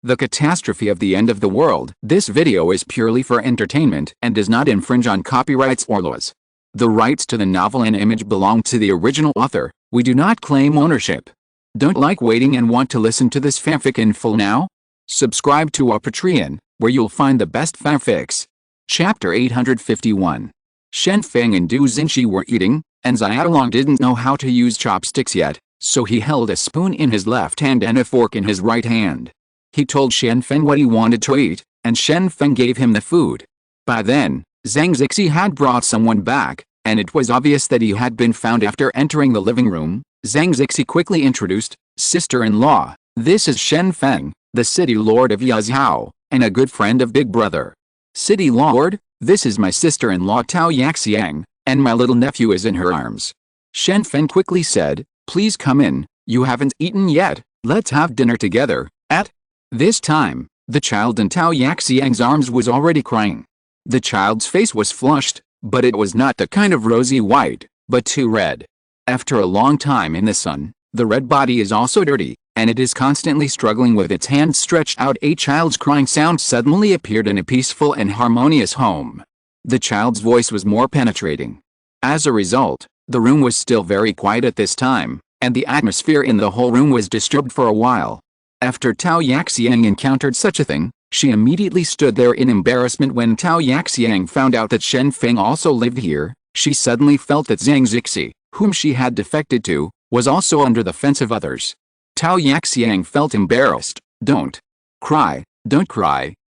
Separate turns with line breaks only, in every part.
The catastrophe of the end of the world. This video is purely for entertainment and does not infringe on copyrights or laws. The rights to the novel and image belong to the original author. We do not claim ownership. Don't like waiting and want to listen to this fanfic in full now? Subscribe to our Patreon, where you'll find the best fanfics. Chapter 851. Shen Feng and Du Xinshi were eating, and Xiaolong didn't know how to use chopsticks yet, so he held a spoon in his left hand and a fork in his right hand. He told Shen Feng what he wanted to eat, and Shen Feng gave him the food. By then, Zhang Zixi had brought someone back, and it was obvious that he had been found after entering the living room. Zhang Zixi quickly introduced, "Sister-in-law, this is Shen Feng, the city lord of Yazhao, and a good friend of Big Brother. City lord, this is my sister-in-law Tao Yaxiang, and my little nephew is in her arms." Shen Feng quickly said, "Please come in, you haven't eaten yet, let's have dinner together." At this time, the child in Tao Yaxiang's arms was already crying. The child's face was flushed, but it was not the kind of rosy white, but too red. After a long time in the sun, the red body is also dirty, and it is constantly struggling with its hands stretched out. A child's crying sound suddenly appeared in a peaceful and harmonious home. The child's voice was more penetrating. As a result, the room was still very quiet at this time, and the atmosphere in the whole room was disturbed for a while. After Tao Yaxiang encountered such a thing, she immediately stood there in embarrassment. When Tao Yaxiang found out that Shen Feng also lived here, she suddenly felt that Zhang Zixi, whom she had defected to, was also under the fence of others. Tao Yaxiang felt embarrassed. Don't cry,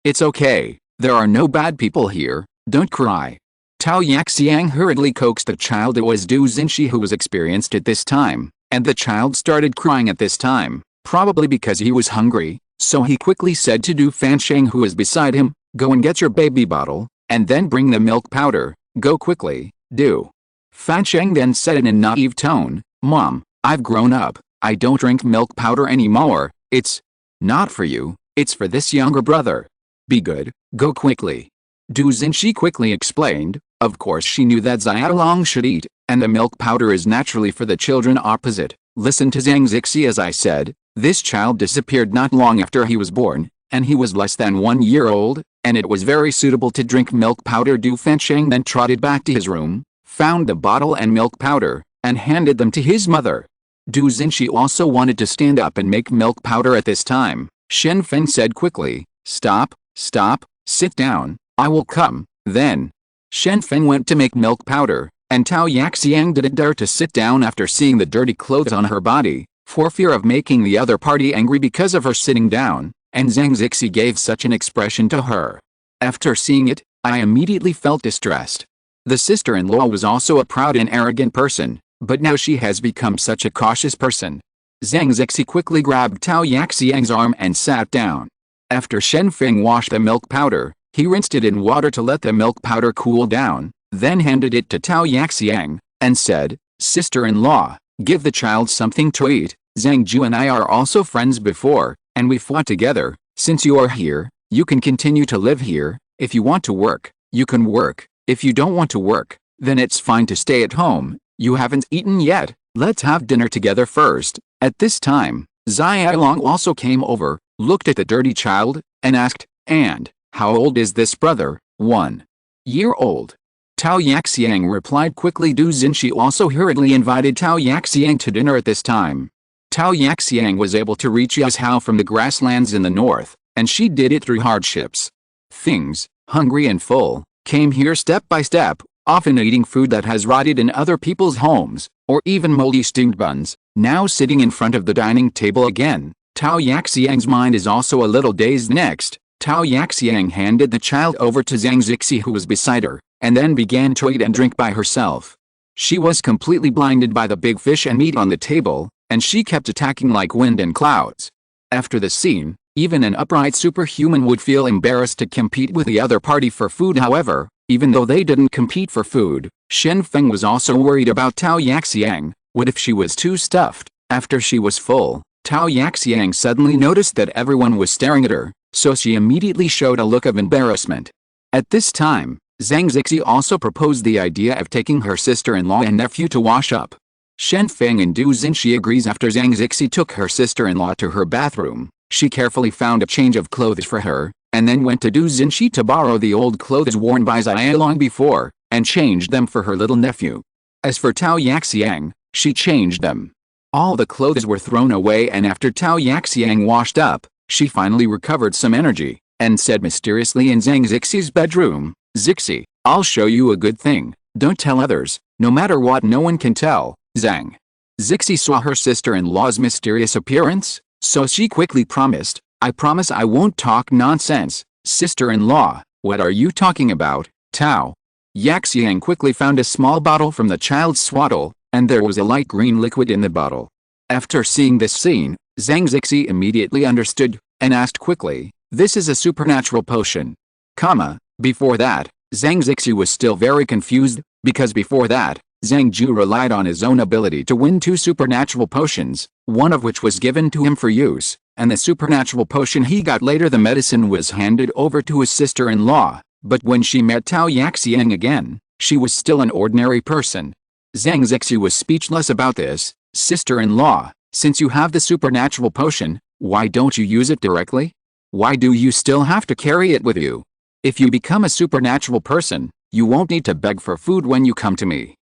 it's okay, there are no bad people here, don't cry." Tao Yaxiang hurriedly coaxed the child. It was Du Xinshi who was experienced at this time, and the child started crying at this time, probably because he was hungry, so he quickly said to Du Fansheng, who was beside him, "Go and get your baby bottle, and then bring the milk powder, go quickly." Du Fansheng then said in a naive tone, "Mom, I've grown up, I don't drink milk powder anymore, it's not for you, it's for this younger brother. Be good, go quickly." Du Xinshi quickly explained, of course she knew that Xiaolong should eat, and the milk powder is naturally for the children opposite. "Listen to Zhang Zixi, as I said, this child disappeared not long after he was born, and he was less than 1 year old, and it was very suitable to drink milk powder." Du Fansheng then trotted back to his room, found the bottle and milk powder, and handed them to his mother. Du Xinshi also wanted to stand up and make milk powder at this time. Shen Feng said quickly, Stop, sit down, I will come." Then Shen Feng went to make milk powder, and Tao Yaxiang didn't dare to sit down after seeing the dirty clothes on her body, for fear of making the other party angry because of her sitting down, and Zhang Zixi gave such an expression to her. After seeing it, I immediately felt distressed. The sister-in-law was also a proud and arrogant person, but now she has become such a cautious person. Zhang Zixi quickly grabbed Tao Yaxiang's arm and sat down. After Shen Feng washed the milk powder, he rinsed it in water to let the milk powder cool down, then handed it to Tao Yaxiang, and said, "Sister-in-law, give the child something to eat. Zhang Ju and I are also friends before, and we fought together. Since you are here, you can continue to live here. If you want to work, you can work. If you don't want to work, then it's fine to stay at home. You haven't eaten yet, let's have dinner together first." At this time, Xiaolong also came over, looked at the dirty child, and asked, "And how old is this brother?" 1 year old. Tao Yaxiang replied quickly. Du Xinshi also hurriedly invited Tao Yaxiang to dinner at this time. Tao Yaxiang was able to reach Yazhao from the grasslands in the north, and she did it through hardships. Things, hungry and full, came here step by step, often eating food that has rotted in other people's homes, or even moldy steamed buns. Now sitting in front of the dining table again, Tao Yaxiang's mind is also a little dazed. Next, Tao Yaxiang handed the child over to Zhang Zixi, who was beside her, and then began to eat and drink by herself. She was completely blinded by the big fish and meat on the table, and she kept attacking like wind and clouds. After the scene, even an upright superhuman would feel embarrassed to compete with the other party for food. However, even though they didn't compete for food, Shen Feng was also worried about Tao Yaxiang. What if she was too stuffed? After she was full, Tao Yaxiang suddenly noticed that everyone was staring at her, so she immediately showed a look of embarrassment. At this time, Zhang Zixi also proposed the idea of taking her sister-in-law and nephew to wash up. Shen Feng and Du Xinshi agrees. After Zhang Zixi took her sister-in-law to her bathroom, She carefully found a change of clothes for her, and then went to Du Xinshi to borrow the old clothes worn by Zai long before, and changed them for her little nephew. As for Tao Yaxiang, she changed them. All the clothes were thrown away, and after Tao Yaxiang washed up, she finally recovered some energy, and said mysteriously in Zhang Zixi's bedroom, "Zixi, I'll show you a good thing. Don't tell others, no matter what, no one can tell." Zhang Zixi saw her sister-in-law's mysterious appearance, so she quickly promised, "I promise I won't talk nonsense, sister-in-law. What are you talking about, Tao?" Yaxiang quickly found a small bottle from the child's swaddle, and there was a light green liquid in the bottle. After seeing this scene, Zhang Zixi immediately understood, and asked quickly, "This is a supernatural potion." Before that, Zhang Zixi was still very confused, because before that, Zhang Ju relied on his own ability to win 2 supernatural potions, one of which was given to him for use, and the supernatural potion he got later, the medicine, was handed over to his sister-in-law. But when she met Tao Yaxiang again, she was still an ordinary person. Zhang Zixi was speechless about this. "Sister-in-law, since you have the supernatural potion, why don't you use it directly? Why do you still have to carry it with you? If you become a supernatural person, you won't need to beg for food when you come to me.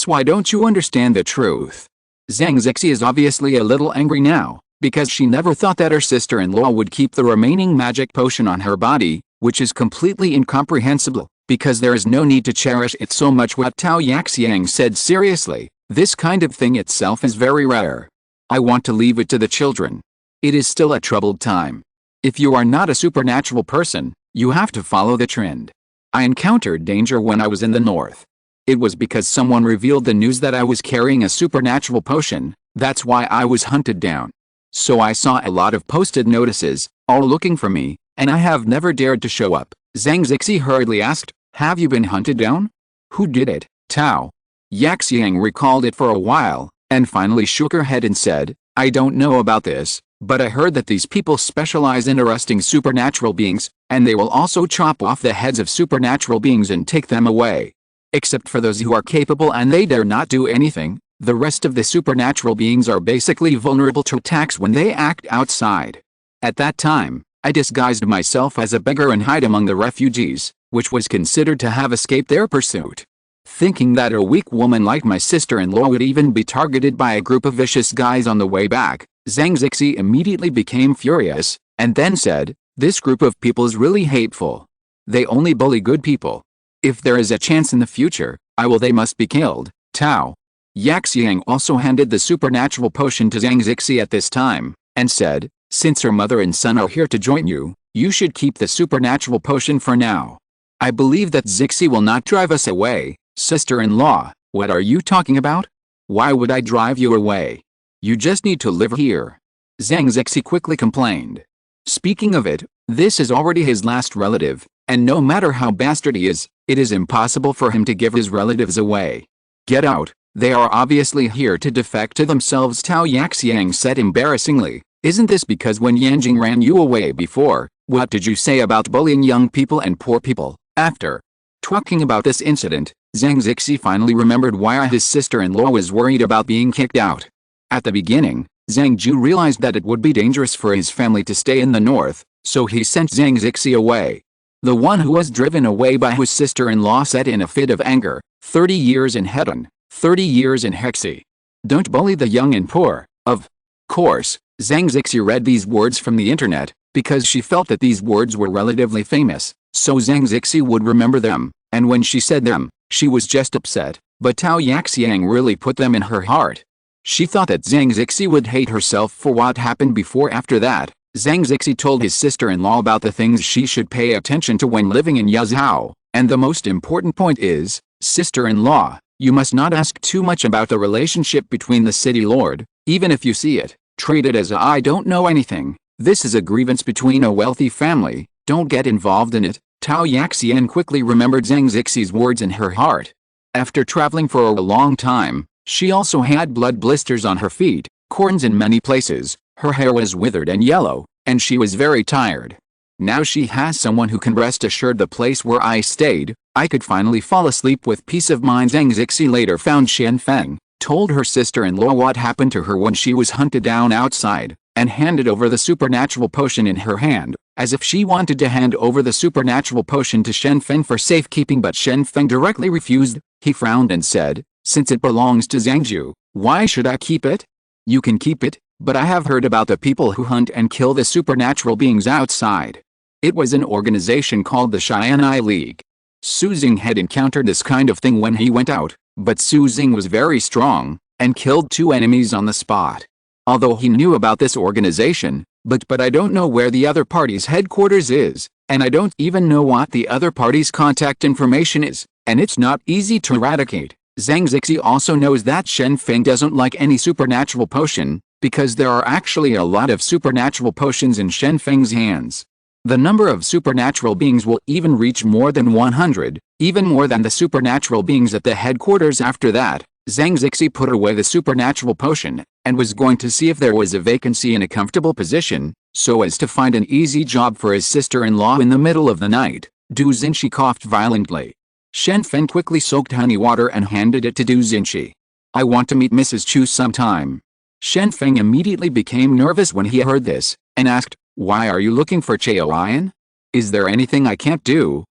Why don't you understand the truth?" Zhang Zixi is obviously a little angry now, because she never thought that her sister-in-law would keep the remaining magic potion on her body, which is completely incomprehensible, because there is no need to cherish it so much. What Tao Yaxiang said seriously, "This kind of thing itself is very rare. I want to leave it to the children. It is still a troubled time. If you are not a supernatural person, you have to follow the trend. I encountered danger when I was in the north. It was because someone revealed the news that I was carrying a supernatural potion. That's why I was hunted down. So I saw a lot of posted notices, all looking for me, and I have never dared to show up." Zhang Zixi hurriedly asked, "Have you been hunted down? Who did it, Tao?" Yaxiang recalled it for a while, and finally shook her head and said, "I don't know about this, but I heard that these people specialize in arresting supernatural beings, and they will also chop off the heads of supernatural beings and take them away. Except for those who are capable and they dare not do anything, the rest of the supernatural beings are basically vulnerable to attacks when they act outside. At that time, I disguised myself as a beggar and hid among the refugees, which was considered to have escaped their pursuit. Thinking that a weak woman like my sister-in-law would even be targeted by a group of vicious guys on the way back, Zhang Zixi immediately became furious, and then said, 'This group of people is really hateful. They only bully good people. If there is a chance in the future, they must be killed, Tao.'" Yaxiang also handed the supernatural potion to Zhang Zixi at this time, and said, "Since her mother and son are here to join you, you should keep the supernatural potion for now. I believe that Zixi will not drive us away." "Sister-in-law, what are you talking about? Why would I drive you away? You just need to live here," Zhang Zixi quickly complained. Speaking of it, this is already his last relative, and no matter how bastard he is, it is impossible for him to give his relatives away. "Get out, they are obviously here to defect to themselves," Tao Yaxiang said embarrassingly. "Isn't this because when Yanjing ran you away before, what did you say about bullying young people and poor people?" After talking about this incident, Zhang Zixi finally remembered why his sister-in-law was worried about being kicked out. At the beginning, Zhang Ju realized that it would be dangerous for his family to stay in the north, so he sent Zhang Zixi away. The one who was driven away by his sister-in-law said in a fit of anger, 30 years in Hedon, 30 years in Hexi. Don't bully the young and poor." Of course, Zhang Zixi read these words from the internet, because she felt that these words were relatively famous, so Zhang Zixi would remember them, and when she said them, she was just upset, but Tao Yaxiang really put them in her heart. She thought that Zhang Zixi would hate herself for what happened before. After that, Zhang Zixi told his sister-in-law about the things she should pay attention to when living in Yazhou, and the most important point is, "Sister-in-law, you must not ask too much about the relationship between the city lord. Even if you see it, treat it as I don't know anything. This is a grievance between a wealthy family, don't get involved in it." Tao Yaxian quickly remembered Zhang Zixi's words in her heart. After traveling for a long time, she also had blood blisters on her feet, corns in many places, her hair was withered and yellow, and she was very tired. "Now she has someone who can rest assured. The place where I stayed, I could finally fall asleep with peace of mind." Zhang Zixi later found Shen Feng, told her sister-in-law what happened to her when she was hunted down outside, and handed over the supernatural potion in her hand, as if she wanted to hand over the supernatural potion to Shen Feng for safekeeping, but Shen Feng directly refused. He frowned and said, "Since it belongs to Zhangju, why should I keep it? You can keep it, but I have heard about the people who hunt and kill the supernatural beings outside." It was an organization called the Jianyi League. Su Xing had encountered this kind of thing when he went out, but Su Xing was very strong, and killed 2 enemies on the spot. Although he knew about this organization, but I don't know where the other party's headquarters is, and I don't even know what the other party's contact information is, and it's not easy to eradicate. Zhang Zixi also knows that Shen Feng doesn't like any supernatural potion, because there are actually a lot of supernatural potions in Shen Feng's hands. The number of supernatural beings will even reach more than 100, even more than the supernatural beings at the headquarters. After that, Zhang Zixi put away the supernatural potion, and was going to see if there was a vacancy in a comfortable position, so as to find an easy job for his sister-in-law. In the middle of the night, Du Xinshi coughed violently. Shen Feng quickly soaked honey water and handed it to Du Xinshi. "I want to meet Mrs. Chu sometime." Shen Feng immediately became nervous when he heard this, and asked, "Why are you looking for Chaoyan? Is there anything I can't do?"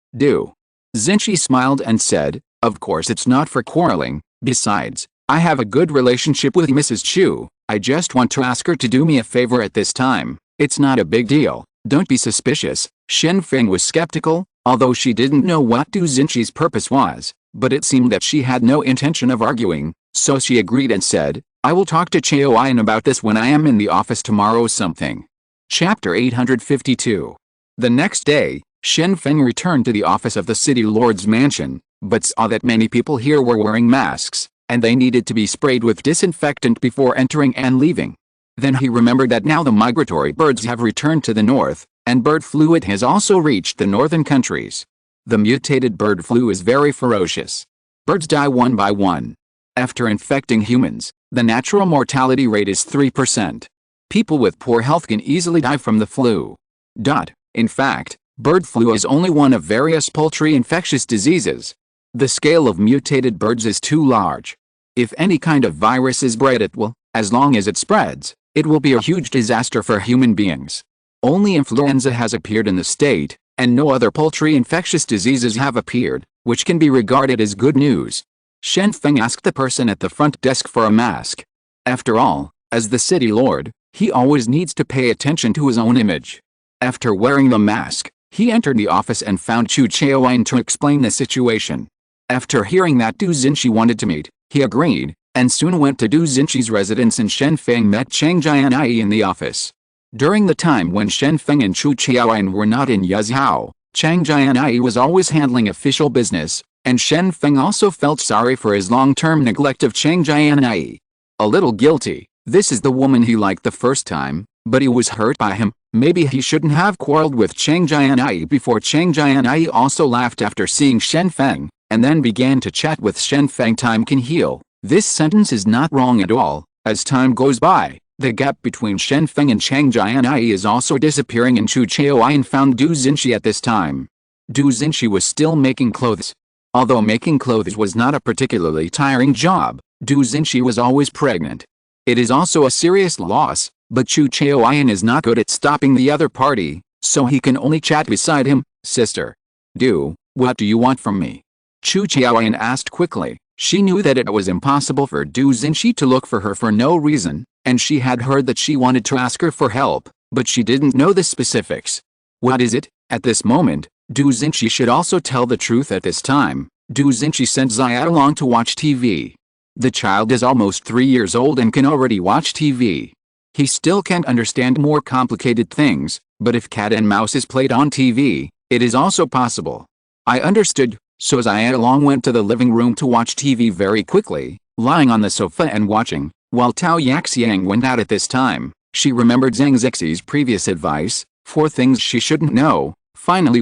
Xinshi smiled and said, "Of course it's not for quarreling. Besides, I have a good relationship with Mrs. Chu. I just want to ask her to do me a favor at this time. It's not a big deal. Don't be suspicious." Shen Feng was skeptical, although she didn't know what Du Xinshi's purpose was, but it seemed that she had no intention of arguing, so she agreed and said, "I will talk to Chaoyan about this when I am in the office tomorrow." Something. Chapter 852. The next day, Shen Feng returned to the office of the city lord's mansion, but saw that many people here were wearing masks, and they needed to be sprayed with disinfectant before entering and leaving. Then he remembered that now the migratory birds have returned to the north, and bird flu has also reached the northern countries. The mutated bird flu is very ferocious. Birds die one by one. After infecting humans, the natural mortality rate is 3%. People with poor health can easily die from the flu. In fact, bird flu is only one of various poultry infectious diseases. The scale of mutated birds is too large. If any kind of virus is bred, it will, as long as it spreads, it will be a huge disaster for human beings. Only influenza has appeared in the state, and no other poultry infectious diseases have appeared, which can be regarded as good news. Shen Feng asked the person at the front desk for a mask. After all, as the city lord, he always needs to pay attention to his own image. After wearing the mask, he entered the office and found Chu Chaoyan to explain the situation. After hearing that Du Xinshi wanted to meet, he agreed, and soon went to Du Xinshi's residence, and Shen Feng met Chang Jianyi in the office. During the time when Shen Feng and Chu Chaoyan were not in Yazhou, Chang Jianyi was always handling official business, and Shen Feng also felt sorry for his long-term neglect of Chang Jianyi. A little guilty. This is the woman he liked the first time, but he was hurt by him. Maybe he shouldn't have quarreled with Chang Jianyi before. Chang Jianyi also laughed after seeing Shen Feng, and then began to chat with Shen Feng. Time can heal. This sentence is not wrong at all. As time goes by, the gap between Shen Feng and Chang Jianyi is also disappearing, and Chu Chaoyan found Du Xinshi at this time. Du Xinshi was still making clothes. Although making clothes was not a particularly tiring job, Du Xinshi was always pregnant. It is also a serious loss, but Chu Chaoyan is not good at stopping the other party, so he can only chat beside him. "Sister. What do you want from me?" Chu Chaoyan asked quickly. She knew that it was impossible for Du Xinshi to look for her for no reason, and she had heard that she wanted to ask her for help, but she didn't know the specifics. "What is it?" At this moment, Du Xinshi should also tell the truth. At this time, Du Xinshi sent Zayat along to watch TV. The child is almost 3 years old and can already watch TV. He still can't understand more complicated things, but if cat and mouse is played on TV, it is also possible. "I understood," so Zayat along went to the living room to watch TV very quickly, lying on the sofa and watching, while Tao Yaxiang went out. At this time, she remembered Zhang Zixi's previous advice, 4 things she shouldn't know. Finally,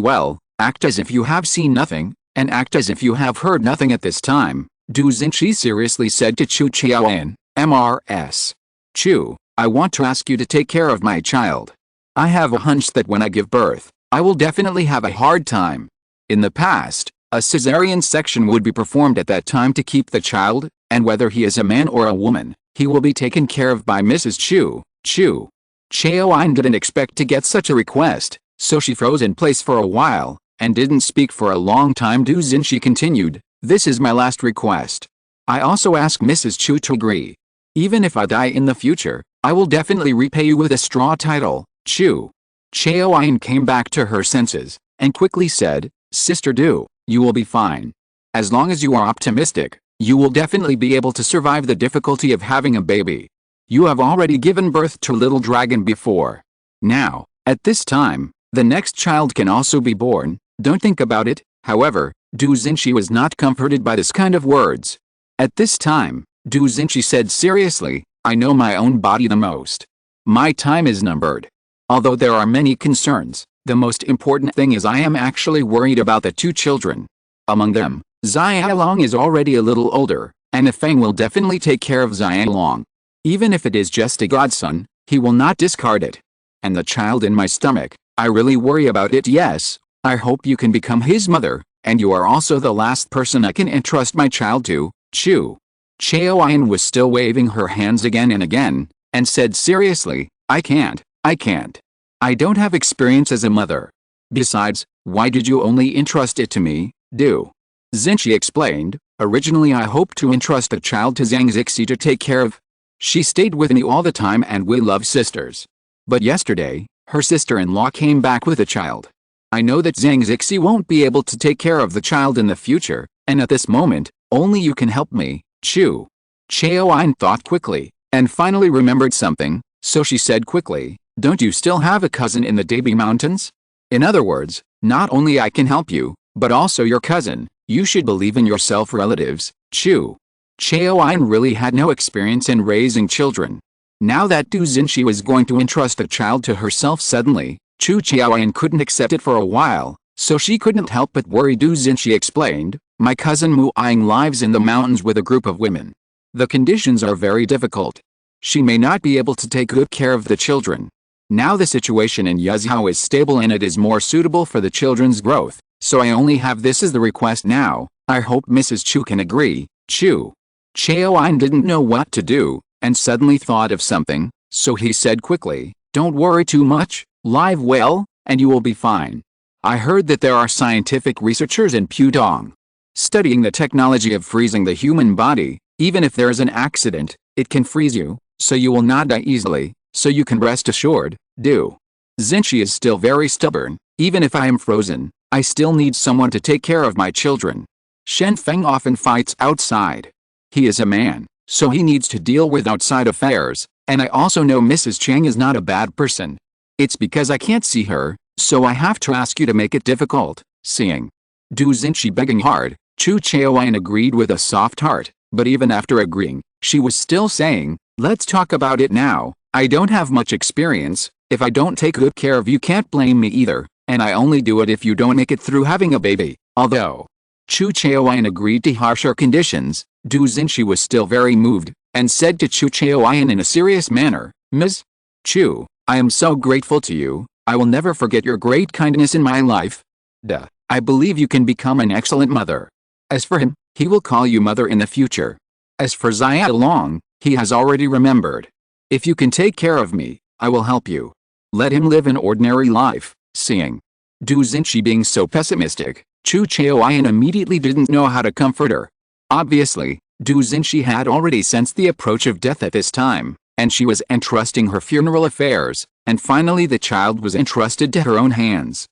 act as if you have seen nothing, and act as if you have heard nothing. At this time, Du Xinshi seriously said to Chu Chaoyan, "Mrs. Chu, I want to ask you to take care of my child. I have a hunch that when I give birth, I will definitely have a hard time." In the past, a cesarean section would be performed at that time to keep the child, and whether he is a man or a woman, he will be taken care of by Mrs. Chu. Chaoyin didn't expect to get such a request, so she froze in place for a while, and didn't speak for a long time. Du Xinshi continued, "This is my last request. I also ask Mrs. Chu to agree. Even if I die in the future, I will definitely repay you with a straw title, Chu." Chaoyin came back to her senses, and quickly said, "Sister Du, you will be fine. As long as you are optimistic, you will definitely be able to survive the difficulty of having a baby. You have already given birth to a little dragon before. Now, at this time, the next child can also be born, don't think about it." However, Du Xinshi was not comforted by this kind of words. At this time, Du Xinshi said seriously, "I know my own body the most. My time is numbered. Although there are many concerns, the most important thing is I am actually worried about the two children. Among them, Xiaolong is already a little older, and Feng will definitely take care of Xiaolong. Even if it is just a godson, he will not discard it. And the child in my stomach, I really worry about it. Yes, I hope you can become his mother, and you are also the last person I can entrust my child to, Chu." Chaoyin was still waving her hands again and again, and said seriously, I can't. I don't have experience as a mother. Besides, why did you only entrust it to me, Du Xinshi explained, "Originally I hoped to entrust the child to Zhang Zixi to take care of. She stayed with me all the time and we love sisters. But yesterday, her sister-in-law came back with a child. I know that Zhang Zixi won't be able to take care of the child in the future, and at this moment, only you can help me, Chu." Chaoyin thought quickly, and finally remembered something, so she said quickly, "Don't you still have a cousin in the Debi Mountains? In other words, not only I can help you, but also your cousin. You should believe in yourself, relatives, Chu." Chaoyin really had no experience in raising children. Now that Du Xinshi was going to entrust the child to herself suddenly, Chu Chaoyin couldn't accept it for a while, so she couldn't help but worry. Du Xinshi explained, "My cousin Mu Ying lives in the mountains with a group of women. The conditions are very difficult. She may not be able to take good care of the children. Now the situation in Yuzhou is stable and it is more suitable for the children's growth, so I only have this as the request now. I hope Mrs. Chu can agree, Chu." Chaoyin didn't know what to do, and suddenly thought of something, so he said quickly, "Don't worry too much, live well, and you will be fine. I heard that there are scientific researchers in Pudong studying the technology of freezing the human body. Even if there is an accident, it can freeze you, so you will not die easily, so you can rest assured, Du Xinshi is still very stubborn. Even if I am frozen, I still need someone to take care of my children. Shen Feng often fights outside. He is a man, so he needs to deal with outside affairs, and I also know Mrs. Chang is not a bad person. It's because I can't see her, so I have to ask you to make it difficult, seeing Du Xinshi begging hard." Chu Chaoyin agreed with a soft heart, but even after agreeing, she was still saying, "Let's talk about it now. I don't have much experience. If I don't take good care of you, can't blame me either, and I only do it if you don't make it through having a baby." Although Chu Chaoyin agreed to harsher conditions, Du Xinshi was still very moved, and said to Chu Chaoyin in a serious manner, "Ms. Chu, I am so grateful to you. I will never forget your great kindness in my life. I believe you can become an excellent mother. As for him, he will call you mother in the future. As for Xiaolong, he has already remembered. If you can take care of me, I will help you. Let him live an ordinary life." Seeing Du Xinshi being so pessimistic, Chu Chaoyin immediately didn't know how to comfort her. Obviously, Du Xinshi had already sensed the approach of death at this time, and she was entrusting her funeral affairs, and finally the child was entrusted to her own hands.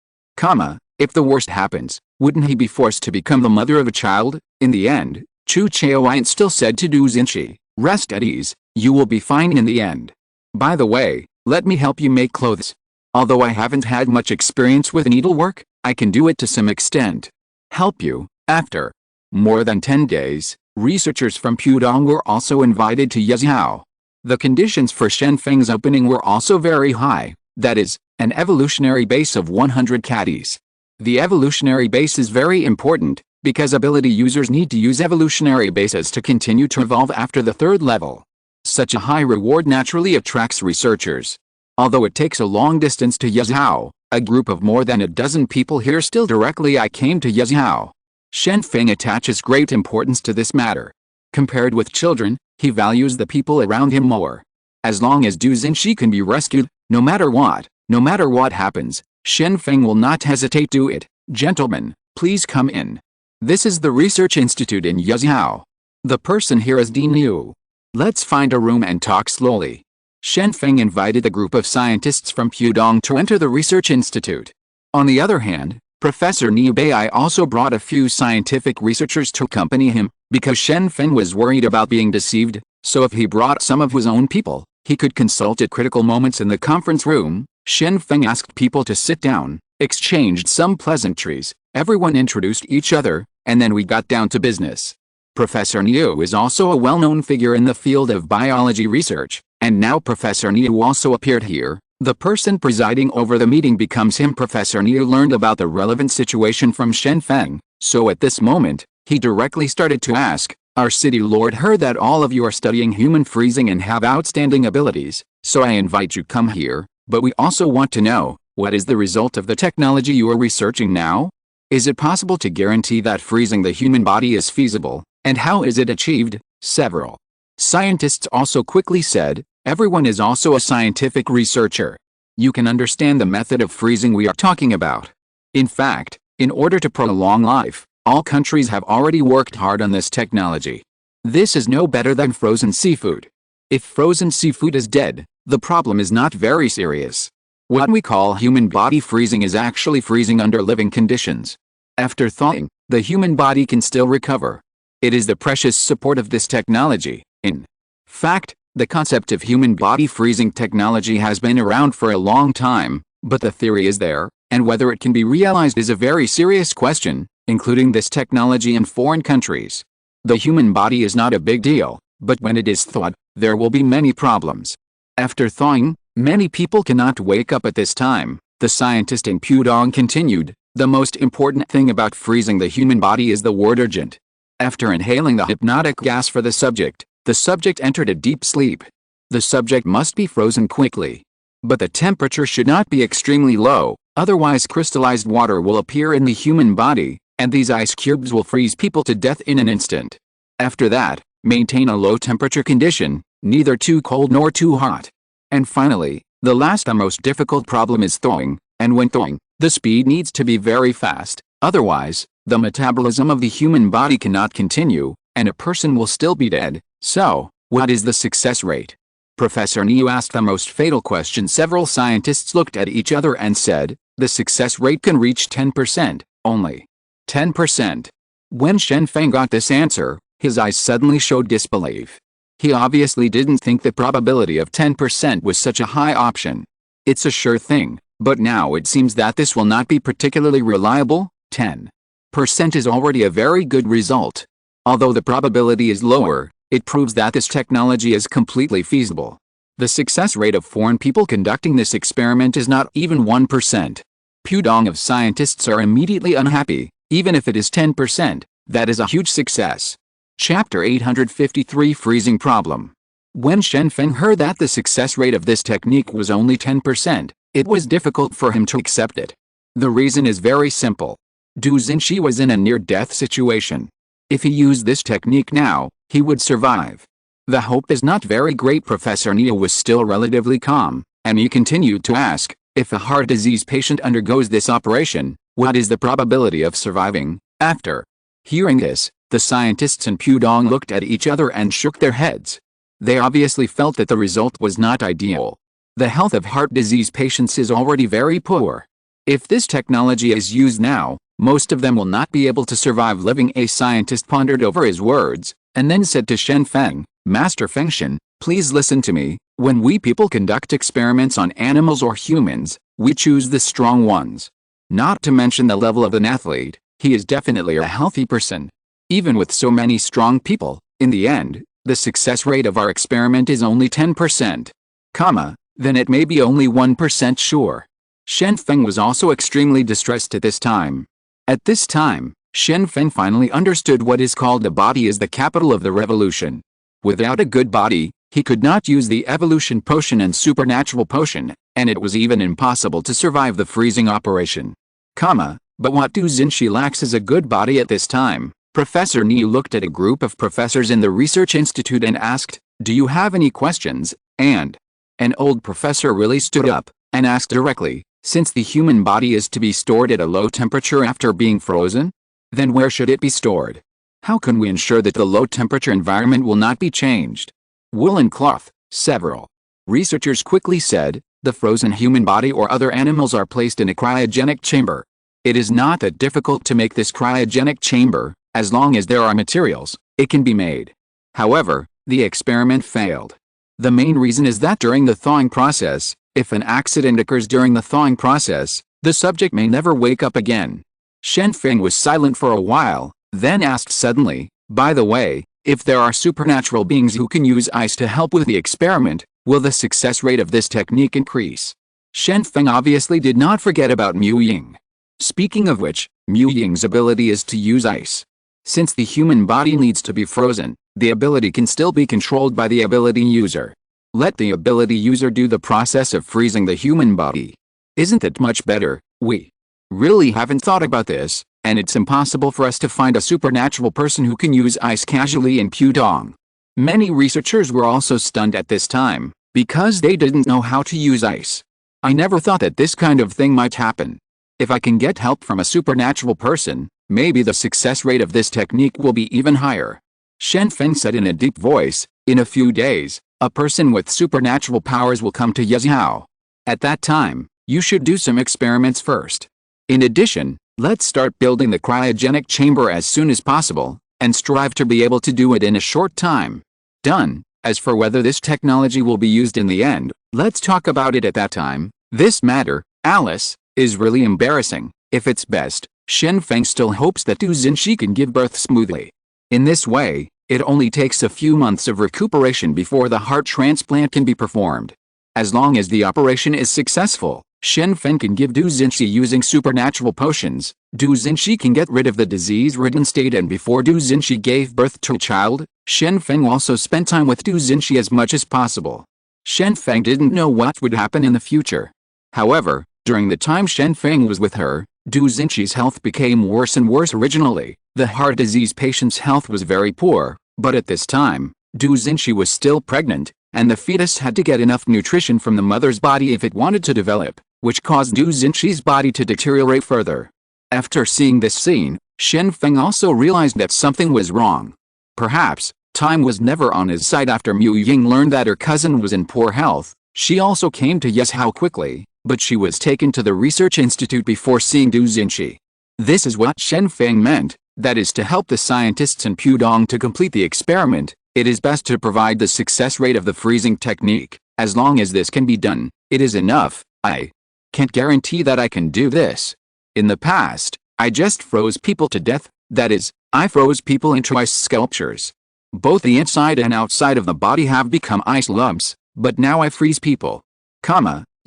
If the worst happens, wouldn't he be forced to become the mother of a child? In the end, Chu Chaoyin still said to Du Xinshi, "Rest at ease, you will be fine in the end. By the way, let me help you make clothes. Although I haven't had much experience with needlework, I can do it to some extent. Help you." After more than 10 days, researchers from Pudong were also invited to Yuzhou. The conditions for Shen Feng's opening were also very high, that is, an evolutionary base of 100 caddies. The evolutionary base is very important, because ability users need to use evolutionary bases to continue to evolve after the 3rd level. Such a high reward naturally attracts researchers. Although it takes a long distance to Yuzhou, a group of more than a dozen people here still directly I came to Yuzhou. Shen Feng attaches great importance to this matter. Compared with children, he values the people around him more. As long as Du Xinshi can be rescued, No matter what happens, Shen Feng will not hesitate to do it. Gentlemen, please come in. This is the Research Institute in Yuzhou. The person here is Dean Liu. Let's find a room and talk slowly. Shen Feng invited a group of scientists from Pudong to enter the Research Institute. On the other hand, Professor Niu Bai also brought a few scientific researchers to accompany him, because Shen Feng was worried about being deceived, so if he brought some of his own people, he could consult at critical moments in the conference room. Shen Feng asked people to sit down, exchanged some pleasantries, everyone introduced each other, and then we got down to business. Professor Niu is also a well-known figure in the field of biology research, and now Professor Niu also appeared here. The person presiding over the meeting becomes him. Professor Niu learned about the relevant situation from Shen Feng, so at this moment, he directly started to ask, "Our city lord heard that all of you are studying human freezing and have outstanding abilities, so I invite you come here, but we also want to know, what is the result of the technology you are researching now? Is it possible to guarantee that freezing the human body is feasible, and how is it achieved?" Several scientists also quickly said, "Everyone is also a scientific researcher. You can understand the method of freezing we are talking about. In fact, in order to prolong life, all countries have already worked hard on this technology. This is no better than frozen seafood. If frozen seafood is dead, the problem is not very serious. What we call human body freezing is actually freezing under living conditions. After thawing, the human body can still recover. It is the precious support of this technology. In fact, the concept of human body freezing technology has been around for a long time, but the theory is there, and whether it can be realized is a very serious question, including this technology in foreign countries. The human body is not a big deal, but when it is thawed, there will be many problems. After thawing, many people cannot wake up at this time. The scientist in Pudong continued, "The most important thing about freezing the human body is the word urgent." After inhaling the hypnotic gas for the subject entered a deep sleep. The subject must be frozen quickly. But the temperature should not be extremely low, otherwise crystallized water will appear in the human body, and these ice cubes will freeze people to death in an instant. After that, maintain a low temperature condition, neither too cold nor too hot. And finally, the most difficult problem is thawing, and when thawing, the speed needs to be very fast, otherwise, the metabolism of the human body cannot continue, and a person will still be dead. So, what is the success rate? Professor Niu asked the most fatal question. Several scientists looked at each other and said, "The success rate can reach 10%, only 10%. When Shen Feng got this answer, his eyes suddenly showed disbelief. He obviously didn't think the probability of 10% was such a high option. It's a sure thing, but now it seems that this will not be particularly reliable. 10% is already a very good result. Although the probability is lower, it proves that this technology is completely feasible. The success rate of foreign people conducting this experiment is not even 1%. Pudong of scientists are immediately unhappy. Even if it is 10%, that is a huge success. Chapter 853 Freezing Problem. When Shen Feng heard that the success rate of this technique was only 10%, it was difficult for him to accept it. The reason is very simple. Du Xinshi was in a near-death situation. If he used this technique now, he would survive. The hope is not very great. Professor Niu was still relatively calm, and he continued to ask, "If a heart disease patient undergoes this operation, what is the probability of surviving?" After hearing this, the scientists in Pudong looked at each other and shook their heads. They obviously felt that the result was not ideal. The health of heart disease patients is already very poor. If this technology is used now, most of them will not be able to survive living. A scientist pondered over his words, and then said to Shen Feng, "Master Fengshen, please listen to me. When we people conduct experiments on animals or humans, we choose the strong ones. Not to mention the level of an athlete, he is definitely a healthy person. Even with so many strong people, in the end, the success rate of our experiment is only 10%. Then it may be only 1% sure." Shen Feng was also extremely distressed at this time. At this time, Shen Feng finally understood what is called the body is the capital of the revolution. Without a good body, he could not use the evolution potion and supernatural potion, and it was even impossible to survive the freezing operation. But what Du Xinshi lacks is a good body at this time. Professor Niu looked at a group of professors in the Research Institute and asked, "Do you have any questions?" And An old professor really stood up and asked directly, since the human body is to be stored at a low temperature after being frozen? Then where should it be stored? How can we ensure that the low temperature environment will not be changed? Woolen cloth, several researchers quickly said, the frozen human body or other animals are placed in a cryogenic chamber. It is not that difficult to make this cryogenic chamber, as long as there are materials, it can be made. However, the experiment failed. The main reason is that during the thawing process, if an accident occurs during the thawing process, the subject may never wake up again. Shen Feng was silent for a while, then asked suddenly, by the way, if there are supernatural beings who can use ice to help with the experiment, will the success rate of this technique increase? Shen Feng obviously did not forget about Mu Ying. Speaking of which, Mu Ying's ability is to use ice. Since the human body needs to be frozen, the ability can still be controlled by the ability user. Let the ability user do the process of freezing the human body. Isn't it much better? We really haven't thought about this, and it's impossible for us to find a supernatural person who can use ice casually in Pudong. Many researchers were also stunned at this time, because they didn't know how to use ice. I never thought that this kind of thing might happen. If I can get help from a supernatural person, maybe the success rate of this technique will be even higher. Shen Feng said in a deep voice, in a few days, a person with supernatural powers will come to Yeziao. At that time, you should do some experiments first. In addition, let's start building the cryogenic chamber as soon as possible, and strive to be able to do it in a short time. Done. As for whether this technology will be used in the end, let's talk about it at that time. This matter, Alice, is really embarrassing. If it's best, Shen Feng still hopes that Du Xinxi can give birth smoothly. In this way, it only takes a few months of recuperation before the heart transplant can be performed. As long as the operation is successful, Shen Feng can give Du Xinxi using supernatural potions. Du Xinxi can get rid of the disease-ridden state, and before Du Xinxi gave birth to a child, Shen Feng also spent time with Du Xinxi as much as possible. Shen Feng didn't know what would happen in the future. However, during the time Shen Feng was with her, Du Xinxi's health became worse and worse. Originally, the heart disease patient's health was very poor, but at this time, Du Xinxi was still pregnant, and the fetus had to get enough nutrition from the mother's body if it wanted to develop, which caused Du Xinxi's body to deteriorate further. After seeing this scene, Shen Feng also realized that something was wrong. Perhaps, time was never on his side. After Mu Ying learned that her cousin was in poor health, she also came to Yeshao quickly, but she was taken to the research institute before seeing Du Xinxi. This is what Shen Feng meant, that is to help the scientists in Pudong to complete the experiment. It is best to provide the success rate of the freezing technique. As long as this can be done, it is enough. I can't guarantee that I can do this. In the past, I just froze people to death, that is, I froze people into ice sculptures. Both the inside and outside of the body have become ice lumps, but now I freeze people.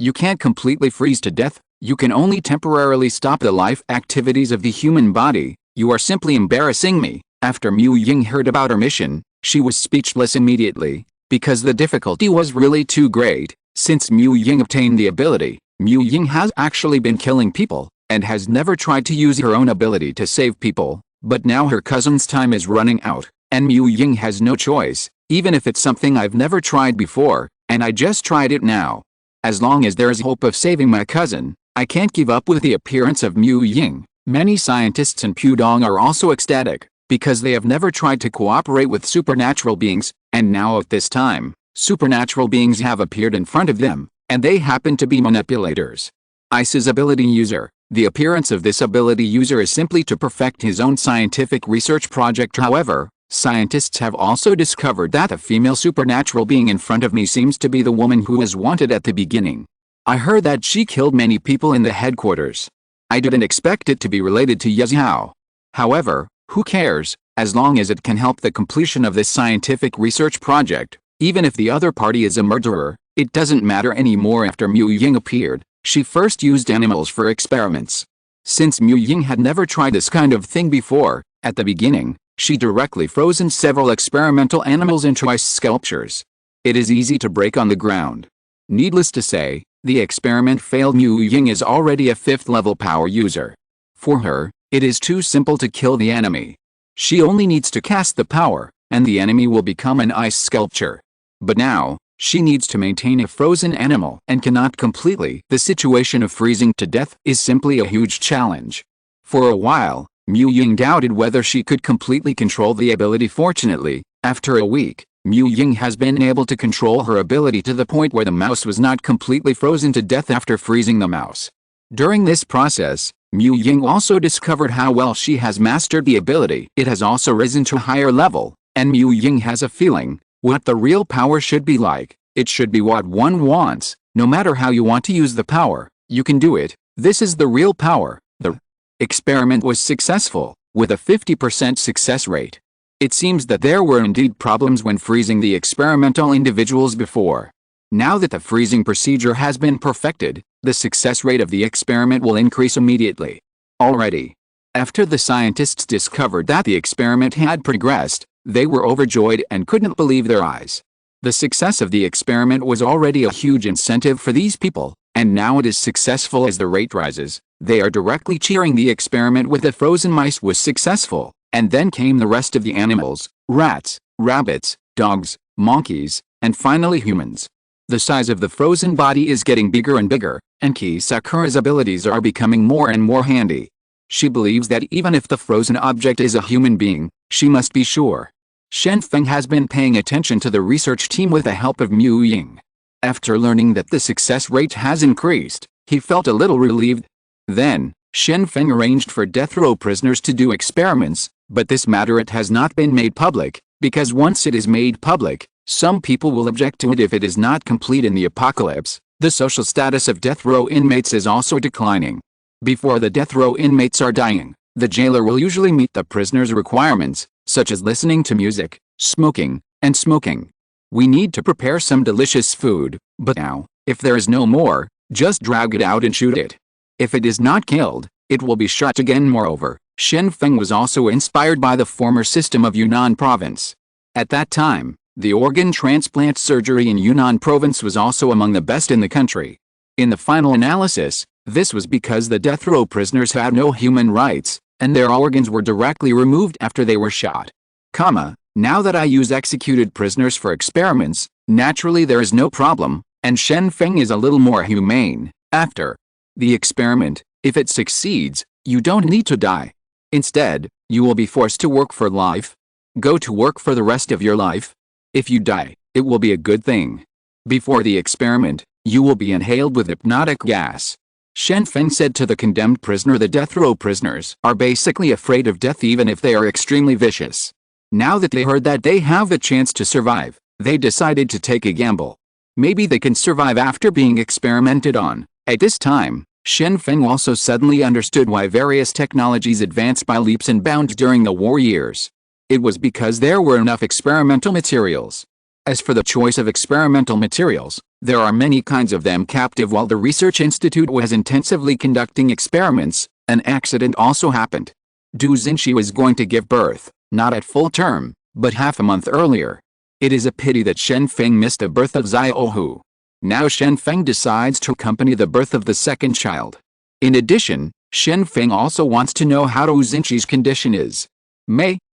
You can't completely freeze to death, you can only temporarily stop the life activities of the human body. You are simply embarrassing me. After Mu Ying heard about her mission, she was speechless immediately, because the difficulty was really too great. Since Mu Ying obtained the ability, Mu Ying has actually been killing people, and has never tried to use her own ability to save people, but now her cousin's time is running out, and Mu Ying has no choice, even if it's something I've never tried before, and I just tried it now. As long as there is hope of saving my cousin, I can't give up with the appearance of Mu Ying. Many scientists in Pudong are also ecstatic, because they have never tried to cooperate with supernatural beings, and now at this time, supernatural beings have appeared in front of them, and they happen to be manipulators. Ice's ability user. The appearance of this ability user is simply to perfect his own scientific research project. However, scientists have also discovered that the female supernatural being in front of me seems to be the woman who was wanted at the beginning. I heard that she killed many people in the headquarters. I didn't expect it to be related to Yeziao. However, who cares, as long as it can help the completion of this scientific research project. Even if the other party is a murderer, it doesn't matter anymore. After Mu Ying appeared, she first used animals for experiments. Since Mu Ying had never tried this kind of thing before, at the beginning, she directly frozen several experimental animals into ice sculptures. It is easy to break on the ground. Needless to say, the experiment failed. Mu Ying is already a 5th level power user. For her, it is too simple to kill the enemy. She only needs to cast the power, and the enemy will become an ice sculpture. But now, She needs to maintain a frozen animal and cannot completely. The situation of freezing to death is simply a huge challenge. For a while, Mu Ying doubted whether she could completely control the ability. Fortunately, after a week, Mu Ying has been able to control her ability to the point where the mouse was not completely frozen to death after freezing the mouse. During this process, Mu Ying also discovered how well she has mastered the ability. It has also risen to a higher level, and Mu Ying has a feeling what the real power should be like. It should be what one wants. No matter how you want to use the power, you can do it. This is the real power. The experiment was successful, with a 50% success rate. It seems that there were indeed problems when freezing the experimental individuals before. Now that the freezing procedure has been perfected, the success rate of the experiment will increase immediately. Already, after the scientists discovered that the experiment had progressed, they were overjoyed and couldn't believe their eyes. The success of the experiment was already a huge incentive for these people, and now it is successful. As the rate rises, they are directly cheering. The experiment with the frozen mice was successful, and then came the rest of the animals: rats, rabbits, dogs, monkeys, and finally humans. The size of the frozen body is getting bigger and bigger, and Sakura's abilities are becoming more and more handy. She believes that even if the frozen object is a human being, she must be sure. Shen Feng has been paying attention to the research team with the help of Mu Ying. After learning that the success rate has increased, he felt a little relieved. Then, Shen Feng arranged for death row prisoners to do experiments, but this matter it has not been made public, because once it is made public, some people will object to it if it is not complete in the apocalypse. The social status of death row inmates is also declining. Before the death row inmates are dying, the jailer will usually meet the prisoner's requirements, such as listening to music, smoking, and smoking. We need to prepare some delicious food, but now, if there is no more, just drag it out and shoot it. If it is not killed, it will be shot again. Moreover, Shen Feng was also inspired by the former system of Yunnan province. At that time, the organ transplant surgery in Yunnan province was also among the best in the country. In the final analysis, this was because the death row prisoners had no human rights, and their organs were directly removed after they were shot. Now that I use executed prisoners for experiments, naturally there is no problem, and Shen Feng is a little more humane. After the experiment, if it succeeds, you don't need to die. Instead, you will be forced to work for life. Go to work for the rest of your life. If you die, it will be a good thing. Before the experiment, you will be inhaled with hypnotic gas. Shen Feng said to the condemned prisoner. The death row prisoners are basically afraid of death even if they are extremely vicious. Now that they heard that they have a chance to survive, they decided to take a gamble. Maybe they can survive after being experimented on. At this time, Shen Feng also suddenly understood why various technologies advanced by leaps and bounds during the war years. It was because there were enough experimental materials. As for the choice of experimental materials, there are many kinds of them. Captive while the research institute was intensively conducting experiments, an accident also happened. Du Xinxi was going to give birth, not at full term, but half a month earlier. It is a pity that Shen Feng missed the birth of Xiaohu. Now Shen Feng decides to accompany the birth of the second child. In addition, Shen Feng also wants to know how Du Xinxi's condition is.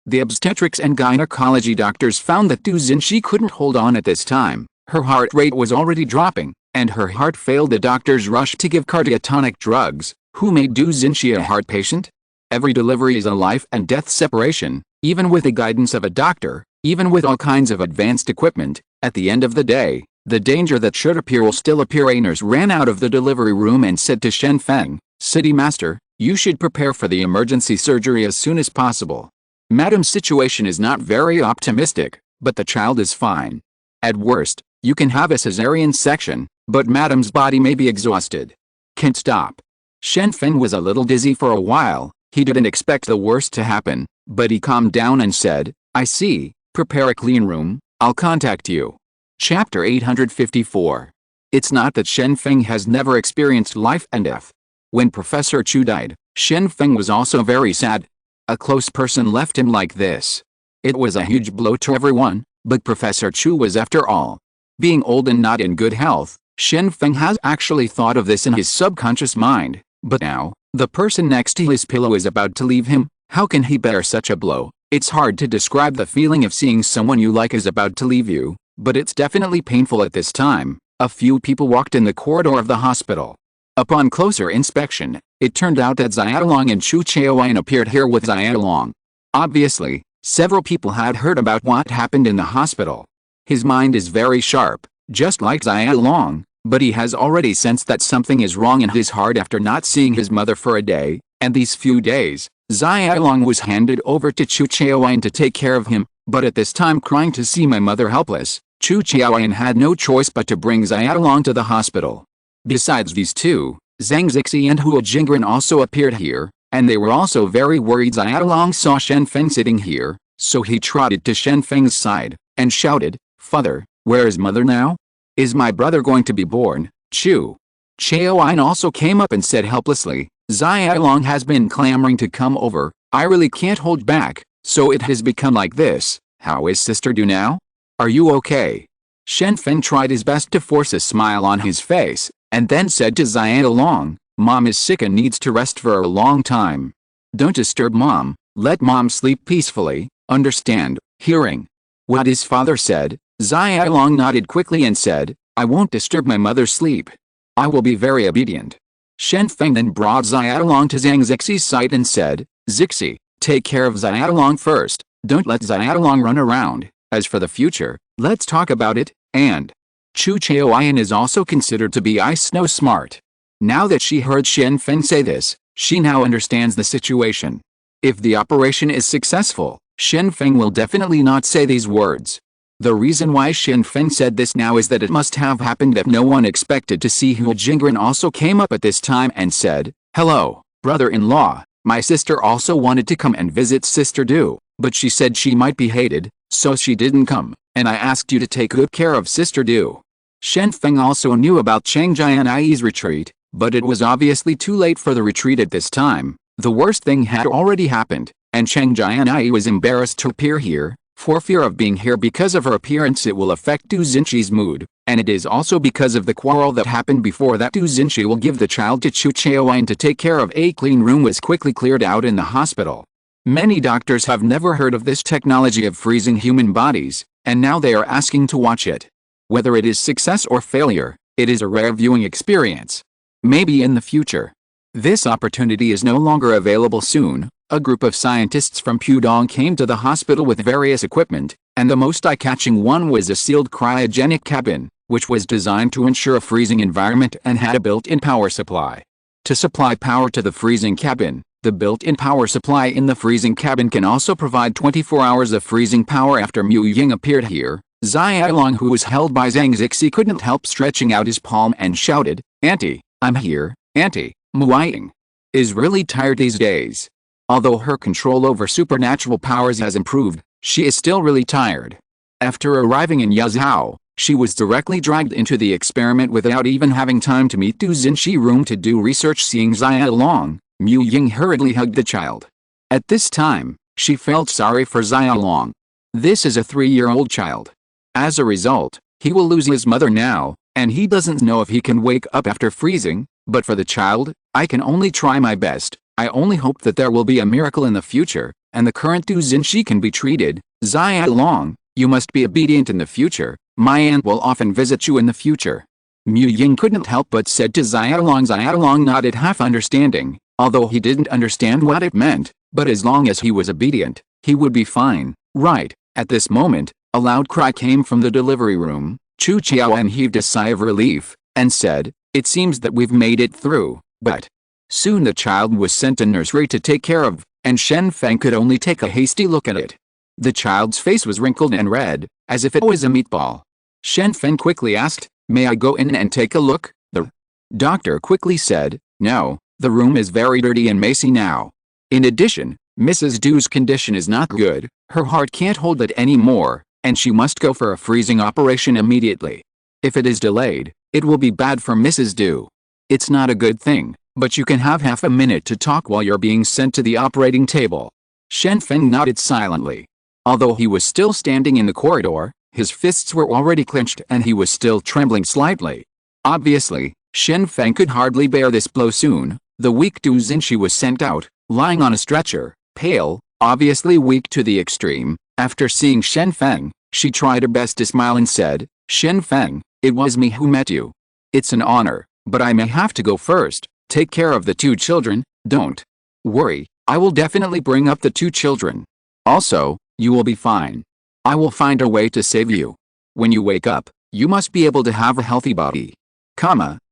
The obstetrics and gynecology doctors found that Du Xinxi couldn't hold on at this time. Her heart rate was already dropping, and her heart failed. The doctors rushed to give cardiotonic drugs. Who made Du Xinxi a heart patient? Every delivery is a life and death separation, even with the guidance of a doctor, even with all kinds of advanced equipment. At the end of the day, the danger that should appear will still appear. A nurse ran out of the delivery room and said to Shen Feng, "City Master, you should prepare for the emergency surgery as soon as possible. Madam's situation is not very optimistic, but the child is fine. At worst, you can have a cesarean section, but Madam's body may be exhausted. Can't stop." Shen Feng was a little dizzy for a while. He didn't expect the worst to happen, but he calmed down and said, "I see, prepare a clean room, I'll contact you." Chapter 854. It's not that Shen Feng has never experienced life and death. When Professor Chu died, Shen Feng was also very sad. A close person left him like this. It was a huge blow to everyone, but Professor Chu was, after all, being old and not in good health. Shen Feng has actually thought of this in his subconscious mind, but now, the person next to his pillow is about to leave him. How can he bear such a blow? It's hard to describe the feeling of seeing someone you like is about to leave you. but it's definitely painful at this time. A few people walked in the corridor of the hospital. Upon closer inspection, it turned out that Xiaolong and Chu Chaoyan appeared here with Xiaolong. Obviously, several people had heard about what happened in the hospital. His mind is very sharp, just like Xiaolong, but he has already sensed that something is wrong in his heart after not seeing his mother for a day, and these few days, Xiaolong was handed over to Chu Chaoyan to take care of him, but at this time crying to see my mother helpless, Chu Chaoyan had no choice but to bring Xiaolong to the hospital. Besides these two, Zhang Zixi and Huo Jingren also appeared here, and they were also very worried. Xiaolong saw Shen Feng sitting here, so he trotted to Shen Feng's side, and shouted, "Father, where is mother now? Is my brother going to be born?" Chu Chaoyan also came up and said helplessly, "Xiaolong has been clamoring to come over, I really can't hold back, so it has become like this. How is sister do now? Are you okay?" Shen Feng tried his best to force a smile on his face, and then said to Xiaolong, "Mom is sick and needs to rest for a long time. Don't disturb mom, let mom sleep peacefully, understand?" Hearing what his father said, Xiaolong nodded quickly and said, "I won't disturb my mother's sleep. I will be very obedient." Shen Feng then brought Xiaolong to Zhang Zixi's side and said, "Zixi, take care of Xiaolong first, don't let Xiaolong run around. As for the future, let's talk about it," and Chu Chaoyan is also considered to be ice snow smart. Now that she heard Shen Feng say this, she now understands the situation. If the operation is successful, Shen Feng will definitely not say these words. The reason why Shen Feng said this now is that it must have happened that no one expected to see. Huo Jingren also came up at this time and said, "Hello, brother-in-law, my sister also wanted to come and visit Sister Du, but she said she might be hated, so she didn't come, and I asked you to take good care of Sister Du." Shen Feng also knew about Chang Jianyi's retreat, but it was obviously too late for the retreat at this time. The worst thing had already happened, and Chang Jianyi was embarrassed to appear here. For fear of being here because of her appearance, it will affect Du Xinqi's mood, and it is also because of the quarrel that happened before that Du Xinqi will give the child to Chu Chaoyan to take care of. A clean room was quickly cleared out in the hospital. Many doctors have never heard of this technology of freezing human bodies, and now they are asking to watch it. Whether it is success or failure, it is a rare viewing experience. Maybe in the future. This opportunity is no longer available soon. A group of scientists from Pudong came to the hospital with various equipment, and the most eye-catching one was a sealed cryogenic cabin, which was designed to ensure a freezing environment and had a built-in power supply. To supply power to the freezing cabin, the built-in power supply in the freezing cabin can also provide 24 hours of freezing power. After Mu Ying appeared here, Xiaolong, who was held by Zhang Zixi, couldn't help stretching out his palm and shouted, "Auntie, I'm here, Auntie." Mu Ying is really tired these days. Although her control over supernatural powers has improved, she is still really tired. After arriving in Yazhou, she was directly dragged into the experiment without even having time to meet Du Xinqi's room to do research. Seeing Xiaolong, Mu Ying hurriedly hugged the child. At this time, she felt sorry for Xiaolong. This is a 3-year-old child. As a result, he will lose his mother now, and he doesn't know if he can wake up after freezing, but for the child, I can only try my best. I only hope that there will be a miracle in the future, and the current Du Xinqi can be treated. Xiaolong, you must be obedient in the future. My aunt will often visit you in the future. Mu Ying couldn't help but said to Xiaolong. Xiaolong nodded, half understanding, although he didn't understand what it meant, but as long as he was obedient, he would be fine. Right, at this moment, a loud cry came from the delivery room. Chu Chaoyan heaved a sigh of relief, and said, "It seems that we've made it through," but soon the child was sent to nursery to take care of, and Shen Feng could only take a hasty look at it. The child's face was wrinkled and red, as if it was a meatball. Shen Feng quickly asked, "May I go in and take a look?" The doctor quickly said, "No, the room is very dirty and messy now. In addition, Mrs. Du's condition is not good, her heart can't hold it anymore, and she must go for a freezing operation immediately. If it is delayed, it will be bad for Mrs. Du. It's not a good thing, but you can have half a minute to talk while you're being sent to the operating table." Shen Feng nodded silently. Although he was still standing in the corridor, his fists were already clenched and he was still trembling slightly. Obviously, Shen Feng could hardly bear this blow soon. The weak Du Xinqi was sent out, lying on a stretcher, pale, obviously weak to the extreme. After seeing Shen Feng, She tried her best to smile and said, Shen Feng, it was me who met you. It's an honor, but I may have to go first. Take care of the 2 children, don't worry, I will definitely bring up the 2 children. Also, you will be fine. I will find a way to save you. When you wake up, you must be able to have a healthy body.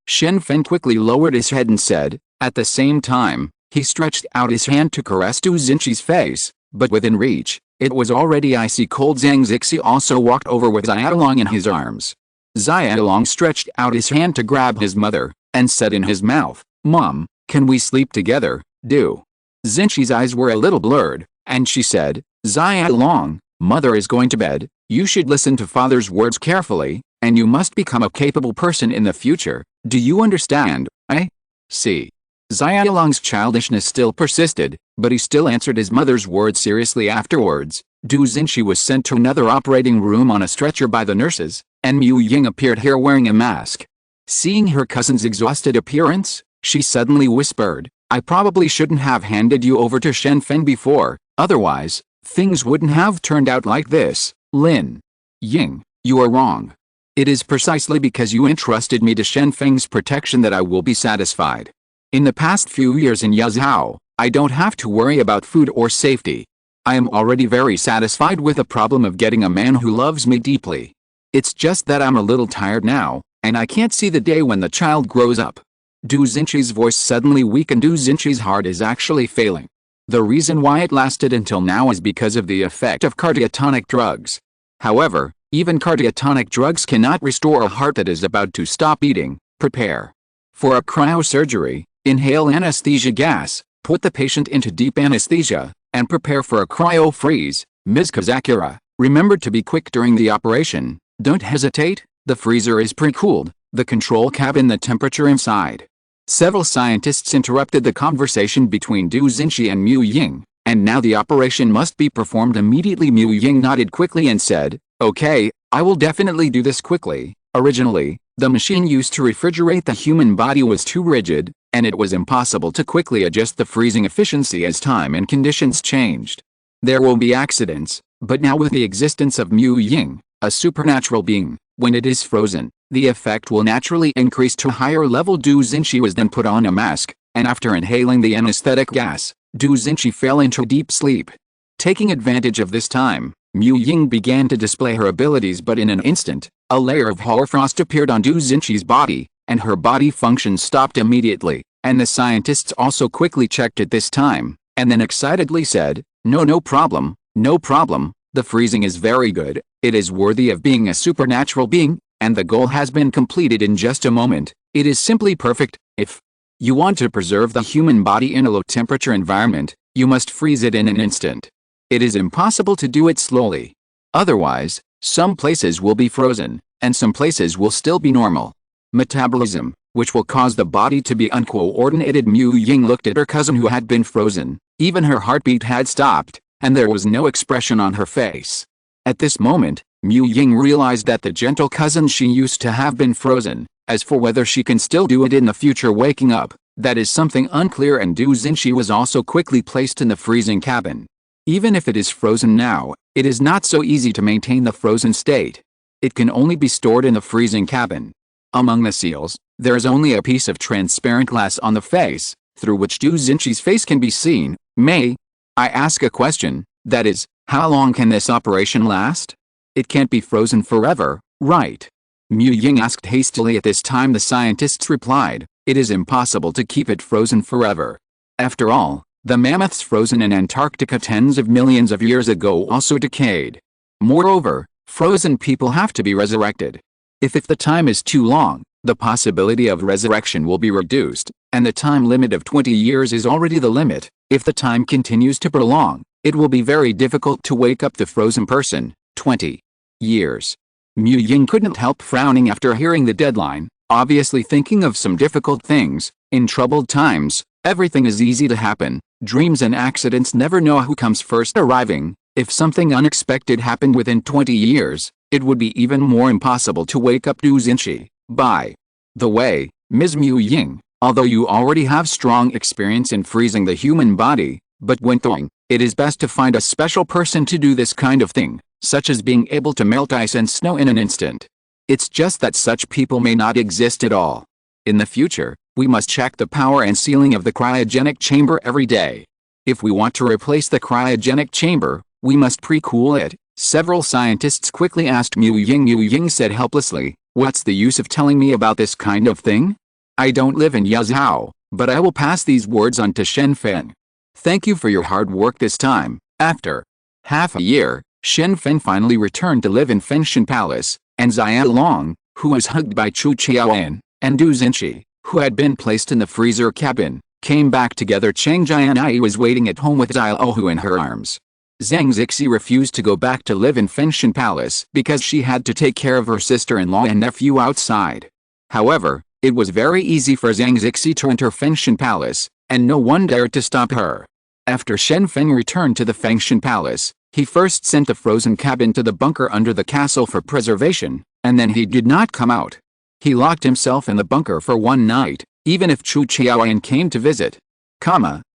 Shen Feng quickly lowered his head and said, at the same time, he stretched out his hand to caress Du Xinqi's face, but within reach, it was already icy cold. Zhang Zixi also walked over with Xiaolong in his arms. Xiaolong stretched out his hand to grab his mother, and said in his mouth, Mom, can we sleep together? Du Xinqi's eyes were a little blurred, and she said, Xiaolong, Mother is going to bed, you should listen to father's words carefully, and you must become a capable person in the future. Do you understand? I see. Xiaolong's childishness still persisted, but he still answered his mother's words seriously. Afterwards, Du Xinqi was sent to another operating room on a stretcher by the nurses, and Mu Ying appeared here wearing a mask. Seeing her cousin's exhausted appearance, she suddenly whispered, I probably shouldn't have handed you over to Shen Feng before, otherwise, things wouldn't have turned out like this. Lin Ying, you are wrong. It is precisely because you entrusted me to Shen Feng's protection that I will be satisfied. In the past few years in Yazhou, I don't have to worry about food or safety. I am already very satisfied with the problem of getting a man who loves me deeply. It's just that I'm a little tired now, and I can't see the day when the child grows up. Du Xinqi's voice suddenly weakened. Du Xinqi's heart is actually failing. The reason why it lasted until now is because of the effect of cardiotonic drugs. However, even cardiotonic drugs cannot restore a heart that is about to stop beating. Prepare for a cryosurgery, inhale anesthesia gas, put the patient into deep anesthesia, and prepare for a cryo-freeze. Ms. Kazakura, remember to be quick during the operation, don't hesitate, the freezer is pre-cooled, the control cabin the temperature inside. Several scientists interrupted the conversation between Du Xinqi and Mu Ying, and now the operation must be performed immediately. Mu Ying nodded quickly and said, okay, I will definitely do this quickly. Originally, the machine used to refrigerate the human body was too rigid, and it was impossible to quickly adjust the freezing efficiency as time and conditions changed. There will be accidents, but now with the existence of Mu Ying, a supernatural being, when it is frozen, the effect will naturally increase to a higher level. Du Xinqi was then put on a mask, and after inhaling the anesthetic gas, Du Xinqi fell into deep sleep. Taking advantage of this time, Mu Ying began to display her abilities, but in an instant, a layer of hoarfrost appeared on Du Xinqi's body, and her body function stopped immediately, and the scientists also quickly checked it this time, and then excitedly said, no problem, the freezing is very good, it is worthy of being a supernatural being, and the goal has been completed in just a moment. It is simply perfect. If you want to preserve the human body in a low-temperature environment, you must freeze it in an instant. It is impossible to do it slowly. Otherwise, some places will be frozen, and some places will still be normal. Metabolism, which will cause the body to be uncoordinated. Mu Ying looked at her cousin who had been frozen. Even her heartbeat had stopped, and there was no expression on her face. At this moment, Mu Ying realized that the gentle cousin she used to have been frozen. As for whether she can still do it in the future waking up, that is something unclear, and Du Xinqi was also quickly placed in the freezing cabin. Even if it is frozen now, it is not so easy to maintain the frozen state. It can only be stored in the freezing cabin. Among the seals, there is only a piece of transparent glass on the face, through which Du Xinqi's face can be seen. May I ask a question? That is, how long can this operation last? It can't be frozen forever, right? Mu Ying asked hastily. At this time the scientists replied, it is impossible to keep it frozen forever. After all, the mammoths frozen in Antarctica tens of millions of years ago also decayed. Moreover, frozen people have to be resurrected. If the time is too long, the possibility of resurrection will be reduced, and the time limit of 20 years is already the limit. If the time continues to prolong, it will be very difficult to wake up the frozen person. 20 years. Mu Ying couldn't help frowning after hearing the deadline, obviously thinking of some difficult things. In troubled times, everything is easy to happen. Dreams and accidents never know who comes first arriving. If something unexpected happened within 20 years, it would be even more impossible to wake up Du Xinqi. By the way, Ms. Mu Ying, although you already have strong experience in freezing the human body, but when thawing, it is best to find a special person to do this kind of thing. such as being able to melt ice and snow in an instant. It's just that such people may not exist at all. In the future, we must check the power and sealing of the cryogenic chamber every day. If we want to replace the cryogenic chamber, we must pre-cool it. Several scientists quickly asked Mu Ying. Mu Ying said helplessly, "What's the use of telling me about this kind of thing? I don't live in Yazhou, but I will pass these words on to Shen Feng. Thank you for your hard work this time." After half a year, Shen Feng finally returned to live in Fengshan Palace, and Zia Long, who was hugged by Chu Qiaoyan, and Du Xinqi, who had been placed in the freezer cabin, came back together. Chang Jianyi was waiting at home with Zia Ohu in her arms. Zhang Zixi refused to go back to live in Fengshan Palace because she had to take care of her sister-in-law and nephew outside. However, it was very easy for Zhang Zixi to enter Fengshan Palace, and no one dared to stop her. After Shen Feng returned to the Fengshan Palace, he first sent the frozen cabin to the bunker under the castle for preservation, and then he did not come out. He locked himself in the bunker for one night, even if Chu Qiaoyan came to visit.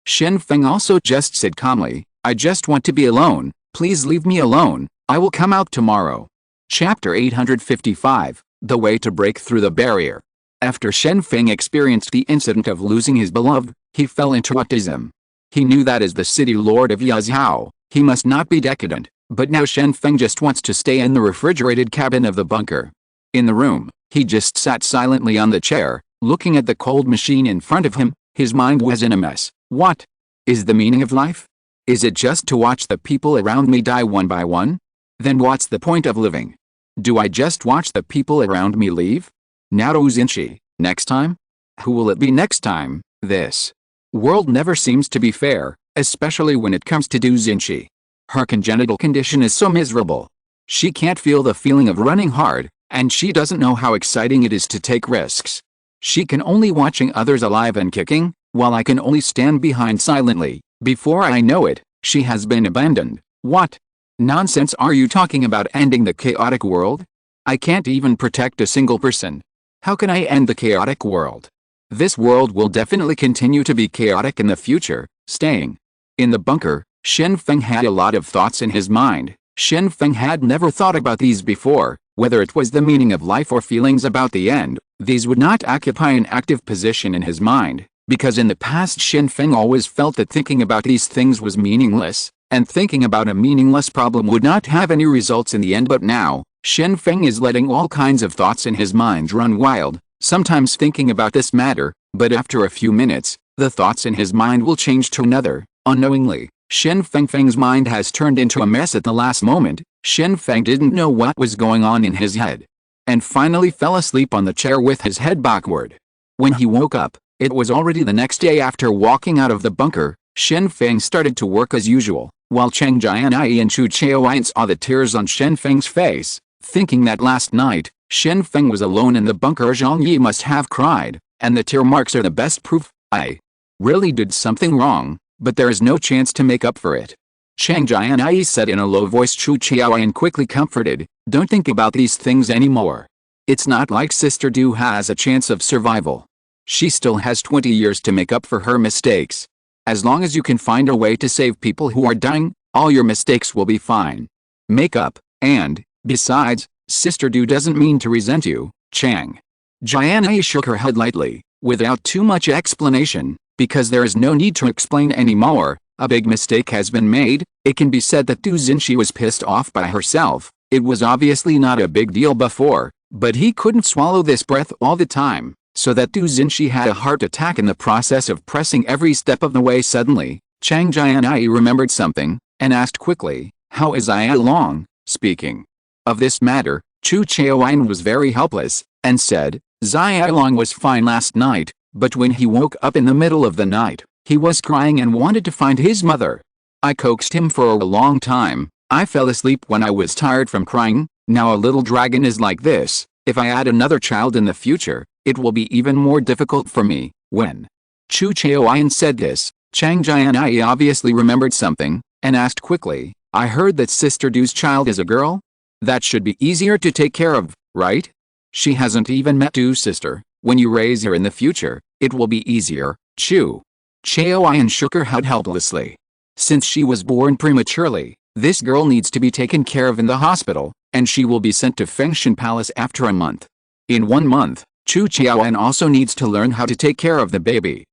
Shen Feng also just said calmly, "I just want to be alone, please leave me alone, I will come out tomorrow." Chapter 855, The Way to Break Through the Barrier. After Shen Feng experienced the incident of losing his beloved, he fell into autism. He knew that as the city lord of Yazhou, he must not be decadent, but now Shen Feng just wants to stay in the refrigerated cabin of the bunker. In the room, he just sat silently on the chair, looking at the cold machine in front of him. His mind was in a mess. What is the meaning of life? Is it just to watch the people around me die one by one? Then what's the point of living? Do I just watch the people around me leave? Now Du Xinqi, next time? Who will it be next time? This world never seems to be fair, especially when it comes to Du Xinqi. Her congenital condition is so miserable. She can't feel the feeling of running hard, and she doesn't know how exciting it is to take risks. She can only watching others alive and kicking, while I can only stand behind silently. Before I know it, she has been abandoned. What nonsense are you talking about ending the chaotic world? I can't even protect a single person. How can I end the chaotic world? This world will definitely continue to be chaotic in the future. Staying in the bunker, Shen Feng had a lot of thoughts in his mind. Shen Feng had never thought about these before, whether it was the meaning of life or feelings about the end. These would not occupy an active position in his mind, because in the past Shen Feng always felt that thinking about these things was meaningless, and thinking about a meaningless problem would not have any results in the end. But now, Shen Feng is letting all kinds of thoughts in his mind run wild, sometimes thinking about this matter, but after a few minutes, the thoughts in his mind will change to another. Unknowingly, Shen Feng's mind has turned into a mess at the last moment. Shen Feng didn't know what was going on in his head, and finally fell asleep on the chair with his head backward. When he woke up, it was already the next day. After walking out of the bunker, Shen Feng started to work as usual, while Chang Jianyi and Chu Qiaoyan saw the tears on Shen Feng's face, thinking that last night, Shen Feng was alone in the bunker. Jianyi must have cried, and the tear marks are the best proof. I really did something wrong, but there is no chance to make up for it. Chang Jianyi said in a low voice. Chu Qiaoyan quickly comforted, "Don't think about these things anymore. It's not like Sister Du has a chance of survival. She still has 20 years to make up for her mistakes. As long as you can find a way to save people who are dying, all your mistakes will be fine. Make up, and, besides, Sister Du doesn't mean to resent you." Chang Jianyi shook her head lightly, without too much explanation, because there is no need to explain anymore. A big mistake has been made. It can be said that Du Xinqi was pissed off by herself. It was obviously not a big deal before, but he couldn't swallow this breath all the time, so that Du Xinqi had a heart attack in the process of pressing every step of the way. Suddenly, Chang Jianyi remembered something, and asked quickly, "How is Zia Long?" Speaking of this matter, Chu Qiaoyan was very helpless, and said, "Zia Long was fine last night, but when he woke up in the middle of the night, he was crying and wanted to find his mother. I coaxed him for a long time. I fell asleep when I was tired from crying. Now a little dragon is like this. If I add another child in the future, it will be even more difficult for me." When Chu Qiaoyan said this, Chang Jianyi obviously remembered something, and asked quickly, "I heard that Sister Du's child is a girl? That should be easier to take care of, right? She hasn't even met Du's sister. When you raise her in the future, it will be easier." Chu Qiaoyan shook her head helplessly. Since she was born prematurely, This girl needs to be taken care of in the hospital, and she will be sent to Fengshan Palace after a month. In 1 month, Chu Qiaoan also needs to learn how to take care of the baby.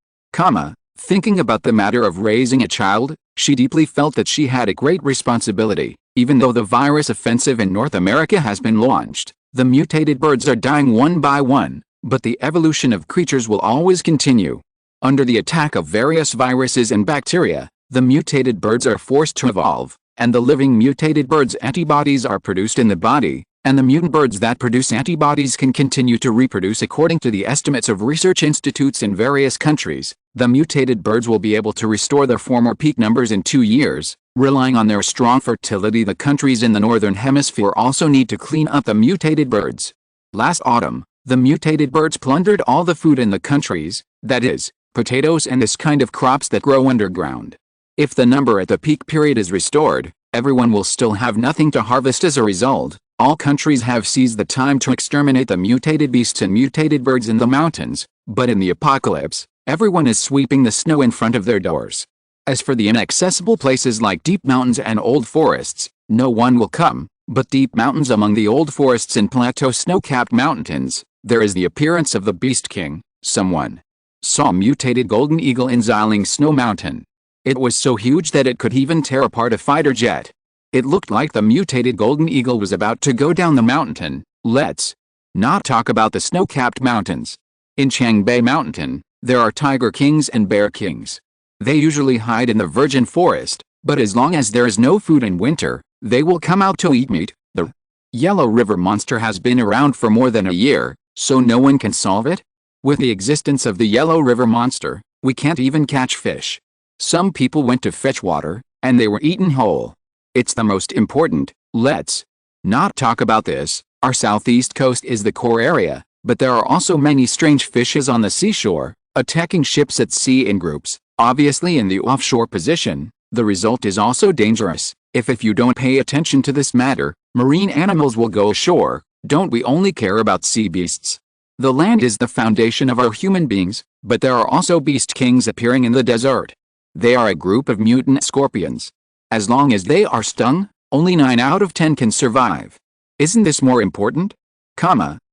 Thinking about the matter of raising a child, she deeply felt that she had a great responsibility. Even though the virus offensive in North America has been launched, the mutated birds are dying one by one, but the evolution of creatures will always continue. Under the attack of various viruses and bacteria, the mutated birds are forced to evolve, and the living mutated birds' antibodies are produced in the body, and the mutant birds that produce antibodies can continue to reproduce according to the estimates of research institutes in various countries. The mutated birds will be able to restore their former peak numbers in 2 years. Relying on their strong fertility, the countries in the northern hemisphere also need to clean up the mutated birds. Last autumn, the mutated birds plundered all the food in the countries, that is, potatoes and this kind of crops that grow underground. If the number at the peak period is restored, everyone will still have nothing to harvest. As a result, all countries have seized the time to exterminate the mutated beasts and mutated birds in the mountains, but in the apocalypse, everyone is sweeping the snow in front of their doors. As for the inaccessible places like deep mountains and old forests, no one will come, but deep mountains among the old forests and plateau snow-capped mountains, there is the appearance of the Beast King. Someone saw a mutated golden eagle in Xiling Snow Mountain. It was so huge that it could even tear apart a fighter jet. It looked like the mutated golden eagle was about to go down the mountain. Let's not talk about the snow-capped mountains. In Changbei Mountain, there are tiger kings and bear kings. They usually hide in the virgin forest, but as long as there is no food in winter, they will come out to eat meat. The Yellow River monster has been around for more than a year, so no one can solve it. With the existence of the Yellow River monster, we can't even catch fish. Some people went to fetch water, and they were eaten whole. It's the most important. Let's not talk about this. Our southeast coast is the core area, but there are also many strange fishes on the seashore, attacking ships at sea in groups. Obviously in the offshore position, the result is also dangerous. If you don't pay attention to this matter, marine animals will go ashore. Don't we only care about sea beasts? The land is the foundation of our human beings, but there are also beast kings appearing in the desert. They are a group of mutant scorpions. As long as they are stung, only 9 out of 10 can survive. Isn't this more important?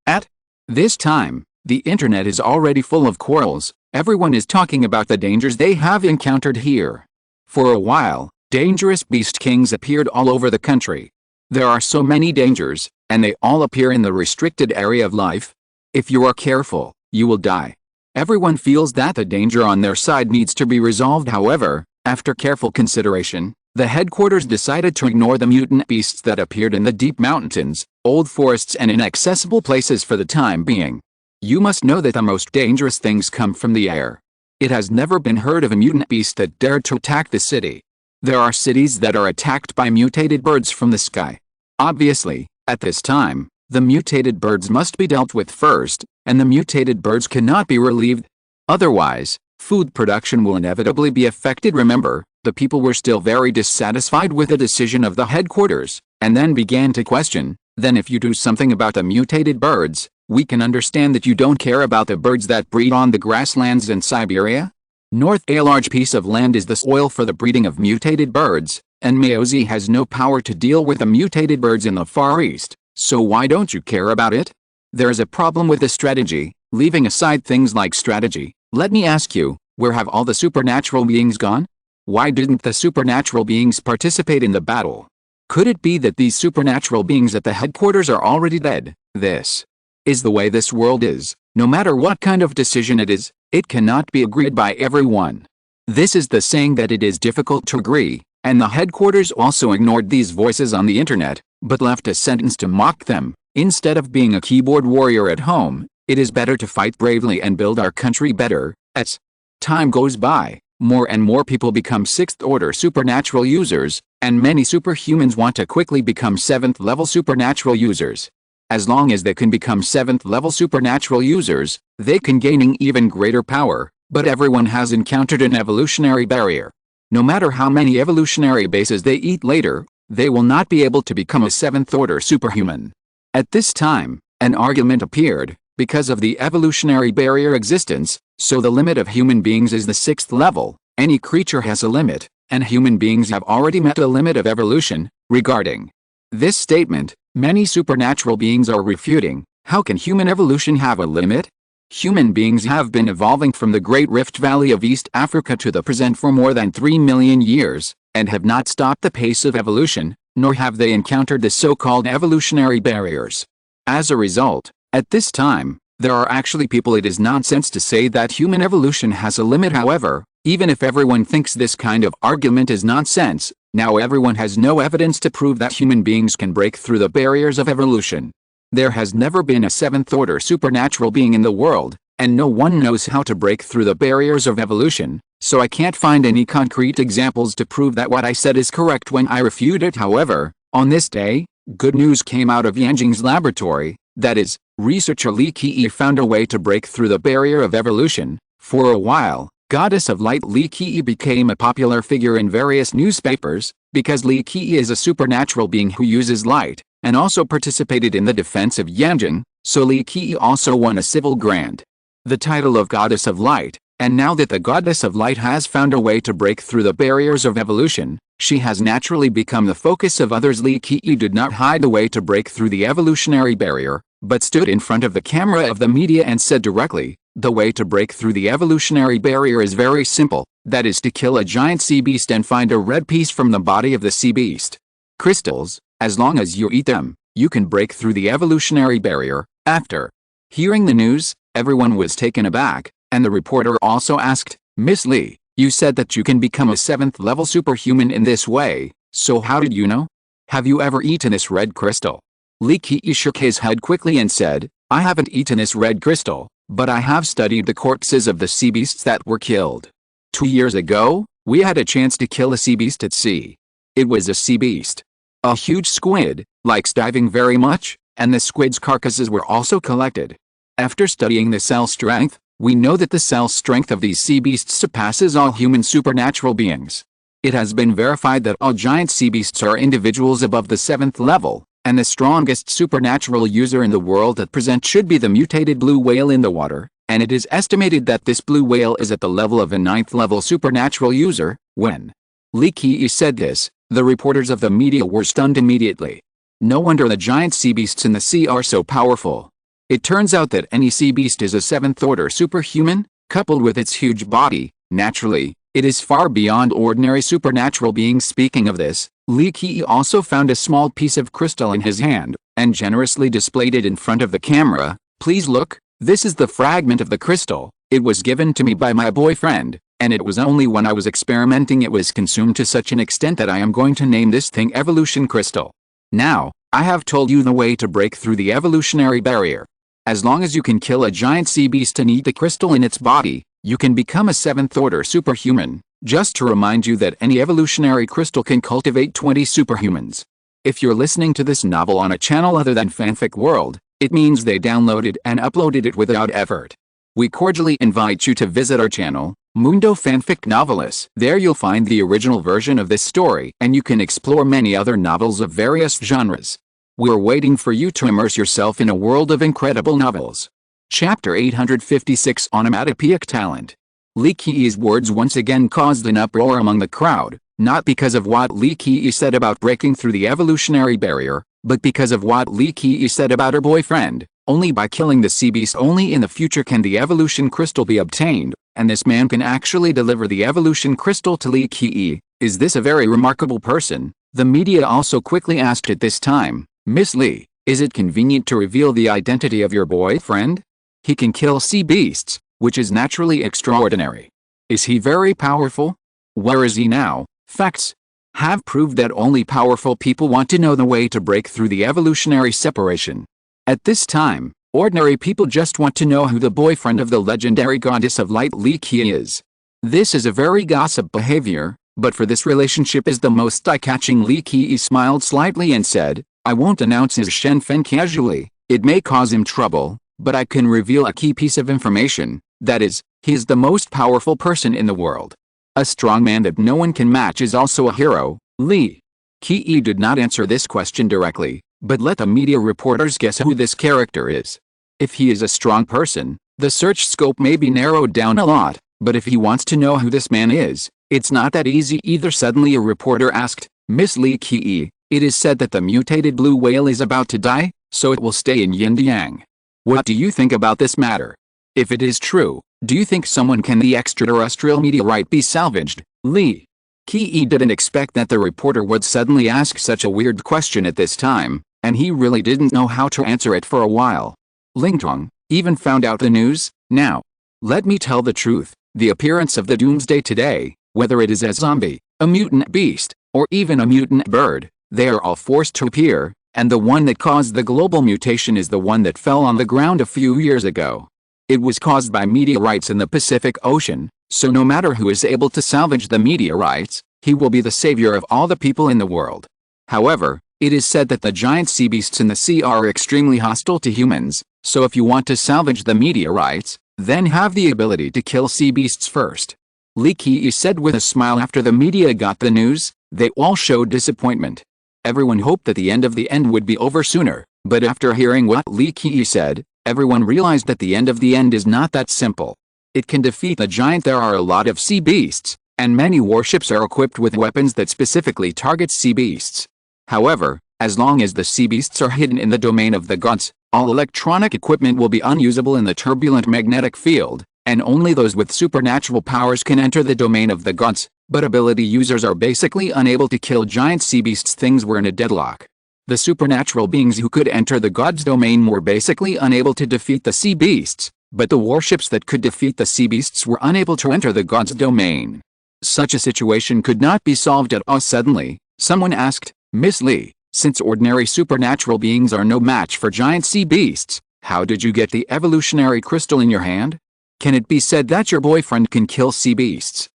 At this time, the internet is already full of quarrels. Everyone is talking about the dangers they have encountered here. For a while, dangerous beast kings appeared all over the country. There are so many dangers, and they all appear in the restricted area of life. If you are careful, you will die. Everyone feels that the danger on their side needs to be resolved. However, after careful consideration, the headquarters decided to ignore the mutant beasts that appeared in the deep mountains, old forests and inaccessible places for the time being. You must know that the most dangerous things come from the air. It has never been heard of a mutant beast that dared to attack the city. There are cities that are attacked by mutated birds from the sky. Obviously, at this time, the mutated birds must be dealt with first, and the mutated birds cannot be relieved. Otherwise, food production will inevitably be affected. Remember, the people were still very dissatisfied with the decision of the headquarters, and then began to question. Then if you do something about the mutated birds, we can understand that you don't care about the birds that breed on the grasslands in Siberia. North, a large piece of land is the soil for the breeding of mutated birds, and Maozi has no power to deal with the mutated birds in the Far East, so why don't you care about it? There is a problem with the strategy. Leaving aside things like strategy, let me ask you, where have all the supernatural beings gone? Why didn't the supernatural beings participate in the battle? Could it be that these supernatural beings at the headquarters are already dead? This is the way this world is. No matter what kind of decision it is, it cannot be agreed by everyone. This is the saying that it is difficult to agree, and the headquarters also ignored these voices on the internet, but left a sentence to mock them. Instead of being a keyboard warrior at home, it is better to fight bravely and build our country better. As time goes by, more and more people become 6th-order supernatural users, and many superhumans want to quickly become 7th-level supernatural users. As long as they can become 7th-level supernatural users, they can gain even greater power, but everyone has encountered an evolutionary barrier. No matter how many evolutionary bases they eat later, they will not be able to become a 7th-order superhuman. At this time, an argument appeared. Because of the evolutionary barrier existence, so the limit of human beings is the 6th level. Any creature has a limit, and human beings have already met the limit of evolution. Regarding this statement, many supernatural beings are refuting, how can human evolution have a limit? Human beings have been evolving from the Great Rift Valley of East Africa to the present for more than 3 million years, and have not stopped the pace of evolution, nor have they encountered the so-called evolutionary barriers. As a result, at this time, there are actually people. It is nonsense to say that human evolution has a limit. However, even if everyone thinks this kind of argument is nonsense, now everyone has no evidence to prove that human beings can break through the barriers of evolution. There has never been a 7th-order supernatural being in the world, and no one knows how to break through the barriers of evolution, so I can't find any concrete examples to prove that what I said is correct when I refute it. However, on this day, good news came out of Yanjing's laboratory, that is, researcher Li Qiyi found a way to break through the barrier of evolution. For a while, Goddess of Light Li Qiyi became a popular figure in various newspapers, because Li Qiyi is a supernatural being who uses light, and also participated in the defense of Yanjing, so Li Qiyi also won a civil grant. The title of Goddess of Light, and now that the Goddess of Light has found a way to break through the barriers of evolution, she has naturally become the focus of others. Li Qiyi did not hide the way to break through the evolutionary barrier, but stood in front of the camera of the media and said directly, the way to break through the evolutionary barrier is very simple, that is to kill a giant sea beast and find a red piece from the body of the sea beast. Crystals, as long as you eat them, you can break through the evolutionary barrier. After hearing the news, everyone was taken aback, and the reporter also asked, Miss Li, you said that you can become a 7th-level superhuman in this way, so how did you know? Have you ever eaten this red crystal? Li Qiyi shook his head quickly and said, I haven't eaten this red crystal, but I have studied the corpses of the sea beasts that were killed. 2 years ago, we had a chance to kill a sea beast at sea. It was a sea beast. A huge squid, likes diving very much, and the squid's carcasses were also collected. After studying the cell strength, we know that the cell strength of these sea beasts surpasses all human supernatural beings. It has been verified that all giant sea beasts are individuals above the 7th level, and the strongest supernatural user in the world at present should be the mutated blue whale in the water, and it is estimated that this blue whale is at the level of a 9th-level supernatural user. When Li Qiyi said this, the reporters of the media were stunned immediately. No wonder the giant sea beasts in the sea are so powerful. It turns out that any sea beast is a 7th-order superhuman, coupled with its huge body. Naturally, it is far beyond ordinary supernatural beings. Speaking of this, Li Qiyi also found a small piece of crystal in his hand, and generously displayed it in front of the camera. Please look, this is the fragment of the crystal. It was given to me by my boyfriend, and it was only when I was experimenting it was consumed to such an extent that I am going to name this thing Evolution Crystal. Now, I have told you the way to break through the evolutionary barrier. As long as you can kill a giant sea beast and eat the crystal in its body, you can become a 7th-order superhuman. Just to remind you that any evolutionary crystal can cultivate 20 superhumans. If you're listening to this novel on a channel other than Fanfic World, it means they downloaded and uploaded it without effort. We cordially invite you to visit our channel, Mundo Fanfic Novelis. There you'll find the original version of this story, and you can explore many other novels of various genres. We're waiting for you to immerse yourself in a world of incredible novels. Chapter 856 Onomatopoeic Talent. Li Qiyi's words once again caused an uproar among the crowd, not because of what Li Qiyi said about breaking through the evolutionary barrier, but because of what Li Qiyi said about her boyfriend. Only by killing the sea beast only in the future can the evolution crystal be obtained, and this man can actually deliver the evolution crystal to Li Qiyi. Is this a very remarkable person? The media also quickly asked at this time, Miss Li, is it convenient to reveal the identity of your boyfriend? He can kill sea beasts, which is naturally extraordinary. Is he very powerful? Where is he now? Facts have proved that only powerful people want to know the way to break through the evolutionary separation. At this time, ordinary people just want to know who the boyfriend of the legendary goddess of light Li Qiyi is. This is a very gossip behavior, but for this relationship is the most eye-catching. Li Qiyi smiled slightly and said, I won't announce his Shen Feng casually, it may cause him trouble, but I can reveal a key piece of information, that is, he is the most powerful person in the world. A strong man that no one can match is also a hero. Li Qiyi did not answer this question directly, but let the media reporters guess who this character is. If he is a strong person, the search scope may be narrowed down a lot, but if he wants to know who this man is, It's not that easy either. Suddenly a reporter asked, Miss Li Qi, it is said that the mutated blue whale is about to die, so it will stay in Yin-Yang. What do you think about this matter? If it is true, do you think someone can the extraterrestrial meteorite be salvaged? Li Qi didn't expect that the reporter would suddenly ask such a weird question at this time, and he really didn't know how to answer it for a while. Lingtong even found out the news. Now, let me tell the truth. The appearance of the doomsday today, whether it is a zombie, a mutant beast, or even a mutant bird, they are all forced to appear, and the one that caused the global mutation is the one that fell on the ground a few years ago. It was caused by meteorites in the Pacific Ocean, so no matter who is able to salvage the meteorites, he will be the savior of all the people in the world. However, it is said that the giant sea beasts in the sea are extremely hostile to humans, so if you want to salvage the meteorites, then have the ability to kill sea beasts first. Li Qi said with a smile after the media got the news. They all showed disappointment. Everyone hoped that the end would be over sooner, but after hearing what Li Qi said, everyone realized that the end is not that simple. It can defeat the giant. There are a lot of sea beasts, and many warships are equipped with weapons that specifically target sea beasts. However, as long as the sea beasts are hidden in the domain of the gods, all electronic equipment will be unusable in the turbulent magnetic field, and only those with supernatural powers can enter the domain of the gods, but ability users are basically unable to kill giant sea beasts. Things were in a deadlock. The supernatural beings who could enter the gods' domain were basically unable to defeat the sea beasts, but the warships that could defeat the sea beasts were unable to enter the gods' domain. Such a situation could not be solved at all. Suddenly, someone asked, Miss Li, since ordinary supernatural beings are no match for giant sea beasts, how did you get the evolutionary crystal in your hand? Can it be said that your boyfriend can kill sea beasts?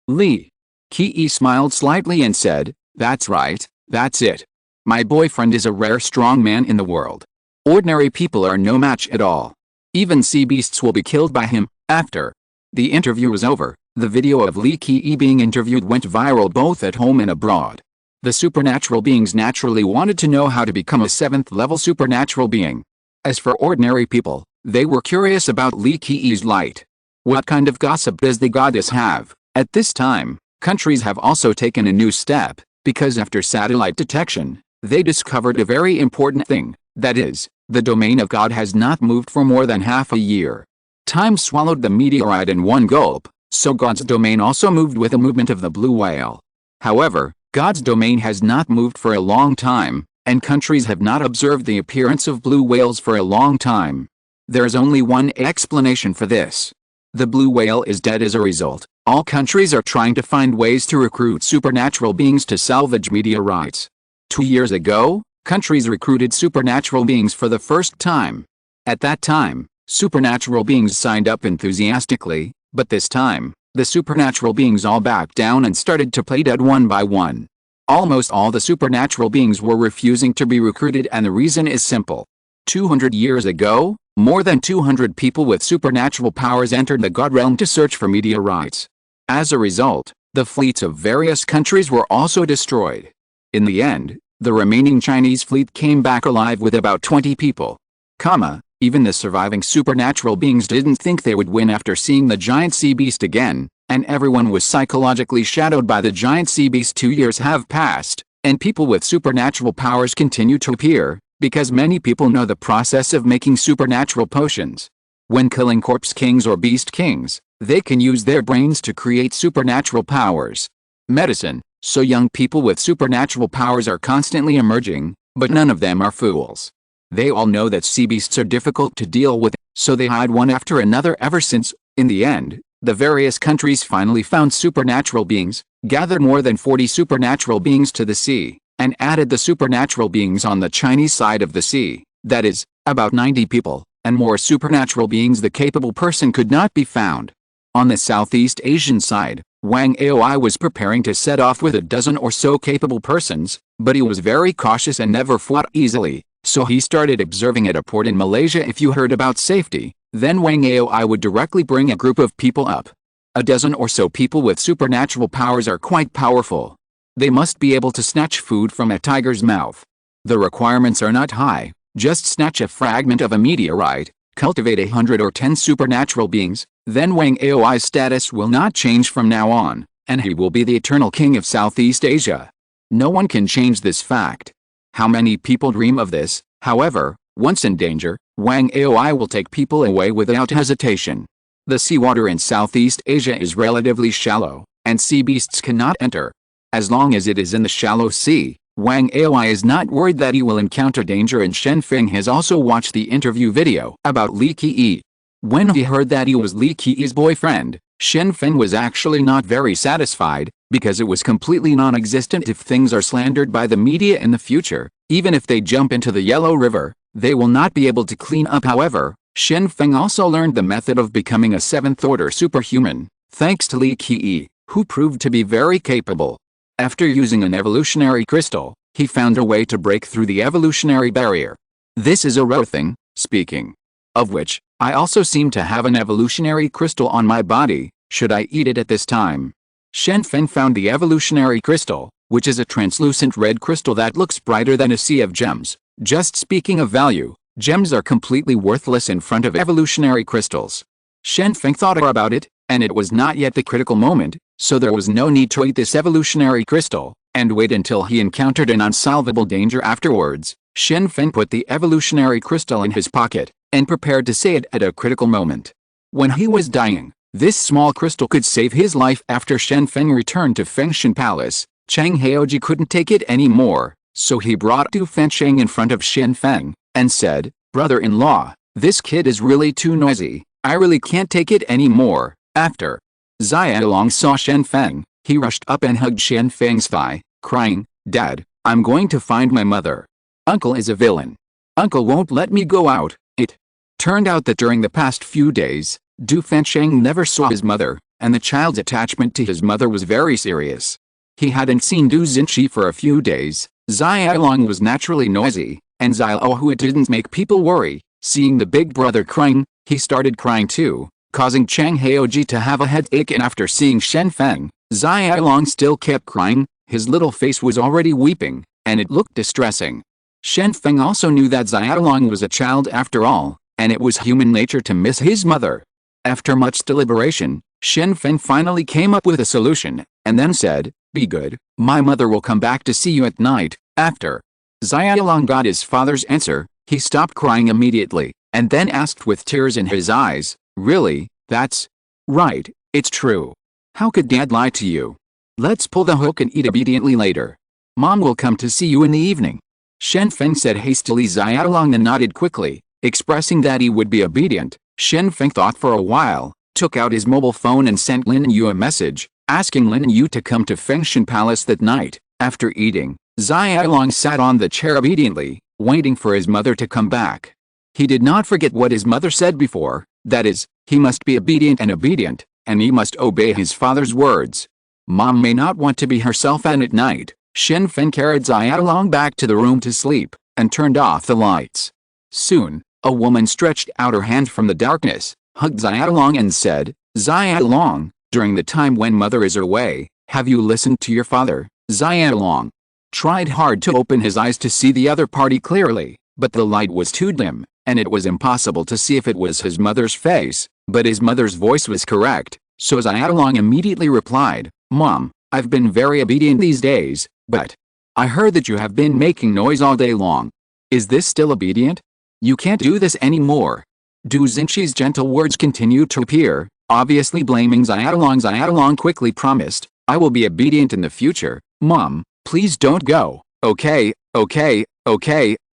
Li Qi smiled slightly and said, that's right, that's it. My boyfriend is a rare strong man in the world. Ordinary people are no match at all. Even sea beasts will be killed by him. After the interview was over, the video of Li Qi being interviewed went viral both at home and abroad. The supernatural beings naturally wanted to know how to become a 7th-level supernatural being. As for ordinary people, they were curious about Li Qi's light. What kind of gossip does the goddess have? At this time, countries have also taken a new step, because after satellite detection, they discovered a very important thing, that is, the domain of God has not moved for more than half a year. Time swallowed the meteorite in one gulp, so God's domain also moved with the movement of the blue whale. However, God's domain has not moved for a long time, and countries have not observed the appearance of blue whales for a long time. There is only one explanation for this. The blue whale is dead. As a result, all countries are trying to find ways to recruit supernatural beings to salvage meteorites. 2 years ago, countries recruited supernatural beings for the first time. At that time, supernatural beings signed up enthusiastically, but this time, the supernatural beings all backed down and started to play dead one by one. Almost all the supernatural beings were refusing to be recruited, and the reason is simple. 200 years ago, more than 200 people with supernatural powers entered the God realm to search for meteorites. As a result, the fleets of various countries were also destroyed. In the end, the remaining Chinese fleet came back alive with about 20 people. Even the surviving supernatural beings didn't think they would win after seeing the giant sea beast again, and everyone was psychologically shadowed by the giant sea beast. 2 years have passed, and people with supernatural powers continue to appear, because many people know the process of making supernatural potions. When killing corpse kings or beast kings, they can use their brains to create supernatural powers. Medicine. So young people with supernatural powers are constantly emerging, but none of them are fools. They all know that sea beasts are difficult to deal with, so they hide one after another ever since. In the end, the various countries finally found supernatural beings, gathered more than 40 supernatural beings to the sea, and added the supernatural beings on the Chinese side of the sea, that is, about 90 people, and more supernatural beings. The capable person could not be found. On the Southeast Asian side, Wang Aoi was preparing to set off with a dozen or so capable persons, but he was very cautious and never fought easily, so he started observing at a port in Malaysia. If you heard about safety, then Wang Aoi would directly bring a group of people up. A dozen or so people with supernatural powers are quite powerful. They must be able to snatch food from a tiger's mouth. The requirements are not high, just snatch a fragment of a meteorite, cultivate 100 or 10 supernatural beings, then Wang Aoi's status will not change from now on. and he will be the eternal king of Southeast Asia. No one can change this fact. How many people dream of this? However, once in danger, Wang Aoi will take people away without hesitation. The seawater in Southeast Asia is relatively shallow, and sea beasts cannot enter. As long as it is in the shallow sea, Wang Aoi is not worried that he will encounter danger, and Shen Feng has also watched the interview video about Li Qiyi. When he heard that he was Li Qiyi's boyfriend, Shen Feng was actually not very satisfied, because it was completely non-existent. If things are slandered by the media in the future, even if they jump into the Yellow River, they will not be able to clean up. However, Shen Feng also learned the method of becoming a 7th-order superhuman, thanks to Li Qiyi, who proved to be very capable. After using an evolutionary crystal, he found a way to break through the evolutionary barrier. This is a rare thing, speaking of which, I also seem to have an evolutionary crystal on my body. Should I eat it at this time? Shen Feng found the evolutionary crystal, which is a translucent red crystal that looks brighter than a sea of gems. Just speaking of value, gems are completely worthless in front of evolutionary crystals. Shen Feng thought about it, and it was not yet the critical moment, so there was no need to eat this evolutionary crystal, and wait until he encountered an unsolvable danger afterwards. Shen Feng put the evolutionary crystal in his pocket, and prepared to say it at a critical moment. When he was dying, this small crystal could save his life. After Shen Feng returned to Fengshan Palace, Chang Jianyi couldn't take it anymore, so he brought Du Fencheng in front of Shen Feng, and said, "Brother-in-law, this kid is really too noisy, I really can't take it anymore." After Xiaolong saw Shen Feng, he rushed up and hugged Shen Feng's thigh, crying, "Dad, I'm going to find my mother. Uncle is a villain. Uncle won't let me go out." It turned out that during the past few days, Du Fencheng never saw his mother, and the child's attachment to his mother was very serious. He hadn't seen Du Xinqi for a few days. Xiaolong was naturally noisy, and Xiaohu didn't make people worry. Seeing the big brother crying, he started crying too, causing Chang Jianyi to have a headache. And after seeing Shen Feng, Xiaolong still kept crying. His little face was already weeping, and it looked distressing. Shen Feng also knew that Xiaolong was a child after all, and it was human nature to miss his mother. After much deliberation, Shen Feng finally came up with a solution, and then said, "Be good, my mother will come back to see you at night." After Xiaolong got his father's answer, he stopped crying immediately, and then asked with tears in his eyes, "Really? That's right, it's true. How could Dad lie to you? Let's pull the hook and eat obediently later. Mom will come to see you in the evening." Shen Feng said hastily. Xiaolong then nodded quickly, expressing that he would be obedient. Shen Feng thought for a while, took out his mobile phone and sent Lin Yu a message, asking Lin Yu to come to Fengshan Palace that night. After eating, Xiaolong sat on the chair obediently, waiting for his mother to come back. He did not forget what his mother said before, that is, he must be obedient, and he must obey his father's words. Mom may not want to be herself, and at night, Shen Feng carried Xiaolong back to the room to sleep, and turned off the lights. Soon, a woman stretched out her hand from the darkness, hugged Xiaolong and said, "Xiaolong, during the time when mother is away, have you listened to your father?" Xiaolong tried hard to open his eyes to see the other party clearly, but the light was too dim, and it was impossible to see if it was his mother's face, but his mother's voice was correct, so Xiaolong immediately replied, "Mom, I've been very obedient these days, but I heard that you have been making noise all day long. Is this still obedient? You can't do this anymore." Du Xinqi's gentle words continued to appear, obviously blaming Xiaolong. Xiaolong quickly promised, "I will be obedient in the future. Mom, please don't go." Okay,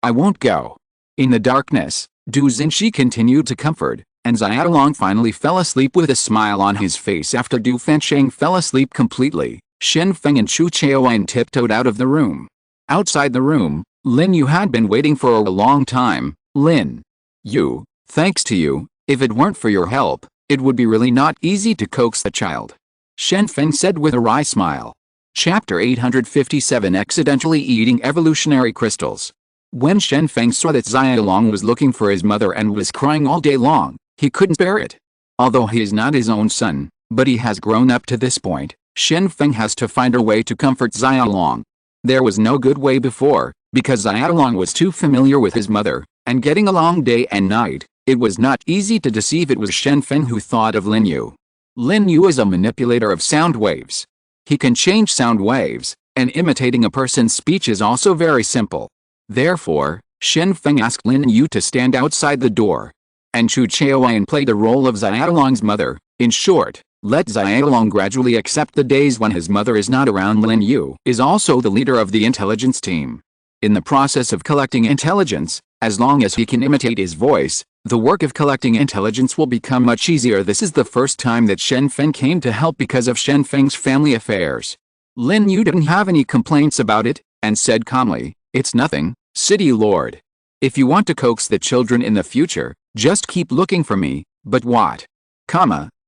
I won't go." In the darkness, Du Xinqi continued to comfort, and Xiaolong finally fell asleep with a smile on his face. After Du Fencheng fell asleep completely, Shen Feng and Chu Chaoyan tiptoed out of the room. Outside the room, Lin Yu had been waiting for a long time. "Lin Yu, thanks to you, if it weren't for your help, it would be really not easy to coax the child," Shen Feng said with a wry smile. Chapter 857 Accidentally Eating Evolutionary Crystals. When Shen Feng saw that Xiaolong was looking for his mother and was crying all day long, he couldn't bear it. Although he is not his own son, but he has grown up to this point, Shen Feng has to find a way to comfort Xiaolong. There was no good way before, because Xiaolong was too familiar with his mother, and getting along day and night, it was not easy to deceive. It was Shen Feng who thought of Lin Yu. Lin Yu is a manipulator of sound waves. He can change sound waves, and imitating a person's speech is also very simple. Therefore, Shen Feng asked Lin Yu to stand outside the door. And Chu Chaoyan played the role of Xiaolong's mother. In short, let Xiaolong gradually accept the days when his mother is not around. Lin Yu is also the leader of the intelligence team. In the process of collecting intelligence, as long as he can imitate his voice, the work of collecting intelligence will become much easier. This is the first time that Shen Feng came to help because of Shen Feng's family affairs. Lin Yu didn't have any complaints about it, and said calmly, "It's nothing, City Lord. If you want to coax the children in the future, just keep looking for me, but what?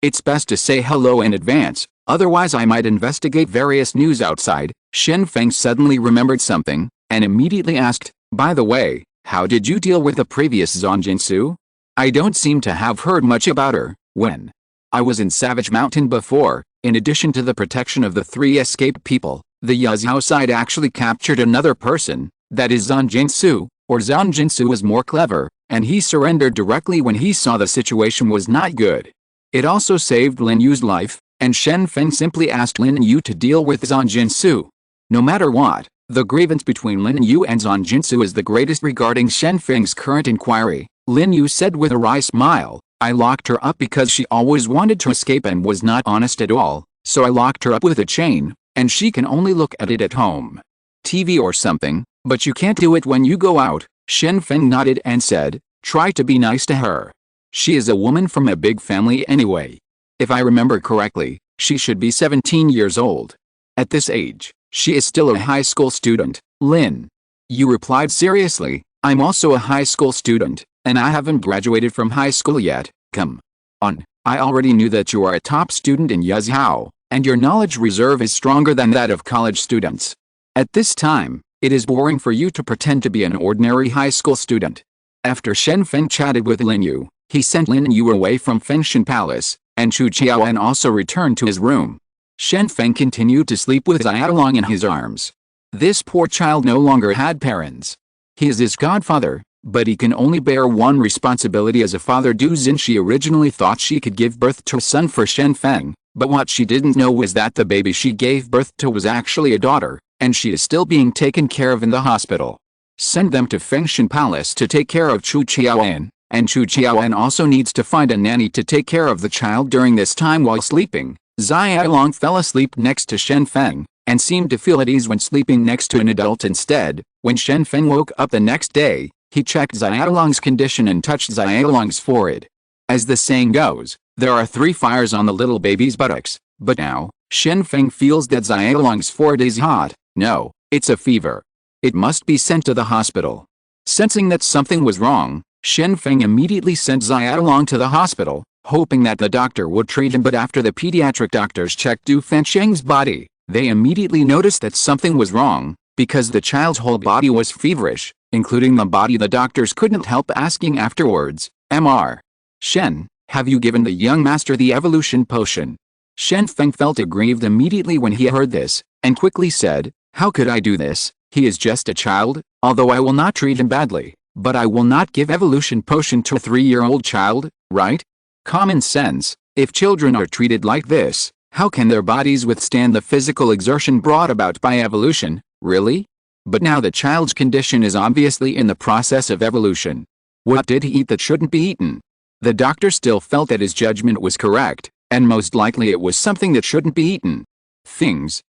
It's best to say hello in advance, otherwise I might investigate various news outside." Shen Feng suddenly remembered something, and immediately asked, "By the way, how did you deal with the previous Zhang Jinsu? I don't seem to have heard much about her." "When I was in Savage Mountain before, in addition to the protection of the 3 escaped people, the Yazhao side actually captured another person, that is Zhang Jinsu, or Zhang Jinsu was more clever, and he surrendered directly when he saw the situation was not good. It also saved Lin Yu's life," and Shen Feng simply asked Lin Yu to deal with Zhang Jinsu. No matter what, the grievance between Lin Yu and Zhang Jinsu is the greatest. Regarding Shen Feng's current inquiry, Lin Yu said with a wry smile, "I locked her up because she always wanted to escape and was not honest at all, so I locked her up with a chain, and she can only look at it at home. TV or something, but you can't do it when you go out." Shen Feng nodded and said, "Try to be nice to her. She is a woman from a big family anyway. If I remember correctly, she should be 17 years old. At this age, she is still a high school student." Lin Yu replied seriously, "I'm also a high school student, and I haven't graduated from high school yet." "Come on, I already knew that you are a top student in Yazhao, and your knowledge reserve is stronger than that of college students. At this time, it is boring for you to pretend to be an ordinary high school student." After Shen Feng chatted with Lin Yu, he sent Lin Yu away from Fengshan Palace, and Chu Qiaoan also returned to his room. Shen Feng continued to sleep with Xiaolong in his arms. This poor child no longer had parents. He is his godfather, but he can only bear one responsibility as a father. Du Xinxi originally thought she could give birth to a son for Shen Feng, but what she didn't know was that the baby she gave birth to was actually a daughter, and she is still being taken care of in the hospital. Send them to Fengshan Palace to take care of Chu Qiaoan, and Chu Qiaoan also needs to find a nanny to take care of the child during this time while sleeping. Xiaolong fell asleep next to Shen Feng, and seemed to feel at ease when sleeping next to an adult instead. When Shen Feng woke up the next day, he checked Xiaolong's condition and touched Xiaolong's forehead. As the saying goes, there are 3 fires on the little baby's buttocks, but now, Shen Feng feels that Xiaolong's forehead is hot. No, it's a fever. It must be sent to the hospital. Sensing that something was wrong, Shen Feng immediately sent Xiaolong to the hospital, hoping that the doctor would treat him. But after the pediatric doctors checked Du Fensheng's body, they immediately noticed that something was wrong, because the child's whole body was feverish, including the body. The doctors couldn't help asking afterwards, "Mr. Shen, have you given the young master the evolution potion?" Shen Feng felt aggrieved immediately when he heard this, and quickly said, "How could I do this? He is just a child, although I will not treat him badly, but I will not give evolution potion to a 3-year-old child, right? Common sense, if children are treated like this, how can their bodies withstand the physical exertion brought about by evolution, really?" But now the child's condition is obviously in the process of evolution. What did he eat that shouldn't be eaten? The doctor still felt that his judgment was correct, and most likely it was something that shouldn't be eaten.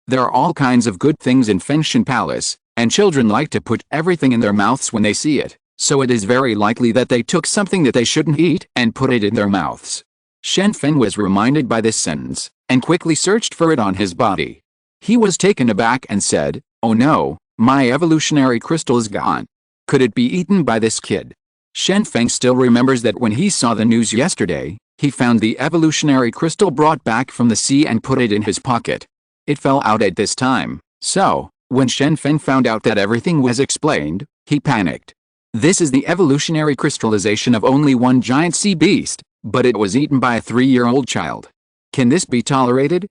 There are all kinds of good things in Fengshan Palace, and children like to put everything in their mouths when they see it, so it is very likely that they took something that they shouldn't eat and put it in their mouths. Shen Feng was reminded by this sentence, and quickly searched for it on his body. He was taken aback and said, "Oh no, my evolutionary crystal is gone. Could it be eaten by this kid?" Shen Feng still remembers that when he saw the news yesterday, he found the evolutionary crystal brought back from the sea and put it in his pocket. It fell out at this time, so, when Shen Feng found out that everything was explained, he panicked. This is the evolutionary crystallization of only one giant sea beast, but it was eaten by a 3-year-old child. Can this be tolerated?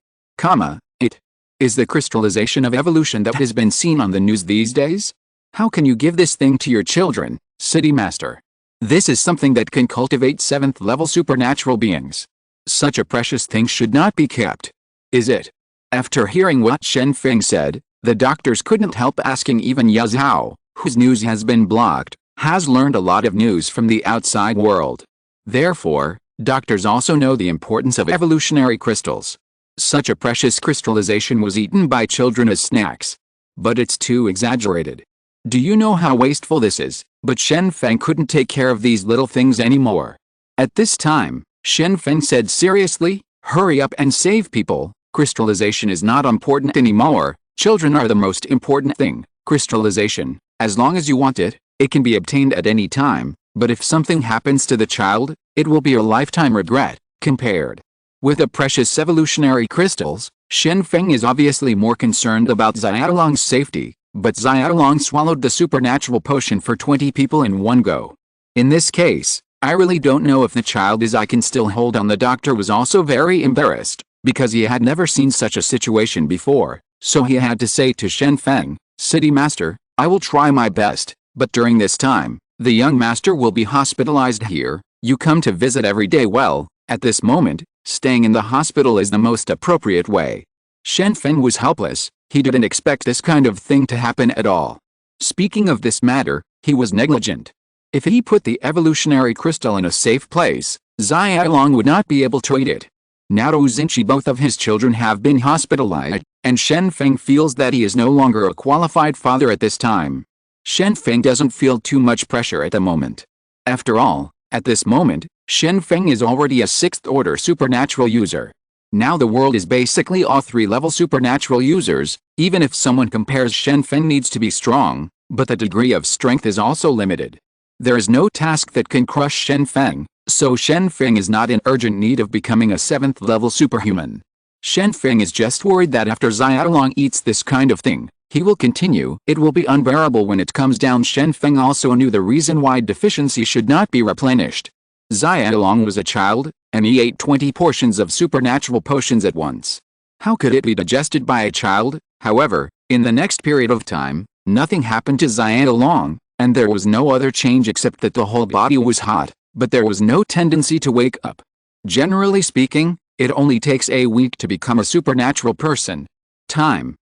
It is the crystallization of evolution that has been seen on the news these days? How can you give this thing to your children, City Master? This is something that can cultivate 7th-level supernatural beings. Such a precious thing should not be kept. Is it? After hearing what Shen Feng said, the doctors couldn't help asking even Yazhao, whose news has been blocked, has learned a lot of news from the outside world. Therefore, doctors also know the importance of evolutionary crystals. Such a precious crystallization was eaten by children as snacks. But it's too exaggerated. Do you know how wasteful this is? But Shen Feng couldn't take care of these little things anymore. At this time, Shen Feng said seriously, "Hurry up and save people. Crystallization is not important anymore. Children are the most important thing. Crystallization, as long as you want it, it can be obtained at any time, but if something happens to the child, it will be a lifetime regret." Compared with the precious evolutionary crystals, Shen Feng is obviously more concerned about Xiaolong's safety, but Xiaolong swallowed the supernatural potion for 20 people in one go. In this case, I really don't know if the child I can still hold on. The doctor was also very embarrassed, because he had never seen such a situation before, so he had to say to Shen Feng, "City Master, I will try my best, but during this time, the young master will be hospitalized here. You come to visit every day. Well, at this moment, staying in the hospital is the most appropriate way." Shen Feng was helpless. He didn't expect this kind of thing to happen at all. Speaking of this matter, he was negligent. If he put the evolutionary crystal in a safe place, Xiaolong would not be able to eat it. Now Zinchi, both of his children have been hospitalized, and Shen Feng feels that he is no longer a qualified father at this time. Shen Feng doesn't feel too much pressure at the moment. After all, at this moment, Shen Feng is already a 6th-order supernatural user. Now the world is basically all 3-level supernatural users. Even if someone compares, Shen Feng needs to be strong, but the degree of strength is also limited. There is no task that can crush Shen Feng, so Shen Feng is not in urgent need of becoming a 7th-level superhuman. Shen Feng is just worried that after Xiaolong eats this kind of thing, he will continue. It will be unbearable when it comes down. Shen Feng also knew the reason why deficiency should not be replenished. Xiaolong was a child, and he ate 20 portions of supernatural potions at once. How could it be digested by a child? However, in the next period of time, nothing happened to Xiaolong, and there was no other change except that the whole body was hot, but there was no tendency to wake up. Generally speaking, it only takes a week to become a supernatural person.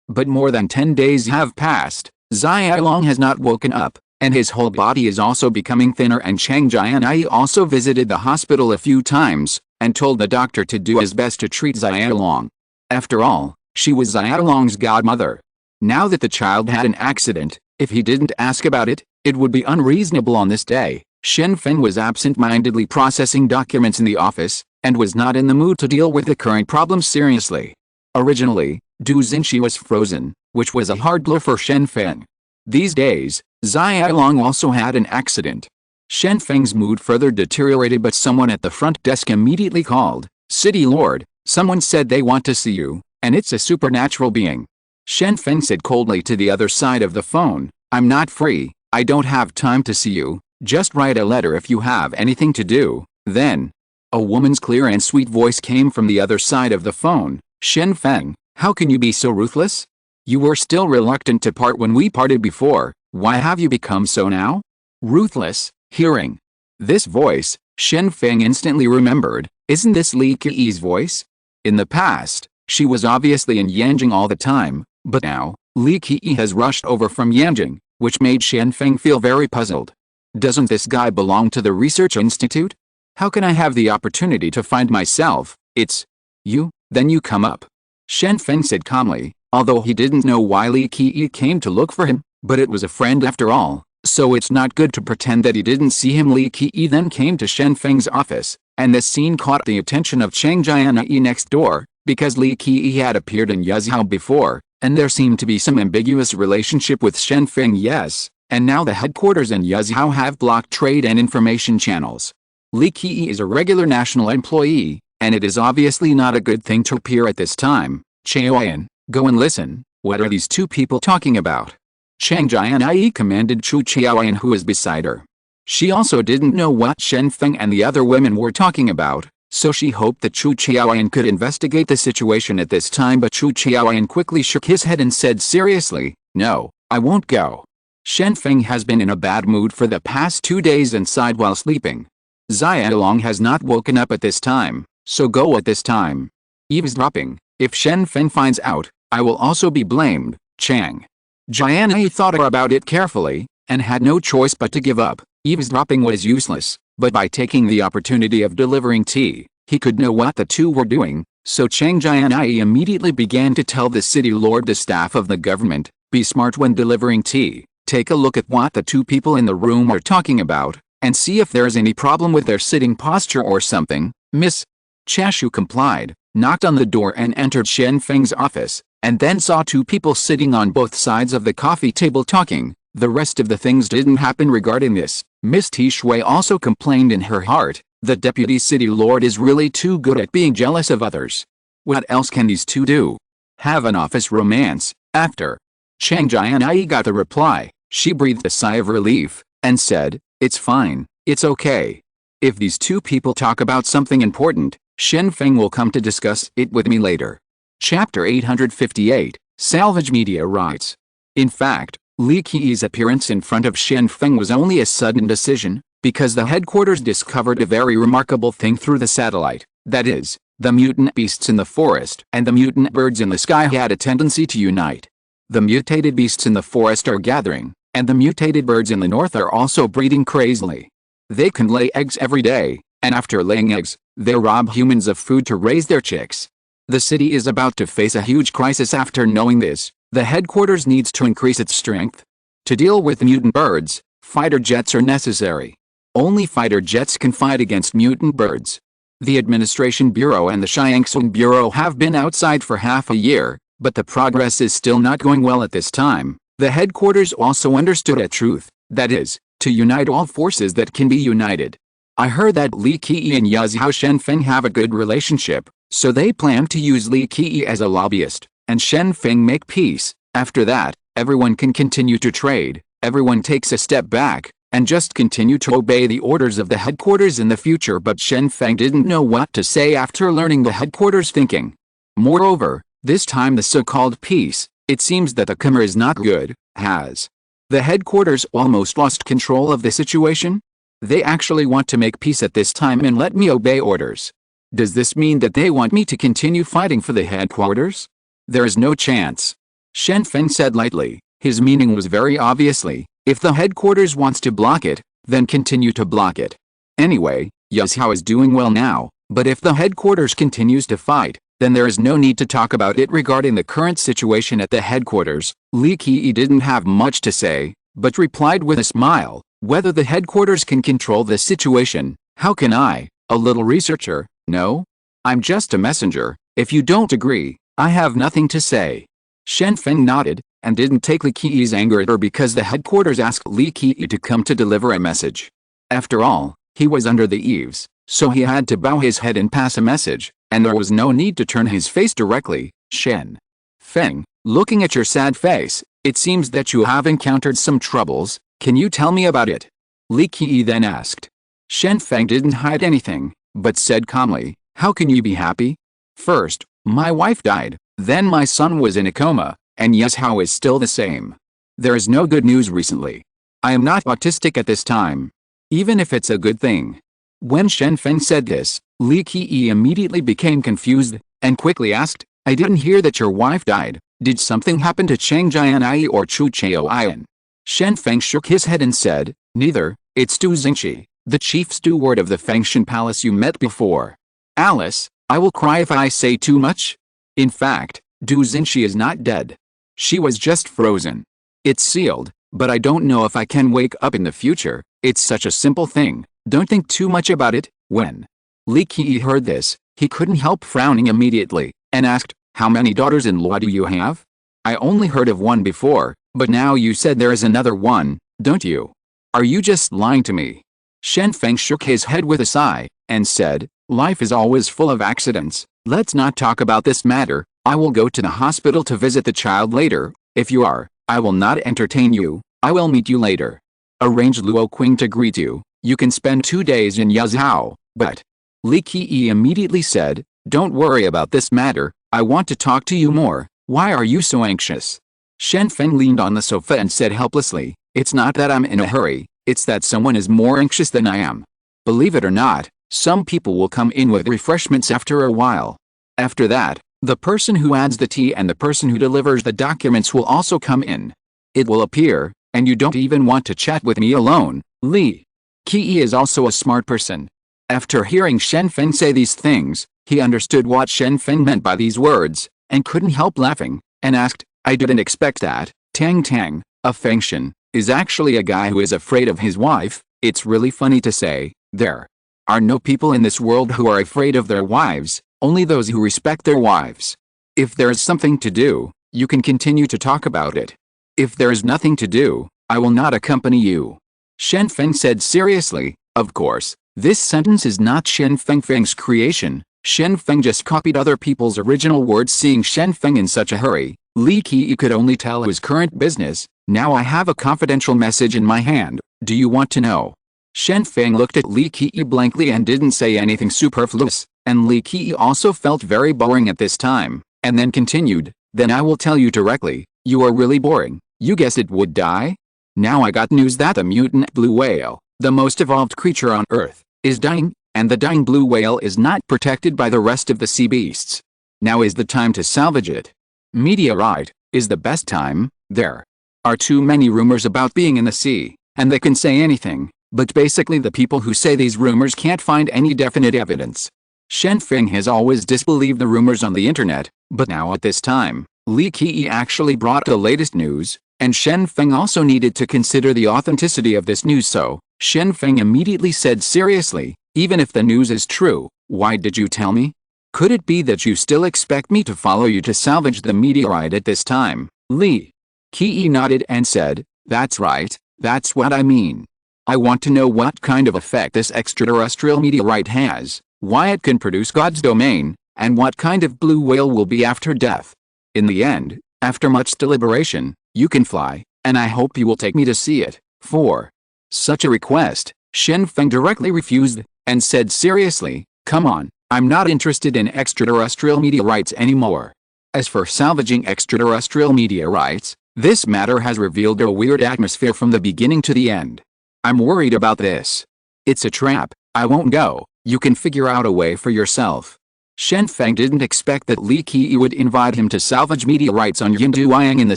But more than 10 days have passed. Xiaolong has not woken up, and his whole body is also becoming thinner. And Chang Jianyi also visited the hospital a few times, and told the doctor to do his best to treat Xiaolong. After all, she was Xiaolong's godmother. Now that the child had an accident, if he didn't ask about it, it would be unreasonable. On this day, Shen Feng was absent-mindedly processing documents in the office, and was not in the mood to deal with the current problem seriously. Originally, Du Xinxi was frozen, which was a hard blow for Shen Feng. These days, Xiaolong also had an accident. Shen Feng's mood further deteriorated, but someone at the front desk immediately called, "City Lord, someone said they want to see you, and it's a supernatural being." Shen Feng said coldly to the other side of the phone, "I'm not free, I don't have time to see you, just write a letter if you have anything to do." Then, a woman's clear and sweet voice came from the other side of the phone, "Shen Feng, how can you be so ruthless? You were still reluctant to part when we parted before, why have you become so now? Ruthless?" Hearing this voice, Shen Feng instantly remembered, isn't this Li Qi's voice? In the past, she was obviously in Yanjing all the time, but now, Li Qi has rushed over from Yanjing, which made Shen Feng feel very puzzled. Doesn't this guy belong to the research institute? How can I have the opportunity to find myself? It's you, then you come up. Shen Feng said calmly, although he didn't know why Li Qi came to look for him, but it was a friend after all, so it's not good to pretend that he didn't see him. Li Qi then came to Shen Feng's office, and this scene caught the attention of Chang Jianyi next door, because Li Qi had appeared in Yazhao before, and there seemed to be some ambiguous relationship with Shen Feng. Yes, and now the headquarters in Yazhao have blocked trade and information channels. Li Qi is a regular national employee, and it is obviously not a good thing to appear at this time. "Chaoyan, go and listen, what are these two people talking about?" Chang Jianyi commanded Chu Chaoyan, who was beside her. She also didn't know what Shen Feng and the other women were talking about, so she hoped that Chu Chaoyan could investigate the situation at this time, but Chu Chaoyan quickly shook his head and said seriously, "No, I won't go. Shen Feng has been in a bad mood for the past 2 days and sighed while sleeping. Xiaolong has not woken up at this time, so go at this time." Eavesdropping, If Shen Feng finds out, I will also be blamed. Chang Jianyi thought about it carefully, and had no choice but to give up. Eavesdropping was useless, but by taking the opportunity of delivering tea, he could know what the two were doing, so Chang Jianyi immediately began to tell the city lord, the staff of the government, be smart when delivering tea, take a look at what the two people in the room are talking about, and see if there's any problem with their sitting posture or something. Miss Chashu complied, knocked on the door and entered Shen Feng's office, and then saw two people sitting on both sides of the coffee table talking. The rest of the things didn't happen regarding this. Miss Tishui also complained in her heart, the deputy city lord is really too good at being jealous of others. What else can these two do? Have an office romance? After Chang Jianyi got the reply, she breathed a sigh of relief, and said, it's fine, it's okay. If these two people talk about something important, Shen Feng will come to discuss it with me later. Chapter 858, Salvage Meteorites. In fact, Li Qiyi's appearance in front of Shen Feng was only a sudden decision, because the headquarters discovered a very remarkable thing through the satellite, that is, the mutant beasts in the forest and the mutant birds in the sky had a tendency to unite. The mutated beasts in the forest are gathering, and the mutated birds in the north are also breeding crazily. They can lay eggs every day, and after laying eggs, they rob humans of food to raise their chicks. The city is about to face a huge crisis. After knowing this, the headquarters needs to increase its strength. To deal with mutant birds, fighter jets are necessary. Only fighter jets can fight against mutant birds. The Administration Bureau and the Xiangsung Bureau have been outside for half a year, but the progress is still not going well at this time. The headquarters also understood a truth, that is, to unite all forces that can be united. I heard that Li Qiyi and Yazhao Shen Feng have a good relationship, so they plan to use Li Qiyi as a lobbyist, and Shen Feng make peace. After that, everyone can continue to trade, everyone takes a step back, and just continue to obey the orders of the headquarters in the future. But Shen Feng didn't know what to say after learning the headquarters thinking. Moreover, this time the so-called peace, it seems that the Khmer is not good, has the headquarters almost lost control of the situation? They actually want to make peace at this time and let me obey orders. Does this mean that they want me to continue fighting for the headquarters? There is no chance. Shen Feng said lightly. His meaning was very obviously, if the headquarters wants to block it, then continue to block it. Anyway, Yazhao is doing well now, but if the headquarters continues to fight, then there is no need to talk about it. Regarding the current situation at the headquarters, Li Qiyi didn't have much to say, but replied with a smile, whether the headquarters can control the situation, how can I, a little researcher, know? I'm just a messenger. If you don't agree, I have nothing to say. Shen Feng nodded, and didn't take Li Qiyi's anger at her because the headquarters asked Li Qiyi to come to deliver a message. After all, he was under the eaves, so he had to bow his head and pass a message, and there was no need to turn his face directly. Shen Feng, looking at your sad face, it seems that you have encountered some troubles. Can you tell me about it? Li Qiyi then asked. Shen Feng didn't hide anything, but said calmly, how can you be happy? First, my wife died, then my son was in a coma, and Yazhao is still the same. There is no good news recently. I am not autistic at this time. Even if it's a good thing. When Shen Feng said this, Li Qiyi immediately became confused, and quickly asked, I didn't hear that your wife died. Did something happen to Chang Jianyi or Chu Chaoyan? Shen Feng shook his head and said, neither. It's Du Xingqi, the chief steward of the Fengshan Palace you met before. Alice, I will cry if I say too much. In fact, Du Xingqi is not dead. She was just frozen. It's sealed, but I don't know if I can wake up in the future. It's such a simple thing, don't think too much about it. When Li Qiyi heard this, he couldn't help frowning immediately, and asked, how many daughters-in-law do you have? I only heard of one before, but now you said there is another one, don't you? Are you just lying to me? Shen Feng shook his head with a sigh, and said, life is always full of accidents. Let's not talk about this matter. I will go to the hospital to visit the child later. If you are, I will not entertain you. I will meet you later. Arrange Luo Qing to greet you. You can spend 2 days in Yazhao, but Li Qiyi immediately said, don't worry about this matter. I want to talk to you more. Why are you so anxious? Shen Feng leaned on the sofa and said helplessly, it's not that I'm in a hurry, it's that someone is more anxious than I am. Believe it or not, some people will come in with refreshments after a while. After that, The person who adds the tea and the person who delivers the documents will also come in. It will appear, and you don't even want to chat with me alone, Li. Qi is also a smart person. After hearing Shen Feng say these things, he understood what Shen Feng meant by these words, and couldn't help laughing, and asked, I didn't expect that. Tang, a Fengshan, is actually a guy who is afraid of his wife. It's really funny to say, there are no people in this world who are afraid of their wives, only those who respect their wives. If there is something to do, you can continue to talk about it. If there is nothing to do, I will not accompany you. Shen Feng said seriously. Of course, this sentence is not Shen Feng's creation. Shen Feng just copied other people's original words. Seeing Shen Feng in such a hurry, Li Qi could only tell his current business. Now I have a confidential message in my hand. Do you want to know? Shen Feng looked at Li Qi blankly and didn't say anything superfluous, and Li Qi also felt very boring at this time, and then continued, then I will tell you directly, you are really boring. You guessed it would die? Now I got news that the mutant blue whale, the most evolved creature on Earth, is dying, and the dying blue whale is not protected by the rest of the sea beasts. Now is the time to salvage it. Meteorite is the best time. There are too many rumors about being in the sea, and they can say anything, but basically the people who say these rumors can't find any definite evidence. Shen Feng has always disbelieved the rumors on the internet, but now at this time, Li Qi actually brought the latest news, and Shen Feng also needed to consider the authenticity of this news, so Shen Feng immediately said seriously, even if the news is true, why did you tell me? Could it be that you still expect me to follow you to salvage the meteorite at this time? Li Qi nodded and said, that's right, that's what I mean. I want to know what kind of effect this extraterrestrial meteorite has, why it can produce God's domain, and what kind of blue whale will be after death. In the end, after much deliberation, you can fly, and I hope you will take me to see it. For such a request, Shen Feng directly refused, and said seriously, come on, I'm not interested in extraterrestrial meteorites anymore. As for salvaging extraterrestrial meteorites, this matter has revealed a weird atmosphere from the beginning to the end. I'm worried about this. It's a trap. I won't go. You can figure out a way for yourself. Shen Feng didn't expect that Li Qi would invite him to salvage meteorites on Yinduoyang in the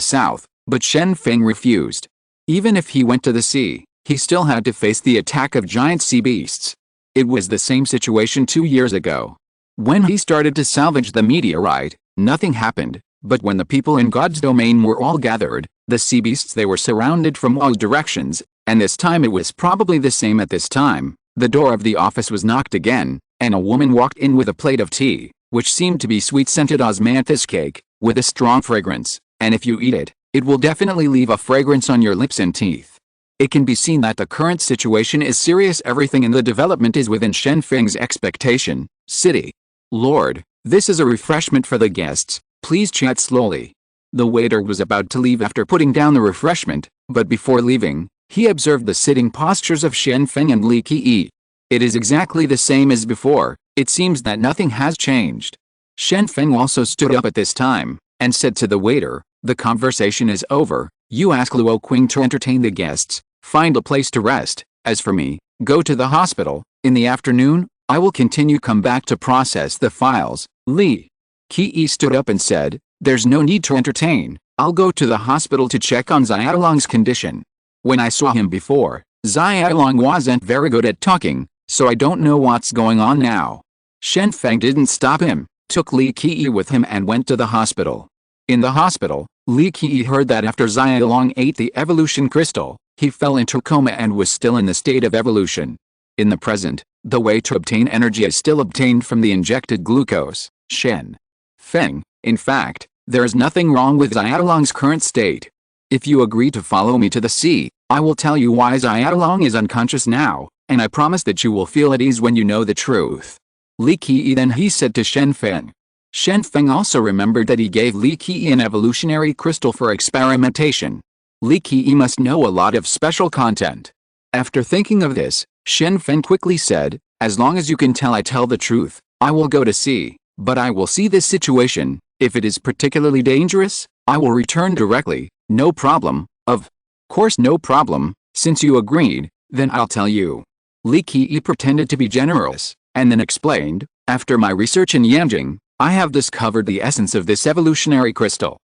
south, but Shen Feng refused. Even if he went to the sea, he still had to face the attack of giant sea beasts. It was the same situation 2 years ago. When he started to salvage the meteorite, nothing happened, but when the people in God's domain were all gathered, the sea beasts they were surrounded from all directions, and this time it was probably the same at this time. The door of the office was knocked again, and a woman walked in with a plate of tea, which seemed to be sweet-scented osmanthus cake, with a strong fragrance, and if you eat it, it will definitely leave a fragrance on your lips and teeth. It can be seen that the current situation is serious. Everything in the development is within Shen Feng's expectation. City. Lord, this is a refreshment for the guests, please chat slowly. The waiter was about to leave after putting down the refreshment, but before leaving, he observed the sitting postures of Shen Feng and Li Qi. It is exactly the same as before. It seems that nothing has changed. Shen Feng also stood up at this time, and said to the waiter, the conversation is over, you ask Luo Qing to entertain the guests, find a place to rest, as for me, go to the hospital, in the afternoon, I will come back to process the files. Li Qi stood up and said, there's no need to entertain, I'll go to the hospital to check on Xiaolong's condition. When I saw him before, Xiaolong wasn't very good at talking, so I don't know what's going on now. Shen Feng didn't stop him, took Li Qi with him and went to the hospital. In the hospital, Li Qi heard that after Xiaolong ate the evolution crystal, he fell into coma and was still in the state of evolution. In the present, the way to obtain energy is still obtained from the injected glucose. Shen Feng, in fact, there is nothing wrong with Xiaolong's current state. If you agree to follow me to the sea, I will tell you why Xiaolong is unconscious now, and I promise that you will feel at ease when you know the truth. Li Qi then he said to Shen Feng. Shen Feng also remembered that he gave Li Qi an evolutionary crystal for experimentation. Li Qi must know a lot of special content. After thinking of this, Shen Feng quickly said, as long as you can tell I tell the truth, I will go to sea, but I will see this situation. If it is particularly dangerous, I will return directly. No problem. Of course no problem, since you agreed, then I'll tell you. Li Qi pretended to be generous, and then explained, after my research in Yanjing, I have discovered the essence of this evolutionary crystal.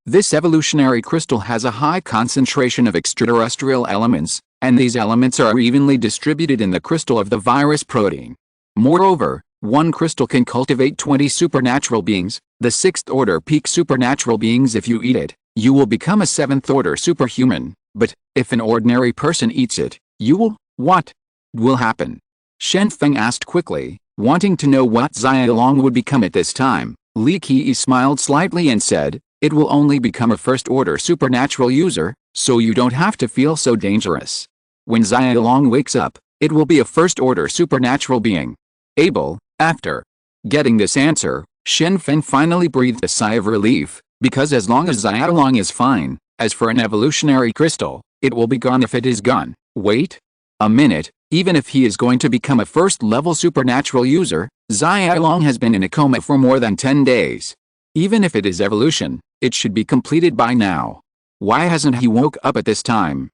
This evolutionary crystal has a high concentration of extraterrestrial elements, and these elements are evenly distributed in the crystal of the virus protein. Moreover, one crystal can cultivate 20 supernatural beings, the 6th-order peak supernatural beings. If you eat it, you will become a 7th-order superhuman, but, if an ordinary person eats it, you will, what will happen? Shen Feng asked quickly, wanting to know what Xiaolong would become at this time. Li Qi smiled slightly and said, it will only become a 1st-order supernatural user, so you don't have to feel so dangerous. When Xiaolong wakes up, it will be a 1st-order supernatural being. After getting this answer, Shen Feng finally breathed a sigh of relief, because as long as Xiaolong is fine, as for an evolutionary crystal, it will be gone if it is gone. Wait a minute, even if he is going to become a 1st-level supernatural user, Xiaolong has been in a coma for more than 10 days. Even if it is evolution, it should be completed by now. Why hasn't he woke up at this time?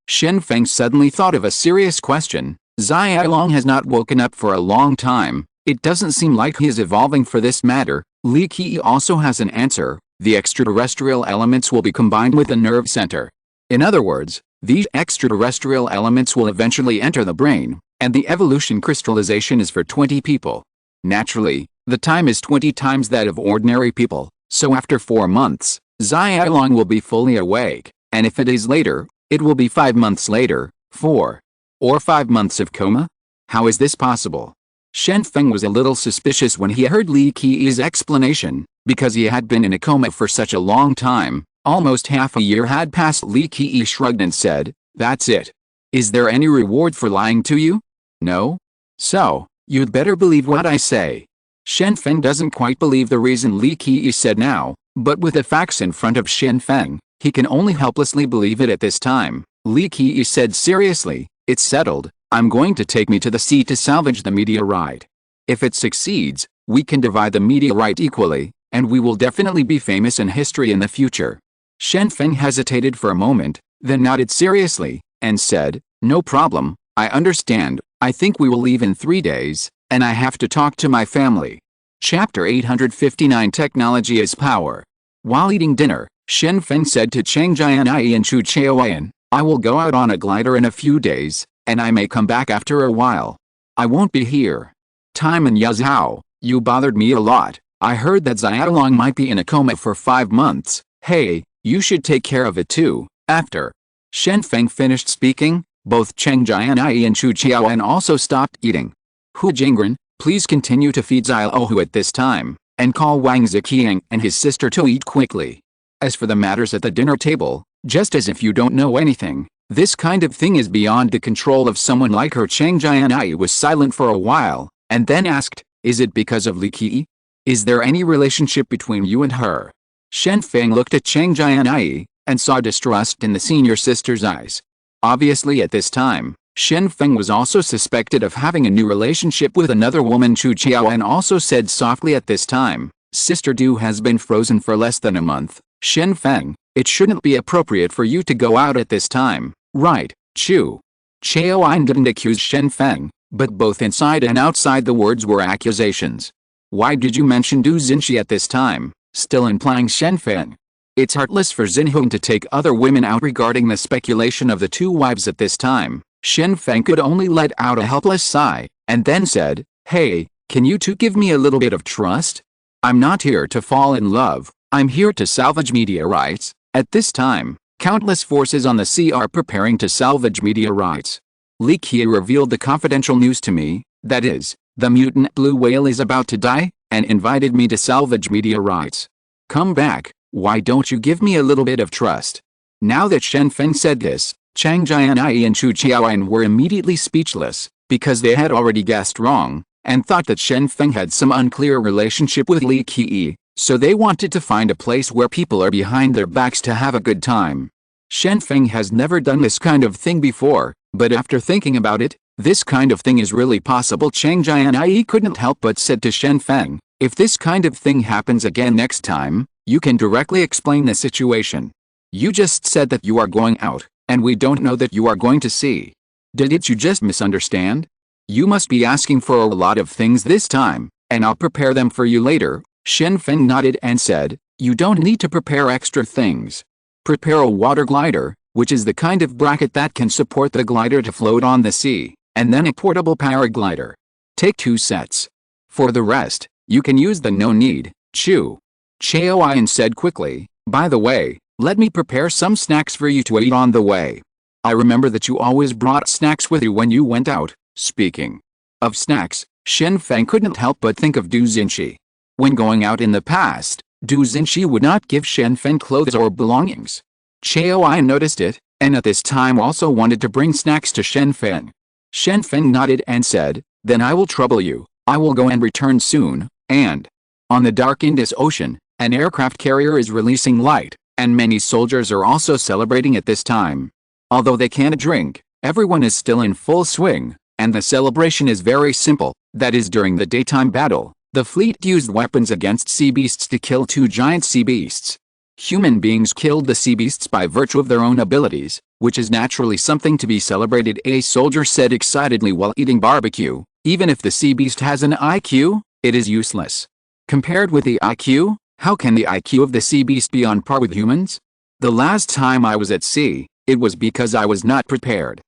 Shen Feng suddenly thought of a serious question. Xiaolong has not woken up for a long time. It doesn't seem like he is evolving for this matter. Li Qi also has an answer. The extraterrestrial elements will be combined with the nerve center. In other words, these extraterrestrial elements will eventually enter the brain, and the evolution crystallization is for 20 people. Naturally, the time is 20 times that of ordinary people, so after 4 months, Xiaolong will be fully awake, and if it is later, it will be 5 months later, 4 or 5 months of coma? How is this possible? Shen Feng was a little suspicious when he heard Li Qi's explanation, because he had been in a coma for such a long time. Almost half a year had passed. Li Qi shrugged and said, that's it. Is there any reward for lying to you? No? So, you'd better believe what I say. Shen Feng doesn't quite believe the reason Li Qi said now, but with the facts in front of Shen Feng, he can only helplessly believe it at this time. Li Qi said seriously, it's settled. I'm going to take me to the sea to salvage the meteorite. If it succeeds, we can divide the meteorite equally, and we will definitely be famous in history in the future. Shen Feng hesitated for a moment, then nodded seriously, and said, no problem, I understand. I think we will leave in 3 days, and I have to talk to my family. Chapter 859 Technology is Power. While eating dinner, Shen Feng said to Chang Jianyi and Chu Chaoyan, I will go out on a glider in a few days, and I may come back after a while. I won't be here. Time and Yazhao, you bothered me a lot. I heard that Xiaolong might be in a coma for 5 months. Hey, you should take care of it too. After Shen Feng finished speaking, both Chang Jianyi and Chu Chaoyan also stopped eating. Hu Jingren, please continue to feed Xiaohu at this time, and call Wang Ziqiang and his sister to eat quickly. As for the matters at the dinner table, just as if you don't know anything, this kind of thing is beyond the control of someone like her. Chang Jianyi was silent for a while, and then asked, is it because of Li Qi? Is there any relationship between you and her? Shen Feng looked at Chang Jianyi, and saw distrust in the senior sister's eyes. Obviously at this time, Shen Feng was also suspected of having a new relationship with another woman. Chu Chaoyan also said softly at this time, Sister Du has been frozen for less than a month. Shen Feng, it shouldn't be appropriate for you to go out at this time, right, Chu? Chaoyan didn't accuse Shen Feng, but both inside and outside the words were accusations. Why did you mention Du Xinxi at this time, still implying Shen Feng? It's heartless for Xinhong to take other women out regarding the speculation of the 2 wives at this time. Shen Feng could only let out a helpless sigh, and then said, hey, can you two give me a little bit of trust? I'm not here to fall in love, I'm here to salvage meteorites. At this time, countless forces on the sea are preparing to salvage meteorites. Li Qi revealed the confidential news to me, that is, the mutant blue whale is about to die, and invited me to salvage meteorites. Come back, why don't you give me a little bit of trust? Now that Shen Feng said this, Chang Jianyi and Chu Chaoyan were immediately speechless, because they had already guessed wrong, and thought that Shen Feng had some unclear relationship with Li Qi, so they wanted to find a place where people are behind their backs to have a good time. Shen Feng has never done this kind of thing before, but after thinking about it, this kind of thing is really possible. Chang Jianyi couldn't help but said to Shen Feng, if this kind of thing happens again next time, you can directly explain the situation. You just said that you are going out, and we don't know that you are going to see. Did you just misunderstand? You must be asking for a lot of things this time. and I'll prepare them for you later." Shen Feng nodded and said, "You don't need to prepare extra things. Prepare a water glider, which is the kind of bracket that can support the glider to float on the sea, and then a portable paraglider. Take 2 sets. For the rest, you can use the no need, Chu." Chaoyan said quickly, "By the way, let me prepare some snacks for you to eat on the way. I remember that you always brought snacks with you when you went out." Speaking of snacks, Shen Feng couldn't help but think of Du Xinshi. When going out in the past, Du Xinshi would not give Shen Feng clothes or belongings. Chaoyan noticed it, and at this time also wanted to bring snacks to Shen Feng. Shen Feng nodded and said, "Then I will trouble you. I will go and return soon." And on the dark Indus Ocean, an aircraft carrier is releasing light, and many soldiers are also celebrating at this time. Although they can't drink, everyone is still in full swing, and the celebration is very simple. That is, during the daytime battle, the fleet used weapons against sea beasts to kill 2 giant sea beasts. Human beings killed the sea beasts by virtue of their own abilities, which is naturally something to be celebrated, a soldier said excitedly while eating barbecue. Even if the sea beast has an IQ, it is useless. Compared with the IQ, how can the IQ of the sea beast be on par with humans? The last time I was at sea, it was because I was not prepared.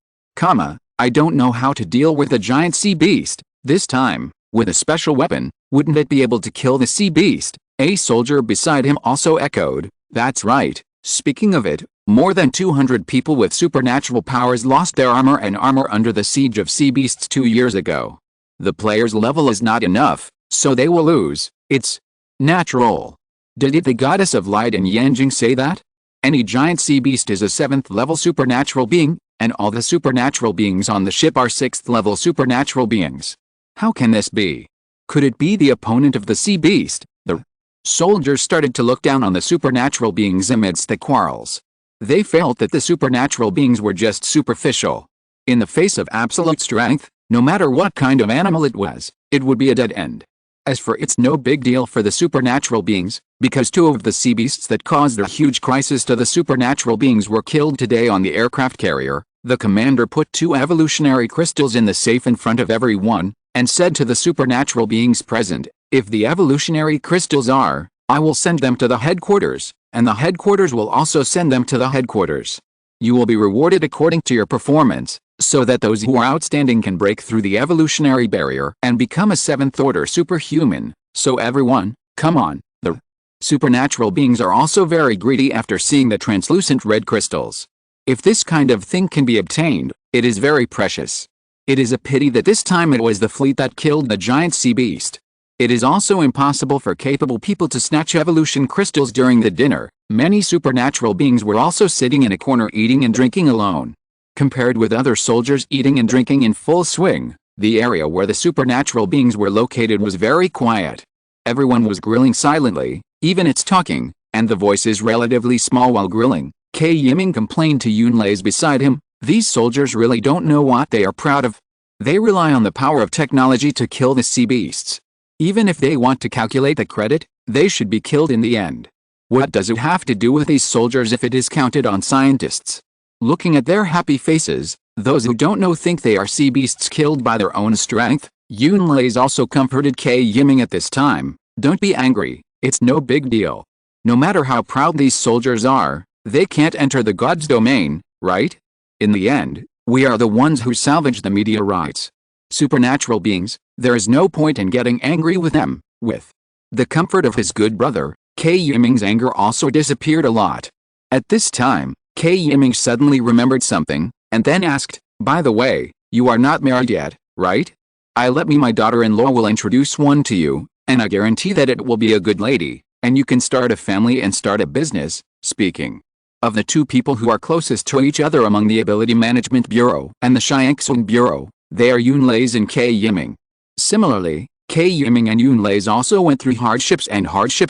I don't know how to deal with a giant sea beast. This time, with a special weapon, wouldn't it be able to kill the sea beast? A soldier beside him also echoed, "That's right. Speaking of it, more than 200 people with supernatural powers lost their armor and armor under the siege of sea beasts 2 years ago. The player's level is not enough, so they will lose. It's natural." Did the goddess of light in Yanjing say that? Any giant sea beast is a 7th level supernatural being, and all the supernatural beings on the ship are 6th level supernatural beings. How can this be? Could it be the opponent of the sea beast? The soldiers started to look down on the supernatural beings amidst the quarrels. They felt that the supernatural beings were just superficial. In the face of absolute strength, no matter what kind of animal it was, it would be a dead end. As for it's no big deal for the supernatural beings, because 2 of the sea beasts that caused the huge crisis to the supernatural beings were killed today on the aircraft carrier. The commander put 2 evolutionary crystals in the safe in front of everyone, and said to the supernatural beings present, "If the evolutionary crystals are, I will send them to the headquarters, and the headquarters will also send them to the headquarters. You will be rewarded according to your performance, so that those who are outstanding can break through the evolutionary barrier and become a 7th-order superhuman. So everyone, come on." The supernatural beings are also very greedy after seeing the translucent red crystals. If this kind of thing can be obtained, it is very precious. It is a pity that this time it was the fleet that killed the giant sea beast. It is also impossible for capable people to snatch evolution crystals during the dinner. Many supernatural beings were also sitting in a corner eating and drinking alone. Compared with other soldiers eating and drinking in full swing, the area where the supernatural beings were located was very quiet. Everyone was grilling silently, even its talking, and the voice is relatively small while grilling. K. Yiming complained to Yunlei's beside him, "These soldiers really don't know what they are proud of. They rely on the power of technology to kill the sea beasts. Even if they want to calculate the credit, they should be killed in the end. What does it have to do with these soldiers if it is counted on scientists?" Looking at their happy faces, those who don't know think they are sea beasts killed by their own strength. Yunlei's also comforted K. Yiming at this time, "Don't be angry, it's no big deal. No matter how proud these soldiers are, they can't enter the god's domain, right? In the end, we are the ones who salvaged the meteorites. Supernatural beings, there is no point in getting angry with them." With the comfort of his good brother, K. Yiming's anger also disappeared a lot. At this time, K. Yiming suddenly remembered something, and then asked, "By the way, you are not married yet, right? My daughter-in-law will introduce one to you, and I guarantee that it will be a good lady, and you can start a family and start a business." Speaking of the 2 people who are closest to each other among the Ability Management Bureau and the Xiangxun Bureau, they are Yunlei's and K. Yiming. Similarly, K. Yiming and Yunlei's also went through hardships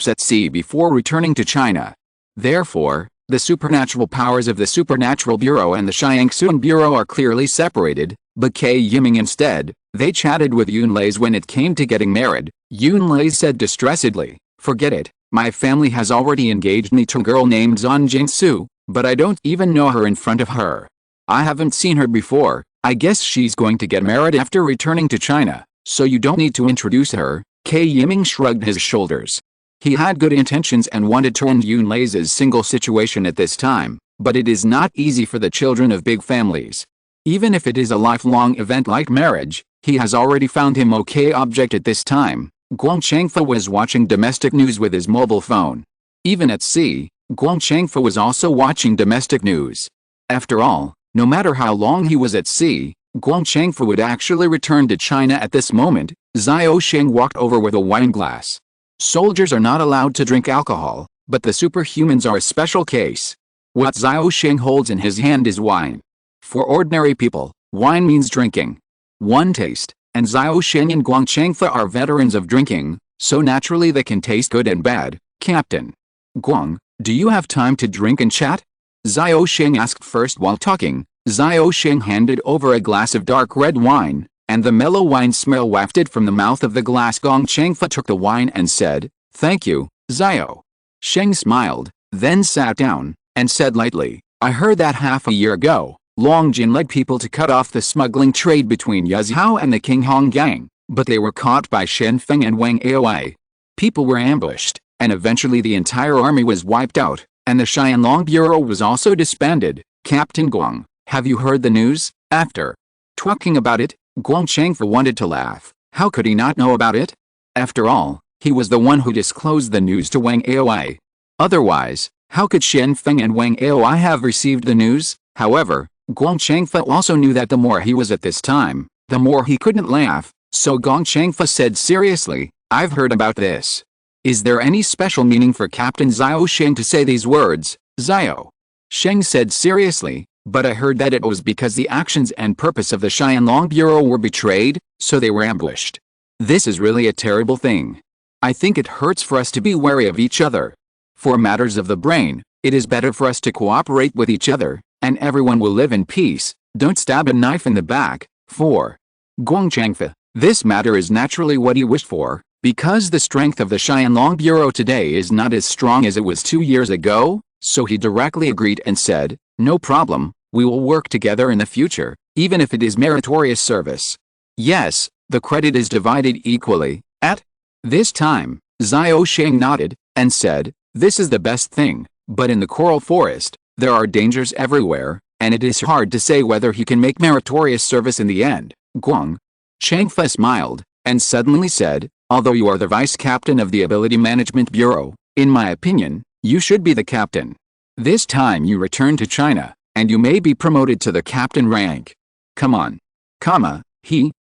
at sea before returning to China. Therefore, the supernatural powers of the Supernatural Bureau and the Xiangxun Bureau are clearly separated, but K. Yiming instead, they chatted with Yunlei's when it came to getting married. Yunlei said distressedly, "Forget it, my family has already engaged me to a girl named Zhan Jingsu, but I don't even know her in front of her. I haven't seen her before. I guess she's going to get married after returning to China, so you don't need to introduce her." K. Yiming shrugged his shoulders. He had good intentions and wanted to end Yunlai's single situation at this time, but it is not easy for the children of big families. Even if it is a lifelong event like marriage, he has already found him okay object at this time. Guang Changfa was watching domestic news with his mobile phone. Even at sea, Guang Changfa was also watching domestic news. After all, no matter how long he was at sea, Guang Changfa would actually return to China at this moment. Xiao Sheng walked over with a wine glass. Soldiers are not allowed to drink alcohol, but the superhumans are a special case. What Xiao Sheng holds in his hand is wine. For ordinary people, wine means drinking. One taste, and Xiao Sheng and Guang Changfa are veterans of drinking, so naturally they can taste good and bad. Captain Guang, do you have time to drink and chat? Xiao Sheng asked first while talking. Xiao Sheng handed over a glass of dark red wine, and the mellow wine smell wafted from the mouth of the glass. Guang Changfa took the wine and said, "Thank you, Xiao." Sheng smiled, then sat down, and said lightly, "I heard that half a year ago, Long Jin led people to cut off the smuggling trade between Yazhao and the King Hong Gang, but they were caught by Shen Feng and Wang Aoi. People were ambushed, and eventually the entire army was wiped out, and the Xianlong Bureau was also disbanded. Captain Guang, have you heard the news?" After talking about it, Guang Changfa wanted to laugh. How could he not know about it? After all, he was the one who disclosed the news to Wang Aoi. Otherwise, how could Shen Feng and Wang Aoi have received the news? However, Guang Changfa also knew that the more he was at this time, the more he couldn't laugh, so Guang Changfa said seriously, "I've heard about this. Is there any special meaning for Captain Xiao Sheng to say these words?" Xiao Sheng said seriously, "But I heard that it was because the actions and purpose of the Xianlong Bureau were betrayed, so they were ambushed. This is really a terrible thing. I think it hurts for us to be wary of each other. For matters of the brain, it is better for us to cooperate with each other, and everyone will live in peace. Don't stab a knife in the back." For Guang Changfa, this matter is naturally what he wished for, because the strength of the Xianlong Bureau today is not as strong as it was 2 years ago, so he directly agreed and said, "No problem, we will work together in the future, even if it is meritorious service. Yes, the credit is divided equally." At this time, Xiao Sheng nodded, and said, "This is the best thing, but in the coral forest, there are dangers everywhere, and it is hard to say whether he can make meritorious service in the end." Guang Changfa smiled, and suddenly said, "Although you are the vice captain of the Ability Management Bureau, in my opinion, you should be the captain. This time you return to China, and you may be promoted to the captain rank. Come on.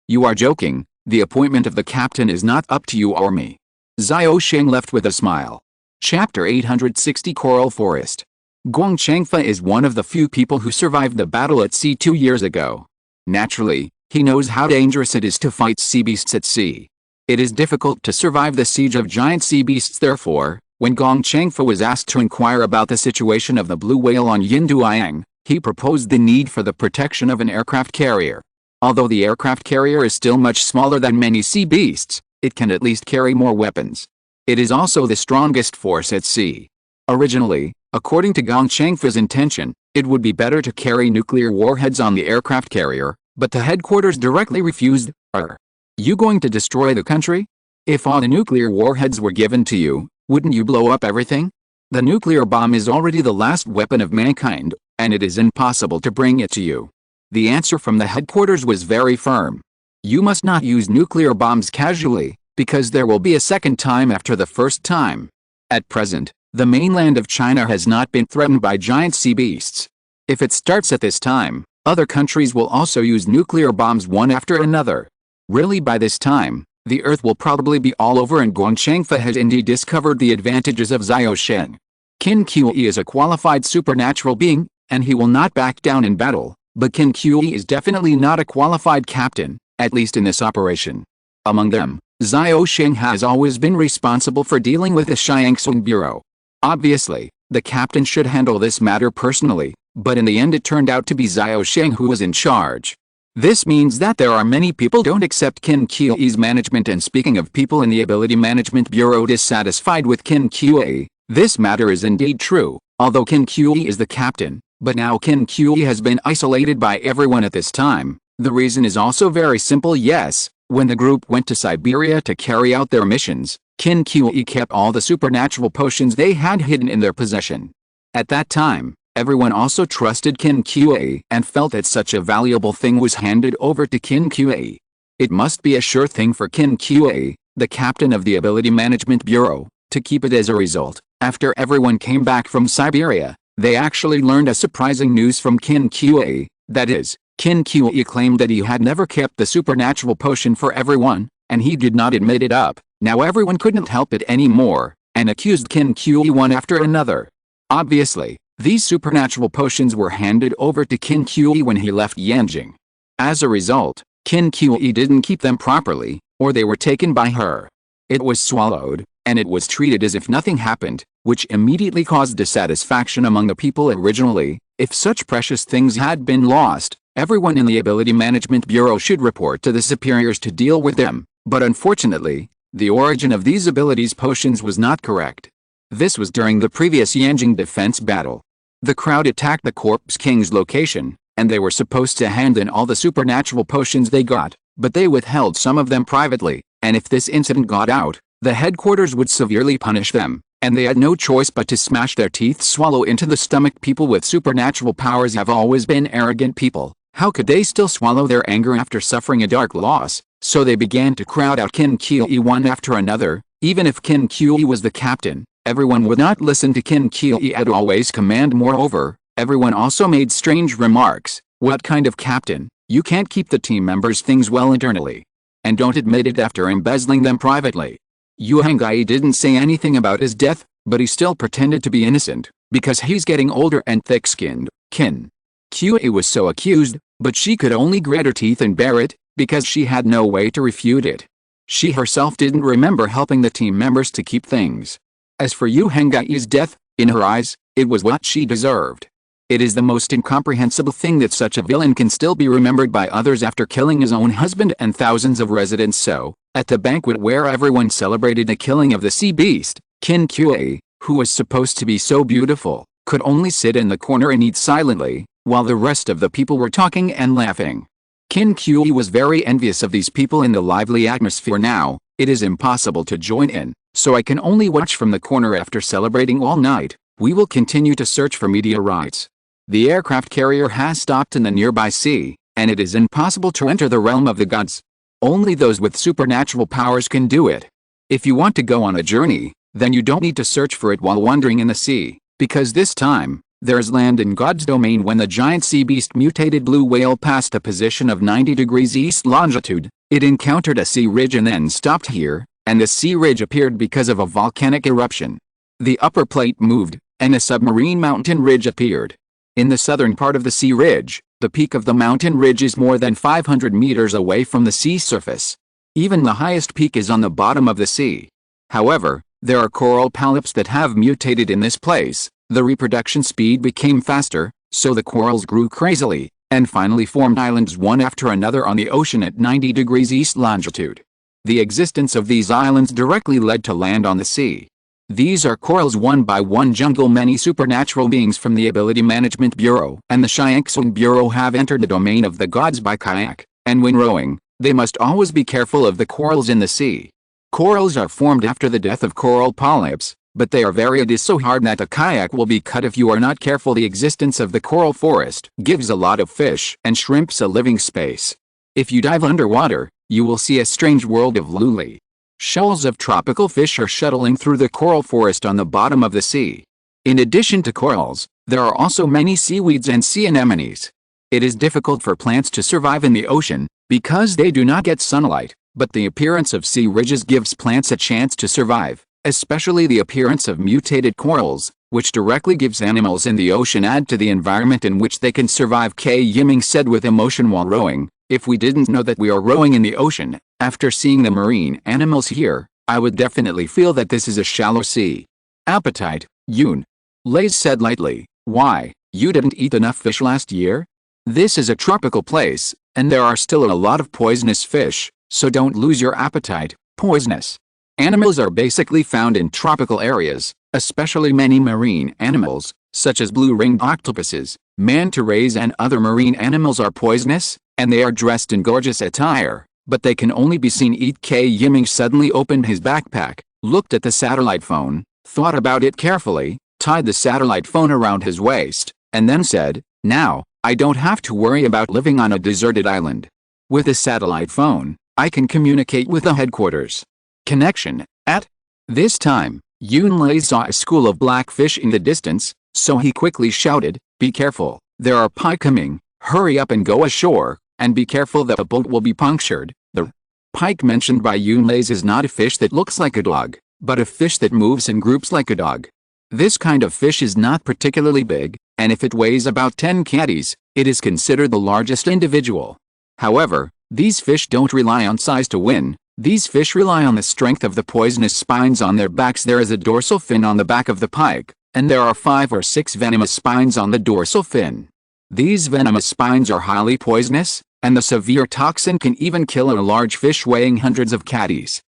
You are joking, the appointment of the captain is not up to you or me." Xiao Sheng left with a smile. Chapter 860 Coral Forest. Guang Changfa is one of the few people who survived the battle at sea 2 years ago. Naturally, he knows how dangerous it is to fight sea beasts at sea. It is difficult to survive the siege of giant sea beasts. Therefore, when Guang Changfa was asked to inquire about the situation of the blue whale on Yinduayang, he proposed the need for the protection of an aircraft carrier. Although the aircraft carrier is still much smaller than many sea beasts, it can at least carry more weapons. It is also the strongest force at sea. Originally, according to Guang Changfa's intention, it would be better to carry nuclear warheads on the aircraft carrier, but the headquarters directly refused. "Are you going to destroy the country? If all the nuclear warheads were given to you, wouldn't you blow up everything? The nuclear bomb is already the last weapon of mankind, and it is impossible to bring it to you." The answer from the headquarters was very firm. "You must not use nuclear bombs casually, because there will be a second time after the first time. At present, the mainland of China has not been threatened by giant sea beasts. If it starts at this time, other countries will also use nuclear bombs one after another. Really by this time, the earth will probably be all over." And Guang Changfa has indeed discovered the advantages of Xiao Sheng. Qin Kui is a qualified supernatural being, and he will not back down in battle, but Qin Kui is definitely not a qualified captain, at least in this operation. Among them, Xiao Sheng has always been responsible for dealing with the Xianxong Bureau. Obviously, the captain should handle this matter personally, but in the end it turned out to be Xiao Sheng who was in charge. This means that there are many people don't accept Qin Kui's management, and speaking of people in the Ability Management Bureau dissatisfied with Qin Kui, this matter is indeed true, although Qin Kui is the captain, but now Qin Kui has been isolated by everyone at this time. The reason is also very simple. Yes, When the group went to Siberia to carry out their missions, Qin Kui kept all the supernatural potions they had hidden in their possession. At that time, everyone also trusted Qin Kui and felt that such a valuable thing was handed over to Qin Kui. It must be a sure thing for Qin Kui, the captain of the Ability Management Bureau, to keep it. As a result, after everyone came back from Siberia, they actually learned a surprising news from Qin Kui. That is, Qin Kui claimed that he had never kept the supernatural potion for everyone, and he did not admit it up. Now everyone couldn't help it anymore, and accused Qin Kui one after another. Obviously, these supernatural potions were handed over to Qin Kui when he left Yanjing. As a result, Qin Kui didn't keep them properly, or they were taken by her. It was swallowed, and it was treated as if nothing happened, which immediately caused dissatisfaction among the people. Originally, if such precious things had been lost, everyone in the Ability Management Bureau should report to the superiors to deal with them, but unfortunately, the origin of these abilities potions was not correct. This was during the previous Yanjing defense battle. The crowd attacked the Corpse King's location, and they were supposed to hand in all the supernatural potions they got, but they withheld some of them privately, and if this incident got out, the headquarters would severely punish them, and they had no choice but to smash their teeth swallow into the stomach. People with supernatural powers have always been arrogant people. How could they still swallow their anger after suffering a dark loss? So they began to crowd out Qin Kui one after another. Even if Qin Kui was the captain, everyone would not listen to Qin Kui and always command. Moreover, everyone also made strange remarks. What kind of captain? You can't keep the team members' things well internally, and don't admit it after embezzling them privately. Yu Henggai didn't say anything about his death, but he still pretended to be innocent, because he's getting older and thick-skinned. Qin Kui was so accused, but she could only grit her teeth and bear it, because she had no way to refute it. She herself didn't remember helping the team members to keep things. As for Yu Henggai's death, in her eyes, it was what she deserved. It is the most incomprehensible thing that such a villain can still be remembered by others after killing his own husband and thousands of residents. So, at the banquet where everyone celebrated the killing of the sea beast, Qin Kui, who was supposed to be so beautiful, could only sit in the corner and eat silently, while the rest of the people were talking and laughing. Qin Kui was very envious of these people in the lively atmosphere. Now, it is impossible to join in, so I can only watch from the corner. After celebrating all night, we will continue to search for meteorites. The aircraft carrier has stopped in the nearby sea, and it is impossible to enter the realm of the gods. Only those with supernatural powers can do it. If you want to go on a journey, then you don't need to search for it while wandering in the sea, because this time, there's land in God's domain. When the giant sea beast mutated blue whale passed a position of 90 degrees east longitude, it encountered a sea ridge and then stopped here, and the sea ridge appeared because of a volcanic eruption. The upper plate moved, and a submarine mountain ridge appeared. In the southern part of the sea ridge, the peak of the mountain ridge is more than 500 meters away from the sea surface. Even the highest peak is on the bottom of the sea. However, there are coral polyps that have mutated in this place. The reproduction speed became faster, so the corals grew crazily, and finally formed islands one after another on the ocean at 90 degrees east longitude. The existence of these islands directly led to land on the sea. These are corals one by one. Jungle. Many supernatural beings from the Ability Management Bureau and the Xiangxun Bureau have entered the domain of the gods by kayak, and when rowing, they must always be careful of the corals in the sea. Corals are formed after the death of coral polyps, but they are very. It is so hard that a kayak will be cut if you are not careful. The existence of the coral forest gives a lot of fish and shrimps a living space. If you dive underwater, you will see a strange world of luli. Shoals of tropical fish are shuttling through the coral forest on the bottom of the sea. In addition to corals, there are also many seaweeds and sea anemones. It is difficult for plants to survive in the ocean, because they do not get sunlight, but the appearance of sea ridges gives plants a chance to survive. Especially the appearance of mutated corals, which directly gives animals in the ocean add to the environment in which they can survive. K. Yiming said with emotion while rowing, "If we didn't know that we are rowing in the ocean, after seeing the marine animals here, I would definitely feel that this is a shallow sea." Appetite, Yoon. Lays said lightly, "Why, you didn't eat enough fish last year? This is a tropical place, and there are still a lot of poisonous fish, so don't lose your appetite." Poisonous animals are basically found in tropical areas, especially many marine animals, such as blue-ringed octopuses, manta rays and other marine animals are poisonous, and they are dressed in gorgeous attire, but they can only be seen. Yiming suddenly opened his backpack, looked at the satellite phone, thought about it carefully, tied the satellite phone around his waist, and then said, "Now, I don't have to worry about living on a deserted island. With a satellite phone, I can communicate with the headquarters." Connection. At this time, Yunlei saw a school of blackfish in the distance, so he quickly shouted, "Be careful, there are pike coming, hurry up and go ashore, and be careful that the boat will be punctured." The pike mentioned by Yunlei is not a fish that looks like a dog, but a fish that moves in groups like a dog. This kind of fish is not particularly big, and if it weighs about 10 kgs, it is considered the largest individual. However, these fish don't rely on size to win. These fish rely on the strength of the poisonous spines on their backs. There is a dorsal fin on the back of the pike, and there are 5 or 6 venomous spines on the dorsal fin. These venomous spines are highly poisonous, and the severe toxin can even kill a large fish weighing hundreds of kgs.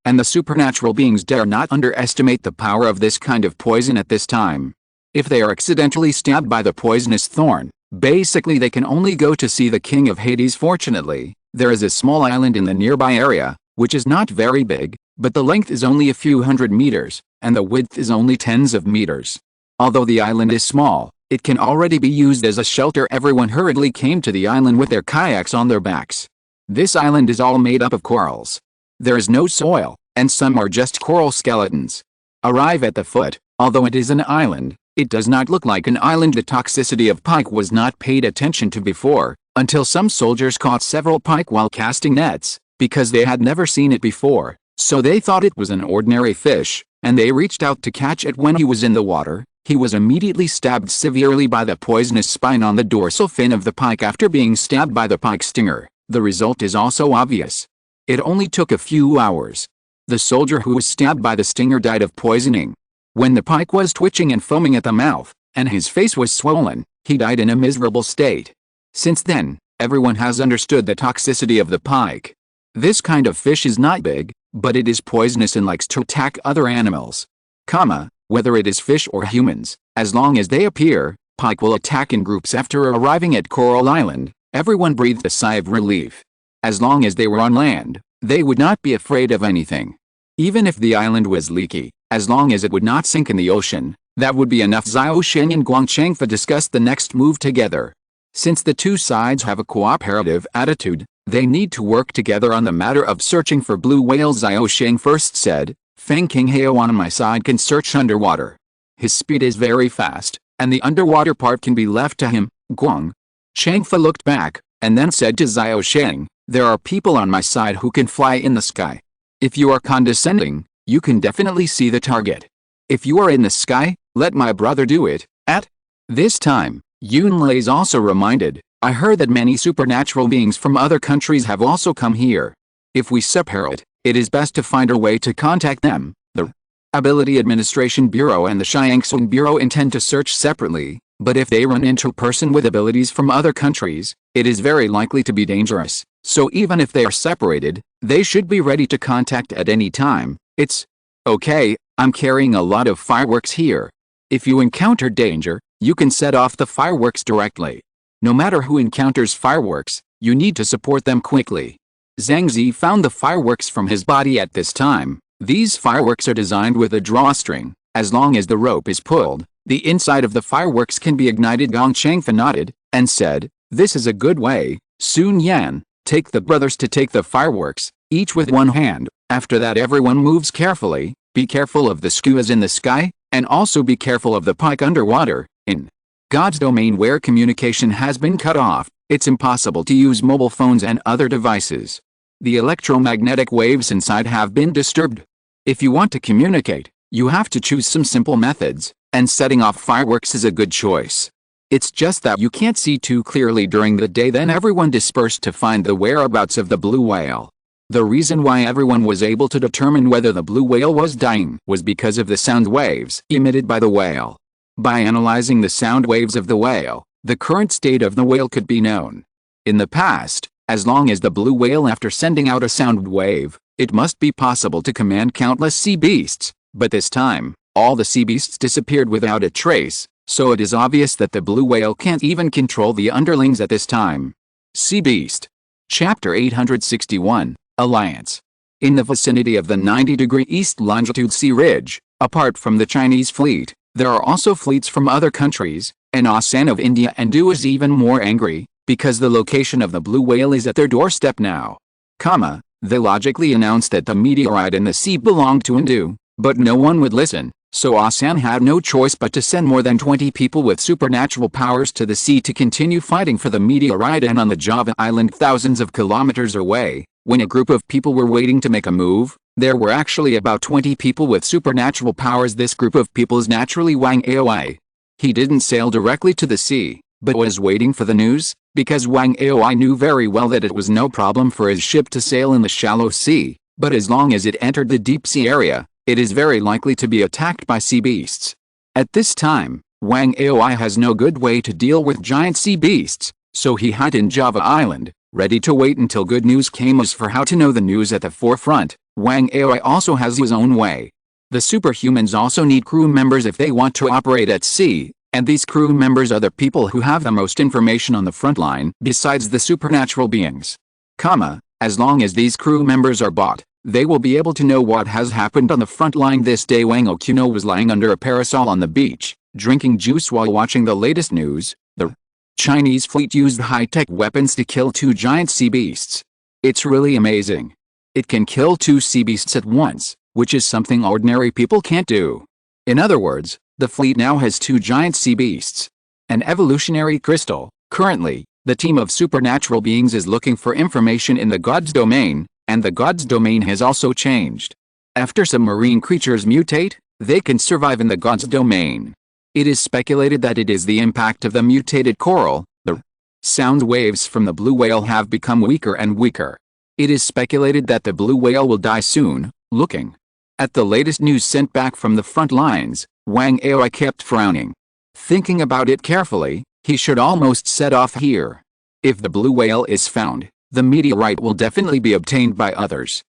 And the supernatural beings dare not underestimate the power of this kind of poison at this time. If they are accidentally stabbed by the poisonous thorn, basically they can only go to see the king of Hades. Fortunately, there is a small island in the nearby area, which is not very big, but the length is only a few hundred meters, and the width is only tens of meters. Although the island is small, it can already be used as a shelter. Everyone hurriedly came to the island with their kayaks on their backs. This island is all made up of corals. There is no soil, and some are just coral skeletons. Arrive at the foot. Although it is an island, it does not look like an island. The toxicity of pike was not paid attention to before, until some soldiers caught several pike while casting nets, because they had never seen it before, so they thought it was an ordinary fish, and they reached out to catch it. When he was in the water, he was immediately stabbed severely by the poisonous spine on the dorsal fin of the pike. After being stabbed by the pike stinger, the result is also obvious. It only took a few hours. The soldier who was stabbed by the stinger died of poisoning. When the pike was twitching and foaming at the mouth, and his face was swollen, he died in a miserable state. Since then, everyone has understood the toxicity of the pike. This kind of fish is not big, but it is poisonous and likes to attack other animals. Whether it is fish or humans, as long as they appear, pike will attack in groups. After arriving at Coral Island, everyone breathed a sigh of relief. As long as they were on land, they would not be afraid of anything. Even if the island was leaky, as long as it would not sink in the ocean, that would be enough. Xiao Sheng and Guang Chengfa discussed the next move together. Since the two sides have a cooperative attitude, they need to work together on the matter of searching for blue whales. Xiao Sheng first said, "Feng King Hao on my side can search underwater. His speed is very fast, and the underwater part can be left to him." Guang Chengfa looked back, and then said to Xiao Sheng, "There are people on my side who can fly in the sky. If you are condescending, you can definitely see the target. If you are in the sky, let my brother do it." At this time, Yunlei is also reminded, "I heard that many supernatural beings from other countries have also come here. If we separate, it is best to find a way to contact them." The Ability Administration Bureau and the Xiangsong Bureau intend to search separately, but if they run into a person with abilities from other countries, it is very likely to be dangerous, so even if they are separated, they should be ready to contact at any time. "It's okay, I'm carrying a lot of fireworks here. If you encounter danger, you can set off the fireworks directly. No matter who encounters fireworks, you need to support them quickly." Zhang Zi found the fireworks from his body at this time. These fireworks are designed with a drawstring. As long as the rope is pulled, the inside of the fireworks can be ignited. Gong Chengfa nodded, and said, "This is a good way. Sun Yan, take the brothers to take the fireworks, each with one hand. After that everyone moves carefully. Be careful of the skuas in the sky, and also be careful of the pike underwater. In God's domain where communication has been cut off, it's impossible to use mobile phones and other devices. The electromagnetic waves inside have been disturbed. If you want to communicate, you have to choose some simple methods, and setting off fireworks is a good choice. It's just that you can't see too clearly during the day." Then everyone dispersed to find the whereabouts of the blue whale. The reason why everyone was able to determine whether the blue whale was dying was because of the sound waves emitted by the whale. By analyzing the sound waves of the whale, the current state of the whale could be known. In the past, as long as the blue whale after sending out a sound wave, it must be possible to command countless sea beasts, but this time, all the sea beasts disappeared without a trace, so it is obvious that the blue whale can't even control the underlings at this time. Sea beast. Chapter 861, Alliance. In the vicinity of the 90° east longitude sea ridge, apart from the Chinese fleet, there are also fleets from other countries, and Asan of India and Du is even more angry, because the location of the blue whale is at their doorstep now. They logically announced that the meteorite in the sea belonged to Hindu, but no one would listen, so Asan had no choice but to send more than 20 people with supernatural powers to the sea to continue fighting for the meteorite. And on the Java island thousands of kilometers away, when a group of people were waiting to make a move, there were actually about 20 people with supernatural powers. This group of people is naturally Wang Aoi. He didn't sail directly to the sea, but was waiting for the news, because Wang Aoi knew very well that it was no problem for his ship to sail in the shallow sea, but as long as it entered the deep sea area, it is very likely to be attacked by sea beasts. At this time, Wang Aoi has no good way to deal with giant sea beasts, so he hid in Java Island, ready to wait until good news came. As for how to know the news at the forefront, Wang Aoi also has his own way. The superhumans also need crew members if they want to operate at sea, and these crew members are the people who have the most information on the front line besides the supernatural beings. As long as these crew members are bought, they will be able to know what has happened on the front line. This day Wang Okuno was lying under a parasol on the beach, drinking juice while watching the latest news. The Chinese fleet used high-tech weapons to kill 2 giant sea beasts. It's really amazing. It can kill 2 sea beasts at once, which is something ordinary people can't do. In other words, the fleet now has 2 giant sea beasts. An evolutionary crystal. Currently, the team of supernatural beings is looking for information in the God's domain, and the God's domain has also changed. After some marine creatures mutate, they can survive in the God's domain. It is speculated that it is the impact of the mutated coral. The sound waves from the blue whale have become weaker and weaker. It is speculated that the blue whale will die soon. Looking at the latest news sent back from the front lines, Wang Aoi kept frowning. Thinking about it carefully, he should almost set off here. If the blue whale is found, the meteorite will definitely be obtained by others.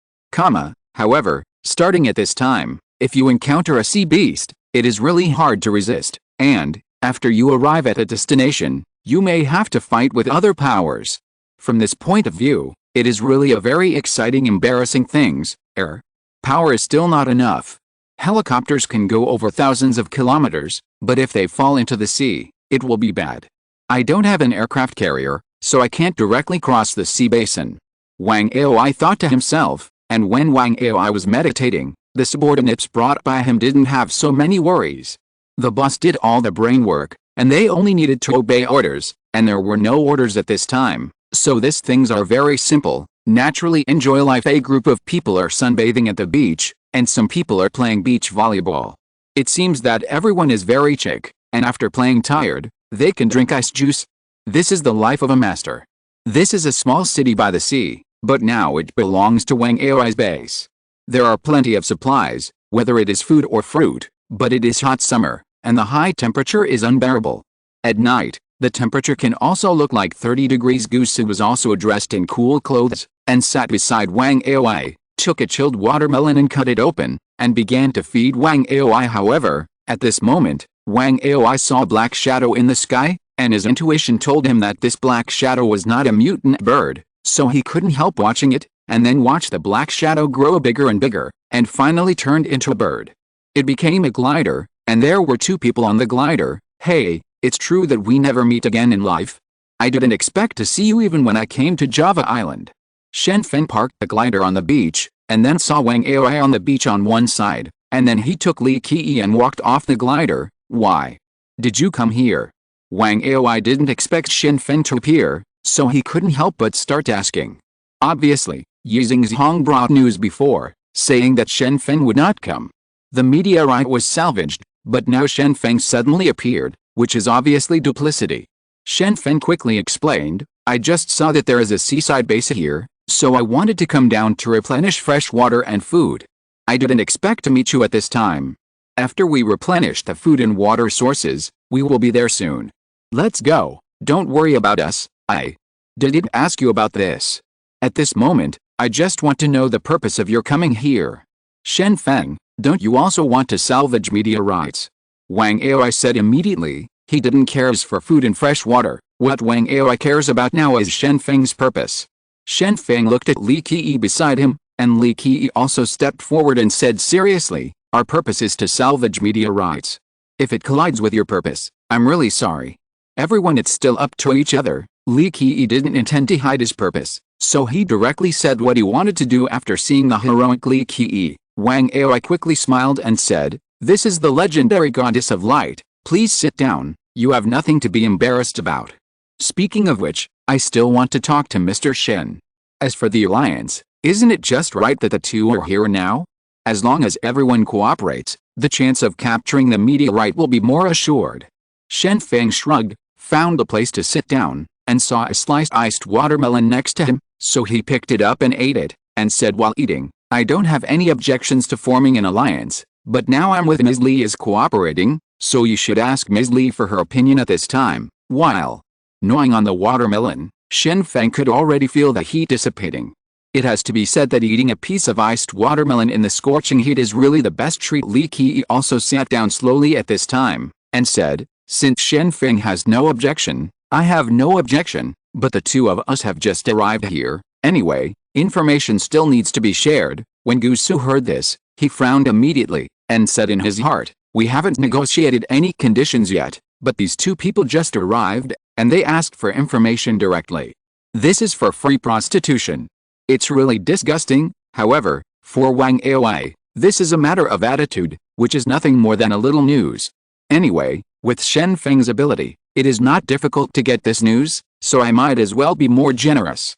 However, starting at this time, if you encounter a sea beast, it is really hard to resist, and, after you arrive at a destination, you may have to fight with other powers. From this point of view, it is really a very exciting embarrassing things. Air power is still not enough. Helicopters can go over thousands of kilometers, but if they fall into the sea, it will be bad. I don't have an aircraft carrier, so I can't directly cross the sea basin. Wang Aoi thought to himself, and when Wang Aoi was meditating, the subordinates brought by him didn't have so many worries. The boss did all the brain work, and they only needed to obey orders, and there were no orders at this time, so these things are very simple. Naturally enjoy life. A group of people are sunbathing at the beach, and some people are playing beach volleyball. It seems that everyone is very chic, and after playing tired, they can drink ice juice. This is the life of a master. This is a small city by the sea, but now it belongs to Wang Aoi's base. There are plenty of supplies, whether it is food or fruit, but it is hot summer, and the high temperature is unbearable. At night, the temperature can also look like 30 degrees. Gusu was also dressed in cool clothes, and sat beside Wang Aoi, took a chilled watermelon and cut it open, and began to feed Wang Aoi. However, at this moment, Wang Aoi saw a black shadow in the sky, and his intuition told him that this black shadow was not a mutant bird, so he couldn't help watching it, and then watch the black shadow grow bigger and bigger, and finally turned into a bird. It became a glider, and there were 2 people on the glider. Hey, it's true that we never meet again in life. I didn't expect to see you even when I came to Java Island. Shen Feng parked the glider on the beach, and then saw Wang Aoi on the beach on one side, and then he took Li Qi and walked off the glider. Why did you come here? Wang Aoi didn't expect Shen Feng to appear, so he couldn't help but start asking. Obviously, Yixing Zhong brought news before, saying that Shen Feng would not come. The meteorite was salvaged, but now Shen Feng suddenly appeared, which is obviously duplicity. Shen Feng quickly explained, I just saw that there is a seaside base here, so I wanted to come down to replenish fresh water and food. I didn't expect to meet you at this time. After we replenish the food and water sources, we will be there soon. Let's go, don't worry about us. I didn't ask you about this. At this moment, I just want to know the purpose of your coming here. Shen Feng, don't you also want to salvage meteorites? Wang Aoi said immediately. He didn't care for food and fresh water. What Wang Aoi cares about now is Shen Feng's purpose. Shen Feng looked at Li Qi beside him, and Li Qi also stepped forward and said seriously, "Our purpose is to salvage meteorites. If it collides with your purpose, I'm really sorry." Everyone, it's still up to each other. Li Qi didn't intend to hide his purpose, so he directly said what he wanted to do. After seeing the heroic Li Qi, Wang Aoi quickly smiled and said, "This is the legendary goddess of light. Please sit down, you have nothing to be embarrassed about. Speaking of which, I still want to talk to Mr. Shen. As for the alliance, isn't it just right that the two are here now? As long as everyone cooperates, the chance of capturing the meteorite will be more assured." Shen Feng shrugged, found a place to sit down, and saw a sliced iced watermelon next to him, so he picked it up and ate it, and said while eating, "I don't have any objections to forming an alliance, but now I'm with Ms. Li is cooperating, so you should ask Ms. Li for her opinion at this time." While gnawing on the watermelon, Shen Feng could already feel the heat dissipating. It has to be said that eating a piece of iced watermelon in the scorching heat is really the best treat. Li Qi also sat down slowly at this time, and said, "Since Shen Feng has no objection, I have no objection, but the two of us have just arrived here. Anyway, information still needs to be shared." When Gusu heard this, he frowned immediately, and said in his heart, "We haven't negotiated any conditions yet, but these two people just arrived, and they asked for information directly. This is for free prostitution. It's really disgusting." However, for Wang Aoi, this is a matter of attitude, which is nothing more than a little news. Anyway, with Shen Feng's ability, it is not difficult to get this news, so I might as well be more generous.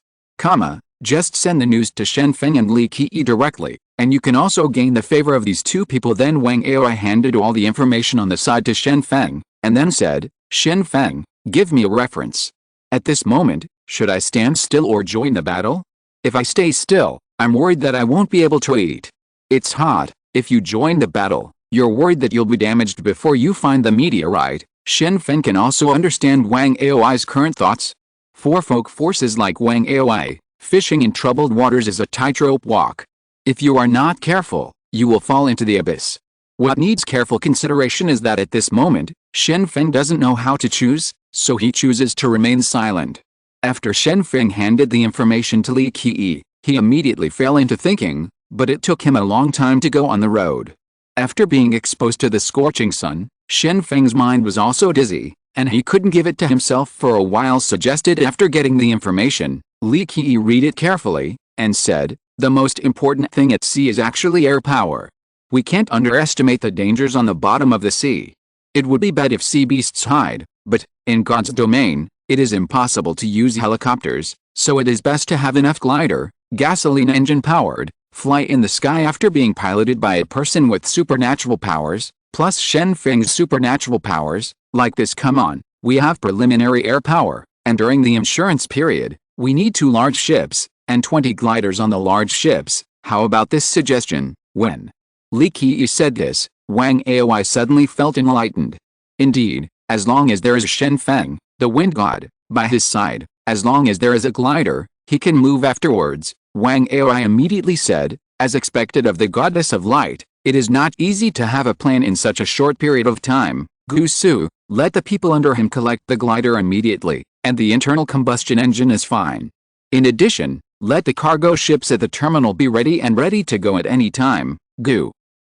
Just send the news to Shen Feng and Li Qi directly, and you can also gain the favor of these two people. Then Wang Aoi handed all the information on the side to Shen Feng, and then said, "Shen Feng, give me a reference. At this moment, should I stand still or join the battle? If I stay still, I'm worried that I won't be able to eat. It's hot. If you join the battle, you're worried that you'll be damaged before you find the meteorite." Shen Feng can also understand Wang Aoi's current thoughts. For folk forces like Wang Aoi, fishing in troubled waters is a tightrope walk. If you are not careful, you will fall into the abyss. What needs careful consideration is that at this moment, Shen Feng doesn't know how to choose, so he chooses to remain silent. After Shen Feng handed the information to Li Qi, he immediately fell into thinking, but it took him a long time to go on the road. After being exposed to the scorching sun, Shen Feng's mind was also dizzy, and he couldn't give it to himself for a while. Suggested after getting the information, Li Qi read it carefully, and said, "The most important thing at sea is actually air power. We can't underestimate the dangers on the bottom of the sea. It would be bad if sea beasts hide, but, in God's domain, it is impossible to use helicopters, so it is best to have enough glider, gasoline engine powered, fly in the sky after being piloted by a person with supernatural powers, plus Shen Feng's supernatural powers, like this. Come on, we have preliminary air power, and during the insurance period, we need 2 large ships, and 20 gliders on the large ships. How about this suggestion?" When Li Qi said this, Wang Aoi suddenly felt enlightened. Indeed, as long as there is Shen Feng, the wind god, by his side, as long as there is a glider, he can move afterwards. Wang Aoi immediately said, "As expected of the goddess of light, it is not easy to have a plan in such a short period of time. Gusu, let the people under him collect the glider immediately, and the internal combustion engine is fine. In addition, let the cargo ships at the terminal be ready to go at any time."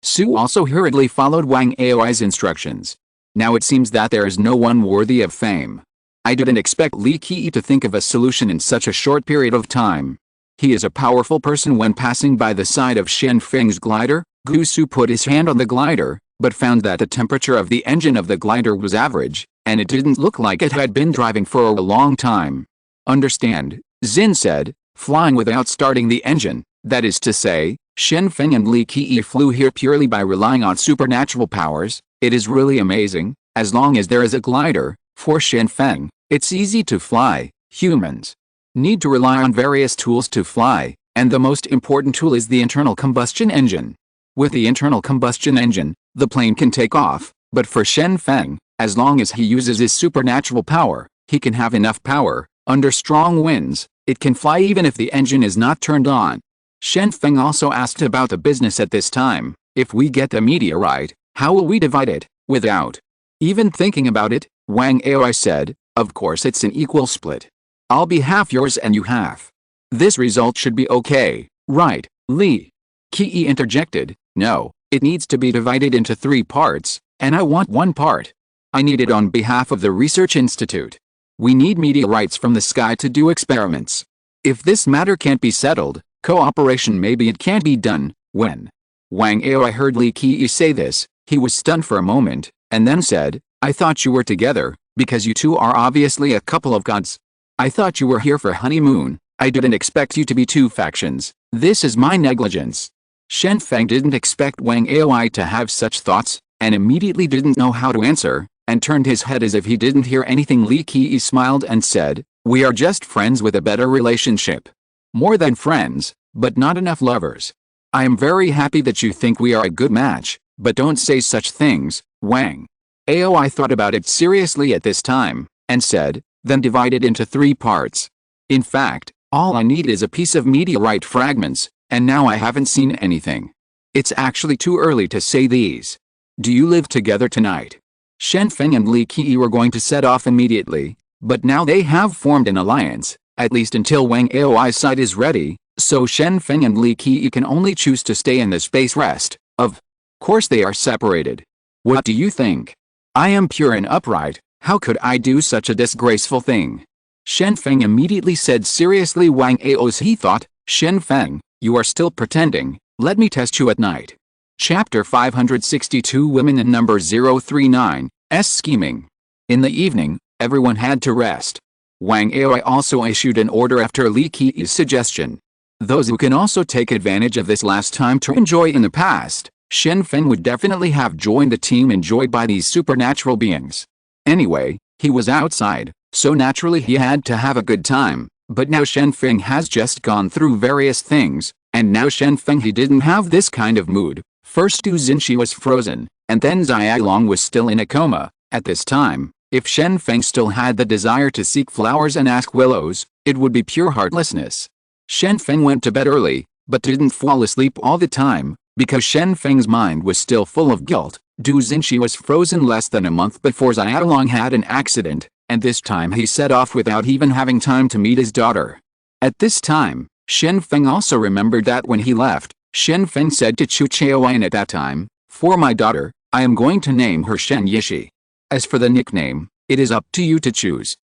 Su also hurriedly followed Wang Aoi's instructions. Now it seems that there is no one worthy of fame. I didn't expect Li Qi to think of a solution in such a short period of time. He is a powerful person. When passing by the side of Shen Feng's glider, Gusu put his hand on the glider, but found that the temperature of the engine of the glider was average, and it didn't look like it had been driving for a long time. "Understand," Xin said, "flying without starting the engine, that is to say, Shen Feng and Li Qi flew here purely by relying on supernatural powers. It is really amazing. As long as there is a glider, for Shen Feng, it's easy to fly. Humans need to rely on various tools to fly, and the most important tool is the internal combustion engine. With the internal combustion engine, the plane can take off, but for Shen Feng, as long as he uses his supernatural power, he can have enough power. Under strong winds, it can fly even if the engine is not turned on." Shen Feng also asked about the business at this time. "If we get the meteorite, how will we divide it?" Without even thinking about it, Wang Aoi said, "Of course it's an equal split. I'll be half yours and you half." This result should be okay, right, Li? Qi interjected. No, it needs to be divided into 3 parts, and I want 1 part. I need it on behalf of the research institute. We need meteorites from the sky to do experiments. If this matter can't be settled, cooperation maybe it can't be done. When Wang Aoi heard Li Qi say this, he was stunned for a moment, and then said, I thought you were together, because you two are obviously a couple of gods. I thought you were here for honeymoon. I didn't expect you to be 2 factions. This is my negligence. Shen Feng didn't expect Wang Aoi to have such thoughts, and immediately didn't know how to answer, and turned his head as if he didn't hear anything. Li Qi smiled and said, we are just friends with a better relationship. More than friends, but not enough lovers. I am very happy that you think we are a good match, but don't say such things, Wang. Aoi thought about it seriously at this time, and said, then divide it into 3 parts. In fact, all I need is a piece of meteorite fragments, and now I haven't seen anything. It's actually too early to say these. Do you live together tonight? Shen Feng and Li Qi were going to set off immediately, but now they have formed an alliance, at least until Wang Aoi's side is ready, so Shen Feng and Li Qi can only choose to stay in the space rest. Of course they are separated. What do you think? I am pure and upright, how could I do such a disgraceful thing? Shen Feng immediately said seriously. Wang Ao's he thought, Shen Feng, you are still pretending, let me test you at night. Chapter 562 Women in number 039, S scheming. In the evening, everyone had to rest. Wang Aoi also issued an order after Li Qi's suggestion. Those who can also take advantage of this last time to enjoy in the past, Shen Feng would definitely have joined the team enjoyed by these supernatural beings. Anyway, he was outside, so naturally he had to have a good time, but now Shen Feng has just gone through various things, and now Shen Feng he didn't have this kind of mood. First Du Xinshi was frozen, and then Xiaolong was still in a coma. At this time, if Shen Feng still had the desire to seek flowers and ask willows, it would be pure heartlessness. Shen Feng went to bed early, but didn't fall asleep all the time, because Shen Feng's mind was still full of guilt. Du Xinshi was frozen less than a month before Xiaolong had an accident, and this time he set off without even having time to meet his daughter. At this time, Shen Feng also remembered that when he left, Shen Feng said to Chu Chaoyan at that time, for my daughter, I am going to name her Shen Yishi. As for the nickname, it is up to you to choose.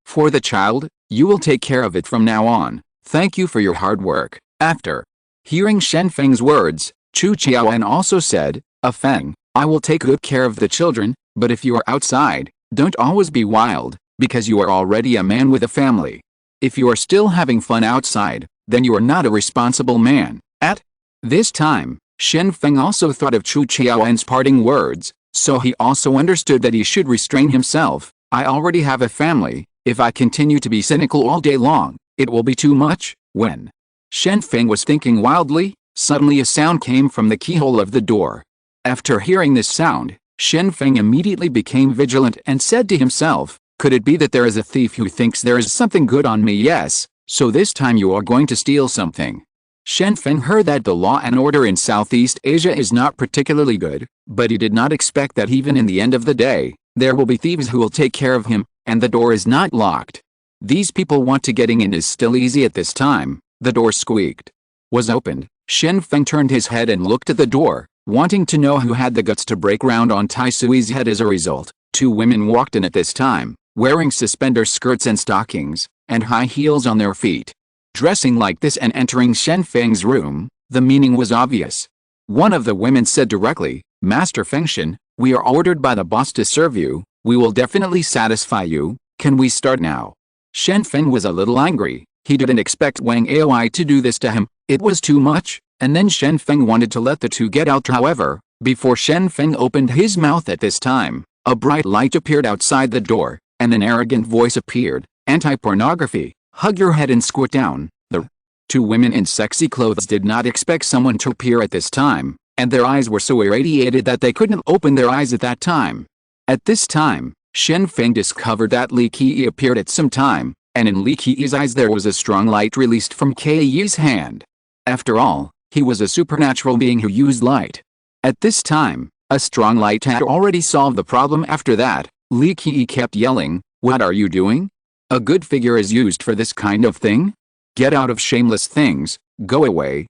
For the child, you will take care of it from now on. Thank you for your hard work. After hearing Shen Feng's words, Chu Chaoyan also said, Feng, I will take good care of the children, but if you are outside, don't always be wild, because you are already a man with a family. If you are still having fun outside, then you are not a responsible man. At this time, Shen Feng also thought of Chu Chaoyan's parting words, so he also understood that he should restrain himself. I already have a family. If I continue to be cynical all day long, it will be too much. When Shen Feng was thinking wildly, suddenly a sound came from the keyhole of the door. After hearing this sound, Shen Feng immediately became vigilant and said to himself, could it be that there is a thief who thinks there is something good on me? Yes, so this time you are going to steal something. Shen Feng heard that the law and order in Southeast Asia is not particularly good, but he did not expect that even in the end of the day, there will be thieves who will take care of him, and the door is not locked. These people want to getting in is still easy at this time. The door squeaked. Was opened. Shen Feng turned his head and looked at the door, wanting to know who had the guts to break round on Tai Sui's head. As a result, 2 women walked in at this time, wearing suspender skirts and stockings, and high heels on their feet. Dressing like this and entering Shen Feng's room, the meaning was obvious. One of the women said directly, Master Fengshen, we are ordered by the boss to serve you. We will definitely satisfy you. Can we start now? Shen Feng was a little angry. He didn't expect Wang Aoi to do this to him. It was too much, and then Shen Feng wanted to let the 2 get out. However, before Shen Feng opened his mouth at this time, a bright light appeared outside the door, and an arrogant voice appeared. Anti-pornography, hug your head and squat down. The 2 women in sexy clothes did not expect someone to appear at this time, and their eyes were so irradiated that they couldn't open their eyes at that time. At this time, Shen Feng discovered that Li Qi appeared at some time, and in Li Qi's eyes there was a strong light released from Kei's hand. After all, he was a supernatural being who used light. At this time, a strong light had already solved the problem. After that, Li Qi kept yelling, what are you doing? A good figure is used for this kind of thing? Get out of shameless things, go away,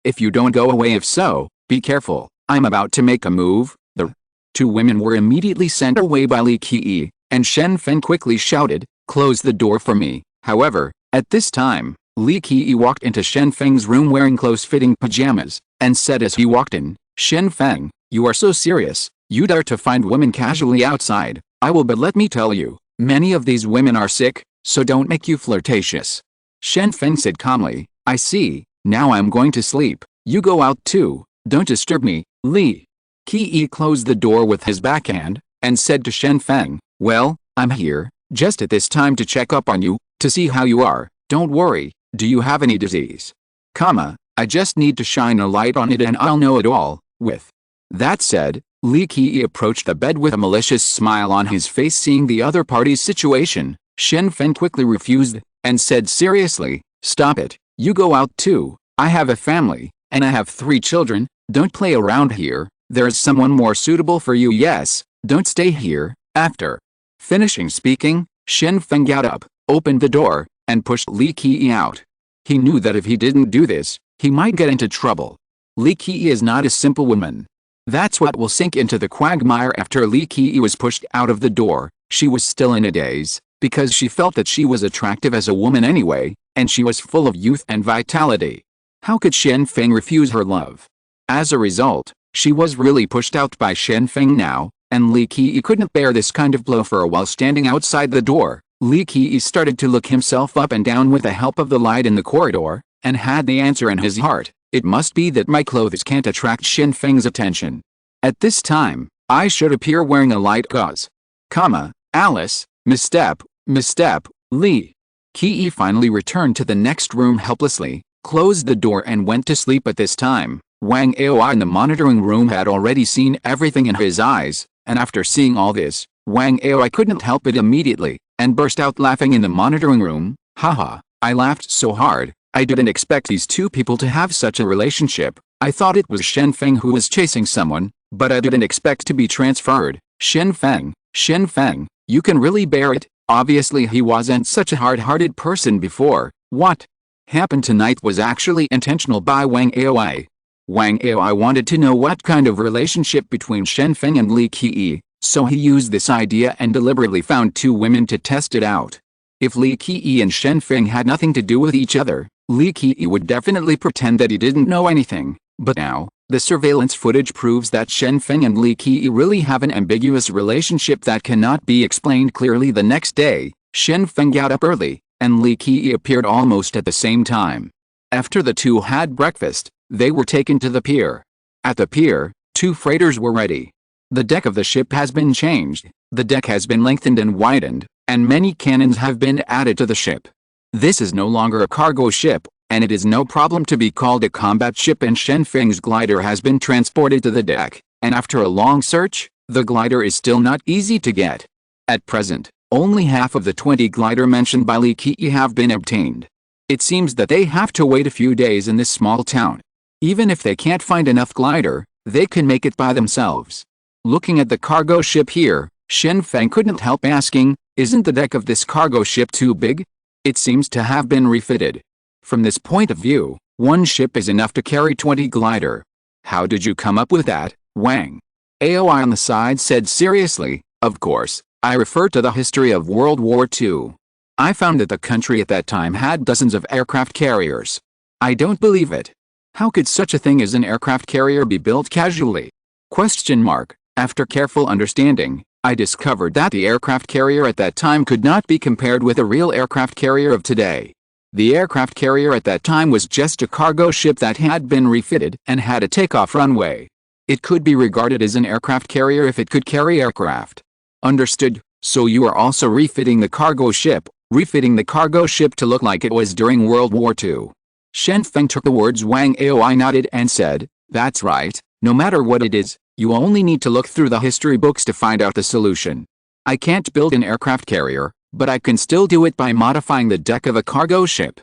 if you don't go away, if so, be careful, I'm about to make a move. The two women were immediately sent away by Li Qi, and Shen Feng quickly shouted, close the door for me. However, at this time, Li Qi walked into Shen Feng's room wearing close-fitting pajamas, and said as he walked in, Shen Feng, you are so serious, you dare to find women casually outside. I will, but let me tell you, many of these women are sick, so don't make you flirtatious. Shen Feng said calmly, I see, now I'm going to sleep, you go out too, don't disturb me. Li Qi closed the door with his backhand, and said to Shen Feng, well, I'm here, just at this time to check up on you, to see how you are, don't worry, do you have any disease? I just need to shine a light on it and I'll know it all. With that said, Li Qi approached the bed with a malicious smile on his face. Seeing the other party's situation, Shen Feng quickly refused, and said seriously, stop it, you go out too, I have a family, and I have 3 children, don't play around here, there's someone more suitable for you. Yes, don't stay here. After finishing speaking, Shen Feng got up, opened the door, and pushed Li Qi out. He knew that if he didn't do this, he might get into trouble. Li Qi is not a simple woman. That's what will sink into the quagmire. After Li Qi was pushed out of the door, she was still in a daze, because she felt that she was attractive as a woman anyway, and she was full of youth and vitality. How could Shen Feng refuse her love? As a result, she was really pushed out by Shen Feng now, and Li Qi couldn't bear this kind of blow. For a while standing outside the door, Li Qi started to look himself up and down with the help of the light in the corridor, and had the answer in his heart. It must be that my clothes can't attract Shen Feng's attention. At this time, I should appear wearing a light gauze. Alice, misstep, Li Qi finally returned to the next room helplessly, closed the door and went to sleep. At this time, Wang Aoi in the monitoring room had already seen everything in his eyes, and after seeing all this, Wang Aoi couldn't help it immediately, and burst out laughing in the monitoring room. Haha, I laughed so hard, I didn't expect these two people to have such a relationship. I thought it was Shen Feng who was chasing someone, but I didn't expect to be transferred. Shen Feng, you can really bear it. Obviously he wasn't such a hard-hearted person before. What happened tonight was actually intentional by Wang Aoi. Wang Aoi wanted to know what kind of relationship between Shen Feng and Li Qi, so he used this idea and deliberately found 2 women to test it out. If Li Qi and Shen Feng had nothing to do with each other, Li Qi would definitely pretend that he didn't know anything, but now, the surveillance footage proves that Shen Feng and Li Qi really have an ambiguous relationship that cannot be explained clearly. The next day, Shen Feng got up early, and Li Qi appeared almost at the same time. After the two had breakfast, they were taken to the pier. At the pier, 2 freighters were ready. The deck of the ship has been changed, the deck has been lengthened and widened, and many cannons have been added to the ship. This is no longer a cargo ship, and it is no problem to be called a combat ship. And Shen Feng's glider has been transported to the deck, and after a long search, the glider is still not easy to get. At present, only half of the 20 glider mentioned by Li Qi have been obtained. It seems that they have to wait a few days in this small town. Even if they can't find enough glider, they can make it by themselves. Looking at the cargo ship here, Shen Feng couldn't help asking, isn't the deck of this cargo ship too big? It seems to have been refitted. From this point of view, 1 ship is enough to carry 20 glider. How did you come up with that, Wang? Aoi on the side said seriously, of course, I refer to the history of World War II. I found that the country at that time had dozens of aircraft carriers. I don't believe it. How could such a thing as an aircraft carrier be built casually? After careful understanding, I discovered that the aircraft carrier at that time could not be compared with a real aircraft carrier of today. The aircraft carrier at that time was just a cargo ship that had been refitted and had a takeoff runway. It could be regarded as an aircraft carrier if it could carry aircraft. Understood. So you are also refitting the cargo ship to look like it was during World War II. Shen Feng took the words. Wang Aoi nodded and said, that's right, no matter what it is, you only need to look through the history books to find out the solution. I can't build an aircraft carrier, but I can still do it by modifying the deck of a cargo ship.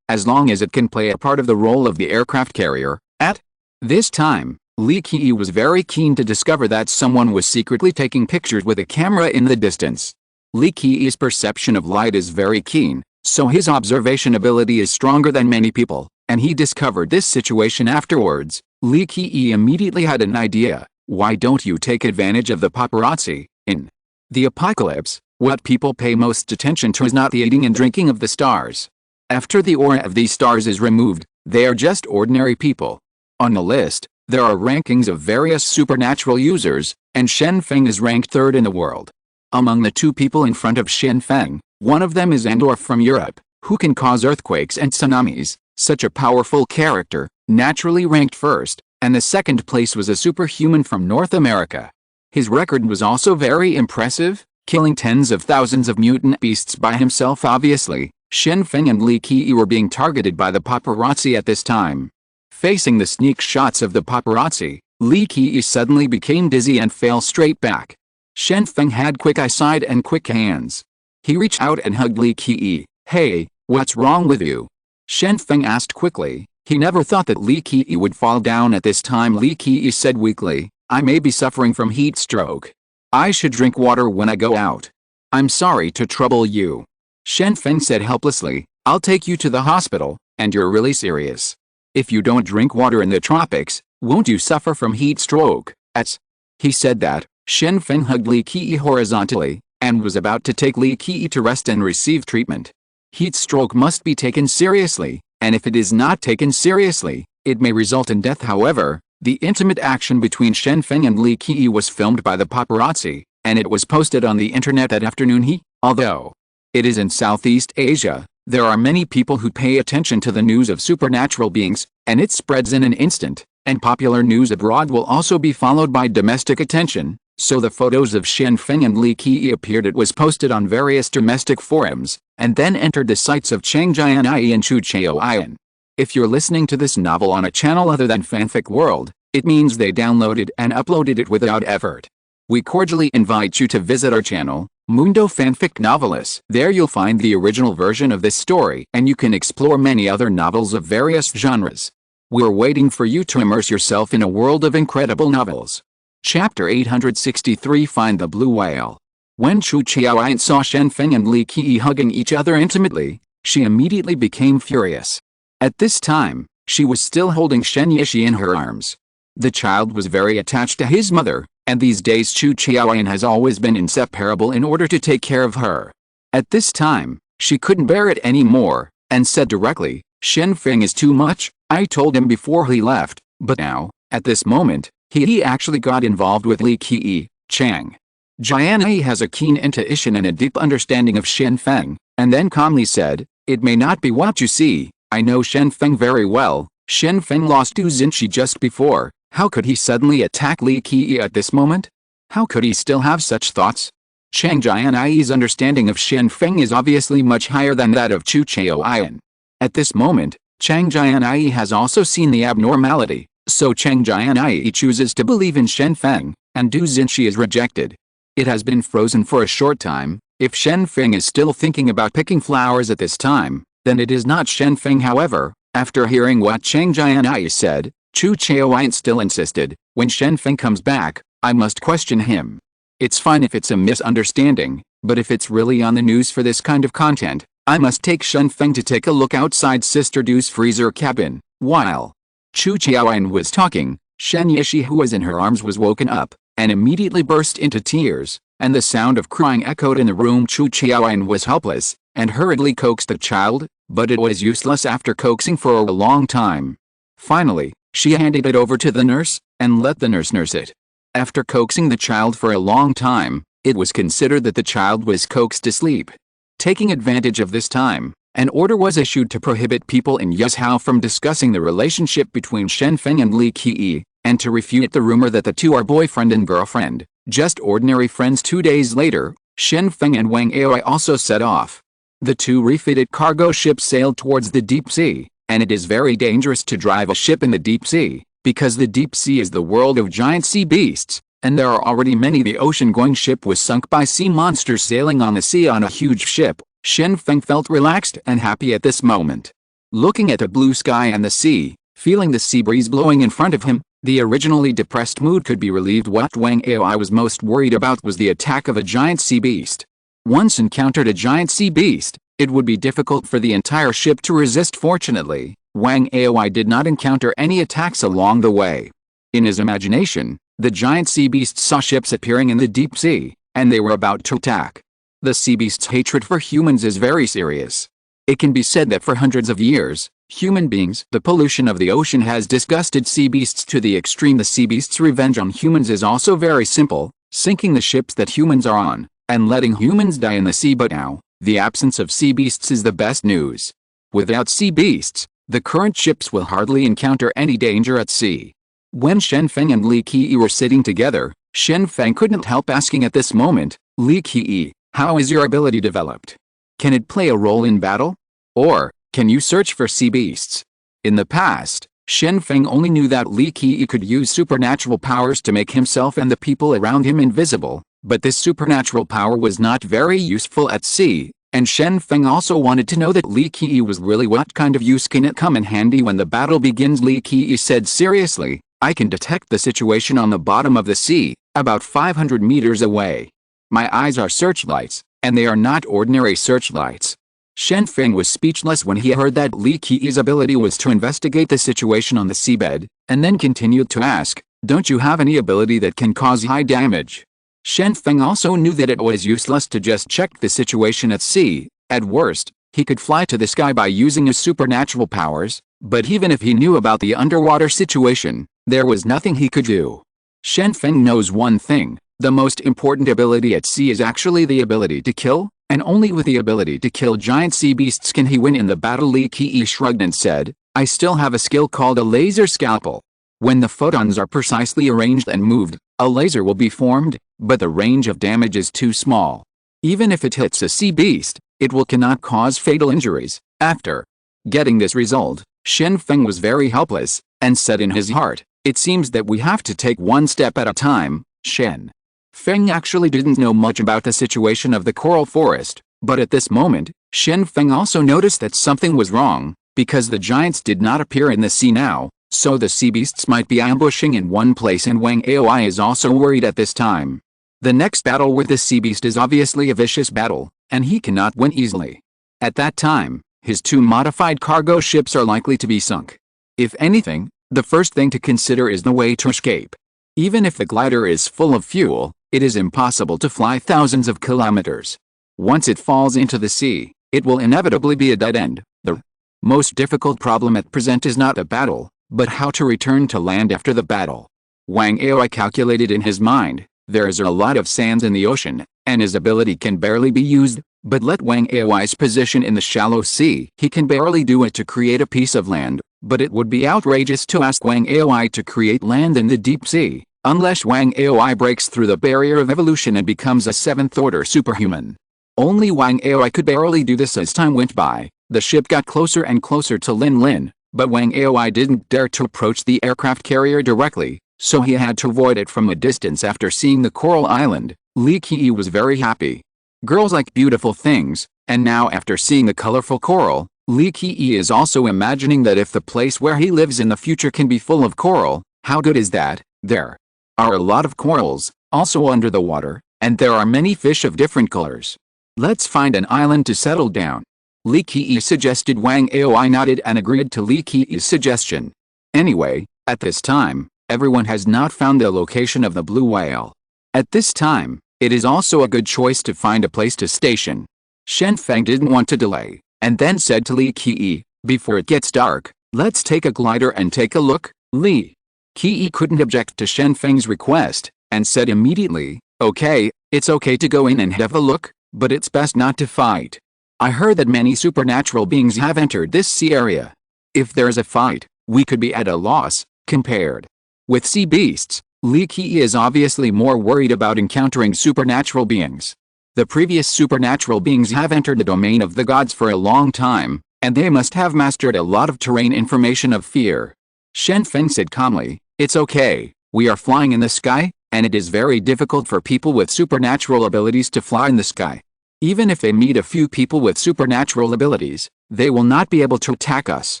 As long as it can play a part of the role of the aircraft carrier. At this time, Li Qi was very keen to discover that someone was secretly taking pictures with a camera in the distance. Li Qi's perception of light is very keen, So his observation ability is stronger than many people, and he discovered this situation afterwards. Li Qi immediately had an idea. Why don't you take advantage of the paparazzi? In the apocalypse, what people pay most attention to is not the eating and drinking of the stars. After the aura of these stars is removed, they are just ordinary people. On the list, there are rankings of various supernatural users, and Shen Feng is ranked third in the world. Among the two people in front of Shen Feng, one of them is Andor from Europe, who can cause earthquakes and tsunamis, such a powerful character, naturally ranked first, and the second place was a superhuman from North America. His record was also very impressive, killing tens of thousands of mutant beasts by himself. Obviously, Shen Feng and Li Qi were being targeted by the paparazzi at this time. Facing the sneak shots of the paparazzi, Li Qi suddenly became dizzy and fell straight back. Shen Feng had quick eyesight and quick hands. He reached out and hugged Li Qi. "Hey, what's wrong with you?" Shen Feng asked quickly. He never thought that Li Qi would fall down at this time. Li Qi said weakly, "I may be suffering from heat stroke. I should drink water when I go out. I'm sorry to trouble you." Shen Feng said helplessly, "I'll take you to the hospital, and you're really serious. If you don't drink water in the tropics, won't you suffer from heat stroke?" As he said that, Shen Feng hugged Li Qi horizontally, and was about to take Li Qi to rest and receive treatment. Heat stroke must be taken seriously, and if it is not taken seriously, it may result in death. However, the intimate action between Shen Feng and Li Qi was filmed by the paparazzi, and it was posted on the internet that afternoon. Although it is in Southeast Asia, there are many people who pay attention to the news of supernatural beings, and it spreads in an instant, and popular news abroad will also be followed by domestic attention, so the photos of Shen Feng and Li Qi appeared. It was posted on various domestic forums, and then entered the sites of Chang Jianyi and Chu Chaoyan. If you're listening to this novel on a channel other than Fanfic World, it means they downloaded and uploaded it without effort. We cordially invite you to visit our channel, Mundo Fanfic Novelis. There you'll find the original version of this story, and you can explore many other novels of various genres. We're waiting for you to immerse yourself in a world of incredible novels. Chapter 863 Find the Blue Whale. When Chu Chaoyan saw Shen Feng and Li Qi hugging each other intimately, she immediately became furious. At this time, she was still holding Shen Yishi in her arms. The child was very attached to his mother, and these days Chu Chaoyan has always been inseparable in order to take care of her. At this time, she couldn't bear it anymore, and said directly, "Shen Feng is too much. I told him before he left, but now, at this moment, he actually got involved with Li Qi." Chang Jianyi has a keen intuition and a deep understanding of Shen Feng, and then calmly said, "It may not be what you see. I know Shen Feng very well. Shen Feng lost Du Xinshi just before. How could he suddenly attack Li Qi at this moment? How could he still have such thoughts?" Chang Jianyi's understanding of Shen Feng is obviously much higher than that of Chu Chaoyan. At this moment, Chang Jianyi has also seen the abnormality, so Chang Jianyi chooses to believe in Shen Feng, and Du Xinshi is rejected. It has been frozen for a short time. If Shen Feng is still thinking about picking flowers at this time, then it is not Shen Feng. However, after hearing what Chang Jianyi said, Chu Chaoyan still insisted, "When Shen Feng comes back, I must question him." It's fine if it's a misunderstanding, but if it's really on the news for this kind of content, I must take Shen Feng to take a look outside Sister Du's freezer cabin. While Chu Chaoyan was talking, Shen Yishi, who was in her arms, was woken up, and immediately burst into tears, and the sound of crying echoed in the room. Chu Chaoyan was helpless, and hurriedly coaxed the child, but it was useless after coaxing for a long time. Finally, she handed it over to the nurse, and let the nurse nurse it. After coaxing the child for a long time, it was considered that the child was coaxed to sleep. Taking advantage of this time, an order was issued to prohibit people in Yuzhou from discussing the relationship between Shen Feng and Li Qi, and to refute the rumor that the two are boyfriend and girlfriend, just ordinary friends. 2 days later, Shen Feng and Wang Aoi also set off. The two refitted cargo ships sailed towards the deep sea, and it is very dangerous to drive a ship in the deep sea, because the deep sea is the world of giant sea beasts, and there are already many. The ocean-going ship was sunk by sea monsters sailing on the sea on a huge ship. Shen Feng felt relaxed and happy at this moment. Looking at the blue sky and the sea, feeling the sea breeze blowing in front of him, the originally depressed mood could be relieved. What Wang Aoi was most worried about was the attack of a giant sea beast. Once encountered a giant sea beast, it would be difficult for the entire ship to resist. Fortunately, Wang Aoi did not encounter any attacks along the way. In his imagination, the giant sea beasts saw ships appearing in the deep sea, and they were about to attack. The sea beasts' hatred for humans is very serious. It can be said that for hundreds of years, human beings, the pollution of the ocean has disgusted sea beasts to the extreme. The sea beasts' revenge on humans is also very simple, sinking the ships that humans are on, and letting humans die in the sea. But now, the absence of sea beasts is the best news. Without sea beasts, the current ships will hardly encounter any danger at sea. When Shen Feng and Li Qi were sitting together, Shen Feng couldn't help asking at this moment, Li Qi, how is your ability developed? Can it play a role in battle? Or, can you search for sea beasts? In the past, Shen Feng only knew that Li Qi could use supernatural powers to make himself and the people around him invisible, but this supernatural power was not very useful at sea, and Shen Feng also wanted to know that Li Qi was really what kind of use can it come in handy when the battle begins. Li Qi said seriously, I can detect the situation on the bottom of the sea, about 500 meters away. My eyes are searchlights, and they are not ordinary searchlights. Shen Feng was speechless when he heard that Li Qi's ability was to investigate the situation on the seabed, and then continued to ask, don't you have any ability that can cause high damage? Shen Feng also knew that it was useless to just check the situation at sea. At worst, he could fly to the sky by using his supernatural powers, but even if he knew about the underwater situation, there was nothing he could do. Shen Feng knows one thing, the most important ability at sea is actually the ability to kill, and only with the ability to kill giant sea beasts can he win in the battle. Li Qi shrugged and said, I still have a skill called a laser scalpel. When the photons are precisely arranged and moved, a laser will be formed, but the range of damage is too small. Even if it hits a sea beast, it will cannot cause fatal injuries. After getting this result, Shen Feng was very helpless, and said in his heart, it seems that we have to take one step at a time. Shen Feng actually didn't know much about the situation of the coral forest, but at this moment, Shen Feng also noticed that something was wrong, because the giants did not appear in the sea now, so the sea beasts might be ambushing in one place, and Wang Aoi is also worried at this time. The next battle with the sea beast is obviously a vicious battle, and he cannot win easily. At that time, his two modified cargo ships are likely to be sunk. If anything, the first thing to consider is the way to escape. Even if the glider is full of fuel, it is impossible to fly thousands of kilometers. Once it falls into the sea, it will inevitably be a dead end. The most difficult problem at present is not the battle, but how to return to land after the battle. Wang Aoi calculated in his mind, there is a lot of sands in the ocean, and his ability can barely be used, but let Wang Aoi's position in the shallow sea, he can barely do it to create a piece of land, but it would be outrageous to ask Wang Aoi to create land in the deep sea, unless Wang Aoi breaks through the barrier of evolution and becomes a seventh-order superhuman. Only Wang Aoi could barely do this. As time went by, the ship got closer and closer to Lin Lin, but Wang Aoi didn't dare to approach the aircraft carrier directly, so he had to avoid it from a distance. After seeing the coral island, Li Qi was very happy. Girls like beautiful things, and now after seeing the colorful coral, Li Qi is also imagining that if the place where he lives in the future can be full of coral, how good is that? There are a lot of corals, also under the water, and there are many fish of different colors. Let's find an island to settle down. Li Qi suggested. Wang Aoi nodded and agreed to Li Qi's suggestion. Anyway, at this time, everyone has not found the location of the blue whale. At this time, it is also a good choice to find a place to station. Shen Feng didn't want to delay, and then said to Li Qi, before it gets dark, let's take a glider and take a look. Li Qi couldn't object to Shen Feng's request, and said immediately, okay, it's okay to go in and have a look, but it's best not to fight. I heard that many supernatural beings have entered this sea area. If there's a fight, we could be at a loss. Compared with sea beasts, Li Qi is obviously more worried about encountering supernatural beings. The previous supernatural beings have entered the domain of the gods for a long time, and they must have mastered a lot of terrain information of fear. Shen Feng said calmly, it's okay, we are flying in the sky, and it is very difficult for people with supernatural abilities to fly in the sky. Even if they meet a few people with supernatural abilities, they will not be able to attack us.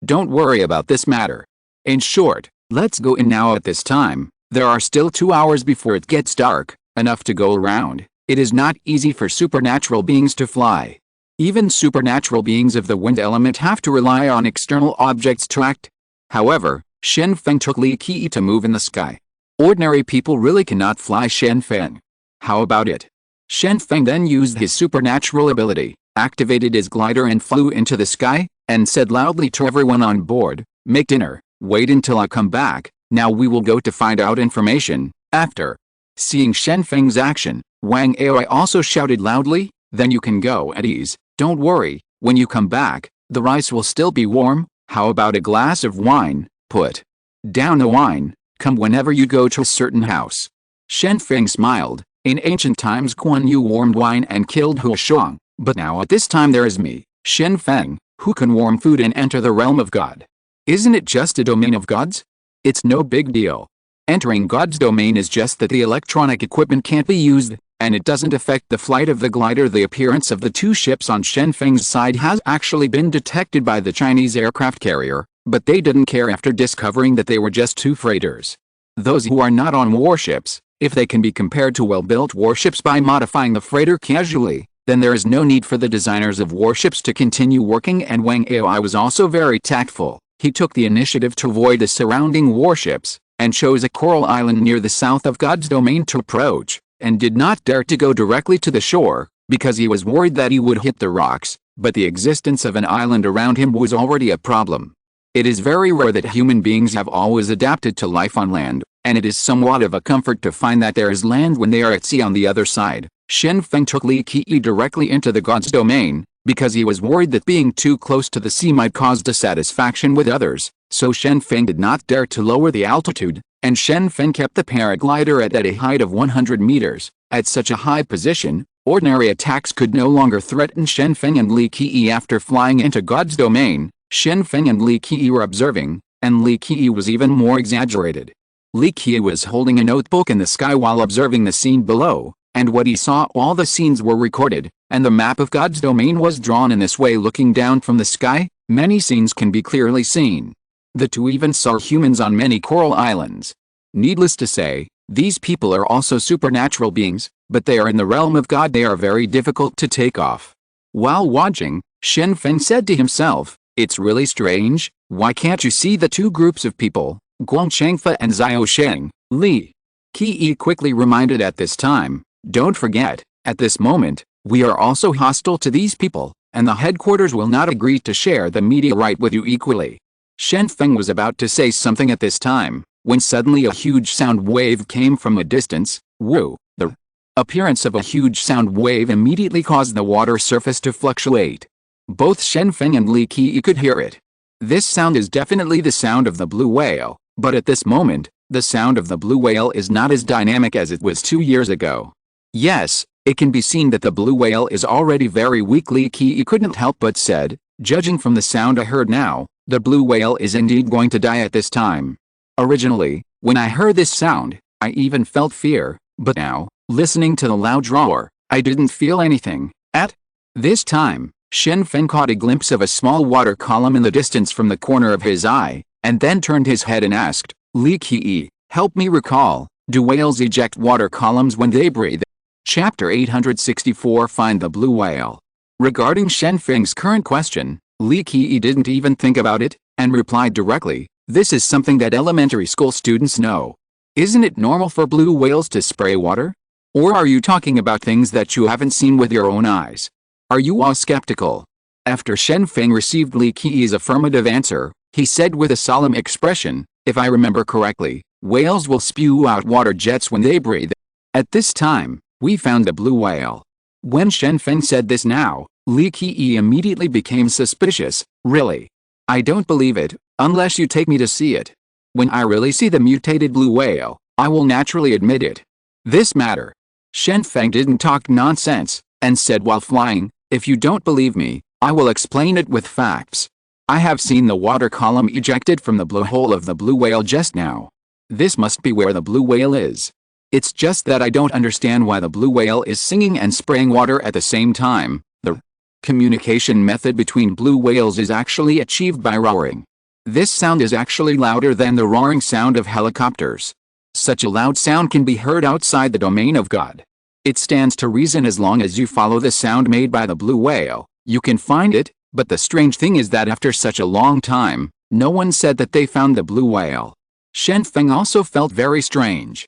Don't worry about this matter. In short, let's go in now. At this time, there are still 2 hours before it gets dark, enough to go around. It is not easy for supernatural beings to fly. Even supernatural beings of the wind element have to rely on external objects to act. However, Shen Feng took Li Qi to move in the sky. Ordinary people really cannot fly Shen Feng. How about it? Shen Feng then used his supernatural ability, activated his glider and flew into the sky, and said loudly to everyone on board, "Make dinner, wait until I come back, now we will go to find out information." After seeing Shen Feng's action, Wang Ai also shouted loudly, "Then you can go at ease, don't worry, when you come back, the rice will still be warm. How about a glass of wine? Put down the wine, come whenever you go to a certain house." Shen Feng smiled. In ancient times Guan Yu warmed wine and killed Hu Shuang, but now at this time there is me, Shen Feng, who can warm food and enter the realm of God. Isn't it just a domain of gods? It's no big deal. Entering God's domain is just that the electronic equipment can't be used, and it doesn't affect the flight of the glider. The appearance of the two ships on Shen Feng's side has actually been detected by the Chinese aircraft carrier, but they didn't care after discovering that they were just two freighters. Those who are not on warships, if they can be compared to well-built warships by modifying the freighter casually, then there is no need for the designers of warships to continue working. And Wang Ai was also very tactful. He took the initiative to avoid the surrounding warships, and chose a coral island near the south of God's domain to approach, and did not dare to go directly to the shore, because he was worried that he would hit the rocks, but the existence of an island around him was already a problem. It is very rare that human beings have always adapted to life on land, and it is somewhat of a comfort to find that there is land when they are at sea on the other side. Shen Feng took Li Qi directly into the God's domain, because he was worried that being too close to the sea might cause dissatisfaction with others, so Shen Feng did not dare to lower the altitude, and Shen Feng kept the paraglider at a height of 100 meters. At such a high position, ordinary attacks could no longer threaten Shen Feng and Li Qi. After flying into God's domain, Shen Feng and Li Qi were observing, and Li Qi was even more exaggerated. Li Qi was holding a notebook in the sky while observing the scene below, and what he saw, all the scenes were recorded, and the map of God's domain was drawn in this way. Looking down from the sky, many scenes can be clearly seen. The two even saw humans on many coral islands. Needless to say, these people are also supernatural beings, but they are in the realm of God. They are very difficult to take off. While watching, Shen Feng said to himself, "It's really strange, why can't you see the two groups of people, Guang Changfa and Xiao Sheng?" Li Qi quickly reminded at this time, "Don't forget, at this moment, we are also hostile to these people, and the headquarters will not agree to share the meteorite with you equally." Shen Feng was about to say something at this time, when suddenly a huge sound wave came from a distance. Woo! The appearance of a huge sound wave immediately caused the water surface to fluctuate. Both Shen Feng and Li Qi could hear it. This sound is definitely the sound of the blue whale, but at this moment, the sound of the blue whale is not as dynamic as it was 2 years ago. Yes, it can be seen that the blue whale is already very weak. Li Qi couldn't help but said, "Judging from the sound I heard now, the blue whale is indeed going to die at this time. Originally, when I heard this sound, I even felt fear, but now, listening to the loud roar, I didn't feel anything." At this time, Shen Feng caught a glimpse of a small water column in the distance from the corner of his eye, and then turned his head and asked, "Li Qi, help me recall, do whales eject water columns when they breathe?" Chapter 864 Find the Blue Whale. Regarding Shen Feng's current question, Li Qi didn't even think about it, and replied directly, "This is something that elementary school students know. Isn't it normal for blue whales to spray water? Or are you talking about things that you haven't seen with your own eyes? Are you all skeptical?" After Shen Feng received Li Qi's affirmative answer, he said with a solemn expression, "If I remember correctly, whales will spew out water jets when they breathe. At this time, we found the blue whale." When Shen Feng said this now, Li Qi immediately became suspicious. "Really? I don't believe it, unless you take me to see it. When I really see the mutated blue whale, I will naturally admit it." This matter. Shen Feng didn't talk nonsense, and said while flying, "If you don't believe me, I will explain it with facts. I have seen the water column ejected from the blowhole of the blue whale just now. This must be where the blue whale is. It's just that I don't understand why the blue whale is singing and spraying water at the same time. The communication method between blue whales is actually achieved by roaring. This sound is actually louder than the roaring sound of helicopters. Such a loud sound can be heard outside the domain of God. It stands to reason as long as you follow the sound made by the blue whale, You can find it, but the strange thing is that after such a long time, no one said that they found the blue whale. Shen Feng also felt very strange.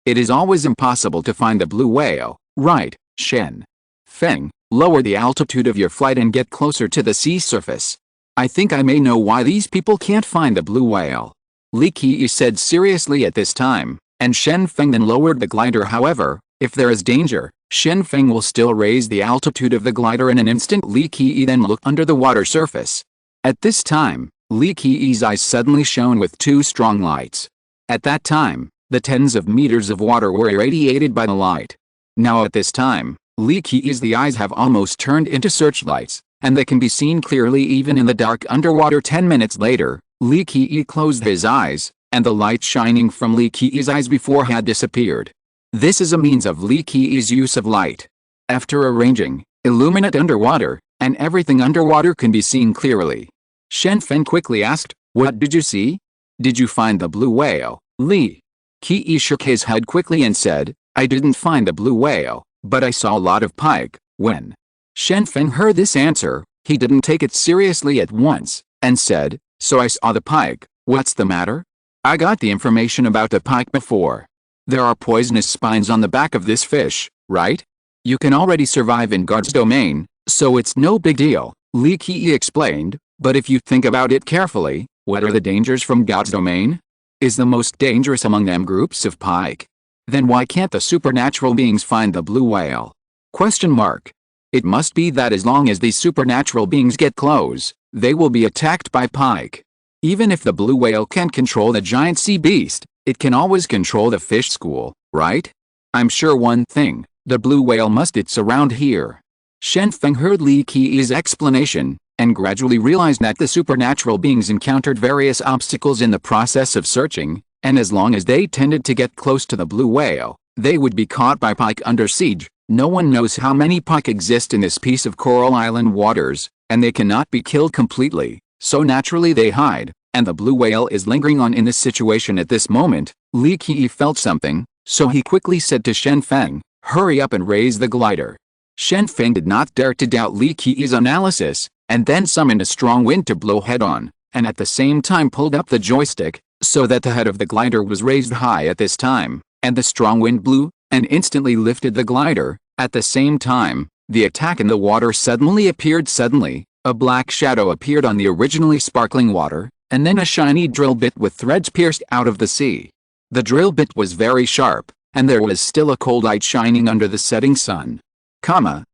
It is always impossible to find the blue whale, right, Shen Feng? Lower the altitude of your flight and get closer to the sea surface. I think I may know why these people can't find the blue whale. Li Qiyi said seriously at this time, and Shen Feng then lowered the glider. However, if there is danger, Shen Feng will still raise the altitude of the glider in an instant. Li Qiyi then looked under the water surface. At this time, Li Qiyi's eyes suddenly shone with two strong lights. At that time, the tens of meters of water were irradiated by the light. Now at this time, Li Qiyi's eyes have almost turned into searchlights, and they can be seen clearly even in the dark underwater. 10 minutes later, Li Qiyi closed his eyes, and the light shining from Li Qiyi's eyes before had disappeared. This is a means of Li Qiyi's use of light. After arranging, illuminate underwater, and everything underwater can be seen clearly. Shen Feng quickly asked, "What did you see? Did you find the blue whale?" Li Qiyi shook his head quickly and said, "I didn't find the blue whale, but I saw a lot of pike." When Shen Feng heard this answer, he didn't take it seriously at once, and said, "So I saw the pike, what's the matter? I got the information about the pike before. There are poisonous spines on the back of this fish, right? You can already survive in God's domain, so it's no big deal," Li Qiyi explained, "but if you think about it carefully, what are the dangers from God's domain? Is the most dangerous among them groups of pike? Then why can't the supernatural beings find the blue whale? Question mark. It must be that as long as these supernatural beings get close, they will be attacked by pike. Even if the blue whale can't control the giant sea beast, it can always control the fish school, right? I'm sure one thing, the blue whale must it's around here." Shen Feng heard Li Qiyi's explanation, and gradually realized that the supernatural beings encountered various obstacles in the process of searching, and as long as they tended to get close to the blue whale, they would be caught by pike under siege. No one knows how many pike exist in this piece of coral island waters, and they cannot be killed completely, so naturally they hide, and the blue whale is lingering on in this situation at this moment. Li Qiyi felt something, so he quickly said to Shen Feng, "Hurry up and raise the glider." Shen Feng did not dare to doubt Li Qiyi's analysis, and then summoned a strong wind to blow head-on, and at the same time pulled up the joystick, so that the head of the glider was raised high at this time, and the strong wind blew, and instantly lifted the glider. At the same time, the attack in the water suddenly appeared. Suddenly, a black shadow appeared on the originally sparkling water, and then a shiny drill bit with threads pierced out of the sea. The drill bit was very sharp, and there was still a cold light shining under the setting sun.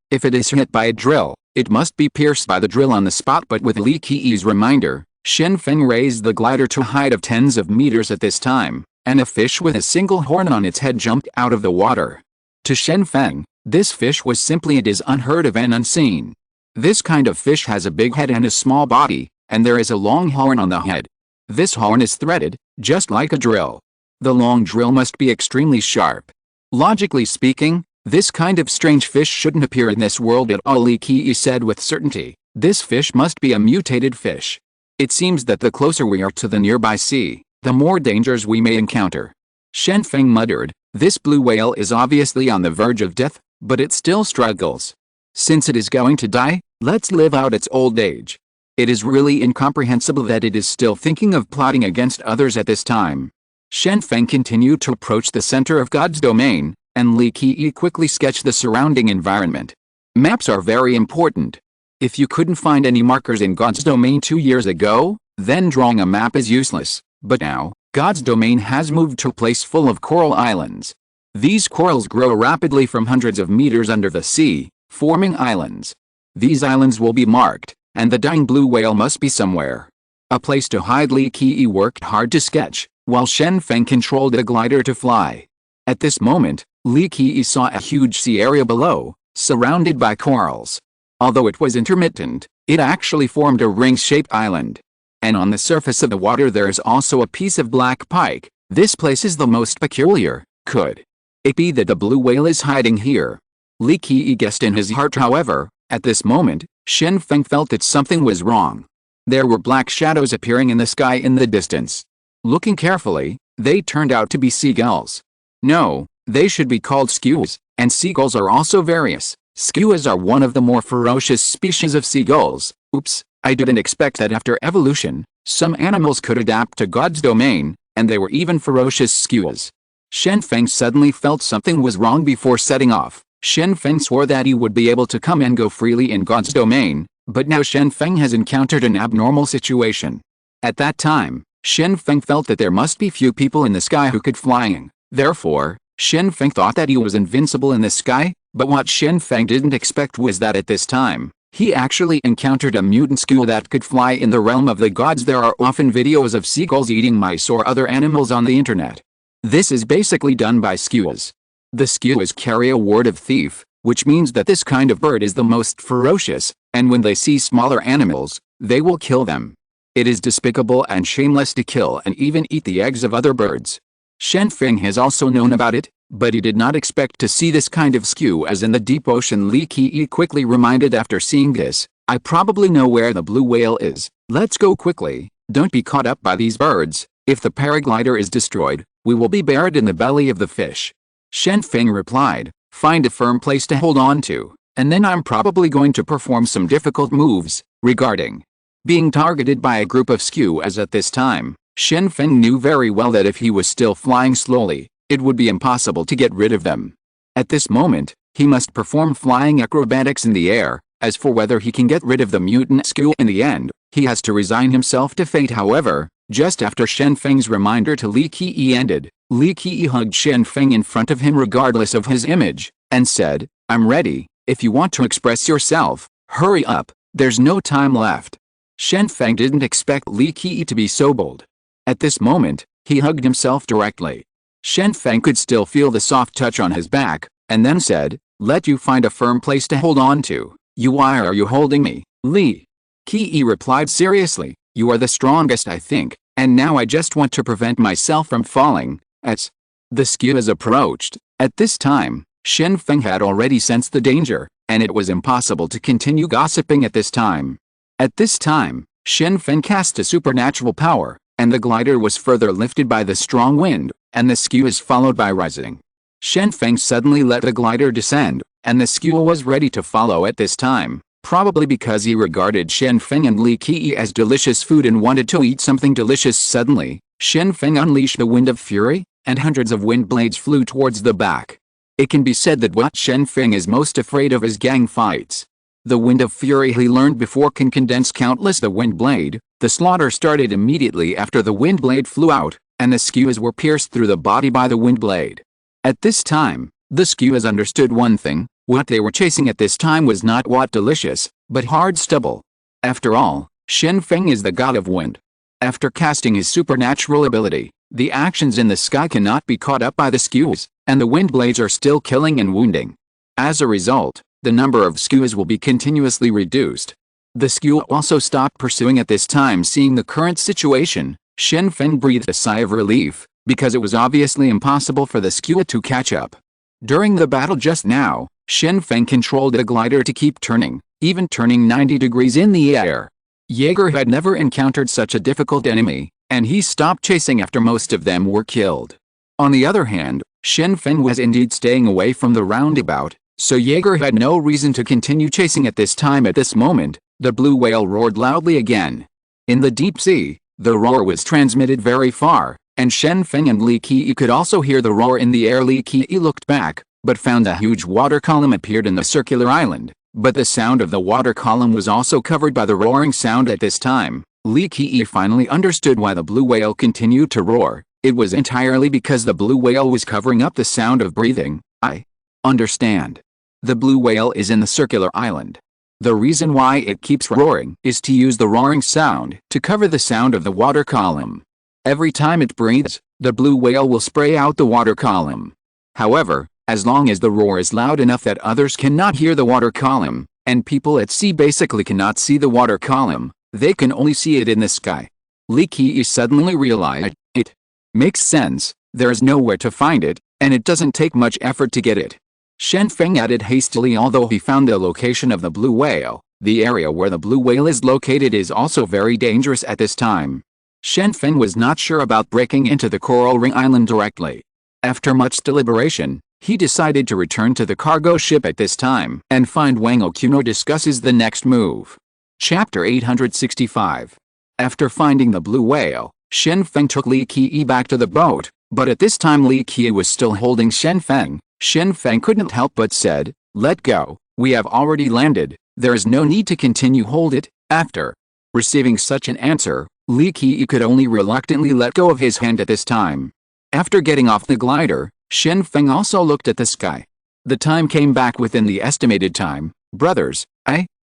If it is hit by a drill, it must be pierced by the drill on the spot. But with Li Qiyi's reminder, Shen Feng raised the glider to a height of tens of meters at this time, and a fish with a single horn on its head jumped out of the water. To Shen Feng, this fish was simply it is unheard of and unseen. This kind of fish has a big head and a small body, and there is a long horn on the head. This horn is threaded, just like a drill. The long drill must be extremely sharp. Logically speaking, this kind of strange fish shouldn't appear in this world at all. Li Qiyi said with certainty, "This fish must be a mutated fish. It seems that the closer we are to the nearby sea, the more dangers we may encounter." Shen Feng muttered, "This blue whale is obviously on the verge of death, but it still struggles. Since it is going to die, let's live out its old age. It is really incomprehensible that it is still thinking of plotting against others at this time." Shen Feng continued to approach the center of God's domain, and Li Qiyi quickly sketched the surrounding environment. Maps are very important. If you couldn't find any markers in God's domain 2 years ago, then drawing a map is useless. But now, God's domain has moved to a place full of coral islands. These corals grow rapidly from hundreds of meters under the sea, forming islands. These islands will be marked, and the dying blue whale must be somewhere. A place to hide. Li Qiyi worked hard to sketch, while Shen Feng controlled the glider to fly. At this moment, Li Qiyi saw a huge sea area below, surrounded by corals. Although it was intermittent, it actually formed a ring-shaped island. And on the surface of the water there is also a piece of black pike. This place is the most peculiar. Could it be that the blue whale is hiding here? Li Qiyi guessed in his heart. However, at this moment, Shen Feng felt that something was wrong. There were black shadows appearing in the sky in the distance. Looking carefully, they turned out to be seagulls. No, they should be called skews, and seagulls are also various. Skuas are one of the more ferocious species of seagulls. Oops, I didn't expect that after evolution, some animals could adapt to God's domain, and they were even ferocious skuas. Shen Feng suddenly felt something was wrong before setting off. Shen Feng swore that he would be able to come and go freely in God's domain, but now Shen Feng has encountered an abnormal situation. At that time, Shen Feng felt that there must be few people in the sky who could flying. Therefore, Shen Feng thought that he was invincible in the sky, but what Shen Feng didn't expect was that at this time, he actually encountered a mutant skua that could fly in the realm of the gods. There are often videos of seagulls eating mice or other animals on the internet. This is basically done by skuas. The skuas carry a word of thief, which means that this kind of bird is the most ferocious, and when they see smaller animals, they will kill them. It is despicable and shameless to kill and even eat the eggs of other birds. Shen Feng has also known about it, but he did not expect to see this kind of skua as in the deep ocean. Li Qi quickly reminded after seeing this, I probably know where the blue whale is. Let's go quickly, don't be caught up by these birds. If the paraglider is destroyed, we will be buried in the belly of the fish. Shen Feng replied, find a firm place to hold on to, and then I'm probably going to perform some difficult moves. Regarding being targeted by a group of skuas at this time, Shen Feng knew very well that if he was still flying slowly, it would be impossible to get rid of them. At this moment, he must perform flying acrobatics in the air. As for whether he can get rid of the mutant skua in the end, he has to resign himself to fate. However, just after Shen Feng's reminder to Li Qi ended, Li Qi hugged Shen Feng in front of him regardless of his image, and said, I'm ready. If you want to express yourself, hurry up, there's no time left. Shen Feng didn't expect Li Qi to be so bold. At this moment, he hugged himself directly. Shen Feng could still feel the soft touch on his back, and then said, let you find a firm place to hold on to. Why are you holding me? Li Qi replied seriously, you are the strongest I think, and now I just want to prevent myself from falling. As the skuas approached, at this time, Shen Feng had already sensed the danger, and it was impossible to continue gossiping at this time. At this time, Shen Feng cast a supernatural power, and the glider was further lifted by the strong wind, and the skuas followed by rising. Shen Feng suddenly let the glider descend, and the skua was ready to follow at this time, probably because he regarded Shen Feng and Li Qi as delicious food and wanted to eat something delicious. Suddenly, Shen Feng unleashed the wind of fury, and hundreds of wind blades flew towards the back. It can be said that what Shen Feng is most afraid of is gang fights. The wind of fury he learned before can condense countless the wind blade. The slaughter started immediately after the wind blade flew out, and the skuas were pierced through the body by the wind blade. At this time, the skuas understood one thing, what they were chasing at this time was not what delicious, but hard stubble. After all, Shen Feng is the god of wind. After casting his supernatural ability, the actions in the sky cannot be caught up by the skuas, and the wind blades are still killing and wounding. As a result, the number of skuas will be continuously reduced. The skua also stopped pursuing at this time. Seeing the current situation, Shen Feng breathed a sigh of relief, because it was obviously impossible for the skua to catch up. During the battle just now, Shen Feng controlled the glider to keep turning, even turning 90 degrees in the air. Jaeger had never encountered such a difficult enemy, and he stopped chasing after most of them were killed. On the other hand, Shen Feng was indeed staying away from the roundabout, so Jaeger had no reason to continue chasing at this time. At this moment, the blue whale roared loudly again. In the deep sea, the roar was transmitted very far, and Shen Feng and Li Qi could also hear the roar in the air. Li Qi looked back, but found a huge water column appeared in the circular island, but the sound of the water column was also covered by the roaring sound. At this time, Li Qi finally understood why the blue whale continued to roar. It was entirely because the blue whale was covering up the sound of breathing. I understand. The blue whale is in the circular island. The reason why it keeps roaring is to use the roaring sound to cover the sound of the water column. Every time it breathes, the blue whale will spray out the water column. However, as long as the roar is loud enough that others cannot hear the water column, and people at sea basically cannot see the water column, they can only see it in the sky. Li Qi suddenly realized, it makes sense, there is nowhere to find it, and it doesn't take much effort to get it. Shen Feng added hastily, although he found the location of the blue whale, the area where the blue whale is located is also very dangerous at this time. Shen Feng was not sure about breaking into the coral ring island directly. After much deliberation, He decided to return to the cargo ship at this time and find Wang Okuno discusses the next move. Chapter 865. After finding the blue whale, Shen Feng took Li Qi back to the boat, but at this time Li Qi was still holding Shen Feng. Shen Feng couldn't help but said, "Let go, we have already landed, there is no need to continue hold it." After receiving such an answer, Li Qi could only reluctantly let go of his hand at this time. After getting off the glider, Shen Feng also looked at the sky. The time came back within the estimated time. Brothers,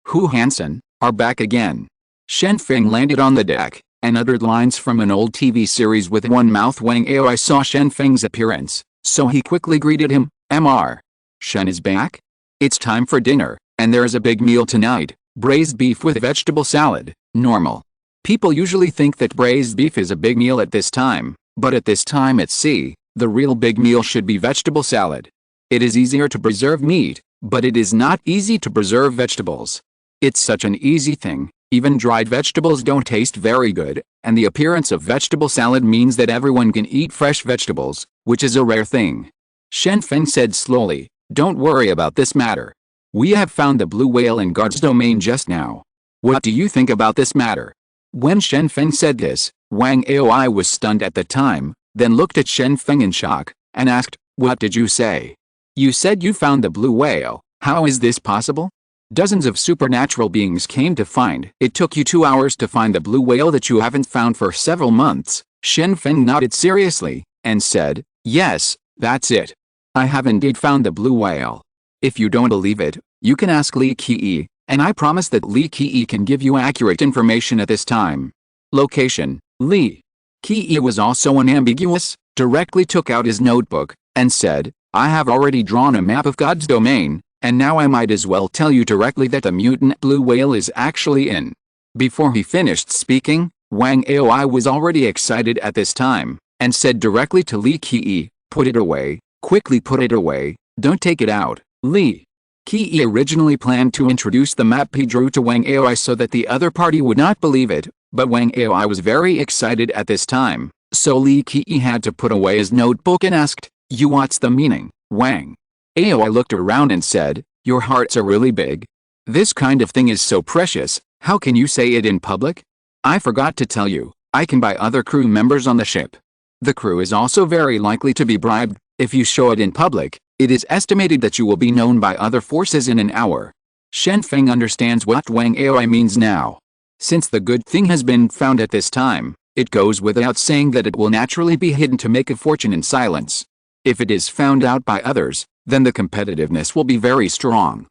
Hu Hansen, are back again. Shen Feng landed on the deck and uttered lines from an old TV series with one mouth. Wang Aoi saw Shen Feng's appearance, so he quickly greeted him. "Mr. Shen is back? It's time for dinner, and there is a big meal tonight, braised beef with vegetable salad." Normal. People usually think that braised beef is a big meal at this time, but at this time at sea, the real big meal should be vegetable salad. It is easier to preserve meat, but it is not easy to preserve vegetables. It's such an easy thing. Even dried vegetables don't taste very good, and the appearance of vegetable salad means that everyone can eat fresh vegetables, which is a rare thing. Shen Feng said slowly, "Don't worry about this matter. We have found the blue whale in God's domain just now. What do you think about this matter?" When Shen Feng said this, Wang Aoi was stunned at the time, then looked at Shen Feng in shock, and asked, "What did you say? You said you found the blue whale. How is this possible? Dozens of supernatural beings came to find. It took you 2 hours to find the blue whale that you haven't found for several months." Shen Feng nodded seriously, and said, "Yes, that's it. I have indeed found the blue whale. If you don't believe it, you can ask Li Qi, and I promise that Li Qi can give you accurate information at this time." Location: Li Qi was also unambiguous, directly took out his notebook, and said, "I have already drawn a map of God's domain, and now I might as well tell you directly that the mutant blue whale is actually in." Before he finished speaking, Wang Aoi was already excited at this time, and said directly to Li Qi, "Put it away, quickly put it away, don't take it out." Li Qi originally planned to introduce the map he drew to Wang Aoi so that the other party would not believe it, but Wang Aoi was very excited at this time, so Li Qi had to put away his notebook and asked, "You what's the meaning?" Wang Aoi looked around and said, "Your hearts are really big. This kind of thing is so precious, how can you say it in public? I forgot to tell you, I can buy other crew members on the ship. The crew is also very likely to be bribed. If you show it in public, it is estimated that you will be known by other forces in an hour." Shen Feng understands what Wang Aoi means now. Since the good thing has been found at this time, it goes without saying that it will naturally be hidden to make a fortune in silence. If it is found out by others, then the competitiveness will be very strong.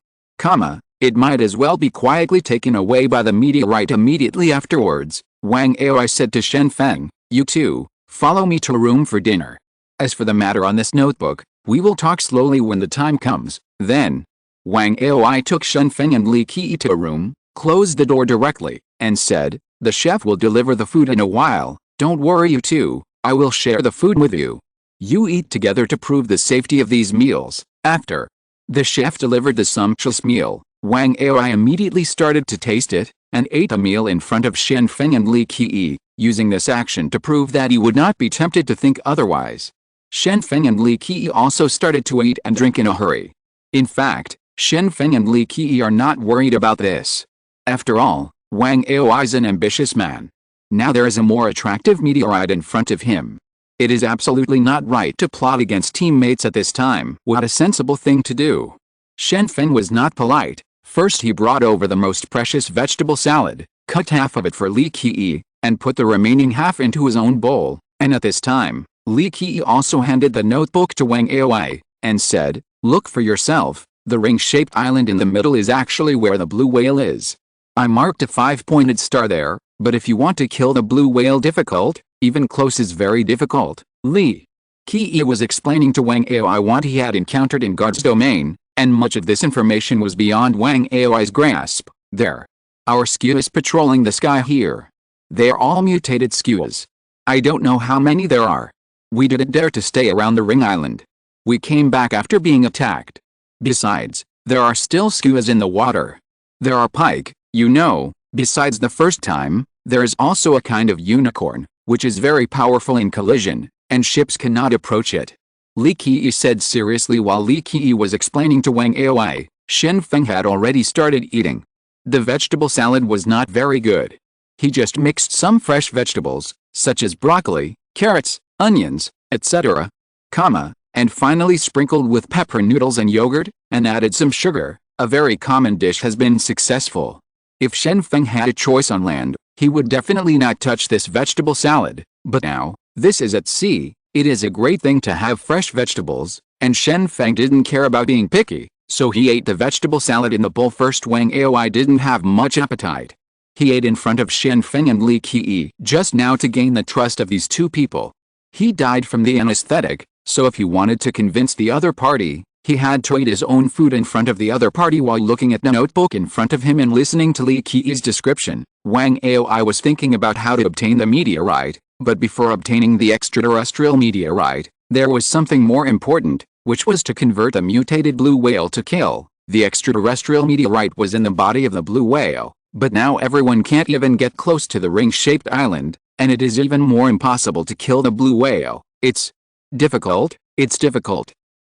It might as well be quietly taken away by the meteorite immediately afterwards. Wang Aoi said to Shen Feng, "You two, follow me to a room for dinner. As for the matter on this notebook, we will talk slowly when the time comes." Then, Wang Aoi took Shen Feng and Li Qi to a room, closed the door directly, and said, "The chef will deliver the food in a while. Don't worry you two, I will share the food with you. You eat together to prove the safety of these meals." After the chef delivered the sumptuous meal, Wang Aoi immediately started to taste it, and ate a meal in front of Shen Feng and Li Qi, using this action to prove that he would not be tempted to think otherwise. Shen Feng and Li Qi also started to eat and drink in a hurry. In fact, Shen Feng and Li Qi are not worried about this. After all, Wang Aoi is an ambitious man. Now there is a more attractive meteorite in front of him. It is absolutely not right to plot against teammates at this time. What a sensible thing to do. Shen Feng was not polite. First he brought over the most precious vegetable salad, cut half of it for Li Qi, and put the remaining half into his own bowl, and at this time, Li Qi also handed the notebook to Wang Aoi, and said, "Look for yourself, the ring-shaped island in the middle is actually where the blue whale is. I marked a 5-pointed star there, but if you want to kill the blue whale difficult, even close is very difficult." Li Qi was explaining to Wang Aoi what he had encountered in God's domain, and much of this information was beyond Wang Aoi's grasp. "There. Our skuas patrolling the sky here. They are all mutated skuas. I don't know how many there are. We didn't dare to stay around the ring island. We came back after being attacked. Besides, there are still skuas in the water. There are pike, you know. Besides the first time, there is also a kind of unicorn, which is very powerful in collision, and ships cannot approach it." Li Qiyi said seriously while Li Qiyi was explaining to Wang Aoi. Shen Feng had already started eating. The vegetable salad was not very good. He just mixed some fresh vegetables, such as broccoli, carrots, onions, etc., and finally sprinkled with pepper noodles and yogurt, and added some sugar. A very common dish has been successful. If Shen Feng had a choice on land, he would definitely not touch this vegetable salad, but now, this is at sea, it is a great thing to have fresh vegetables, and Shen Feng didn't care about being picky, so he ate the vegetable salad in the bowl first. Wang Aoi didn't have much appetite. He ate in front of Shen Feng and Li Qiyi just now to gain the trust of these two people. He died from the anesthetic, so if he wanted to convince the other party, he had to eat his own food in front of the other party while looking at the notebook in front of him and listening to Li Qiyi's description. Wang Aoi was thinking about how to obtain the meteorite, but before obtaining the extraterrestrial meteorite, there was something more important, which was to convert a mutated blue whale to kill. The extraterrestrial meteorite was in the body of the blue whale, but now everyone can't even get close to the ring-shaped island, and it is even more impossible to kill the blue whale. It's difficult.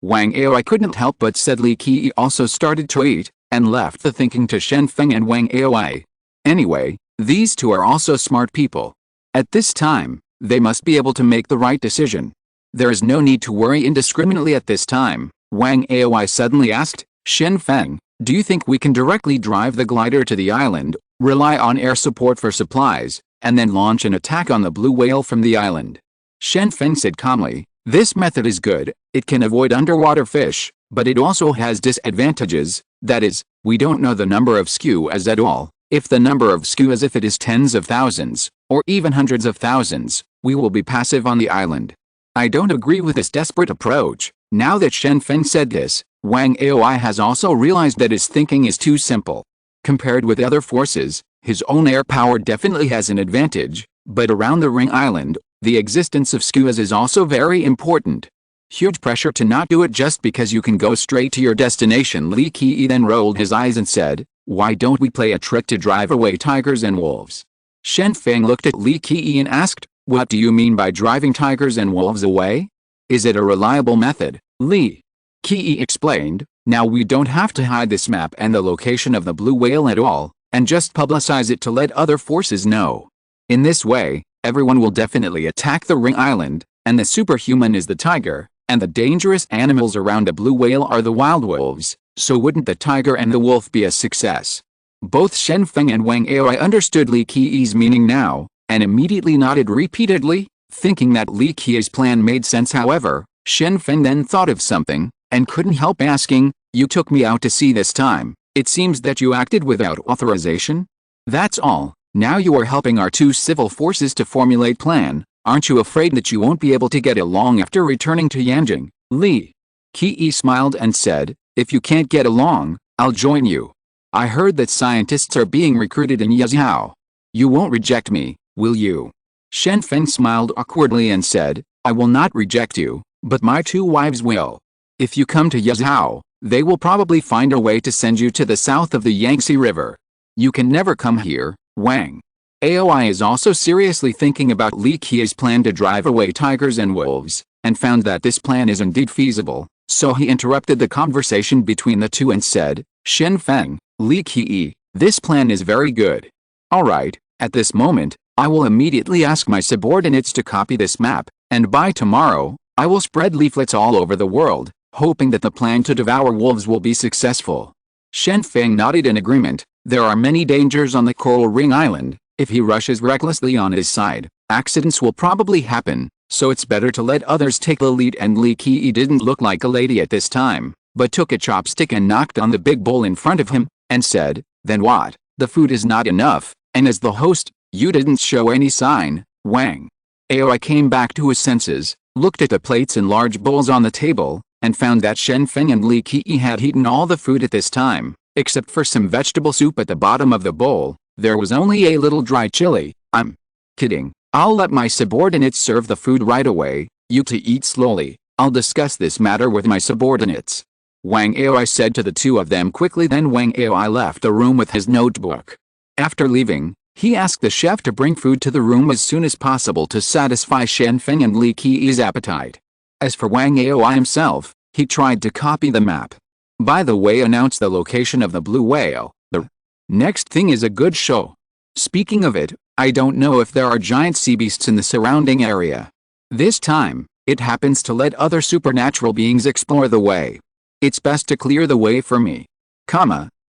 Wang Aoi couldn't help but said. Li Qiyi also started to eat, and left the thinking to Shen Feng and Wang Aoi. Anyway, these two are also smart people. At this time, they must be able to make the right decision. There is no need to worry indiscriminately at this time. Wang Aoi suddenly asked, Shen Feng, do you think we can directly drive the glider to the island, rely on air support for supplies, and then launch an attack on the blue whale from the island? Shen Feng said calmly, this method is good, it can avoid underwater fish, but it also has disadvantages, that is, we don't know the number of skuas at all. If the number of skuas, if it is tens of thousands, or even hundreds of thousands, we will be passive on the island. I don't agree with this desperate approach. Now that Shen Feng said this, Wang Aoi has also realized that his thinking is too simple. Compared with other forces, his own air power definitely has an advantage, but around the ring island, the existence of skuas is also very important. Huge pressure to not do it just because you can go straight to your destination. Li Qiyi then rolled his eyes and said, why don't we play a trick to drive away tigers and wolves? Shen Feng looked at Li Qiyi and asked, what do you mean by driving tigers and wolves away? Is it a reliable method? Li Qiyi explained, now we don't have to hide this map and the location of the blue whale at all, and just publicize it to let other forces know. In this way, everyone will definitely attack the ring island, and the superhuman is the tiger, and the dangerous animals around the blue whale are the wild wolves, so wouldn't the tiger and the wolf be a success? Both Shen Feng and Wang Aoi understood Li Qiyi's meaning now, and immediately nodded repeatedly, thinking that Li Qiyi's plan made sense. However, Shen Feng then thought of something, and couldn't help asking, you took me out to sea this time, it seems that you acted without authorization? That's all, now you are helping our two civil forces to formulate plan, aren't you afraid that you won't be able to get along after returning to Yanjing? Li Qiyi smiled and said, if you can't get along, I'll join you. I heard that scientists are being recruited in Yazhou. You won't reject me, will you? Shen Feng smiled awkwardly and said, I will not reject you, but my two wives will. If you come to Yazhou, they will probably find a way to send you to the south of the Yangtze River. You can never come here. Wang Aoi is also seriously thinking about Li Qiyi's plan to drive away tigers and wolves, and found that this plan is indeed feasible, so he interrupted the conversation between the two and said, Shen Feng, Li Qiyi, this plan is very good. Alright, at this moment, I will immediately ask my subordinates to copy this map, and by tomorrow, I will spread leaflets all over the world, hoping that the plan to devour wolves will be successful. Shen Feng nodded in agreement. There are many dangers on the coral ring island. If he rushes recklessly on his side, accidents will probably happen, so it's better to let others take the lead. And Li Qiyi didn't look like a lady at this time, but took a chopstick and knocked on the big bowl in front of him, and said, then what? The food is not enough, and as the host, you didn't show any sign. Wang Aoi came back to his senses, looked at the plates and large bowls on the table, and found that Shen Feng and Li Qiyi had eaten all the food at this time, except for some vegetable soup at the bottom of the bowl. There was only a little dry chili. I'm kidding. I'll let my subordinates serve the food right away. You to eat slowly. I'll discuss this matter with my subordinates. Wang Aoi said to the two of them quickly. Then Wang Aoi left the room with his notebook. After leaving, he asked the chef to bring food to the room as soon as possible to satisfy Shen Feng and Li Qiyi's appetite. As for Wang Aoi himself, he tried to copy the map. By the way, announced the location of the blue whale. The next thing is a good show. Speaking of it, I don't know if there are giant sea beasts in the surrounding area. This time, it happens to let other supernatural beings explore the way. It's best to clear the way for me.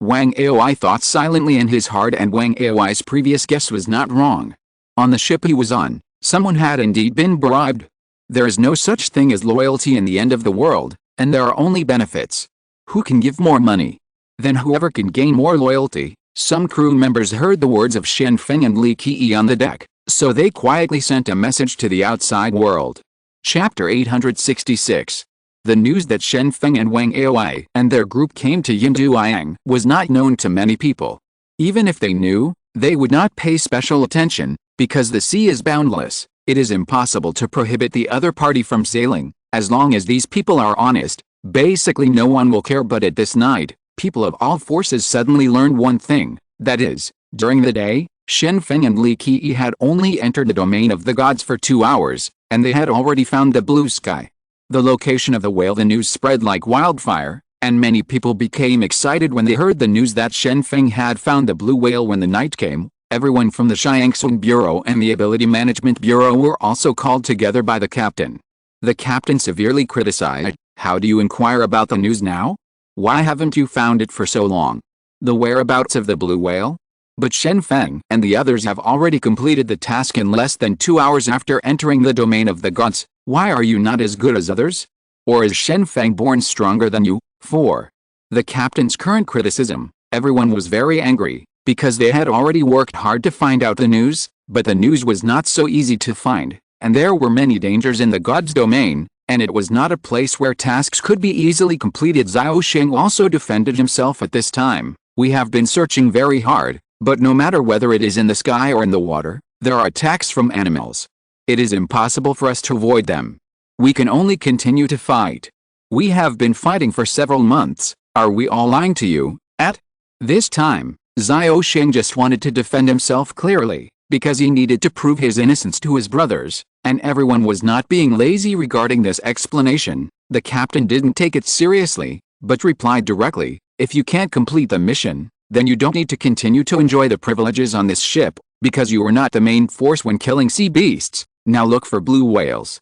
Wang Aoi thought silently in his heart, and Wang Aoi's previous guess was not wrong. On the ship he was on, someone had indeed been bribed. There is no such thing as loyalty in the end of the world, and there are only benefits. Who can give more money? Then whoever can gain more loyalty. Some crew members heard the words of Shen Feng and Li Qi on the deck, so they quietly sent a message to the outside world. Chapter 866. The news that Shen Feng and Wang Aoi and their group came to Yinduiyang was not known to many people. Even if they knew, they would not pay special attention, because the sea is boundless. It is impossible to prohibit the other party from sailing. As long as these people are honest, basically no one will care. But at this night, people of all forces suddenly learned one thing, that is, during the day, Shen Feng and Li Qi had only entered the domain of the gods for 2 hours, and they had already found the blue sky. The location of the whale. The news spread like wildfire, and many people became excited when they heard the news that Shen Feng had found the blue whale. When the night came, everyone from the Xiangsong Bureau and the Ability Management Bureau were also called together by the captain. The captain severely criticized, "How do you inquire about the news now? Why haven't you found it for so long? The whereabouts of the blue whale?" But Shen Feng and the others have already completed the task in less than 2 hours after entering the domain of the gods. Why are you not as good as others? Or is Shen Feng born stronger than you? 4. The captain's current criticism. Everyone was very angry, because they had already worked hard to find out the news, but the news was not so easy to find, and there were many dangers in the god's domain, and it was not a place where tasks could be easily completed. Xiao Sheng also defended himself at this time. "We have been searching very hard, but no matter whether it is in the sky or in the water, there are attacks from animals. It is impossible for us to avoid them. We can only continue to fight. We have been fighting for several months. Are we all lying to you?" At this time, Xiao Sheng just wanted to defend himself clearly, because he needed to prove his innocence to his brothers, and everyone was not being lazy regarding this explanation. The captain didn't take it seriously, but replied directly, "If you can't complete the mission, then you don't need to continue to enjoy the privileges on this ship, because you were not the main force when killing sea beasts. Now look for blue whales.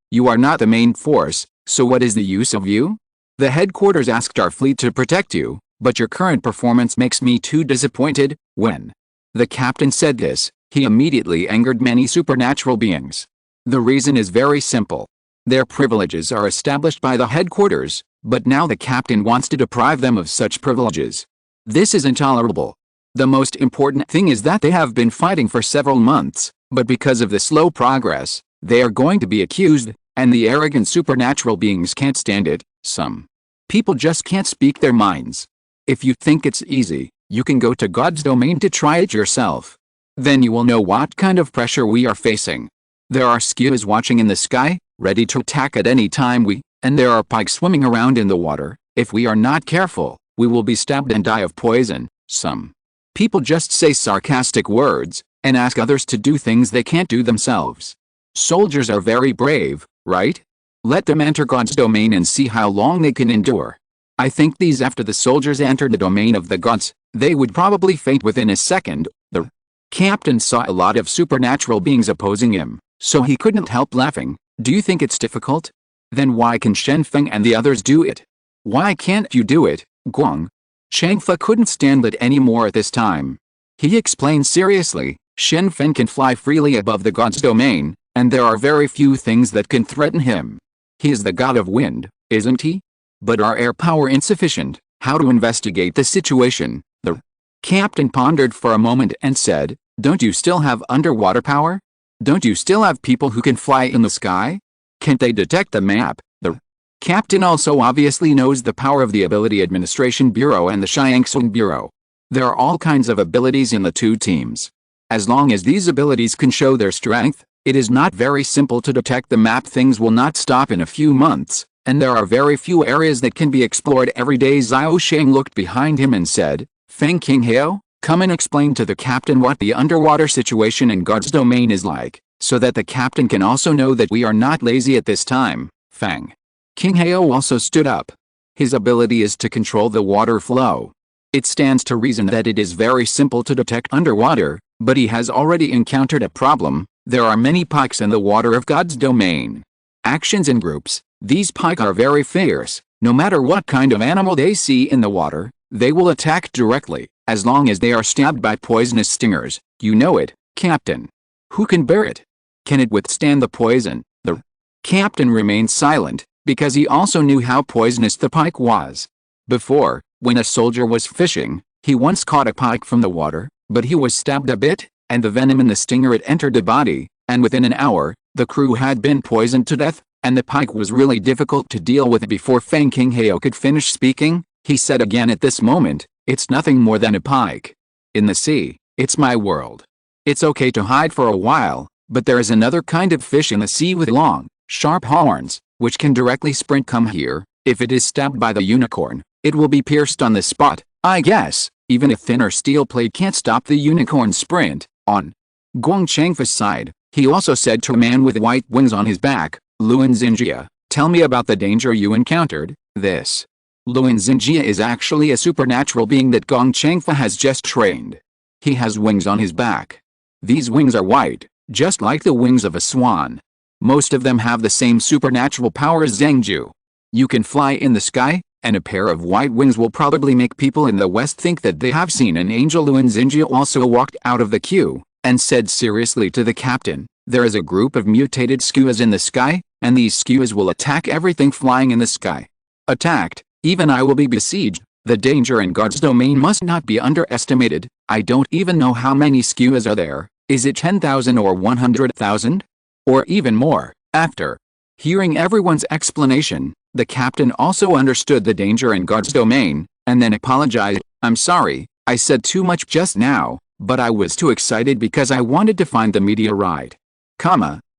You are not the main force, so what is the use of you? The headquarters asked our fleet to protect you, but your current performance makes me too disappointed." When the captain said this, he immediately angered many supernatural beings. The reason is very simple. Their privileges are established by the headquarters, but now the captain wants to deprive them of such privileges. This is intolerable. The most important thing is that they have been fighting for several months, but because of the slow progress, they are going to be accused, and the arrogant supernatural beings can't stand it. Some people just can't speak their minds. If you think it's easy, you can go to God's domain to try it yourself. Then you will know what kind of pressure we are facing. There are skuas watching in the sky, ready to attack at any time and there are pikes swimming around in the water. If we are not careful, we will be stabbed and die of poison. Some people just say sarcastic words, and ask others to do things they can't do themselves. Soldiers are very brave, right? Let them enter God's domain and see how long they can endure. I think these after the soldiers entered the domain of the gods, they would probably faint within a second. The captain saw a lot of supernatural beings opposing him, so he couldn't help laughing. Do you think it's difficult? Then why can Shen Feng and the others do it? Why can't you do it, Guang? Chang Fa couldn't stand it anymore at this time. He explained seriously, Shen Feng can fly freely above the god's domain, and there are very few things that can threaten him. He is the god of wind, isn't he? But our air power insufficient. How to investigate the situation? The captain pondered for a moment and said, "Don't you still have underwater power? Don't you still have people who can fly in the sky? Can't they detect the map?" The captain also obviously knows the power of the Ability Administration Bureau and the Xiangsong Bureau. There are all kinds of abilities in the two teams. As long as these abilities can show their strength, it is not very simple to detect the map. Things will not stop in a few months, and there are very few areas that can be explored every day. Xiao Sheng looked behind him and said, "Feng King Heo, come and explain to the captain what the underwater situation in God's domain is like." so that the captain can also know that we are not lazy at this time. Feng. King Hao also stood up. His ability is to control the water flow. It stands to reason that it is very simple to detect underwater, but he has already encountered a problem. There are many pikes in the water of God's domain. Actions in groups. These pike are very fierce. No matter what kind of animal they see in the water, they will attack directly, as long as they are stabbed by poisonous stingers. You know it, Captain. Who can bear it? Can it withstand the poison? The captain remained silent, because he also knew how poisonous the pike was. Before, when a soldier was fishing, he once caught a pike from the water, but he was stabbed a bit, and the venom in the stinger it entered the body, and within an hour, the crew had been poisoned to death, and the pike was really difficult to deal with. Before Feng King Hao could finish speaking, he said again, at this moment, it's nothing more than a pike. In the sea, it's my world. It's okay to hide for a while, but there is another kind of fish in the sea with long, sharp horns, which can directly sprint. Come here. If it is stabbed by the unicorn, it will be pierced on the spot. I guess, even a thinner steel plate can't stop the unicorn's sprint. On Guang Changfa's side, he also said to a man with white wings on his back, Luan Xinjia, tell me about the danger you encountered. This Luan Xinjia is actually a supernatural being that Gong Changfa has just trained. He has wings on his back. These wings are white, just like the wings of a swan. Most of them have the same supernatural power as Zhengju. You can fly in the sky, and a pair of white wings will probably make people in the West think that they have seen an angel. Luan Xinjia also walked out of the queue, and said seriously to the captain, there is a group of mutated skuas in the sky, and these skuas will attack everything flying in the sky. Attacked, even I will be besieged. The danger in God's domain must not be underestimated. I don't even know how many skuas are there. Is it 10,000 or 100,000? Or even more? After hearing everyone's explanation, the captain also understood the danger in God's domain, and then apologized. I'm sorry, I said too much just now, but I was too excited because I wanted to find the meteorite.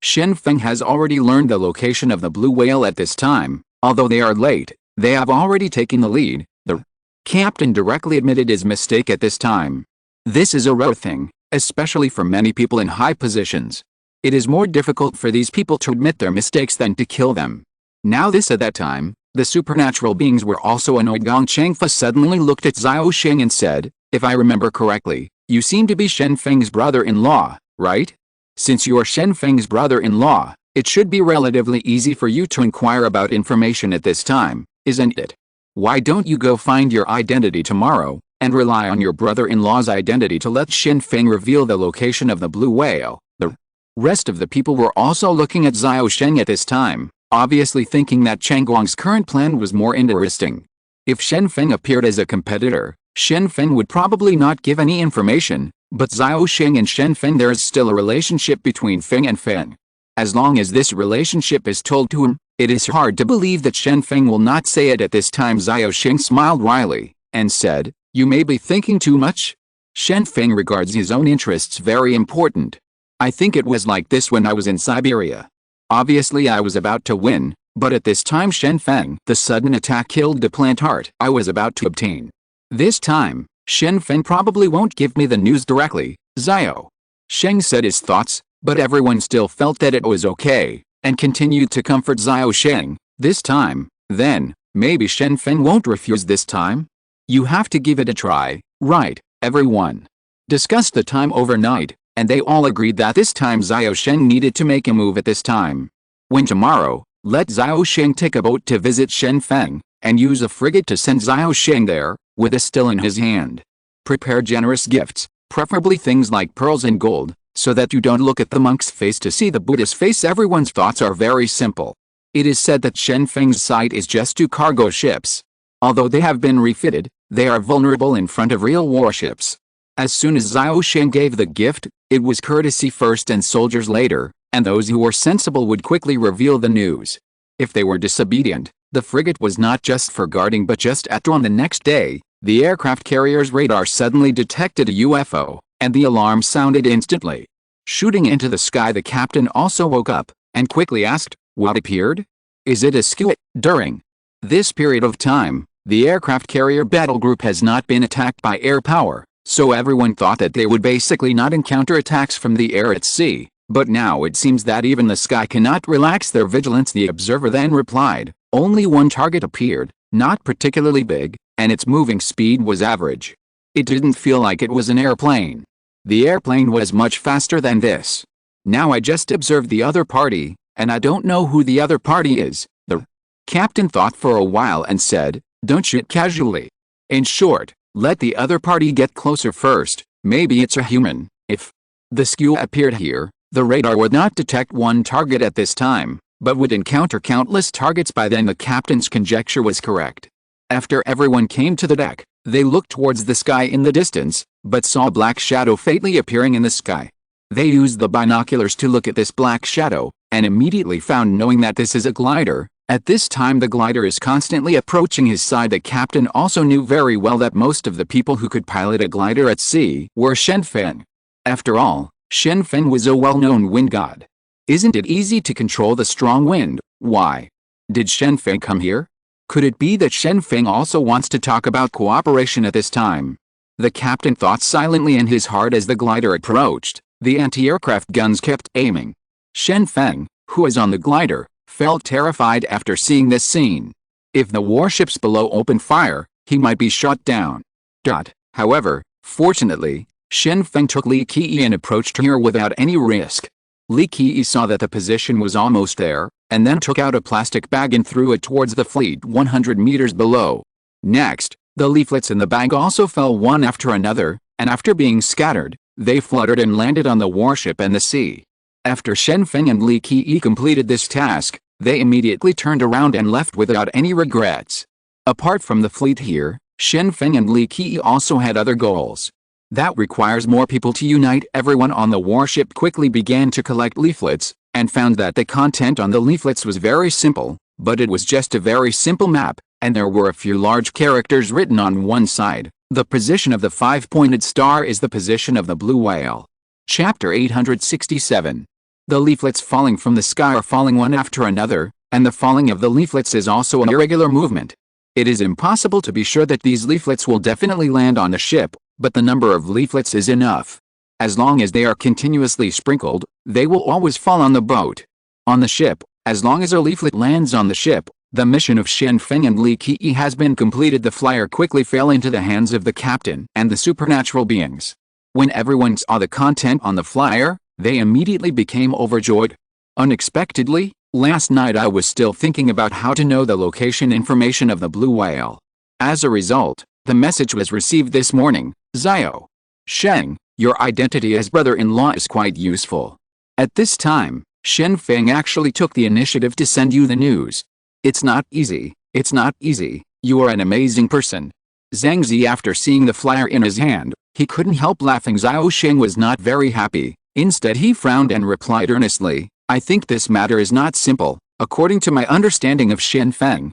Shen Feng has already learned the location of the blue whale at this time. Although they are late, they have already taken the lead. The captain directly admitted his mistake at this time. This is a rare thing, especially for many people in high positions. It is more difficult for these people to admit their mistakes than to kill them. Now this at that time, the supernatural beings were also annoyed. Gong Changfa suddenly looked at Xiao Sheng and said, if I remember correctly, you seem to be Shen Feng's brother-in-law, right? Since you are Shen Feng's brother-in-law, it should be relatively easy for you to inquire about information at this time, isn't it? Why don't you go find your identity tomorrow, and rely on your brother-in-law's identity to let Shen Feng reveal the location of the blue whale? The rest of the people were also looking at Xiao Sheng at this time, obviously thinking that Chang Guang's current plan was more interesting. If Shen Feng appeared as a competitor, Shen Feng would probably not give any information, but Xiao Sheng and Shen Feng, there is still a relationship between Feng and Feng. As long as this relationship is told to him, it is hard to believe that Shen Feng will not say it at this time. Xiao Sheng smiled wryly, and said, you may be thinking too much. Shen Feng regards his own interests very important. I think it was like this when I was in Siberia. Obviously I was about to win, but at this time Shen Feng, the sudden attack killed the plant heart I was about to obtain. This time, Shen Feng probably won't give me the news directly. Xiao Sheng said his thoughts, but everyone still felt that it was okay, and continued to comfort Xiao Sheng. This time, then, maybe Shen Feng won't refuse this time? You have to give it a try, right? Everyone discussed the time overnight, and they all agreed that this time Xiao Sheng needed to make a move at this time. When tomorrow, let Xiao Sheng take a boat to visit Shen Feng, and use a frigate to send Xiao Sheng there, with a still in his hand. Prepare generous gifts, preferably things like pearls and gold, so that you don't look at the monk's face to see the Buddha's face. Everyone's thoughts are very simple. It is said that Shen Feng's site is just 2 cargo ships. Although they have been refitted, they are vulnerable in front of real warships. As soon as Xiao Sheng gave the gift, it was courtesy first and soldiers later, and those who were sensible would quickly reveal the news. If they were disobedient, the frigate was not just for guarding but just at dawn the next day. The aircraft carrier's radar suddenly detected a UFO, and the alarm sounded instantly. Shooting into the sky, the captain also woke up, and quickly asked, what appeared? Is it a skua? During this period of time, the aircraft carrier battle group has not been attacked by air power, so everyone thought that they would basically not encounter attacks from the air at sea. But now it seems that even the sky cannot relax their vigilance. The observer then replied, only one target appeared, not particularly big, and its moving speed was average. It didn't feel like it was an airplane. The airplane was much faster than this. Now I just observed the other party, and I don't know who the other party is. The captain thought for a while and said, don't shoot casually. In short, let the other party get closer first, maybe it's a human. If the skew appeared here, the radar would not detect one target at this time, but would encounter countless targets by then. The captain's conjecture was correct. After everyone came to the deck, they looked towards the sky in the distance, but saw a black shadow faintly appearing in the sky. They used the binoculars to look at this black shadow, and immediately found knowing that this is a glider. At this time the glider is constantly approaching his side. The captain also knew very well that most of the people who could pilot a glider at sea were Shen Feng. After all, Shen Feng was a well-known wind god. Isn't it easy to control the strong wind? Why did Shen Feng come here? Could it be that Shen Feng also wants to talk about cooperation at this time? The captain thought silently in his heart as the glider approached. The anti-aircraft guns kept aiming. Shen Feng, who is on the glider, felt terrified after seeing this scene. If the warships below opened fire, he might be shot down. However, fortunately, Shen Feng took Li Qi and approached her without any risk. Li Qi saw that the position was almost there, and then took out a plastic bag and threw it towards the fleet 100 meters below. Next, the leaflets in the bag also fell one after another, and after being scattered, they fluttered and landed on the warship and the sea. After Shen Feng and Li Qi completed this task, they immediately turned around and left without any regrets. Apart from the fleet here, Shen Feng and Li Qi also had other goals. That requires more people to unite. Everyone on the warship quickly began to collect leaflets, and found that the content on the leaflets was very simple, but it was just a very simple map, and there were a few large characters written on one side. The position of the five-pointed star is the position of the blue whale. Chapter 867. The leaflets falling from the sky are falling one after another, and the falling of the leaflets is also an irregular movement. It is impossible to be sure that these leaflets will definitely land on the ship, but the number of leaflets is enough. As long as they are continuously sprinkled, they will always fall on the boat. On the ship, as long as a leaflet lands on the ship, the mission of Shen Feng and Li Qi has been completed. The flyer quickly fell into the hands of the captain and the supernatural beings. When everyone saw the content on the flyer, they immediately became overjoyed. Unexpectedly, last night I was still thinking about how to know the location information of the blue whale. As a result, the message was received this morning. Zio Sheng, your identity as brother-in-law is quite useful. At this time, Shen Feng actually took the initiative to send you the news. It's not easy, you are an amazing person. Zhang Zi, after seeing the flyer in his hand, he couldn't help laughing. Zhao Sheng was not very happy. Instead he frowned and replied earnestly, I think this matter is not simple. According to my understanding of Shen Feng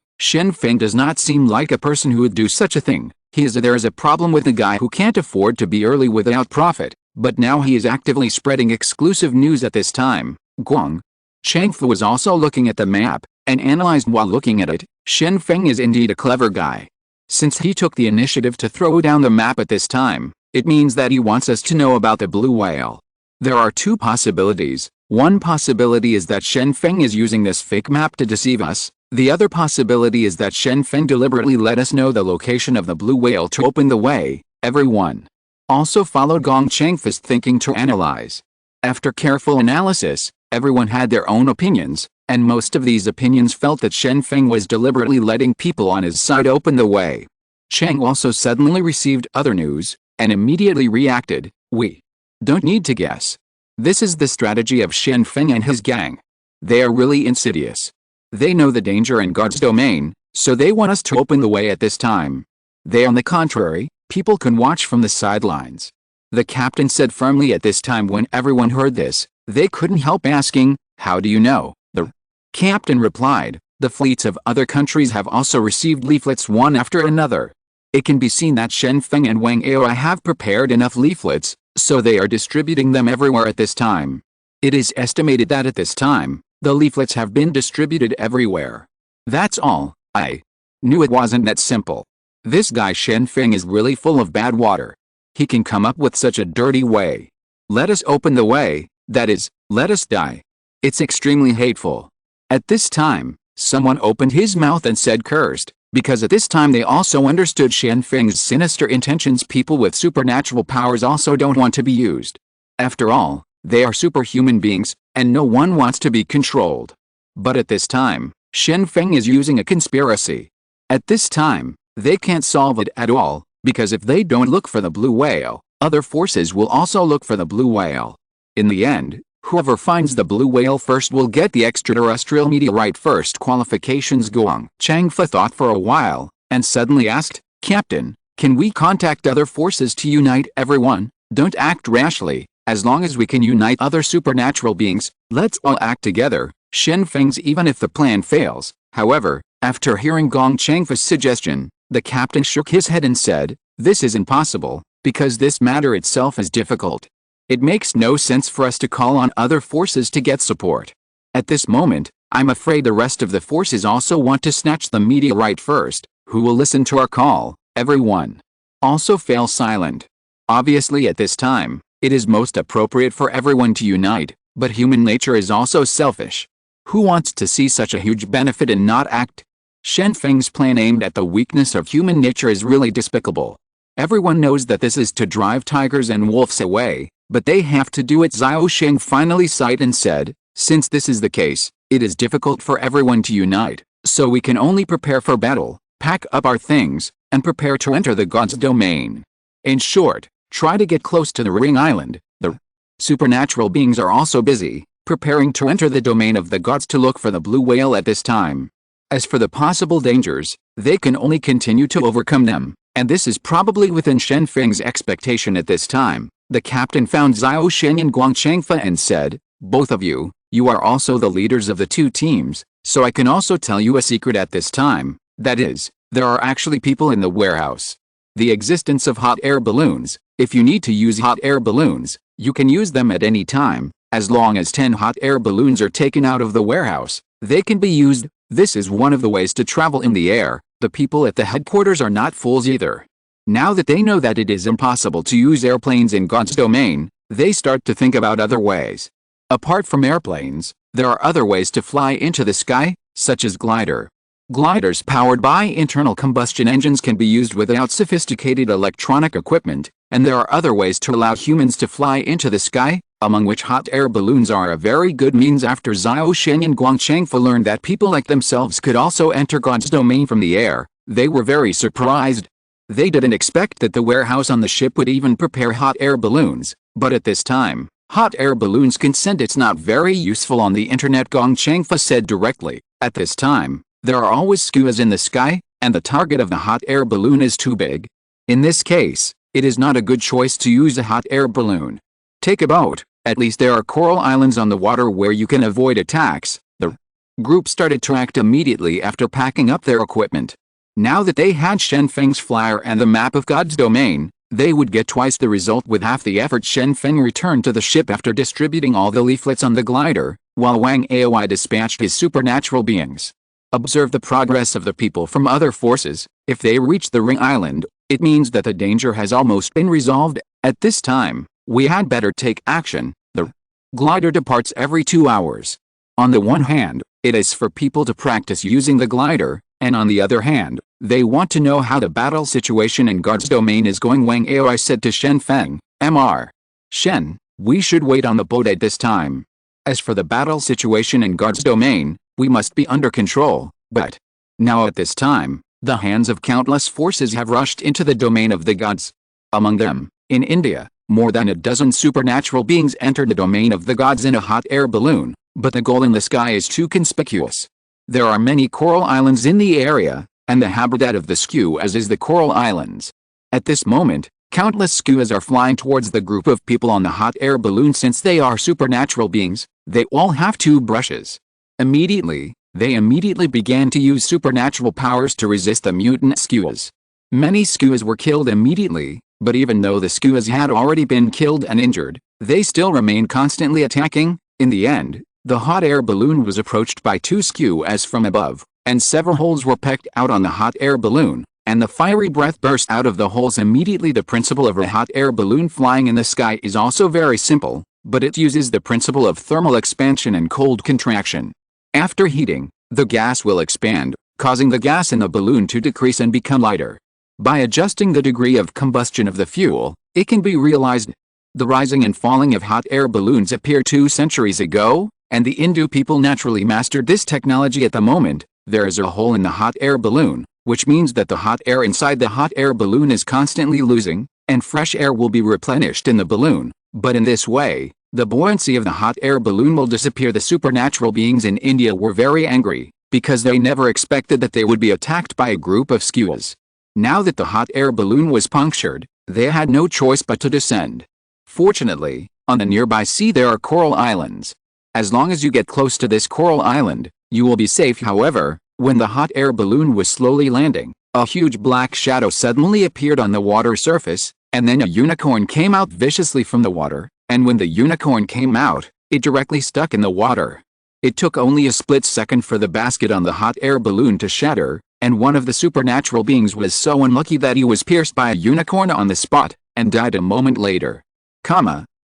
does not seem like a person who would do such a thing. There is a problem with the guy who can't afford to be early without profit, but now he is actively spreading exclusive news at this time. Guang Changfu was also looking at the map, and analyzed while looking at it. Shen Feng is indeed a clever guy. Since he took the initiative to throw down the map at this time, it means that he wants us to know about the blue whale. There are two possibilities. One possibility is that Shen Feng is using this fake map to deceive us. The other possibility is that Shen Feng deliberately let us know the location of the blue whale to open the way. Everyone also followed Gong Changfu's thinking to analyze. After careful analysis, everyone had their own opinions, and most of these opinions felt that Shen Feng was deliberately letting people on his side open the way. Chang also suddenly received other news, and immediately reacted. We don't need to guess. This is the strategy of Shen Feng and his gang. They are really insidious. They know the danger in God's domain, so they want us to open the way at this time. They, on the contrary, people can watch from the sidelines. The captain said firmly at this time. When everyone heard this, they couldn't help asking, how do you know? The captain replied, the fleets of other countries have also received leaflets one after another. It can be seen that Shen Feng and Wang Aoi have prepared enough leaflets, so they are distributing them everywhere at this time. It is estimated that at this time, the leaflets have been distributed everywhere. That's all. I knew it wasn't that simple. This guy Shen Feng is really full of bad water. He can come up with such a dirty way. Let us open the way, that is, Let us die. It's extremely hateful. At this time, someone opened his mouth and said cursed, because at this time they also understood Shen Feng's sinister intentions. People with supernatural powers also don't want to be used. After all, they are superhuman beings, and no one wants to be controlled. But at this time, Shen Feng is using a conspiracy. At this time, they can't solve it at all, because if they don't look for the blue whale, other forces will also look for the blue whale. In the end, whoever finds the blue whale first will get the extraterrestrial meteorite first. Qualifications. Chang thought for a while, and suddenly asked, Captain, can we contact other forces to unite everyone? Don't act rashly. As long as we can unite other supernatural beings, let's all act together, Shen Feng's, even if the plan fails. However, after hearing Gong Changfa's suggestion, the captain shook his head and said, this is impossible, because this matter itself is difficult. It makes no sense for us to call on other forces to get support. At this moment, I'm afraid the rest of the forces also want to snatch the meteorite first. Who will listen to our call? Everyone also fell silent. Obviously at this time, it is most appropriate for everyone to unite, but human nature is also selfish. Who wants to see such a huge benefit and not act? Shen Feng's plan aimed at the weakness of human nature is really despicable. Everyone knows that this is to drive tigers and wolves away, but they have to do it. Xiao Sheng finally sighed and said, since this is the case, it is difficult for everyone to unite, so we can only prepare for battle, pack up our things, and prepare to enter the god's domain. In short, try to get close to the Ring Island. The supernatural beings are also busy, preparing to enter the domain of the gods to look for the blue whale at this time. As for the possible dangers, they can only continue to overcome them, and this is probably within Shen Feng's expectation at this time. The captain found Xiao Shen and Guang Changfa and said, both of you, you are also the leaders of the two teams, so I can also tell you a secret at this time. That is, there are actually people in the warehouse. The existence of hot air balloons. If you need to use hot air balloons, you can use them at any time. As long as 10 hot air balloons are taken out of the warehouse, they can be used. This is one of the ways to travel in the air. The people at the headquarters are not fools either. Now that they know that it is impossible to use airplanes in God's domain, they start to think about other ways. Apart from airplanes, there are other ways to fly into the sky, such as glider. Gliders powered by internal combustion engines can be used without sophisticated electronic equipment, and there are other ways to allow humans to fly into the sky, among which hot air balloons are a very good means. After Xiao Shen and Guang Changfa learned that people like themselves could also enter God's domain from the air, they were very surprised. They didn't expect that the warehouse on the ship would even prepare hot air balloons, but at this time, hot air balloons can send. It's not very useful on the internet, Gong Changfa said directly. At this time, there are always skuas in the sky, and the target of the hot air balloon is too big. In this case, it is not a good choice to use a hot air balloon. Take a boat. At least there are coral islands on the water where you can avoid attacks. The group started to act immediately after packing up their equipment. Now that they had Shen Feng's flyer and the map of God's domain, they would get twice the result with half the effort. Shen Feng returned to the ship after distributing all the leaflets on the glider, while Wang Aoi dispatched his supernatural beings. Observe the progress of the people from other forces. If they reach the Ring Island, it means that the danger has almost been resolved. At this time, we had better take action. The glider departs every 2 hours. On the one hand, it is for people to practice using the glider, and on the other hand, they want to know how the battle situation in God's domain is going. Wang Aoi said to Shen Feng, Mr. Shen, we should wait on the boat at this time. As for the battle situation in God's domain, we must be under control, but now at this time, the hands of countless forces have rushed into the domain of the gods. Among them, in India, more than a dozen supernatural beings entered the domain of the gods in a hot air balloon, but the goal in the sky is too conspicuous. There are many coral islands in the area, and the habitat of the skuas is the coral islands. At this moment, countless skuas are flying towards the group of people on the hot air balloon. Since they are supernatural beings, they all have 2 brushes. They immediately began to use supernatural powers to resist the mutant skuas. Many skuas were killed immediately, but even though the skuas had already been killed and injured, they still remained constantly attacking. In the end, the hot air balloon was approached by 2 skuas from above, and several holes were pecked out on the hot air balloon, and the fiery breath burst out of the holes immediately. The principle of a hot air balloon flying in the sky is also very simple. but it uses the principle of thermal expansion and cold contraction. After heating, the gas will expand, causing the gas in the balloon to decrease and become lighter. By adjusting the degree of combustion of the fuel, it can be realized. The rising and falling of hot air balloons appeared 2 centuries ago, and the Hindu people naturally mastered this technology. At the moment, there is a hole in the hot air balloon, which means that the hot air inside the hot air balloon is constantly losing, and fresh air will be replenished in the balloon. But in this way, the buoyancy of the hot air balloon will disappear. The supernatural beings in India were very angry, because they never expected that they would be attacked by a group of skuas. Now that the hot air balloon was punctured, they had no choice but to descend. Fortunately, on the nearby sea there are coral islands. As long as you get close to this coral island, you will be safe. However, when the hot air balloon was slowly landing, a huge black shadow suddenly appeared on the water surface, and then a unicorn came out viciously from the water, and when the unicorn came out, it directly stuck in the water. It took only a split second for the basket on the hot air balloon to shatter, and one of the supernatural beings was so unlucky that he was pierced by a unicorn on the spot, and died a moment later.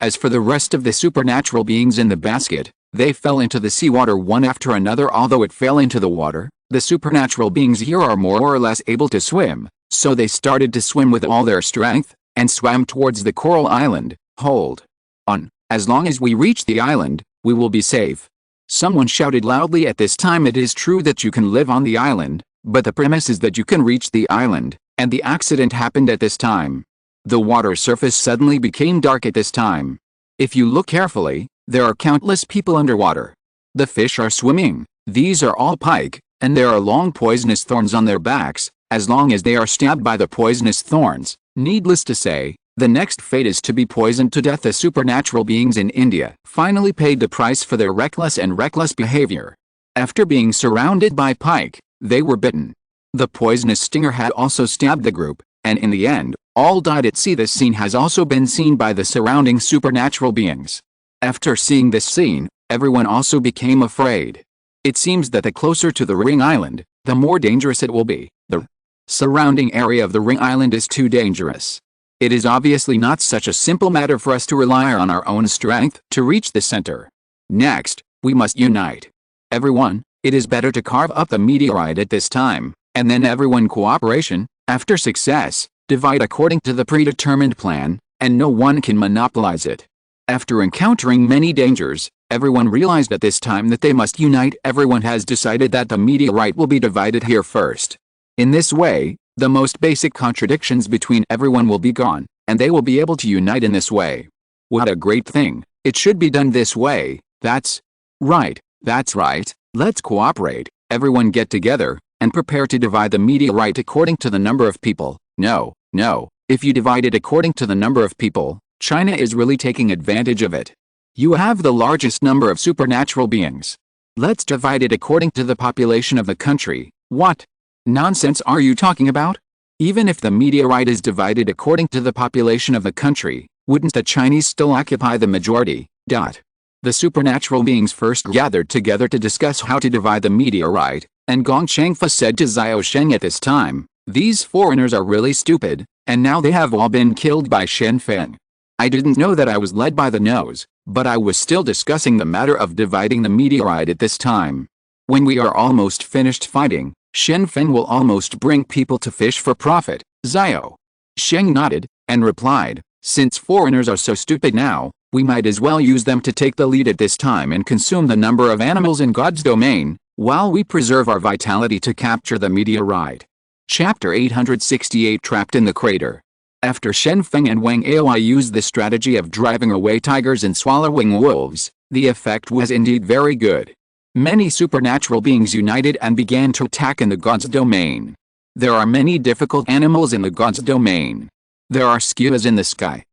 As for the rest of the supernatural beings in the basket, they fell into the seawater one after another. Although it fell into the water, the supernatural beings here are more or less able to swim, so they started to swim with all their strength, and swam towards the coral island. Hold on, as long as we reach the island, we will be safe. Someone shouted loudly at this time. It is true that you can live on the island, but the premise is that you can reach the island, and the accident happened at this time. The water surface suddenly became dark at this time. If you look carefully, there are countless people underwater. The fish are swimming. These are all pike, and there are long poisonous thorns on their backs. As long as they are stabbed by the poisonous thorns, needless to say, the next fate is to be poisoned to death. The supernatural beings in India finally paid the price for their reckless behavior. After being surrounded by pike, they were bitten. The poisonous stinger had also stabbed the group, and in the end, all died at sea. This scene has also been seen by the surrounding supernatural beings. After seeing this scene, everyone also became afraid. It seems that the closer to the ring island, the more dangerous it will be. The surrounding area of the ring island is too dangerous. It is obviously not such a simple matter for us to rely on our own strength to reach the center. Next, we must unite. Everyone, it is better to carve up the meteorite at this time, and then everyone cooperation. After success, divide according to the predetermined plan, and no one can monopolize it. After encountering many dangers, everyone realized at this time that they must unite. Everyone has decided that the meteorite will be divided here first. In this way, the most basic contradictions between everyone will be gone, and they will be able to unite in this way. What a great thing! It should be done this way. That's right. Let's cooperate. Everyone get together, and prepare to divide the meteorite according to the number of people. No. If you divide it according to the number of people, China is really taking advantage of it. You have the largest number of supernatural beings. Let's divide it according to the population of the country. What nonsense are you talking about? Even if the meteorite is divided according to the population of the country, wouldn't the Chinese still occupy the majority? The supernatural beings first gathered together to discuss how to divide the meteorite, and Gong Changfa said to Xiao Sheng at this time, "These foreigners are really stupid, and now they have all been killed by Shen Feng. I didn't know that I was led by the nose, but I was still discussing the matter of dividing the meteorite at this time. When we are almost finished fighting, Shen Feng will almost bring people to fish for profit." Xiao Sheng nodded, and replied, "Since foreigners are so stupid now, we might as well use them to take the lead at this time and consume the number of animals in God's domain, while we preserve our vitality to capture the meteorite." Chapter 868 Trapped in the Crater. After Shen Feng and Wang Aoi used the strategy of driving away tigers and swallowing wolves, the effect was indeed very good. Many supernatural beings united and began to attack in the God's domain. There are many difficult animals in the God's domain. There are skuas in the sky.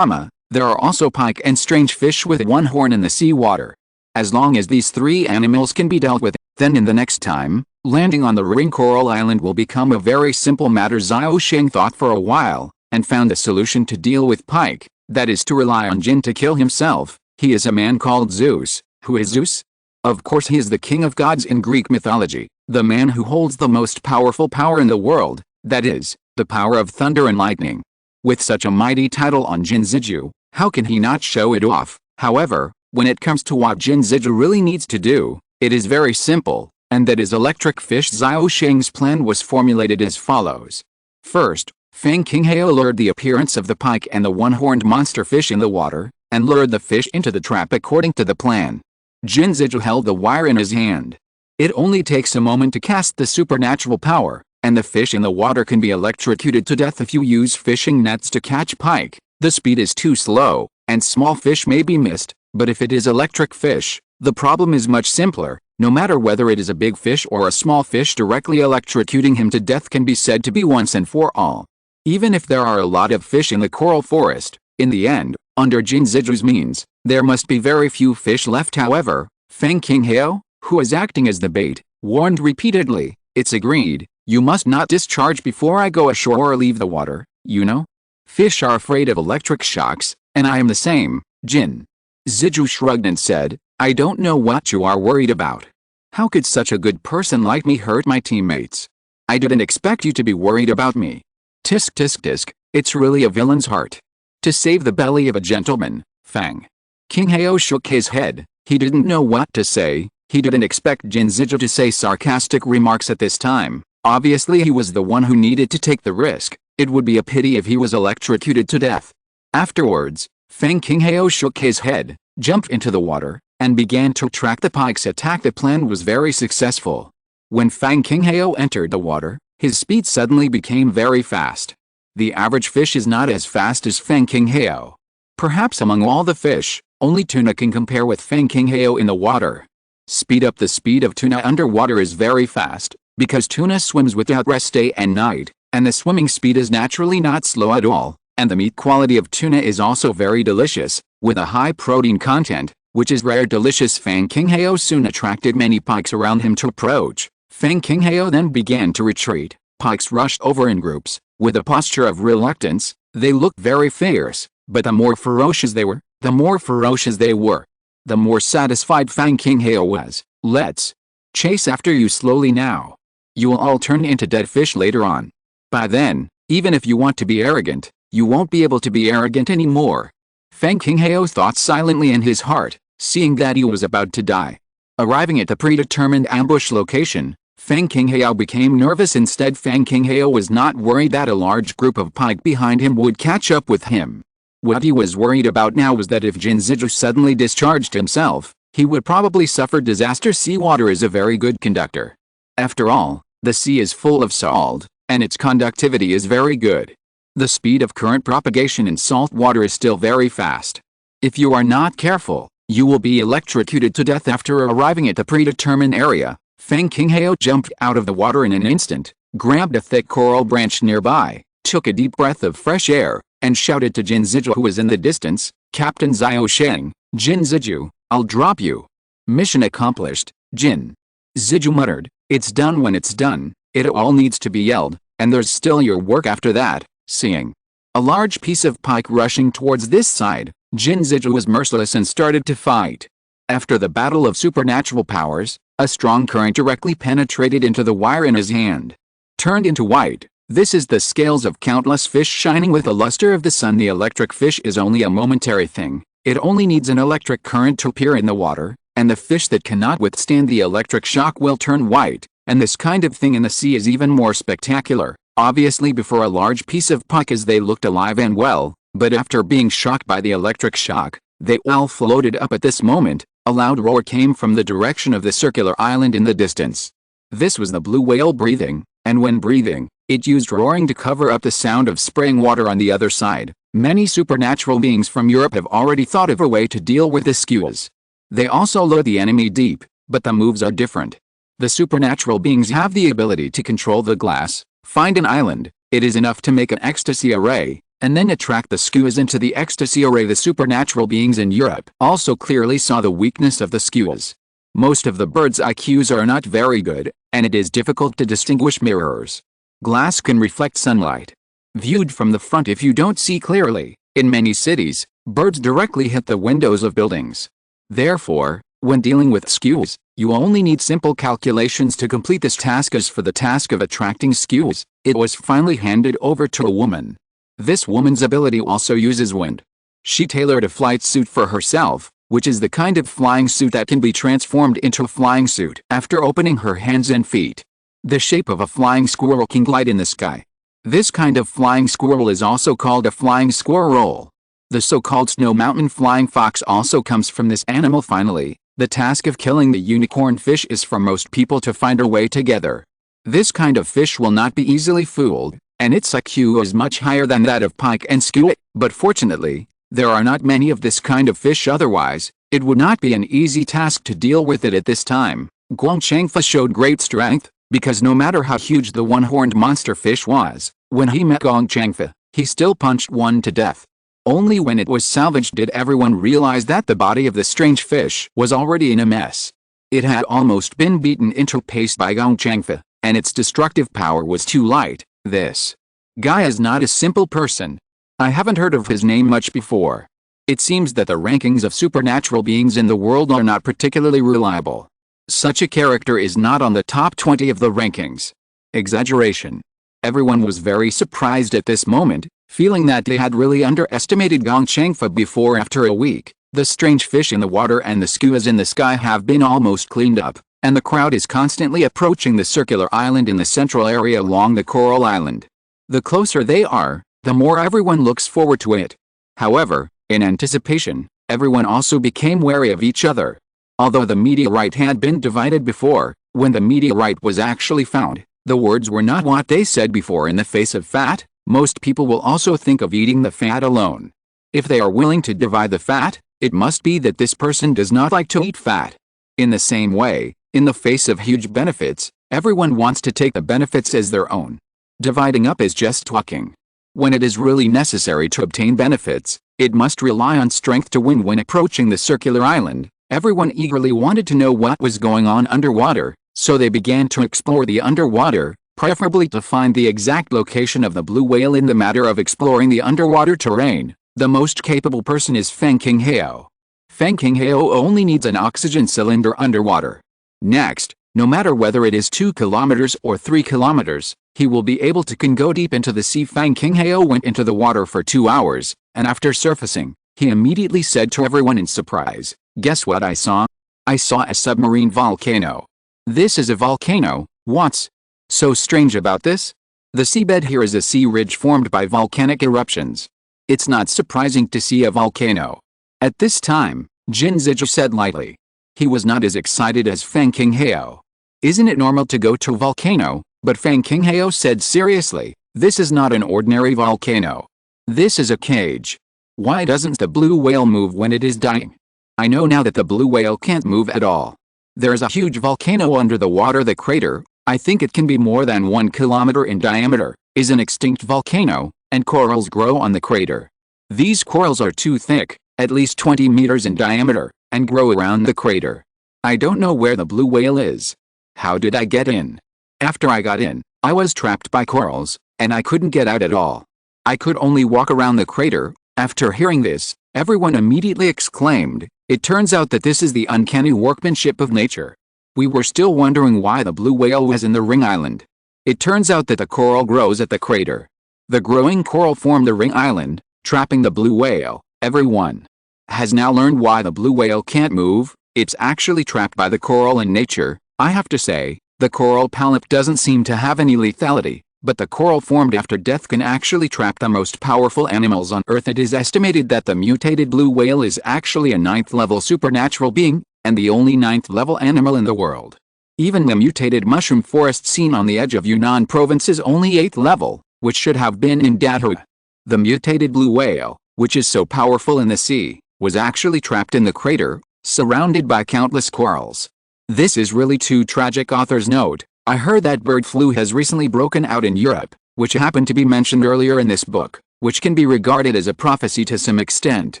There are also pike and strange fish with one horn in the sea water. As long as these 3 animals can be dealt with, then in the next time, landing on the ring coral island will become a very simple matter. Xiao Sheng thought for a while, and found a solution to deal with pike, that is to rely on Jin to kill himself. He is a man called Zeus. Who is Zeus? Of course he is the king of gods in Greek mythology, the man who holds the most powerful power in the world, that is, the power of thunder and lightning. With such a mighty title on Jin Ziju, how can he not show it off? However, when it comes to what Jin Ziju really needs to do, it is very simple, and that is electric fish. Xiao Sheng's plan was formulated as follows. First, Feng Qinghao lured the appearance of the pike and the one-horned monster fish in the water, and lured the fish into the trap according to the plan. Jin Ziju held the wire in his hand. It only takes a moment to cast the supernatural power, and the fish in the water can be electrocuted to death. If you use fishing nets to catch pike, the speed is too slow, and small fish may be missed, but if it is electric fish, the problem is much simpler. No matter whether it is a big fish or a small fish, directly electrocuting him to death can be said to be once and for all. Even if there are a lot of fish in the coral forest, in the end, under Jin Ziju's means, there must be very few fish left. However, Feng Qinghao, who is acting as the bait, warned repeatedly, "It's agreed, you must not discharge before I go ashore or leave the water, you know? Fish are afraid of electric shocks, and I am the same." Jin Ziju shrugged and said, "I don't know what you are worried about. How could such a good person like me hurt my teammates? I didn't expect you to be worried about me. Tisk tisk tisk, it's really a villain's heart to save the belly of a gentleman." Feng Qinghao shook his head. He didn't know what to say. He didn't expect Jin Ziju to say sarcastic remarks at this time. Obviously he was the one who needed to take the risk. It would be a pity if he was electrocuted to death. Afterwards, Feng Qinghao shook his head, jumped into the water, and began to track the pike's attack. The plan was very successful. When Feng Qinghao entered the water, his speed suddenly became very fast. The average fish is not as fast as Feng Qinghao. Perhaps among all the fish, only tuna can compare with Feng Qinghao in the water. Speed up. The speed of tuna underwater is very fast, because tuna swims without rest day and night, and the swimming speed is naturally not slow at all, and the meat quality of tuna is also very delicious, with a high protein content, which is rare. Delicious. Feng Qinghao soon attracted many pikes around him to approach. Feng Qinghao then began to retreat. Pikes rushed over in groups, with a posture of reluctance. They looked very fierce, but the more ferocious they were, the more satisfied Feng Qinghao was. "Let's chase after you slowly now. You will all turn into dead fish later on. By then, even if you want to be arrogant, you won't be able to be arrogant anymore." Feng Qinghao thought silently in his heart, seeing that he was about to die. Arriving at the predetermined ambush location, Feng Qinghao became nervous. Instead, Feng Qinghao was not worried that a large group of pike behind him would catch up with him. What he was worried about now was that if Jin Ziju suddenly discharged himself, he would probably suffer disaster. Seawater is a very good conductor. After all, the sea is full of salt, and its conductivity is very good. The speed of current propagation in salt water is still very fast. If you are not careful, you will be electrocuted to death. After arriving at the predetermined area, Feng Qinghao jumped out of the water in an instant, grabbed a thick coral branch nearby, took a deep breath of fresh air, and shouted to Jin Ziju, who was in the distance, "Captain Xiao Sheng, Jin Ziju, I'll drop you." Mission accomplished, Jin Ziju muttered. "It's done when it's done. It all needs to be yelled, and there's still your work after that." Seeing a large piece of pike rushing towards this side, Jin Ziju was merciless and started to fight. After the battle of supernatural powers, a strong current directly penetrated into the wire in his hand. Turned into white. This is the scales of countless fish shining with the luster of the sun. The electric fish is only a momentary thing. It only needs an electric current to appear in the water, and the fish that cannot withstand the electric shock will turn white. And this kind of thing in the sea is even more spectacular. Obviously before a large piece of pike as they looked alive and well, but after being shocked by the electric shock, they all floated up. At this moment, a loud roar came from the direction of the circular island in the distance. This was the blue whale breathing, and when breathing, it used roaring to cover up the sound of spraying water on the other side. Many supernatural beings from Europe have already thought of a way to deal with the skuas. They also lure the enemy deep, but the moves are different. The supernatural beings have the ability to control the glass. Find an island, it is enough to make an ecstasy array, and then attract the skuas into the ecstasy array. The supernatural beings in Europe also clearly saw the weakness of the skuas. Most of the birds' IQs are not very good, and it is difficult to distinguish mirrors. Glass can reflect sunlight. Viewed from the front, if you don't see clearly, in many cities, birds directly hit the windows of buildings. Therefore, when dealing with skuas, you only need simple calculations to complete this task. As for the task of attracting skuas, it was finally handed over to a woman. This woman's ability also uses wind. She tailored a flight suit for herself, which is the kind of flying suit that can be transformed into a flying suit after opening her hands and feet. The shape of a flying squirrel can glide in the sky. This kind of flying squirrel is also called a flying squirrel. The so-called snow mountain flying fox also comes from this animal. Finally, the task of killing the unicorn fish is for most people to find a way together. This kind of fish will not be easily fooled, and its IQ is much higher than that of pike and skua, but fortunately, there are not many of this kind of fish, otherwise, it would not be an easy task to deal with it at this time. Changfa showed great strength, because no matter how huge the one-horned monster fish was, when he met Changfa, he still punched one to death. Only when it was salvaged did everyone realize that the body of the strange fish was already in a mess. It had almost been beaten into paste by Changfa, and its destructive power was too light. This guy is not a simple person. I haven't heard of his name much before. It seems that the rankings of supernatural beings in the world are not particularly reliable. Such a character is not on the top 20 of the rankings. Exaggeration. Everyone was very surprised at this moment, feeling that they had really underestimated Changfa before. After a week, the strange fish in the water and the skuas in the sky have been almost cleaned up, and the crowd is constantly approaching the circular island in the central area along the coral island. The closer they are, the more everyone looks forward to it. However, in anticipation, everyone also became wary of each other. Although the meteorite had been divided before, when the meteorite was actually found, the words were not what they said before. In the face of fat, most people will also think of eating the fat alone. If they are willing to divide the fat, it must be that this person does not like to eat fat. In the same way, in the face of huge benefits, everyone wants to take the benefits as their own. Dividing up is just talking. When it is really necessary to obtain benefits, it must rely on strength to win. When approaching the circular island, everyone eagerly wanted to know what was going on underwater, so they began to explore the underwater, preferably to find the exact location of the blue whale. In the matter of exploring the underwater terrain, the most capable person is Feng Qinghao. Feng Qinghao only needs an oxygen cylinder underwater. Next, no matter whether it is 2 kilometers or 3 kilometers, he will be able to go deep into the sea. Feng Qinghao went into the water for 2 hours, and after surfacing, he immediately said to everyone in surprise, "Guess what I saw? I saw a submarine volcano." "This is a volcano? What's so strange about this?" "The seabed here is a sea ridge formed by volcanic eruptions. It's not surprising to see a volcano." At this time, Jin Zijia said lightly. He was not as excited as Feng Qinghao. "Isn't it normal to go to a volcano?" But Feng Qinghao said seriously, "This is not an ordinary volcano. This is a cage. Why doesn't the blue whale move when it is dying?" "I know now that the blue whale can't move at all. There's a huge volcano under the water. The crater, I think it can be more than 1 kilometer in diameter, is an extinct volcano, and corals grow on the crater. These corals are too thick, at least 20 meters in diameter, and grow around the crater. I don't know where the blue whale is. How did I get in? After I got in, I was trapped by corals, and I couldn't get out at all. I could only walk around the crater." After hearing this, everyone immediately exclaimed, "It turns out that this is the uncanny workmanship of nature. We were still wondering why the blue whale was in the ring island. It turns out that the coral grows at the crater. The growing coral formed the ring island, trapping the blue whale." Everyone has now learned why the blue whale can't move. It's actually trapped by the coral in nature. I have to say, the coral polyp doesn't seem to have any lethality, but the coral formed after death can actually trap the most powerful animals on Earth. It is estimated that the mutated blue whale is actually a 9th-level supernatural being, and the only 9th-level animal in the world. Even the mutated mushroom forest seen on the edge of Yunnan province is only 8th level, which should have been in Datua. The mutated blue whale, which is so powerful in the sea, was actually trapped in the crater, surrounded by countless corals. This is really too tragic. Author's note: I heard that bird flu has recently broken out in Europe, which happened to be mentioned earlier in this book, which can be regarded as a prophecy to some extent.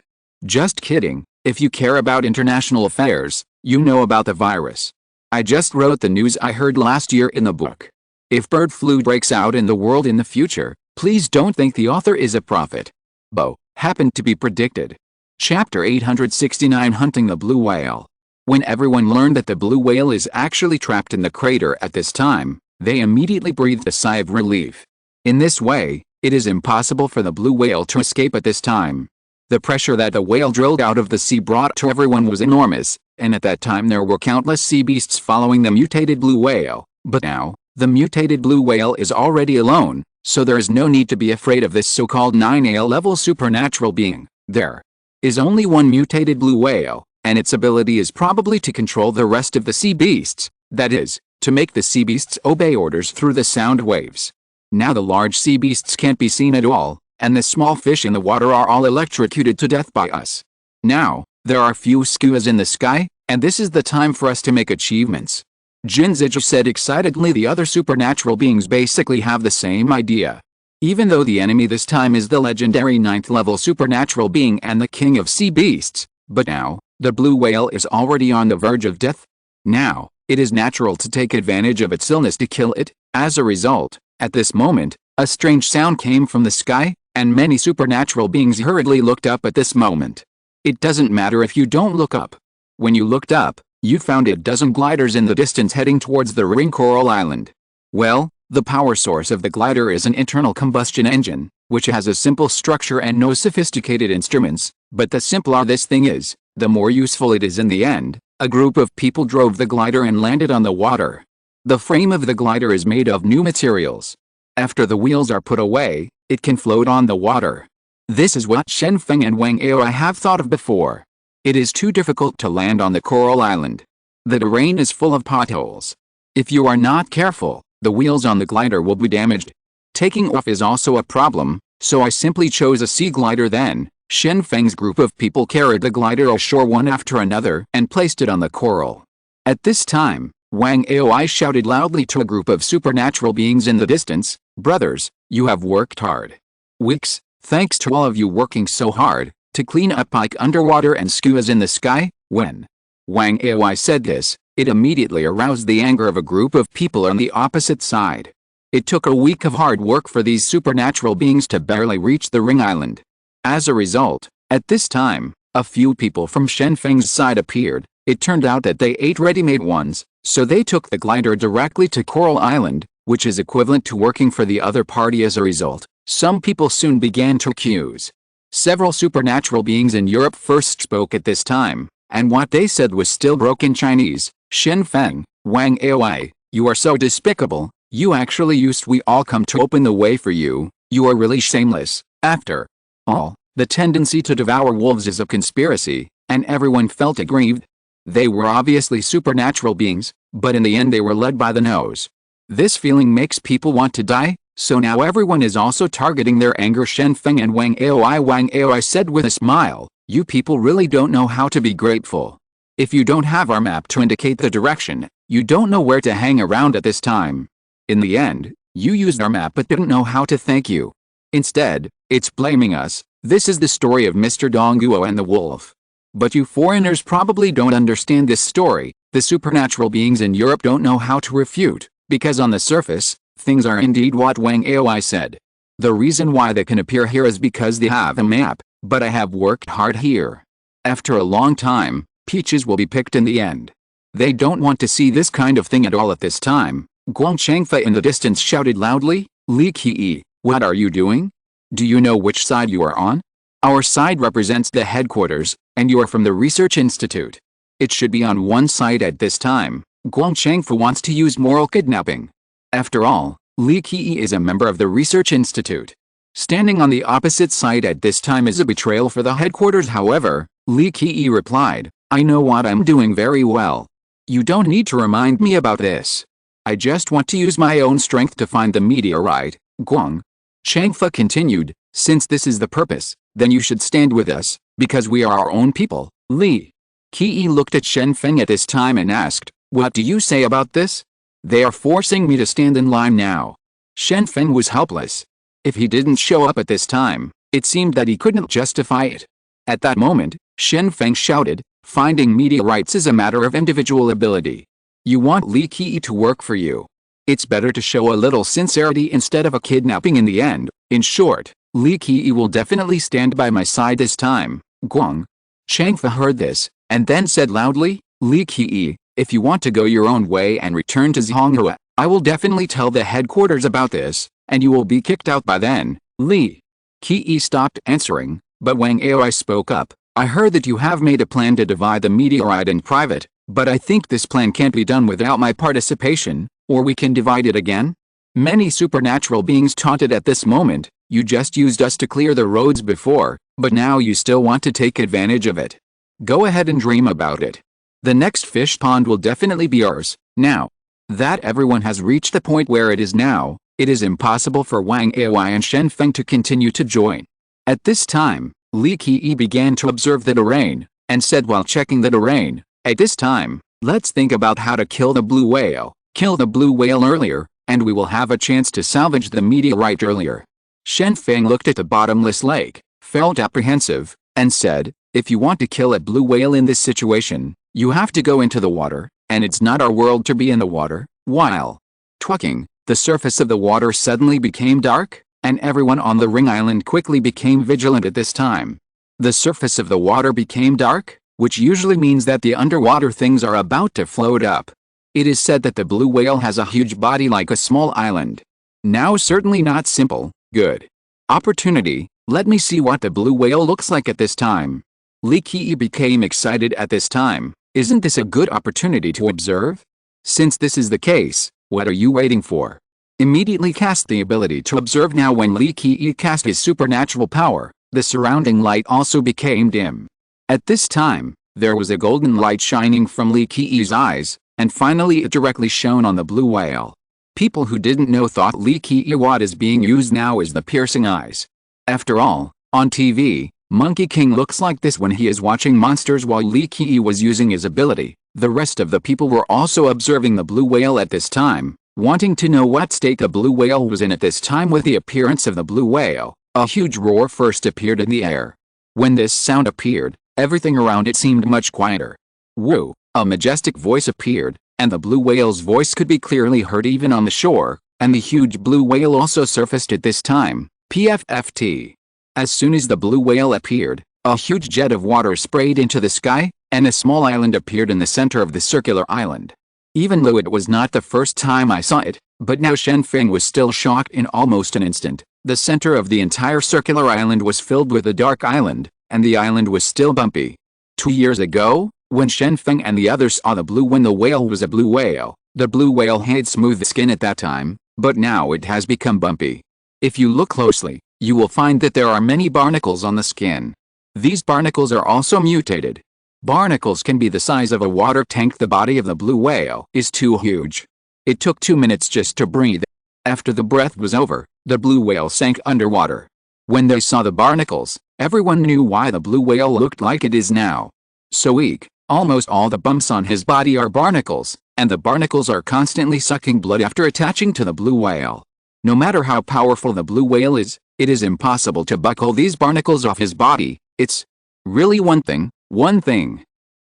Just kidding, if you care about international affairs, you know about the virus. I just wrote the news I heard last year in the book. If bird flu breaks out in the world in the future, please don't think the author is a prophet. Bo happened to be predicted. Chapter 869, Hunting the Blue Whale. When everyone learned that the blue whale is actually trapped in the crater at this time, they immediately breathed a sigh of relief. In this way, it is impossible for the blue whale to escape at this time. The pressure that the whale drilled out of the sea brought to everyone was enormous, and at that time there were countless sea beasts following the mutated blue whale. But now, the mutated blue whale is already alone, so there is no need to be afraid of this so-called 9A level supernatural being. There is only one mutated blue whale, and its ability is probably to control the rest of the sea beasts, that is, to make the sea beasts obey orders through the sound waves. Now the large sea beasts can't be seen at all, and the small fish in the water are all electrocuted to death by us. Now, there are few skuas in the sky, and this is the time for us to make achievements. Jinzija said excitedly. The other supernatural beings basically have the same idea. Even though the enemy this time is the legendary 9th level supernatural being and the king of sea beasts, but now, the blue whale is already on the verge of death. Now, it is natural to take advantage of its illness to kill it. As a result, at this moment, a strange sound came from the sky, and many supernatural beings hurriedly looked up at this moment. It doesn't matter if you don't look up. When you looked up, you found a dozen gliders in the distance heading towards the ring coral island. Well, the power source of the glider is an internal combustion engine, which has a simple structure and no sophisticated instruments, but the simpler this thing is, the more useful it is in the end. A group of people drove the glider and landed on the water. The frame of the glider is made of new materials. After the wheels are put away, it can float on the water. This is what Shen Feng and Wang Aoi have thought of before. It is too difficult to land on the coral island. The terrain is full of potholes. If you are not careful, the wheels on the glider will be damaged. Taking off is also a problem, so I simply chose a sea glider then. Shen Feng's group of people carried the glider ashore one after another and placed it on the coral. At this time, Wang Aoi shouted loudly to a group of supernatural beings in the distance, "Brothers, you have worked hard. Wicks, thanks to all of you working so hard, to clean up pike underwater and skuas in the sky." When Wang Aoi said this, it immediately aroused the anger of a group of people on the opposite side. It took a week of hard work for these supernatural beings to barely reach the ring island. As a result, at this time, a few people from Shen Feng's side appeared. It turned out that they ate ready-made ones, so they took the glider directly to Coral Island, which is equivalent to working for the other party. As a result, some people soon began to accuse. Several supernatural beings in Europe first spoke at this time, and what they said was still broken Chinese. "Shen Feng, Wang Aoi, you are so despicable. You actually used we all come to open the way for you. You are really shameless. After all, the tendency to devour wolves is a conspiracy," and everyone felt aggrieved. They were obviously supernatural beings, but in the end they were led by the nose. This feeling makes people want to die, so now everyone is also targeting their anger. Shen Feng and Wang Aoi said with a smile, "You people really don't know how to be grateful. If you don't have our map to indicate the direction, you don't know where to hang around at this time. In the end, you used our map but didn't know how to thank you. Instead, it's blaming us." This is the story of Mr. Dongguo and the wolf. But you foreigners probably don't understand this story. The supernatural beings in Europe don't know how to refute, because on the surface, things are indeed what Wang Aoi said. The reason why they can appear here is because they have a map, but I have worked hard here. After a long time, peaches will be picked in the end. They don't want to see this kind of thing at all at this time. Guang Changfa in the distance shouted loudly, "Li Qi, what are you doing? Do you know which side you are on? Our side represents the headquarters, and you are from the research institute. It should be on one side at this time." Guang Changfa wants to use moral kidnapping. After all, Li Qi is a member of the research institute. Standing on the opposite side at this time is a betrayal for the headquarters. However, Li Qi replied, "I know what I'm doing very well. You don't need to remind me about this. I just want to use my own strength to find the meteorite." Guang Changfa continued, "Since this is the purpose, then you should stand with us, because we are our own people." Li Qi looked at Shen Feng at this time and asked, "What do you say about this? They are forcing me to stand in line now." Shen Feng was helpless. If he didn't show up at this time, it seemed that he couldn't justify it. At that moment, Shen Feng shouted, "Finding meteorites is a matter of individual ability. You want Li Qi to work for you. It's better to show a little sincerity instead of a kidnapping in the end. In short, Li Qi will definitely stand by my side this time." Guang Changfa heard this, and then said loudly, "Li Qi, if you want to go your own way and return to Zhonghua, I will definitely tell the headquarters about this, and you will be kicked out by then." Li Qi stopped answering, But Wang Aoi spoke up. I heard that you have made a plan to divide the meteorite in private, but I think this plan can't be done without my participation, or we can divide it again? Many supernatural beings taunted at this moment. You just used us to clear the roads before, but now you still want to take advantage of it. Go ahead and dream about it. The next fish pond will definitely be ours. Now that everyone has reached the point where it is now, it is impossible for Wang Aoi and Shen Feng to continue to join. At this time, Li Qi began to observe the terrain, and said while checking the terrain, at this time, let's think about how to kill the blue whale. Kill the blue whale earlier, and we will have a chance to salvage the meteorite earlier. Shen Feng looked at the bottomless lake, felt apprehensive, and said, if you want to kill a blue whale in this situation, you have to go into the water, and it's not our world to be in the water. While talking, the surface of the water suddenly became dark, and everyone on the ring island quickly became vigilant at this time. The surface of the water became dark, which usually means that the underwater things are about to float up. It is said that the blue whale has a huge body like a small island. Now certainly not simple, good opportunity, let me see what the blue whale looks like at this time. Li Qi became excited at this time. Isn't this a good opportunity to observe? Since this is the case, what are you waiting for? Immediately cast the ability to observe. Now when Li Qi cast his supernatural power, the surrounding light also became dim. At this time, there was a golden light shining from Li Qi's eyes, and finally it directly shone on the blue whale. People who didn't know thought Li Qi what is being used now is the piercing eyes. After all, on TV, Monkey King looks like this when he is watching monsters while Li Qi was using his ability. The rest of the people were also observing the blue whale at this time, wanting to know what state the blue whale was in at this time. With the appearance of the blue whale, a huge roar first appeared in the air. When this sound appeared, everything around it seemed much quieter. Woo! A majestic voice appeared, and the blue whale's voice could be clearly heard even on the shore, and the huge blue whale also surfaced at this time. PFFT. As soon as the blue whale appeared, a huge jet of water sprayed into the sky, and a small island appeared in the center of the circular island. Even though it was not the first time I saw it, but now Shen Feng was still shocked in almost an instant. The center of the entire circular island was filled with a dark island, and the island was still bumpy. 2 years ago, when Shen Feng and the others saw the whale was a blue whale, the blue whale had smooth skin at that time, but now it has become bumpy. If you look closely, you will find that there are many barnacles on the skin. These barnacles are also mutated. Barnacles can be the size of a water tank. The body of the blue whale is too huge. It took 2 minutes just to breathe. After the breath was over, the blue whale sank underwater. When they saw the barnacles, everyone knew why the blue whale looked like it is now. So weak, almost all the bumps on his body are barnacles, and the barnacles are constantly sucking blood after attaching to the blue whale. No matter how powerful the blue whale is, it is impossible to buckle these barnacles off his body. It's really one thing.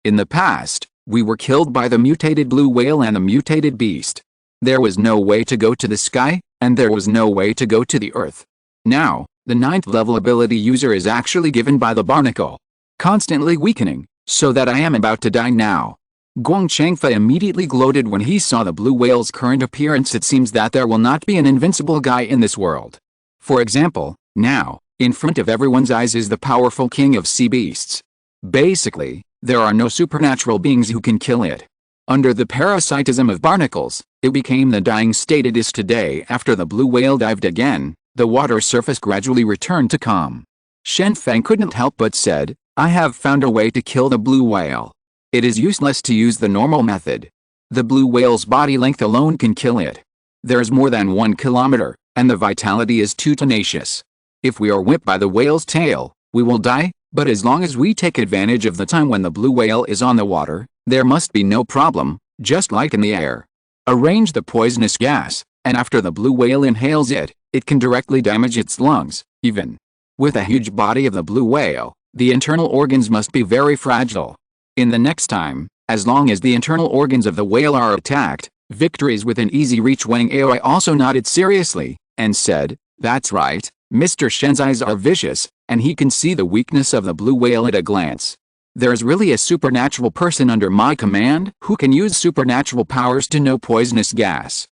In the past, we were killed by the mutated blue whale and the mutated beast. There was no way to go to the sky, and there was no way to go to the earth. Now, the 9th level ability user is actually given by the barnacle, constantly weakening, so that I am about to die now. Guang Changfa immediately gloated when he saw the blue whale's current appearance. It seems that there will not be an invincible guy in this world. For example, now, in front of everyone's eyes is the powerful king of sea beasts. Basically, there are no supernatural beings who can kill it. Under the parasitism of barnacles, it became the dying state it is today. After the blue whale dived again, the water surface gradually returned to calm. Shen Feng couldn't help but said, I have found a way to kill the blue whale. It is useless to use the normal method. The blue whale's body length alone can kill it. There's more than 1 kilometer, and the vitality is too tenacious. If we are whipped by the whale's tail, we will die, but as long as we take advantage of the time when the blue whale is on the water, there must be no problem, just like in the air. Arrange the poisonous gas, and after the blue whale inhales it, it can directly damage its lungs. Even with a huge body of the blue whale, the internal organs must be very fragile. In the next time, as long as the internal organs of the whale are attacked, victory is within easy reach. Wang Aoi also nodded seriously, and said, that's right, Mr. Shen's eyes are vicious, and he can see the weakness of the blue whale at a glance. There's really a supernatural person under my command who can use supernatural powers to know poisonous gas.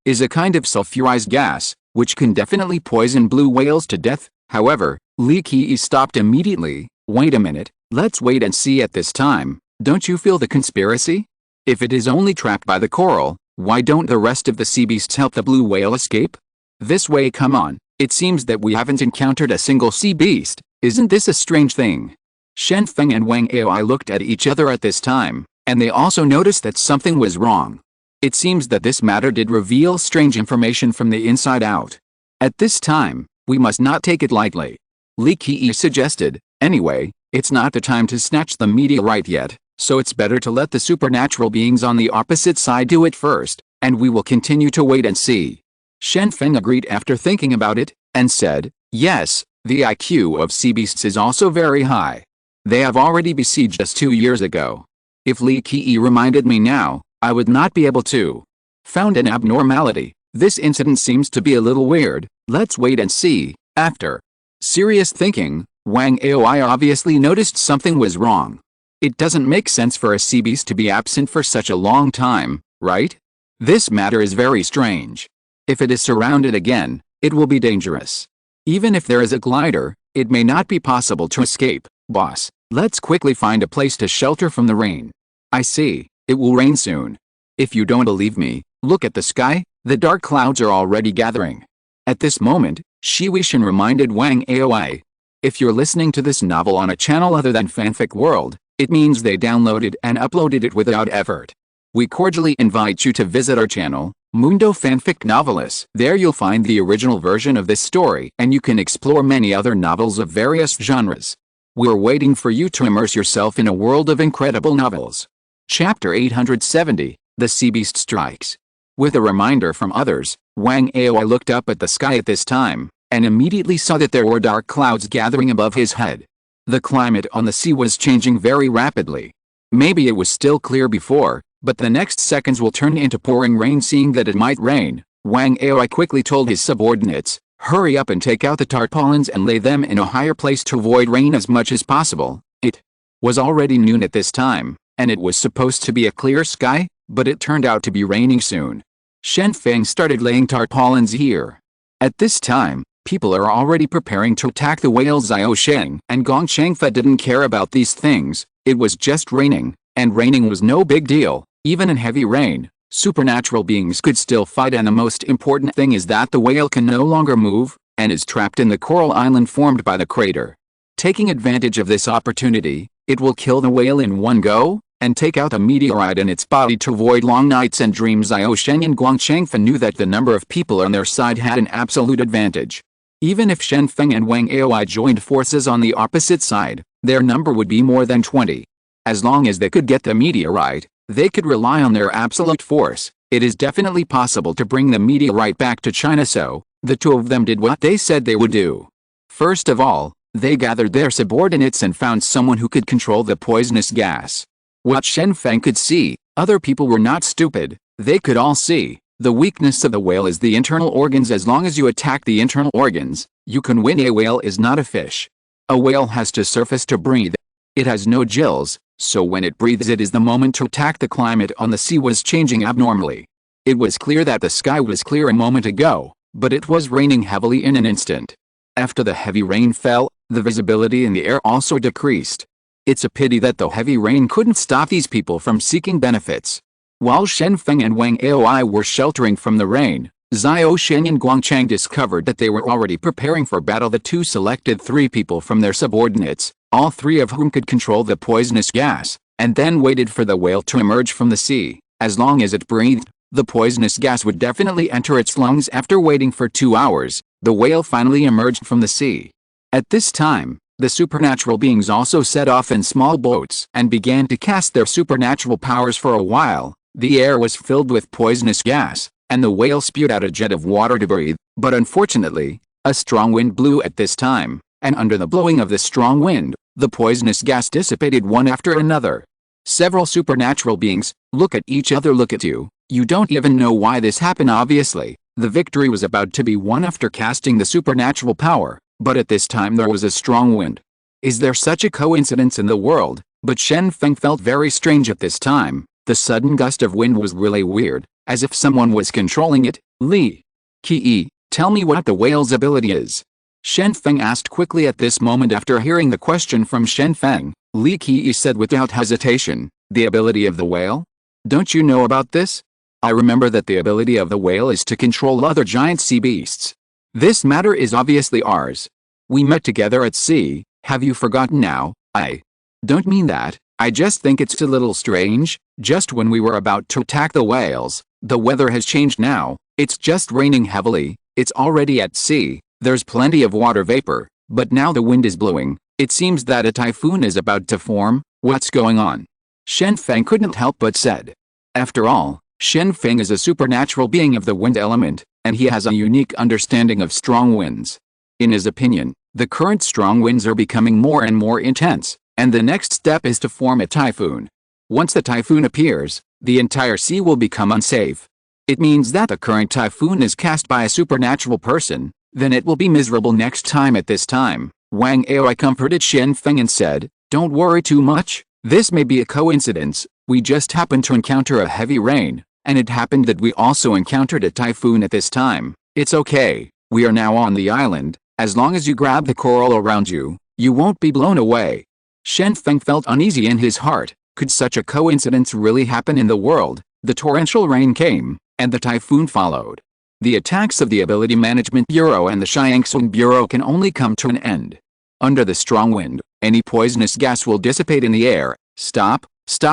Is a kind of sulfurized gas, which can definitely poison blue whales to death. However, Li Qi stopped immediately. Wait a minute, let's wait and see at this time. Don't you feel the conspiracy? If it is only trapped by the coral, why don't the rest of the sea beasts help the blue whale escape? This way, come on, it seems that we haven't encountered a single sea beast. Isn't this a strange thing? Shen Feng and Wang Aoi looked at each other at this time, and they also noticed that something was wrong. It seems that this matter did reveal strange information from the inside out. At this time, we must not take it lightly. Li Qi suggested, anyway, it's not the time to snatch the meteorite yet, so it's better to let the supernatural beings on the opposite side do it first, and we will continue to wait and see. Shen Feng agreed after thinking about it, and said, yes, the IQ of sea beasts is also very high. They have already besieged us 2 years ago. If Li Qi reminded me now, I would not be able to. Found an abnormality. This incident seems to be a little weird. Let's wait and see. After serious thinking, Wang Aoi obviously noticed something was wrong. It doesn't make sense for a sea beast to be absent for such a long time, right? This matter is very strange. If it is surrounded again, it will be dangerous. Even if there is a glider, it may not be possible to escape. Boss, let's quickly find a place to shelter from the rain. I see, it will rain soon. If you don't believe me, look at the sky, the dark clouds are already gathering. At this moment, Shi Wishan reminded Wang Aoi. If you're listening to this novel on a channel other than Fanfic World, it means they downloaded and uploaded it without effort. We cordially invite you to visit our channel, Mundo Fanfic Novelists. There you'll find the original version of this story and you can explore many other novels of various genres. We're waiting for you to immerse yourself in a world of incredible novels. Chapter 870, The Sea Beast Strikes. With a reminder from others, Wang Aoi looked up at the sky at this time, and immediately saw that there were dark clouds gathering above his head. The climate on the sea was changing very rapidly. Maybe it was still clear before, but the next seconds will turn into pouring rain. Seeing that it might rain, Wang Aoi quickly told his subordinates, hurry up and take out the tarpaulins and lay them in a higher place to avoid rain as much as possible. It was already noon at this time, and it was supposed to be a clear sky, but it turned out to be raining soon. Shen Feng started laying tarpaulins here. At this time, people are already preparing to attack the whales. Xiao Sheng and Gong Changfa didn't care about these things. It was just raining, and raining was no big deal. Even in heavy rain, supernatural beings could still fight, and the most important thing is that the whale can no longer move, and is trapped in the coral island formed by the crater. Taking advantage of this opportunity, it will kill the whale in one go, and take out a meteorite in its body to avoid long nights and dreams. Xiao Sheng and Guang Changfa knew that the number of people on their side had an absolute advantage. Even if Shen Feng and Wang Aoi joined forces on the opposite side, their number would be more than 20. As long as they could get the meteorite, they could rely on their absolute force. It is definitely possible to bring the meteorite back to China, so the two of them did what they said they would do. First of all, they gathered their subordinates and found someone who could control the poisonous gas. What Shen Feng could see, other people were not stupid. They could all see. The weakness of the whale is the internal organs. As long as you attack the internal organs, you can win. A whale is not a fish. A whale has to surface to breathe. It has no gills, so when it breathes it is the moment to attack. The climate on the sea was changing abnormally. It was clear that the sky was clear a moment ago, but it was raining heavily in an instant. After the heavy rain fell, the visibility in the air also decreased. It's a pity that the heavy rain couldn't stop these people from seeking benefits. While Shen Feng and Wang Aoi were sheltering from the rain, Xiao Sheng and Guang Chang discovered that they were already preparing for battle. The two selected 3 people from their subordinates, all 3 of whom could control the poisonous gas, and then waited for the whale to emerge from the sea. As long as it breathed, the poisonous gas would definitely enter its lungs. After waiting for 2 hours, the whale finally emerged from the sea. At this time, the supernatural beings also set off in small boats and began to cast their supernatural powers. For a while, the air was filled with poisonous gas, and the whale spewed out a jet of water to breathe, but unfortunately, a strong wind blew at this time, and under the blowing of the strong wind, the poisonous gas dissipated one after another. Several supernatural beings look at each other. Look at you. You don't even know why this happened. Obviously, the victory was about to be won after casting the supernatural power, but at this time there was a strong wind. Is there such a coincidence in the world? But Shen Feng felt very strange at this time. The sudden gust of wind was really weird, as if someone was controlling it. Li Qi, tell me what the whale's ability is. Shen Feng asked quickly at this moment after hearing the question from Shen Feng. Li Qi said without hesitation, the ability of the whale? Don't you know about this? I remember that the ability of the whale is to control other giant sea beasts. This matter is obviously ours. We met together at sea, have you forgotten now? I don't mean that, I just think it's a little strange. Just when we were about to attack the whales, the weather has changed now, it's just raining heavily, it's already at sea, there's plenty of water vapor, but now the wind is blowing, it seems that a typhoon is about to form, what's going on? Shen Feng couldn't help but said. After all, Shen Feng is a supernatural being of the wind element, and he has a unique understanding of strong winds. In his opinion, the current strong winds are becoming more and more intense, and the next step is to form a typhoon. Once the typhoon appears, the entire sea will become unsafe. It means that the current typhoon is cast by a supernatural person, then it will be miserable next time. At this time, Wang Aoi comforted Shen Feng and said, don't worry too much, this may be a coincidence, we just happened to encounter a heavy rain, and it happened that we also encountered a typhoon at this time. It's okay, we are now on the island, as long as you grab the coral around you, you won't be blown away. Shen Feng felt uneasy in his heart. Could such a coincidence really happen in the world? The torrential rain came, and the typhoon followed. The attacks of the Ability Management Bureau and the Xiangsong Bureau can only come to an end. Under the strong wind, any poisonous gas will dissipate in the air. Stop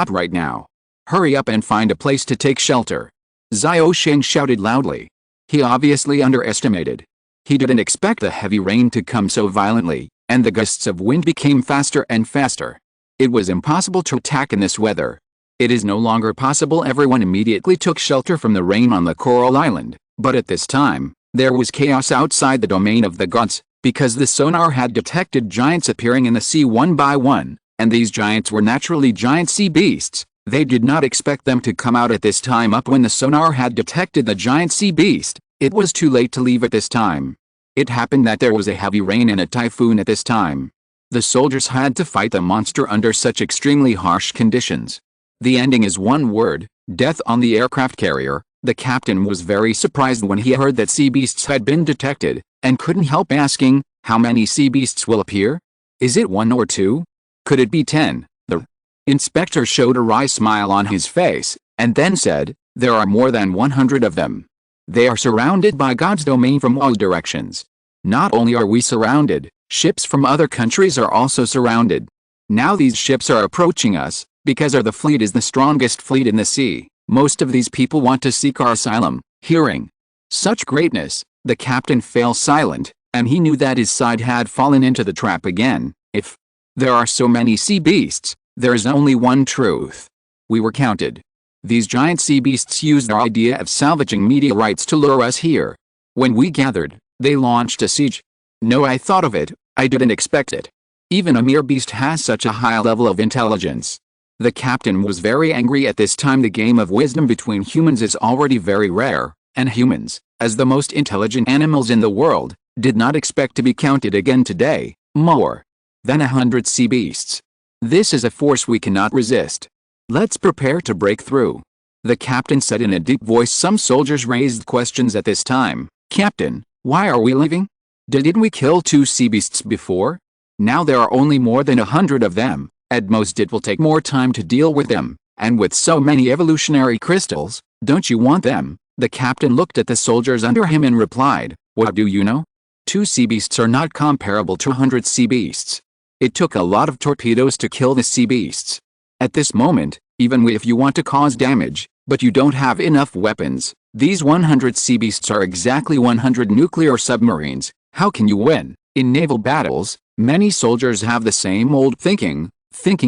right now. Hurry up and find a place to take shelter. Xiao Sheng shouted loudly. He obviously underestimated. He didn't expect the heavy rain to come so violently, and the gusts of wind became faster and faster. It was impossible to attack in this weather. It is no longer possible. Everyone immediately took shelter from the rain on the Coral Island, but at this time, there was chaos outside the domain of the gods, because the sonar had detected giants appearing in the sea one by one, and these giants were naturally giant sea beasts. They did not expect them to come out at this time. Up when the sonar had detected the giant sea beast, it was too late to leave at this time. It happened that there was a heavy rain and a typhoon at this time. The soldiers had to fight the monster under such extremely harsh conditions. The ending is one word, death on the aircraft carrier. The captain was very surprised when he heard that sea beasts had been detected, and couldn't help asking, how many sea beasts will appear? Is it 1 or 2? Could it be 10? The inspector showed a wry smile on his face, and then said, there are more than 100 of them. They are surrounded by God's domain from all directions. Not only are we surrounded, ships from other countries are also surrounded. Now these ships are approaching us, because our fleet is the strongest fleet in the sea. Most of these people want to seek our asylum. Hearing such greatness, the captain fell silent, and he knew that his side had fallen into the trap again. If there are so many sea beasts, there is only one truth. We were counted. These giant sea beasts used our idea of salvaging meteorites to lure us here. When we gathered, they launched a siege. No, I thought of it, I didn't expect it. Even a mere beast has such a high level of intelligence. The captain was very angry at this time. The game of wisdom between humans is already very rare, and humans, as the most intelligent animals in the world, did not expect to be counted again today. More than 100 sea beasts. This is a force we cannot resist. Let's prepare to break through. The captain said in a deep voice. Some soldiers raised questions at this time. Captain, why are we leaving? Didn't we kill 2 sea beasts before? Now there are only more than 100 of them. At most it will take more time to deal with them, and with so many evolutionary crystals, don't you want them? The captain looked at the soldiers under him and replied, what do you know? 2 sea beasts are not comparable to 100 sea beasts. It took a lot of torpedoes to kill the sea beasts. At this moment, even if you want to cause damage, but you don't have enough weapons, these 100 sea beasts are exactly 100 nuclear submarines. How can you win? In naval battles, many soldiers have the same old thinking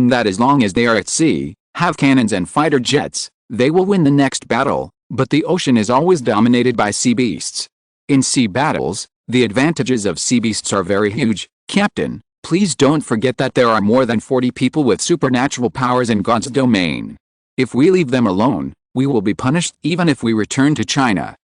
that as long as they are at sea, have cannons and fighter jets, they will win the next battle, but the ocean is always dominated by sea beasts. In sea battles, the advantages of sea beasts are very huge. Captain, please don't forget that there are more than 40 people with supernatural powers in God's domain. If we leave them alone, we will be punished even if we return to China.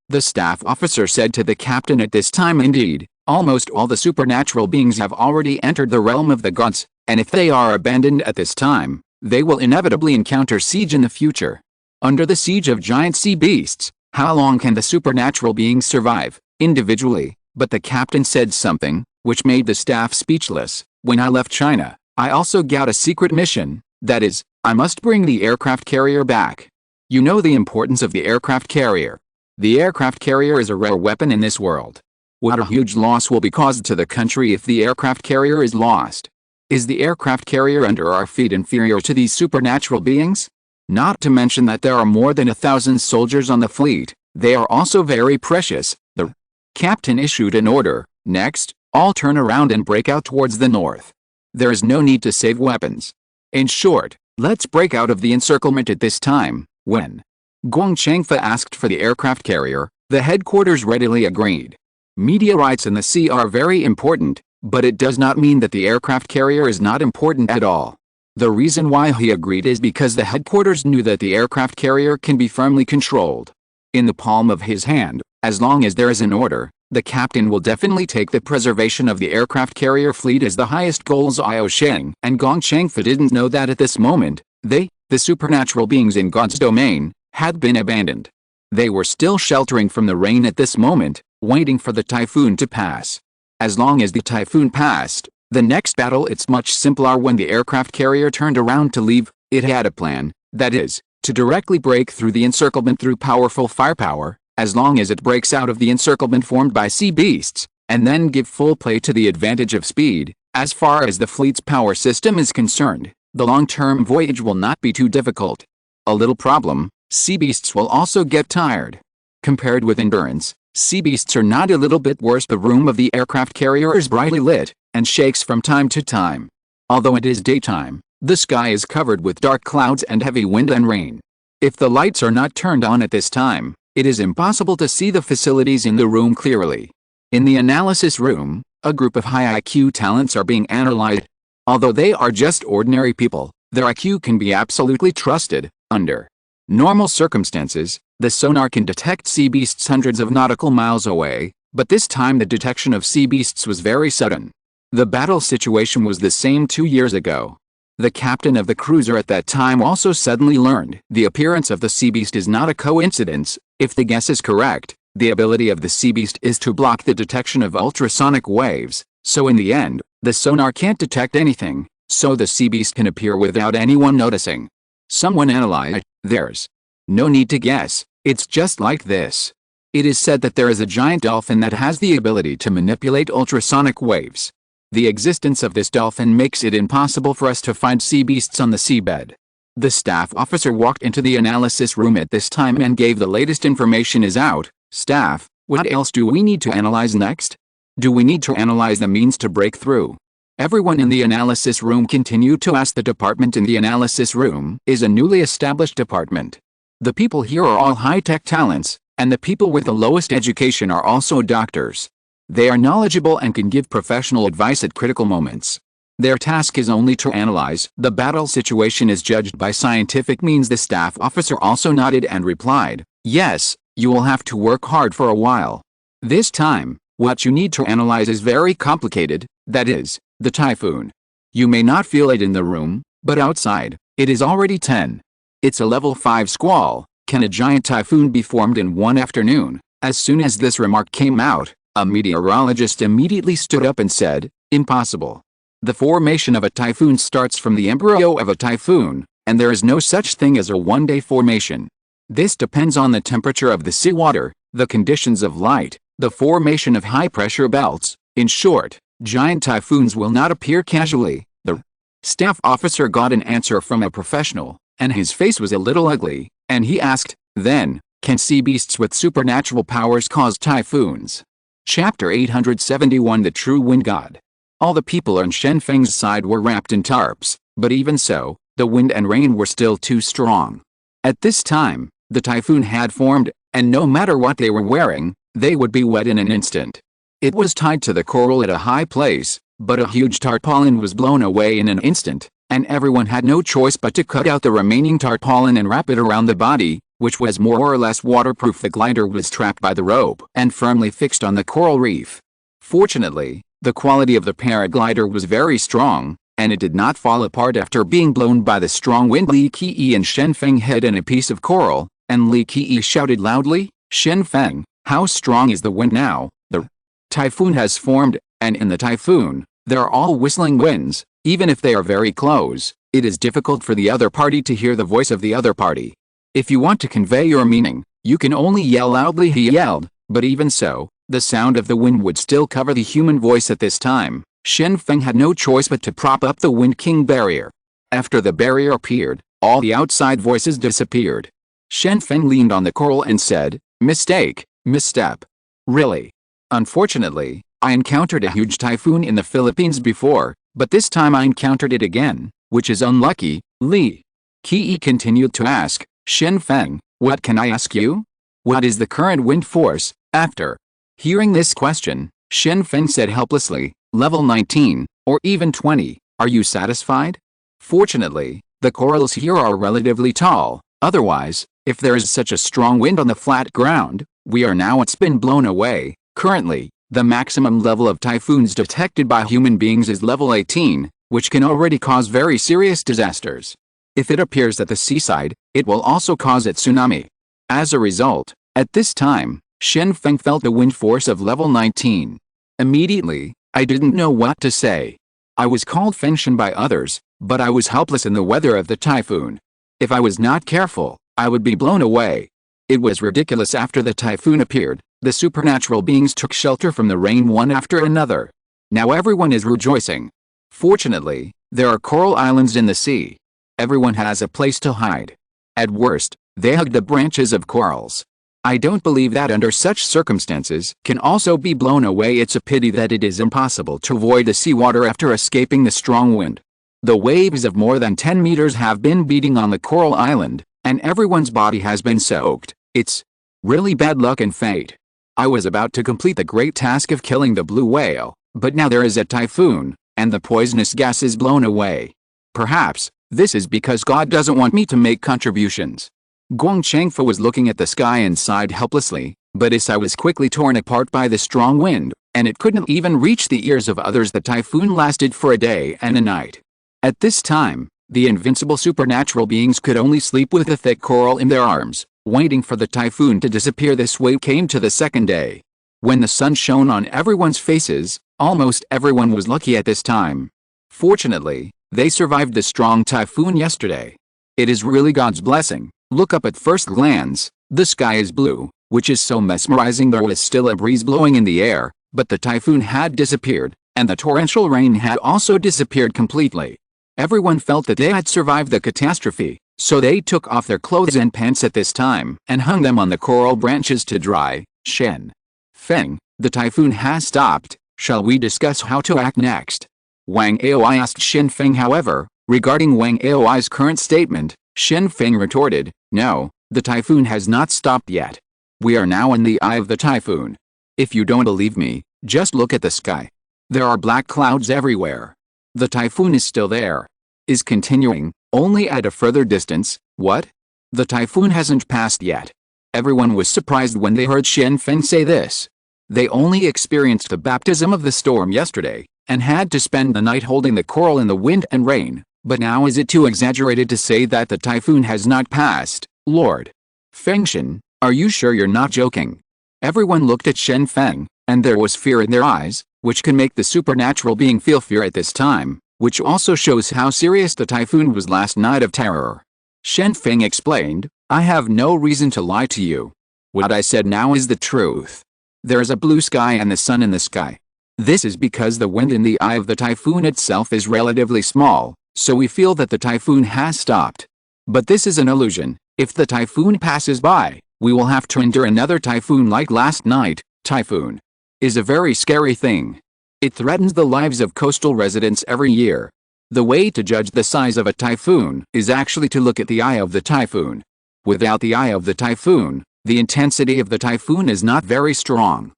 The staff officer said to the captain at this time. Indeed, almost all the supernatural beings have already entered the realm of the gods, and if they are abandoned at this time, they will inevitably encounter siege in the future. Under the siege of giant sea beasts, how long can the supernatural beings survive? Individually, But the captain said something, which made the staff speechless. When I left China, I also got a secret mission, that is, I must bring the aircraft carrier back. You know the importance of the aircraft carrier. The aircraft carrier is a rare weapon in this world. What a huge loss will be caused to the country if the aircraft carrier is lost. Is the aircraft carrier under our feet inferior to these supernatural beings? Not to mention that there are more than 1,000 soldiers on the fleet. They are also very precious. The captain issued an order. Next, all turn around and break out towards the north. There is no need to save weapons. In short, let's break out of the encirclement at this time. When Guang Changfa asked for the aircraft carrier, the headquarters readily agreed. Meteorites in the sea are very important, but it does not mean that the aircraft carrier is not important at all. The reason why he agreed is because the headquarters knew that the aircraft carrier can be firmly controlled. In the palm of his hand, as long as there is an order, the captain will definitely take the preservation of the aircraft carrier fleet as the highest goals. Io Sheng and Gong Changfa didn't know that at this moment, the supernatural beings in God's domain, had been abandoned. They were still sheltering from the rain at this moment, waiting for the typhoon to pass. As long as the typhoon passed, the next battle it's much simpler. When the aircraft carrier turned around to leave, it had a plan, that is, to directly break through the encirclement through powerful firepower, as long as it breaks out of the encirclement formed by sea beasts, and then give full play to the advantage of speed. As far as the fleet's power system is concerned, the long-term voyage will not be too difficult. A little problem, sea beasts will also get tired. Compared with endurance, sea beasts are not a little bit worse. The room of the aircraft carrier is brightly lit, and shakes from time to time. Although it is daytime, the sky is covered with dark clouds and heavy wind and rain. If the lights are not turned on at this time, it is impossible to see the facilities in the room clearly. In the analysis room, a group of high IQ talents are being analyzed. Although they are just ordinary people, their IQ can be absolutely trusted. Under normal circumstances, the sonar can detect sea beasts hundreds of nautical miles away, but this time the detection of sea beasts was very sudden. The battle situation was the same 2 years ago. The captain of the cruiser at that time also suddenly learned the appearance of the sea beast is not a coincidence. If the guess is correct, the ability of the sea beast is to block the detection of ultrasonic waves, so in the end, the sonar can't detect anything, so the sea beast can appear without anyone noticing. Someone analyzed. There's no need to guess, it's just like this. It is said that there is a giant dolphin that has the ability to manipulate ultrasonic waves. The existence of this dolphin makes it impossible for us to find sea beasts on the seabed. The staff officer walked into the analysis room at this time and gave the latest information is out. Staff, what else do we need to analyze next? Do we need to analyze the means to break through? Everyone in the analysis room continued to ask. The department in the analysis room is a newly established department. The people here are all high-tech talents, and the people with the lowest education are also doctors. They are knowledgeable and can give professional advice at critical moments. Their task is only to analyze. The battle situation is judged by scientific means. The staff officer also nodded and replied, yes, you will have to work hard for a while. This time, what you need to analyze is very complicated, that is, the typhoon. You may not feel it in the room, but outside, it is already 10. It's a level 5 squall. Can a giant typhoon be formed in one afternoon? As soon as this remark came out, a meteorologist immediately stood up and said, impossible. The formation of a typhoon starts from the embryo of a typhoon, and there is no such thing as a one-day formation. This depends on the temperature of the seawater, the conditions of light, the formation of high-pressure belts. In short, giant typhoons will not appear casually. The staff officer got an answer from a professional, and his face was a little ugly, and he asked, then, can sea beasts with supernatural powers cause typhoons? Chapter 871 The True Wind God. All the people on Shen Feng's side were wrapped in tarps, but even so, the wind and rain were still too strong. At this time, the typhoon had formed, and no matter what they were wearing, they would be wet in an instant. It was tied to the coral at a high place, but a huge tarpaulin was blown away in an instant, and everyone had no choice but to cut out the remaining tarpaulin and wrap it around the body, which was more or less waterproof. The glider was trapped by the rope and firmly fixed on the coral reef. Fortunately, the quality of the paraglider was very strong, and it did not fall apart after being blown by the strong wind. Li Qi and Shen Feng hid in a piece of coral, and Li Qi shouted loudly, Shen Feng, how strong is the wind now? The Typhoon has formed, and in the typhoon, there are all whistling winds. Even if they are very close, it is difficult for the other party to hear the voice of the other party. If you want to convey your meaning, you can only yell loudly, he yelled, but even so, the sound of the wind would still cover the human voice at this time. Shen Feng had no choice but to prop up the Wind King barrier. After the barrier appeared, all the outside voices disappeared. Shen Feng leaned on the coral and said, "Mistake, misstep. Really? Unfortunately, I encountered a huge typhoon in the Philippines before, but this time I encountered it again, which is unlucky." Li Qi continued to ask, "Shen Feng, what can I ask you? What is the current wind force?" After hearing this question, Shen Feng said helplessly, "Level 19, or even 20, are you satisfied? Fortunately, the corals here are relatively tall, otherwise, if there is such a strong wind on the flat ground, we are now it's been blown away." Currently, the maximum level of typhoons detected by human beings is level 18, which can already cause very serious disasters. If it appears at the seaside, it will also cause a tsunami. As a result, at this time, Shen Feng felt the wind force of level 19. Immediately, I didn't know what to say. I was called Fengshen by others, but I was helpless in the weather of the typhoon. If I was not careful, I would be blown away. It was ridiculous. After the typhoon appeared, the supernatural beings took shelter from the rain one after another. Now everyone is rejoicing. Fortunately, there are coral islands in the sea. Everyone has a place to hide. At worst, they hug the branches of corals. I don't believe that under such circumstances can also be blown away. It's a pity that it is impossible to avoid the seawater after escaping the strong wind. The waves of more than 10 meters have been beating on the coral island, and everyone's body has been soaked. It's really bad luck and fate. I was about to complete the great task of killing the blue whale, but now there is a typhoon, and the poisonous gas is blown away. Perhaps this is because God doesn't want me to make contributions. Guang Changfu was looking at the sky and sighed helplessly, but his eye was quickly torn apart by the strong wind, and it couldn't even reach the ears of others. The typhoon lasted for a day and a night. At this time, the invincible supernatural beings could only sleep with a thick coral in their arms, waiting for the typhoon to disappear. This wave came to the second day. When the sun shone on everyone's faces, almost everyone was lucky at this time. Fortunately, they survived the strong typhoon yesterday. It is really God's blessing. Look up at first glance, the sky is blue, which is so mesmerizing. There was still a breeze blowing in the air, but the typhoon had disappeared, and the torrential rain had also disappeared completely. Everyone felt that they had survived the catastrophe, so they took off their clothes and pants at this time and hung them on the coral branches to dry. Shen Feng, the typhoon has stopped. Shall we discuss how to act next? Wang Aoi asked Shen Feng. However, regarding Wang Aoi's current statement, Shen Feng retorted, "No, the typhoon has not stopped yet. We are now in the eye of the typhoon. If you don't believe me, just look at the sky. There are black clouds everywhere. The typhoon is still there. Is continuing, only at a further distance." What? The typhoon hasn't passed yet. Everyone was surprised when they heard Shen Feng say this. They only experienced the baptism of the storm yesterday, and had to spend the night holding the coral in the wind and rain. But now is it too exaggerated to say that the typhoon has not passed? Lord Fengshen, are you sure you're not joking? Everyone looked at Shen Feng, and there was fear in their eyes, which can make the supernatural being feel fear at this time, which also shows how serious the typhoon was. Last night of terror. Shen Feng explained, "I have no reason to lie to you. What I said now is the truth. There is a blue sky and the sun in the sky. This is because the wind in the eye of the typhoon itself is relatively small, so we feel that the typhoon has stopped. But this is an illusion. If the typhoon passes by, we will have to endure another typhoon like last night. Typhoon is a very scary thing. It threatens the lives of coastal residents every year. The way to judge the size of a typhoon is actually to look at the eye of the typhoon. Without the eye of the typhoon, the intensity of the typhoon is not very strong,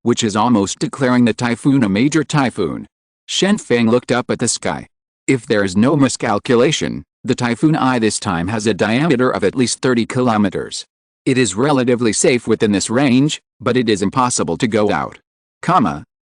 which is almost declaring the typhoon a major typhoon." Shen Feng looked up at the sky. If there is no miscalculation, the typhoon eye this time has a diameter of at least 30 kilometers. It is relatively safe within this range, but it is impossible to go out,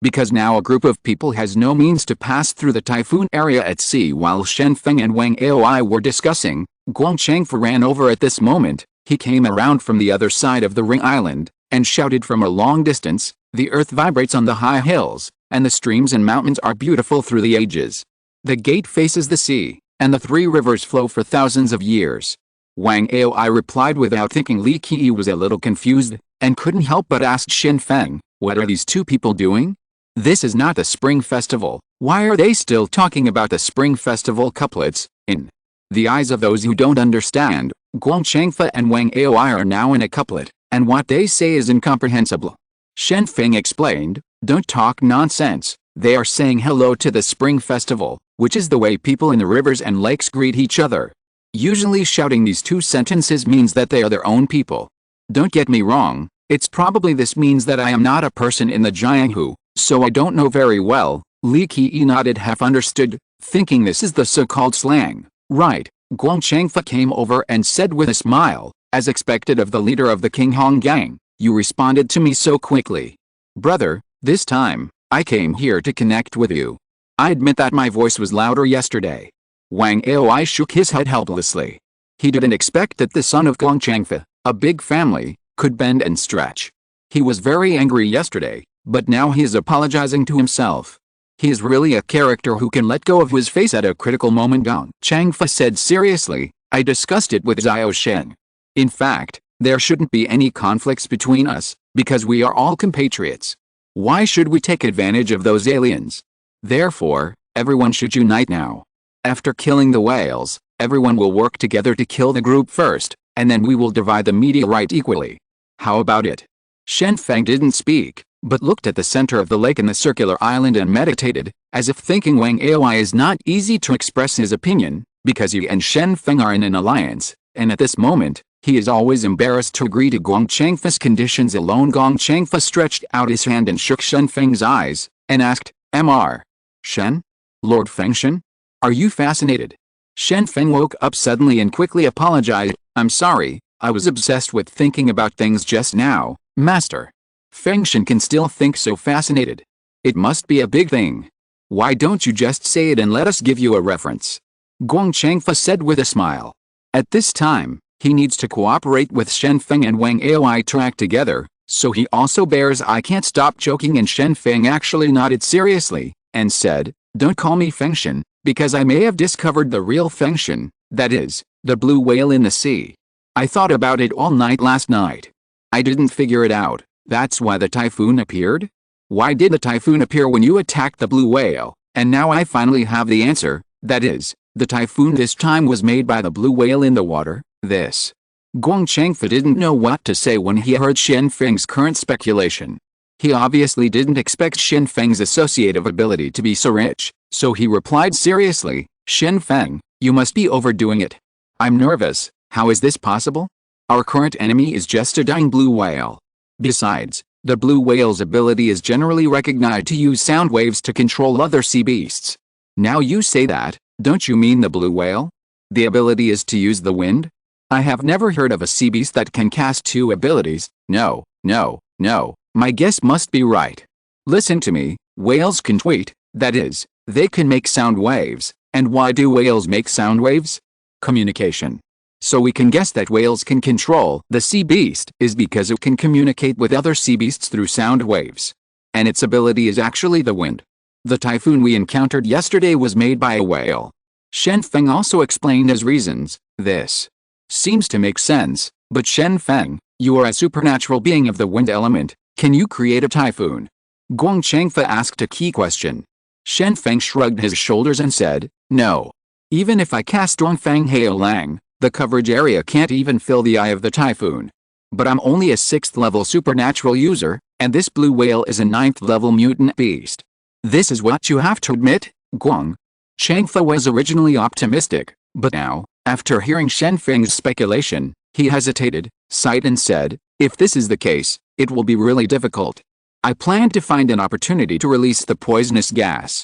because now a group of people has no means to pass through the typhoon area at sea. While Shen Feng and Wang Aoi were discussing, Guang Changfu ran over at this moment. He came around from the other side of the ring island, and shouted from a long distance, The earth vibrates on the high hills, and the streams and mountains are beautiful through the ages. The gate faces the sea, and the three rivers flow for thousands of years. Wang Aoi replied without thinking. Li Qi was a little confused, and couldn't help but ask Shen Feng, what are these two people doing? This is not the Spring Festival. Why are they still talking about the Spring Festival couplets? In the eyes of those who don't understand, Guang Changfa and Wang Aoi are now in a couplet, and what they say is incomprehensible. Shen Feng explained, don't talk nonsense. They are saying hello to the Spring Festival, which is the way people in the rivers and lakes greet each other. Usually shouting these two sentences means that they are their own people. Don't get me wrong, it's probably this means that I am not a person in the Jianghu, so I don't know very well. Li Qi nodded, half understood, thinking this is the so-called slang. Right. Guang Changfa came over and said with a smile, as expected of the leader of the King Hong Gang, you responded to me so quickly. Brother, this time, I came here to connect with you. I admit that my voice was louder yesterday. Wang Aoi shook his head helplessly. He didn't expect that the son of Guang Changfa, a big family, could bend and stretch. He was very angry yesterday, but now he is apologizing to himself. He is really a character who can let go of his face at a critical moment. Guang Changfa said seriously, I discussed it with Xiao Shen. In fact, there shouldn't be any conflicts between us, because we are all compatriots. Why should we take advantage of those aliens? Therefore, everyone should unite now. After killing the whales, everyone will work together to kill the group first, and then we will divide the meteorite equally. How about it? Shen Feng didn't speak, but looked at the center of the lake and the circular island and meditated, as if thinking Wang Aoi is not easy to express his opinion, because he and Shen Feng are in an alliance, and at this moment, he is always embarrassed to agree to Guang Changfa's conditions alone. Guang Changfa stretched out his hand and shook Shen Feng's eyes, and asked, Mr. Shen? Lord Fengshen? Are you fascinated? Shen Feng woke up suddenly and quickly apologized, I'm sorry, I was obsessed with thinking about things just now, Master. Fengshen can still think so fascinated. It must be a big thing. Why don't you just say it and let us give you a reference? Guang Changfa said with a smile. At this time, he needs to cooperate with Shen Feng and Wang Aoi to act together, so he also bears I can't stop joking, and Shen Feng actually nodded seriously, and said, don't call me Fengshen, because I may have discovered the real Fengshen, that is, the blue whale in the sea. I thought about it all night last night. I didn't figure it out, that's why the typhoon appeared? Why did the typhoon appear when you attacked the blue whale? And now I finally have the answer, that is, the typhoon this time was made by the blue whale in the water. This. Guang Changfa didn't know what to say when he heard Shen Feng's current speculation. He obviously didn't expect Shen Feng's associative ability to be so rich, so he replied seriously, Shen Feng, you must be overdoing it. I'm nervous, how is this possible? Our current enemy is just a dying blue whale. Besides, the blue whale's ability is generally recognized to use sound waves to control other sea beasts. Now you say that, don't you mean the blue whale? The ability is to use the wind? I have never heard of a sea beast that can cast two abilities. No, my guess must be right. Listen to me, whales can tweet, that is, they can make sound waves. And why do whales make sound waves? Communication. So we can guess that whales can control the sea beast is because it can communicate with other sea beasts through sound waves. And its ability is actually the wind. The typhoon we encountered yesterday was made by a whale. Shen Feng also explained his reasons. This seems to make sense, but Shen Feng, you are a supernatural being of the wind element, can you create a typhoon? Guang Changfa asked a key question. Shen Feng shrugged his shoulders and said, no. Even if I cast Dongfang Hao Lang, the coverage area can't even fill the eye of the typhoon. But I'm only a 6th level supernatural user, and this blue whale is a 9th level mutant beast. This is what you have to admit, Guang. Changfa was originally optimistic, but now, after hearing Shen Feng's speculation, he hesitated, sighed and said, if this is the case, it will be really difficult. I plan to find an opportunity to release the poisonous gas.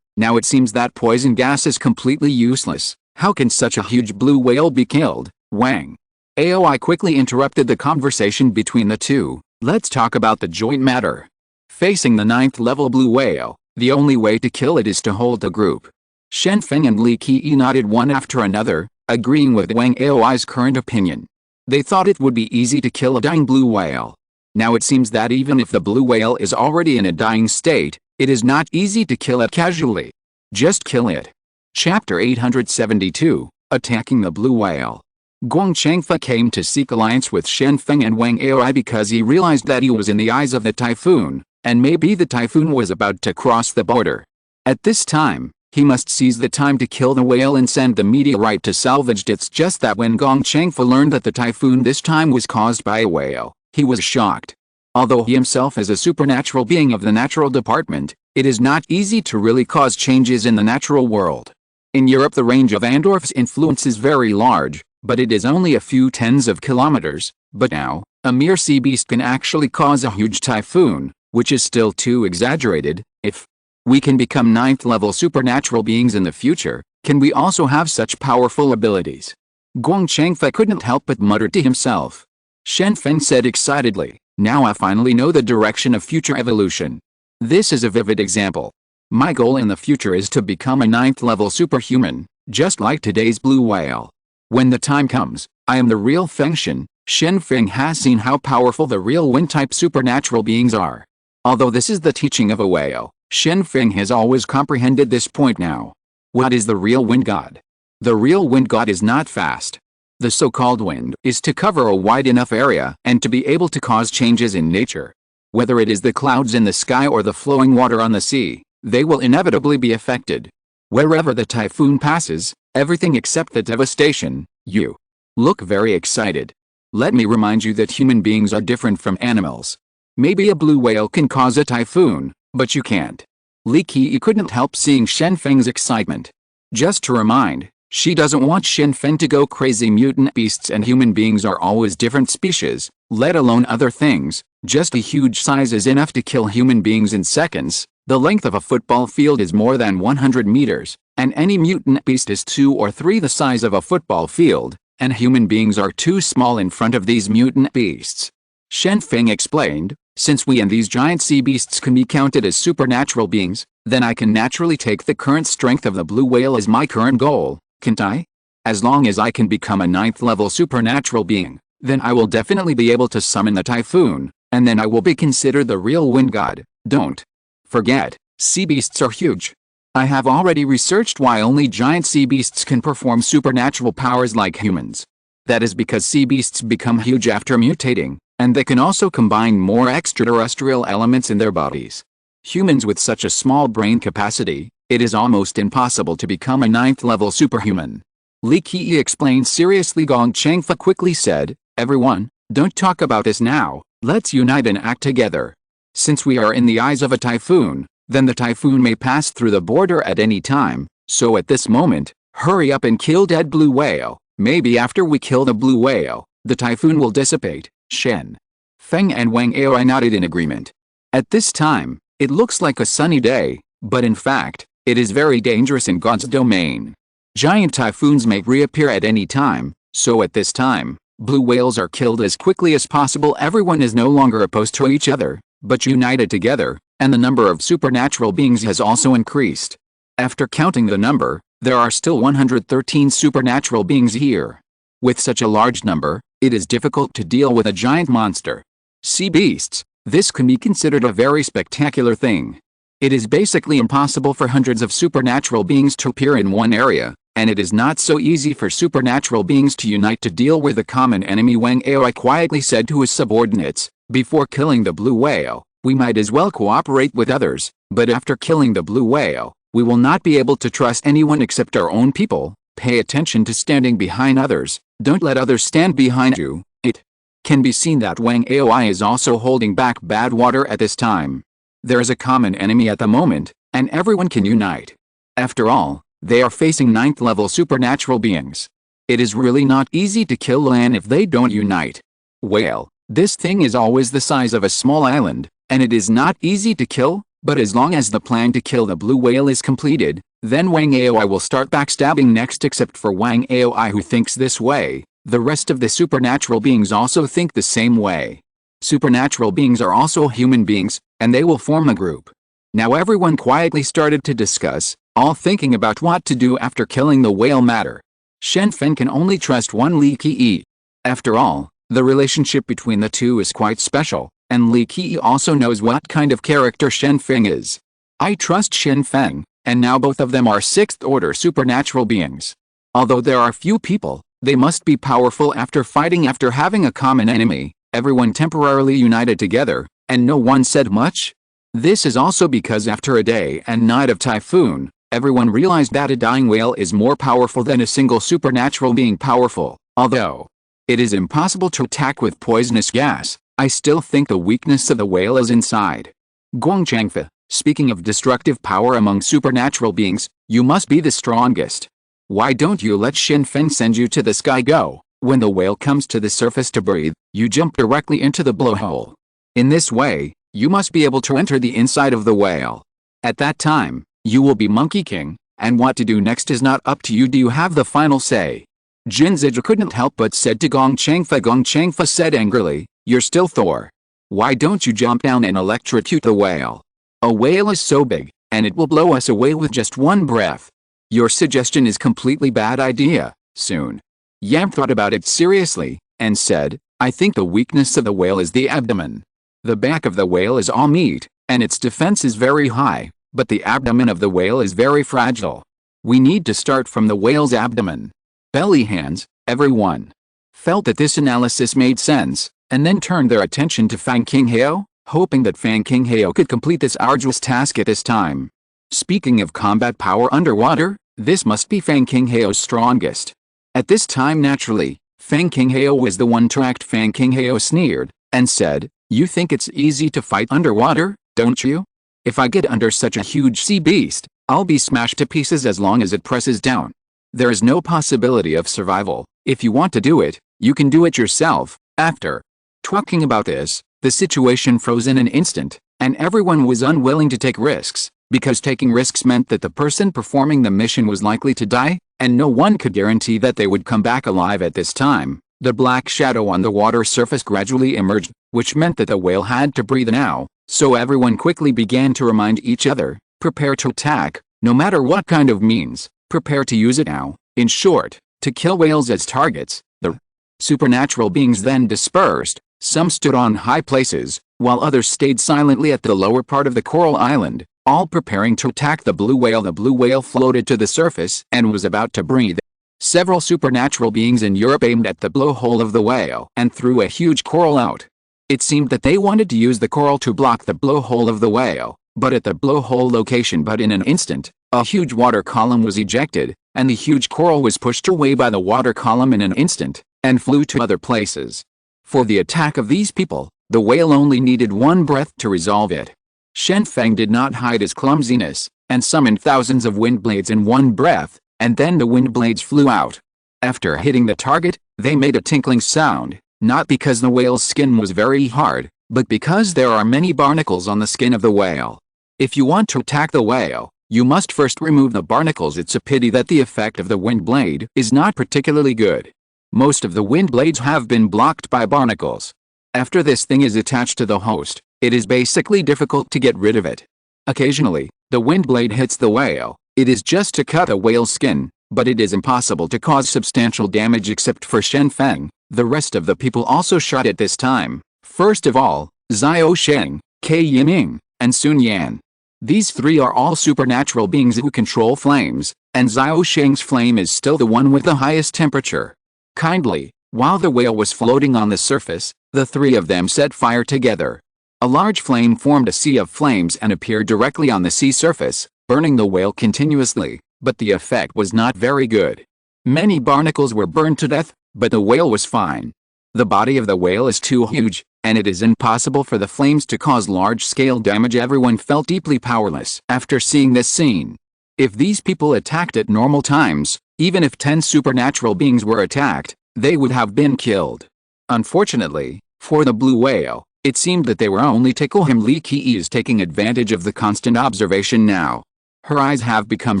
Now it seems that poison gas is completely useless. How can such a huge blue whale be killed? Wang Aoi quickly interrupted the conversation between the two. Let's talk about the joint matter. Facing the 9th level blue whale, the only way to kill it is to hold the group. Shen Feng and Li Qi nodded one after another, agreeing with Wang Aoi's current opinion. They thought it would be easy to kill a dying blue whale. Now it seems that even if the blue whale is already in a dying state, it is not easy to kill it casually. Just kill it. Chapter 872, Attacking the Blue Whale. Changfa came to seek alliance with Shen Feng and Wang Aoi because he realized that he was in the eyes of the typhoon, and maybe the typhoon was about to cross the border. At this time, he must seize the time to kill the whale and send the meteorite to salvage it. It's just that when Changfa learned that the typhoon this time was caused by a whale, he was shocked. Although he himself is a supernatural being of the natural department, it is not easy to really cause changes in the natural world. In Europe the range of Andorf's influence is very large, but it is only a few tens of kilometers. But now, a mere sea beast can actually cause a huge typhoon, which is still too exaggerated. If we can become 9th level supernatural beings in the future, can we also have such powerful abilities? Changfa couldn't help but mutter to himself. Shen Feng said excitedly, "Now I finally know the direction of future evolution. This is a vivid example. My goal in the future is to become a 9th level superhuman, just like today's blue whale. When the time comes, I am the real Fengshen." Shen Feng has seen how powerful the real wind-type supernatural beings are. Although this is the teaching of a whale, Shen Feng has always comprehended this point now. What is the real wind god? The real wind god is not fast. The so-called wind is to cover a wide enough area and to be able to cause changes in nature. Whether it is the clouds in the sky or the flowing water on the sea, they will inevitably be affected. Wherever the typhoon passes, everything except the devastation. You look very excited. Let me remind you that human beings are different from animals. Maybe a blue whale can cause a typhoon, but you can't. Li Qi couldn't help seeing Shen Feng's excitement. Just to remind, she doesn't want Shen Feng to go crazy. Mutant beasts and human beings are always different species, let alone other things. Just a huge size is enough to kill human beings in seconds. The length of a football field is more than 100 meters, and any mutant beast is 2 or 3 the size of a football field, and human beings are too small in front of these mutant beasts. Shen Feng explained, "Since we and these giant sea beasts can be counted as supernatural beings, then I can naturally take the current strength of the blue whale as my current goal, can't I? As long as I can become a 9th level supernatural being, then I will definitely be able to summon the typhoon, and then I will be considered the real wind god." Don't forget, sea beasts are huge. I have already researched why only giant sea beasts can perform supernatural powers like humans. That is because sea beasts become huge after mutating, and they can also combine more extraterrestrial elements in their bodies. Humans with such a small brain capacity, it is almost impossible to become a 9th level superhuman. Li Qi explained seriously. Changfa quickly said, "Everyone, don't talk about this now, let's unite and act together. Since we are in the eyes of a typhoon, then the typhoon may pass through the border at any time, so at this moment, hurry up and kill dead blue whale. Maybe after we kill the blue whale, the typhoon will dissipate." Shen Feng and Wang Aoi nodded in agreement. At this time, it looks like a sunny day, but in fact, it is very dangerous in God's domain. Giant typhoons may reappear at any time, so at this time, blue whales are killed as quickly as possible. Everyone is no longer opposed to each other, but united together, and the number of supernatural beings has also increased. After counting the number, there are still 113 supernatural beings here. With such a large number, it is difficult to deal with a giant monster. Sea beasts, this can be considered a very spectacular thing. It is basically impossible for hundreds of supernatural beings to appear in one area, and it is not so easy for supernatural beings to unite to deal with a common enemy. Wang Aoi quietly said to his subordinates, "Before killing the blue whale, we might as well cooperate with others, but after killing the blue whale, we will not be able to trust anyone except our own people. Pay attention to standing behind others, don't let others stand behind you." It can be seen that Wang Aoi is also holding back bad water at this time. There is a common enemy at the moment, and everyone can unite. After all, they are facing 9th level supernatural beings. It is really not easy to kill land if they don't unite. Whale, this thing is always the size of a small island, and it is not easy to kill, but as long as the plan to kill the blue whale is completed, then Wang Aoi will start backstabbing next. Except for Wang Aoi who thinks this way, the rest of the supernatural beings also think the same way. Supernatural beings are also human beings, and they will form a group. Now everyone quietly started to discuss, all thinking about what to do after killing the whale matter. Shen Feng can only trust one Li Qi. After all, the relationship between the two is quite special, and Li Qi also knows what kind of character Shen Feng is. I trust Shen Feng, and now both of them are sixth-order supernatural beings. Although there are few people, they must be powerful after having a common enemy, everyone temporarily united together, and no one said much. This is also because after a day and night of typhoon, everyone realized that a dying whale is more powerful than a single supernatural being powerful. Although it is impossible to attack with poisonous gas, I still think the weakness of the whale is inside. Guangchangfa, speaking of destructive power among supernatural beings, you must be the strongest. Why don't you let Shen Feng send you to the sky? Go. When the whale comes to the surface to breathe, you jump directly into the blowhole. In this way, you must be able to enter the inside of the whale. At that time, you will be Monkey King, and what to do next is not up to you. Do you have the final say? Jin Zizhi couldn't help but said to Gong Changfa. Gong Changfa said angrily, "You're still Thor. Why don't you jump down and electrocute the whale? A whale is so big, and it will blow us away with just one breath. Your suggestion is completely bad idea." Soon, Yam thought about it seriously, and said, "I think the weakness of the whale is the abdomen. The back of the whale is all meat, and its defense is very high, but the abdomen of the whale is very fragile. We need to start from the whale's abdomen." Belly hands, everyone felt that this analysis made sense, and then turned their attention to Fang Qinghao, hoping that Fang Qinghao could complete this arduous task at this time. Speaking of combat power underwater, this must be Fang Qinghao's strongest. At this time naturally, Fang Qinghao was the one to act. Fang Qinghao sneered, and said, "You think it's easy to fight underwater, don't you? If I get under such a huge sea beast, I'll be smashed to pieces as long as it presses down. There is no possibility of survival. If you want to do it, you can do it yourself." After talking about this, the situation froze in an instant, and everyone was unwilling to take risks, because taking risks meant that the person performing the mission was likely to die, and no one could guarantee that they would come back alive at this time. The black shadow on the water surface gradually emerged, which meant that the whale had to breathe now, so everyone quickly began to remind each other, "Prepare to attack, no matter what kind of means, prepare to use it now." In short, to kill whales as targets. The supernatural beings then dispersed. Some stood on high places, while others stayed silently at the lower part of the coral island, all preparing to attack the blue whale. The blue whale floated to the surface and was about to breathe. Several supernatural beings in Europe aimed at the blowhole of the whale and threw a huge coral out. It seemed that they wanted to use the coral to block the blowhole of the whale, but at the blowhole location. But in an instant, a huge water column was ejected, and the huge coral was pushed away by the water column in an instant, and flew to other places. For the attack of these people, the whale only needed one breath to resolve it. Shen Feng did not hide his clumsiness, and summoned thousands of wind blades in one breath, and then the wind blades flew out. After hitting the target, they made a tinkling sound, not because the whale's skin was very hard, but because there are many barnacles on the skin of the whale. If you want to attack the whale, you must first remove the barnacles. It's a pity that the effect of the wind blade is not particularly good. Most of the wind blades have been blocked by barnacles. After this thing is attached to the host, it is basically difficult to get rid of it. Occasionally, the wind blade hits the whale. It is just to cut a whale's skin, but it is impossible to cause substantial damage except for Shen Feng. The rest of the people also shot at this time. First of all, Xiao Sheng, Ke Yiming, and Sun Yan. These three are all supernatural beings who control flames, and Xiao Sheng's flame is still the one with the highest temperature. Kindly, while the whale was floating on the surface, the three of them set fire together. A large flame formed a sea of flames and appeared directly on the sea surface, burning the whale continuously, but the effect was not very good. Many barnacles were burned to death, but the whale was fine. The body of the whale is too huge, and it is impossible for the flames to cause large-scale damage. Everyone felt deeply powerless after seeing this scene. If these people attacked at normal times, even if 10 supernatural beings were attacked, they would have been killed. Unfortunately, for the blue whale, it seemed that they were only tickle him. Li Qi is taking advantage of the constant observation now. Her eyes have become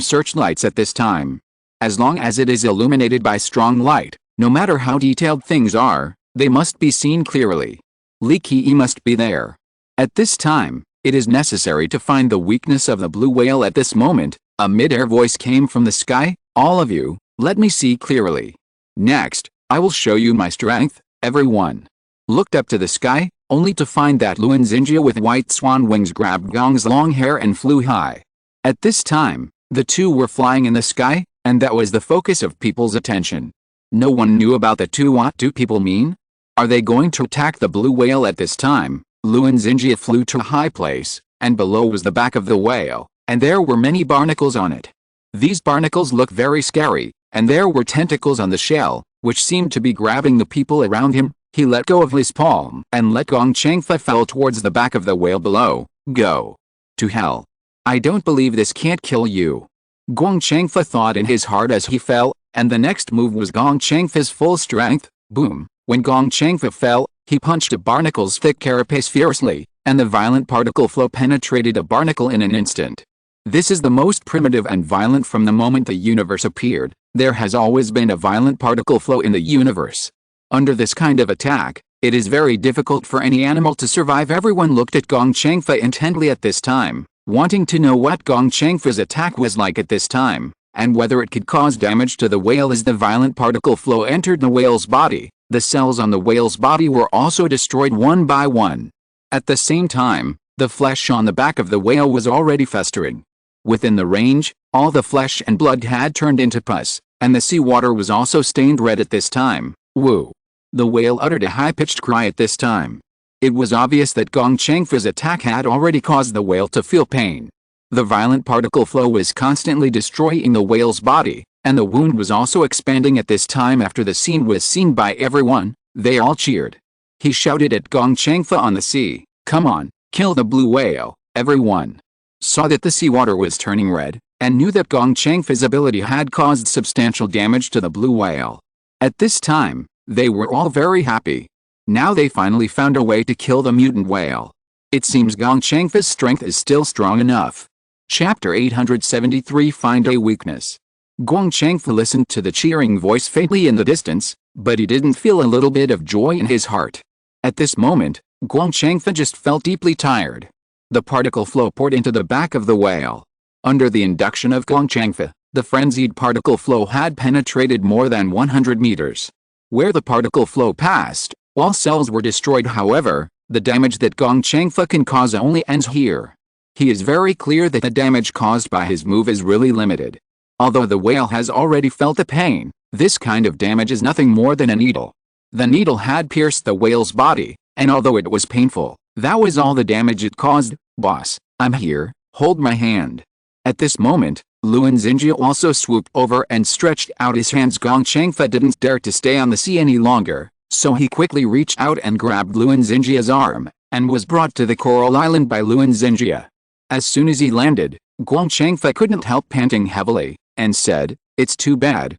searchlights at this time. As long as it is illuminated by strong light, no matter how detailed things are, they must be seen clearly. Li Qi must be there. At this time, it is necessary to find the weakness of the blue whale. At this moment, a mid-air voice came from the sky. "All of you, let me see clearly. Next, I will show you my strength." Everyone looked up to the sky, only to find that Luan Xinjia with white swan wings grabbed Gong's long hair and flew high. At this time, the two were flying in the sky, and that was the focus of people's attention. No one knew about the two. What do people mean? Are they going to attack the blue whale at this time? Luan Xinjia flew to a high place, and below was the back of the whale, and there were many barnacles on it. These barnacles looked very scary, and there were tentacles on the shell, which seemed to be grabbing the people around him. He let go of his palm and let Gong Changfa fall towards the back of the whale below. Go to hell. I don't believe this can't kill you. Gong Changfa thought in his heart as he fell, and the next move was Gong Changfa's full strength. Boom. When Gong Changfa fell, he punched a barnacle's thick carapace fiercely, and the violent particle flow penetrated a barnacle in an instant. This is the most primitive and violent from the moment the universe appeared. There has always been a violent particle flow in the universe. Under this kind of attack, it is very difficult for any animal to survive. Everyone looked at Gong Changfa intently at this time, wanting to know what Gong Changfa's attack was like at this time, and whether it could cause damage to the whale. As the violent particle flow entered the whale's body, the cells on the whale's body were also destroyed one by one. At the same time, the flesh on the back of the whale was already festering. Within the range, all the flesh and blood had turned into pus, and the seawater was also stained red at this time. Woo! The whale uttered a high-pitched cry at this time. It was obvious that Gong Changfa's attack had already caused the whale to feel pain. The violent particle flow was constantly destroying the whale's body, and the wound was also expanding at this time. After the scene was seen by everyone, they all cheered. He shouted at Gong Changfa on the sea, "Come on, kill the blue whale." Everyone saw that the seawater was turning red, and knew that Gong Changfa's ability had caused substantial damage to the blue whale. At this time, they were all very happy. Now they finally found a way to kill the mutant whale. It seems Gong Changfa's strength is still strong enough. Chapter 873 Find a Weakness. Gong Changfa listened to the cheering voice faintly in the distance, but he didn't feel a little bit of joy in his heart. At this moment, Gong Changfa just felt deeply tired. The particle flow poured into the back of the whale. Under the induction of Gong Changfa, the frenzied particle flow had penetrated more than 100 meters. Where the particle flow passed, all cells were destroyed. However, the damage that Gong Changfa can cause only ends here. He is very clear that the damage caused by his move is really limited. Although the whale has already felt the pain, this kind of damage is nothing more than a needle. The needle had pierced the whale's body, and although it was painful, that was all the damage it caused. "Boss, I'm here, hold my hand." At this moment, Luan Xinjia also swooped over and stretched out his hands. Gong Changfa didn't dare to stay on the sea any longer, so he quickly reached out and grabbed Luan Xinjia's arm, and was brought to the coral island by Luan Xinjia. As soon as he landed, Gong Changfa couldn't help panting heavily, and said, "It's too bad,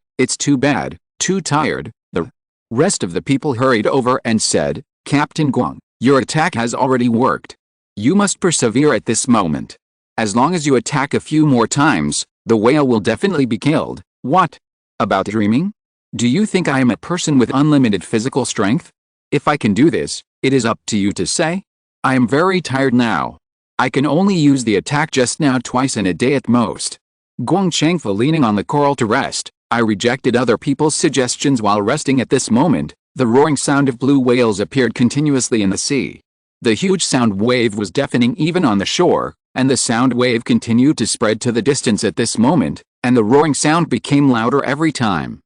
too tired." The rest of the people hurried over and said, "Captain Guang, your attack has already worked. You must persevere at this moment. As long as you attack a few more times, the whale will definitely be killed." "What about dreaming? Do you think I am a person with unlimited physical strength? If I can do this, it is up to you to say. I am very tired now. I can only use the attack just now twice in a day at most." Gong Changfa leaning on the coral to rest. I rejected other people's suggestions while resting. At this moment, the roaring sound of blue whales appeared continuously in the sea. The huge sound wave was deafening even on the shore, and the sound wave continued to spread to the distance at this moment, and the roaring sound became louder every time.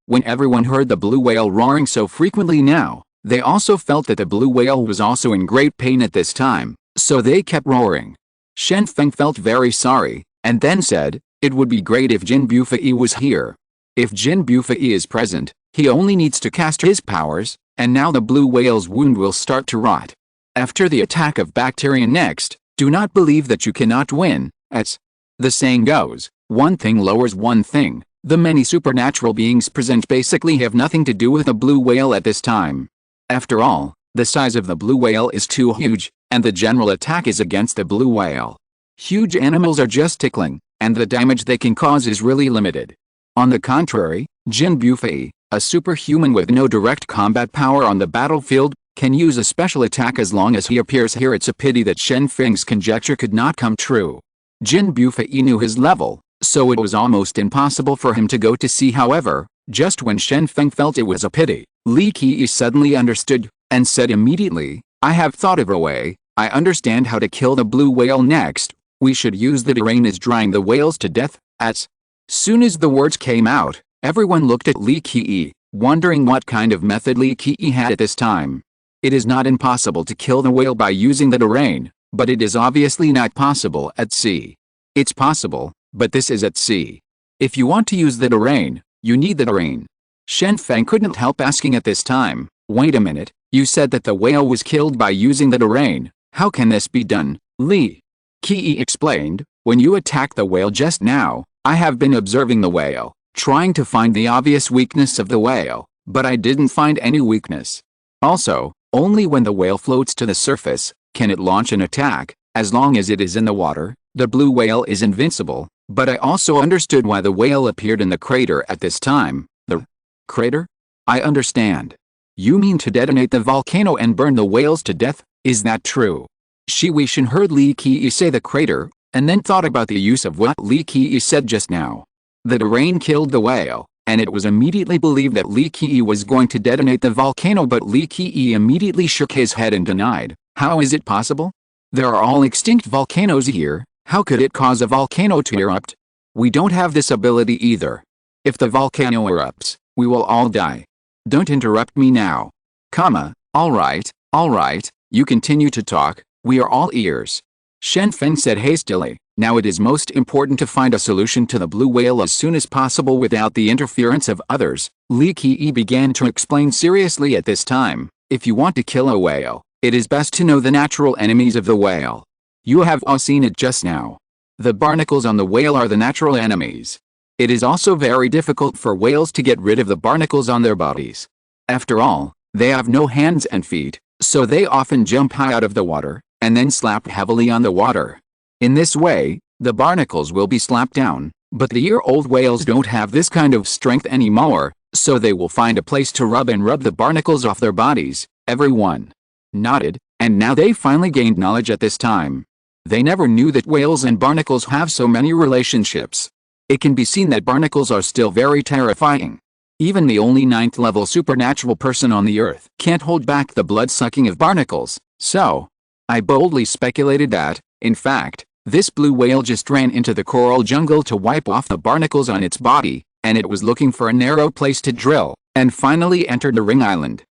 When everyone heard the blue whale roaring so frequently now, they also felt that the blue whale was also in great pain at this time, so they kept roaring. Shen Feng felt very sorry, and then said, "It would be great if Jin Bufei was here. If Jin Bufei is present, he only needs to cast his powers, and now the blue whale's wound will start to rot. After the attack of bacteria next, do not believe that you cannot win, as the saying goes, one thing lowers one thing." The many supernatural beings present basically have nothing to do with the blue whale at this time. After all, the size of the blue whale is too huge, and the general attack is against the blue whale. Huge animals are just tickling, and the damage they can cause is really limited. On the contrary, Jin Bufei, a superhuman with no direct combat power on the battlefield, can use a special attack as long as he appears here. It's a pity that Shen Feng's conjecture could not come true. Jin Bufei knew his level, so it was almost impossible for him to go to sea. However, just when Shen Feng felt it was a pity, Li Qi suddenly understood, and said immediately, I have thought of a way. I understand how to kill the blue whale next. We should use the rain as drying the whales to death. As soon as the words came out, everyone looked at Li Qi, wondering what kind of method Li Qi had at this time. It is not impossible to kill the whale by using the rain, but it is obviously not possible at sea. It's possible, but this is at sea. If you want to use the rain, you need the rain. Shen Feng couldn't help asking at this time, wait a minute, you said that the whale was killed by using the rain. How can this be done? Li Qi explained, when you attacked the whale just now, I have been observing the whale, trying to find the obvious weakness of the whale, but I didn't find any weakness. Also, only when the whale floats to the surface, can it launch an attack. As long as it is in the water, the blue whale is invincible, but I also understood why the whale appeared in the crater at this time. The crater? I understand. You mean to detonate the volcano and burn the whales to death? Is that true? Shi Weishan heard Li Qi say the crater, and then thought about the use of what Li Qi said just now. The rain killed the whale, and it was immediately believed that Li Qi was going to detonate the volcano, but Li Qi immediately shook his head and denied. How is it possible? There are all extinct volcanoes here, how could it cause a volcano to erupt? We don't have this ability either. If the volcano erupts, we will all die. Don't interrupt me now. Alright, you continue to talk, we are all ears. Shen Feng said hastily, now it is most important to find a solution to the blue whale as soon as possible without the interference of others. Li Qi began to explain seriously at this time, if you want to kill a whale, it is best to know the natural enemies of the whale. You have all seen it just now. The barnacles on the whale are the natural enemies. It is also very difficult for whales to get rid of the barnacles on their bodies. After all, they have no hands and feet, so they often jump high out of the water, and then slap heavily on the water. In this way, the barnacles will be slapped down, but the year-old whales don't have this kind of strength anymore, so they will find a place to rub the barnacles off their bodies. Everyone nodded, and now they finally gained knowledge at this time. They never knew that whales and barnacles have so many relationships. It can be seen that barnacles are still very terrifying. Even the only 9th level supernatural person on the earth can't hold back the blood-sucking of barnacles, so I boldly speculated that, in fact, this blue whale just ran into the coral jungle to wipe off the barnacles on its body, and it was looking for a narrow place to drill, and finally entered the ring island.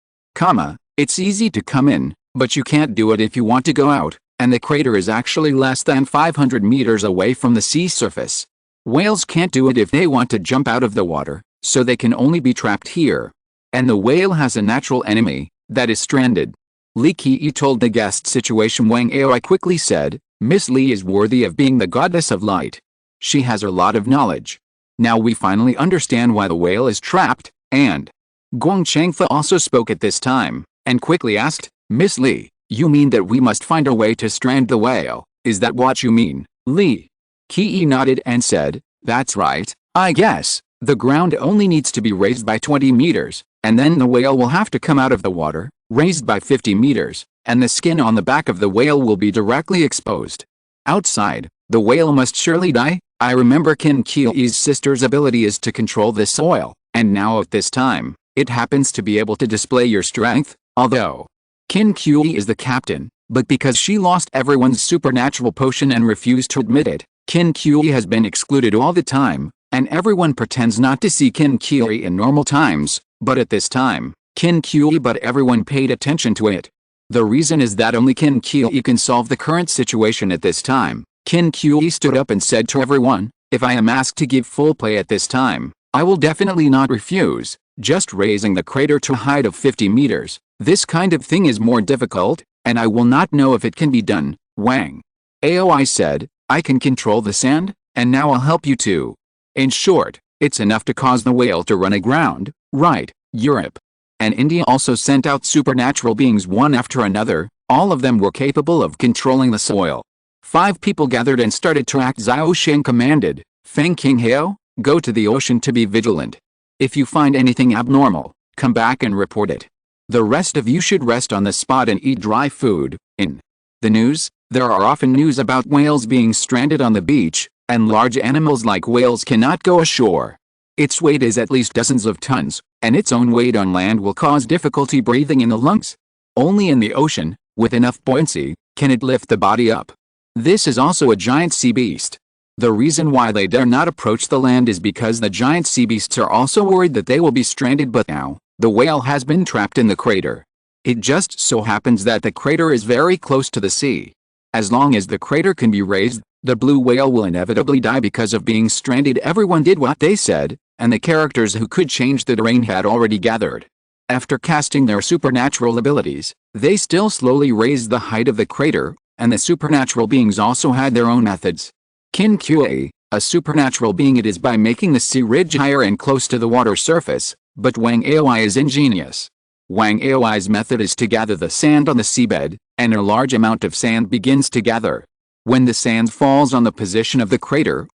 It's easy to come in, but you can't do it if you want to go out, and the crater is actually less than 500 meters away from the sea surface. Whales can't do it if they want to jump out of the water, so they can only be trapped here. And the whale has a natural enemy, that is stranded. Li Qi told the guest situation. Wang Aoi quickly said, Miss Li is worthy of being the goddess of light. She has a lot of knowledge. Now we finally understand why the whale is trapped, and Guang Changfa also spoke at this time, and quickly asked, Miss Li, you mean that we must find a way to strand the whale, is that what you mean? Li Qi nodded and said, that's right, I guess. The ground only needs to be raised by 20 meters, and then the whale will have to come out of the water, raised by 50 meters, and the skin on the back of the whale will be directly exposed. Outside, the whale must surely die. I remember Qin Qi's sister's ability is to control the soil, and now at this time, it happens to be able to display your strength, although Qin Qi is the captain, but because she lost everyone's supernatural potion and refused to admit it, Qin Qi has been excluded all the time, and everyone pretends not to see Qin Qi in normal times, but at this time, Qin Qi but everyone paid attention to it. The reason is that only Qin Qi can solve the current situation at this time. Qin Qi stood up and said to everyone, if I am asked to give full play at this time, I will definitely not refuse. Just raising the crater to a height of 50 meters, this kind of thing is more difficult, and I will not know if it can be done. Wang Aoi said, I can control the sand, and now I'll help you too. In short, it's enough to cause the whale to run aground, right? Europe and India also sent out supernatural beings one after another. All of them were capable of controlling the soil. 5 people gathered and started to act. Xiao Shen commanded, Feng Qinghao, go to the ocean to be vigilant. If you find anything abnormal, come back and report it. The rest of you should rest on the spot and eat dry food. In the news, there are often news about whales being stranded on the beach, and large animals like whales cannot go ashore. Its weight is at least dozens of tons, and its own weight on land will cause difficulty breathing in the lungs. Only in the ocean, With enough buoyancy, can it lift the body up? This is also a giant sea beast. The reason why they dare not approach the land is because the giant sea beasts are also worried that they will be stranded, but now, the whale has been trapped in the crater. It just so happens that the crater is very close to the sea. As long as the crater can be raised, the blue whale will inevitably die because of being stranded. Everyone did what they said, and the characters who could change the terrain had already gathered. After casting their supernatural abilities, they still slowly raised the height of the crater, and the supernatural beings also had their own methods. Qin Qa, a supernatural being, it is by making the sea ridge higher and close to the water surface, but Wang Aoi is ingenious. Wang Aoi's method is to gather the sand on the seabed, and a large amount of sand begins to gather. When the sand falls on the position of the crater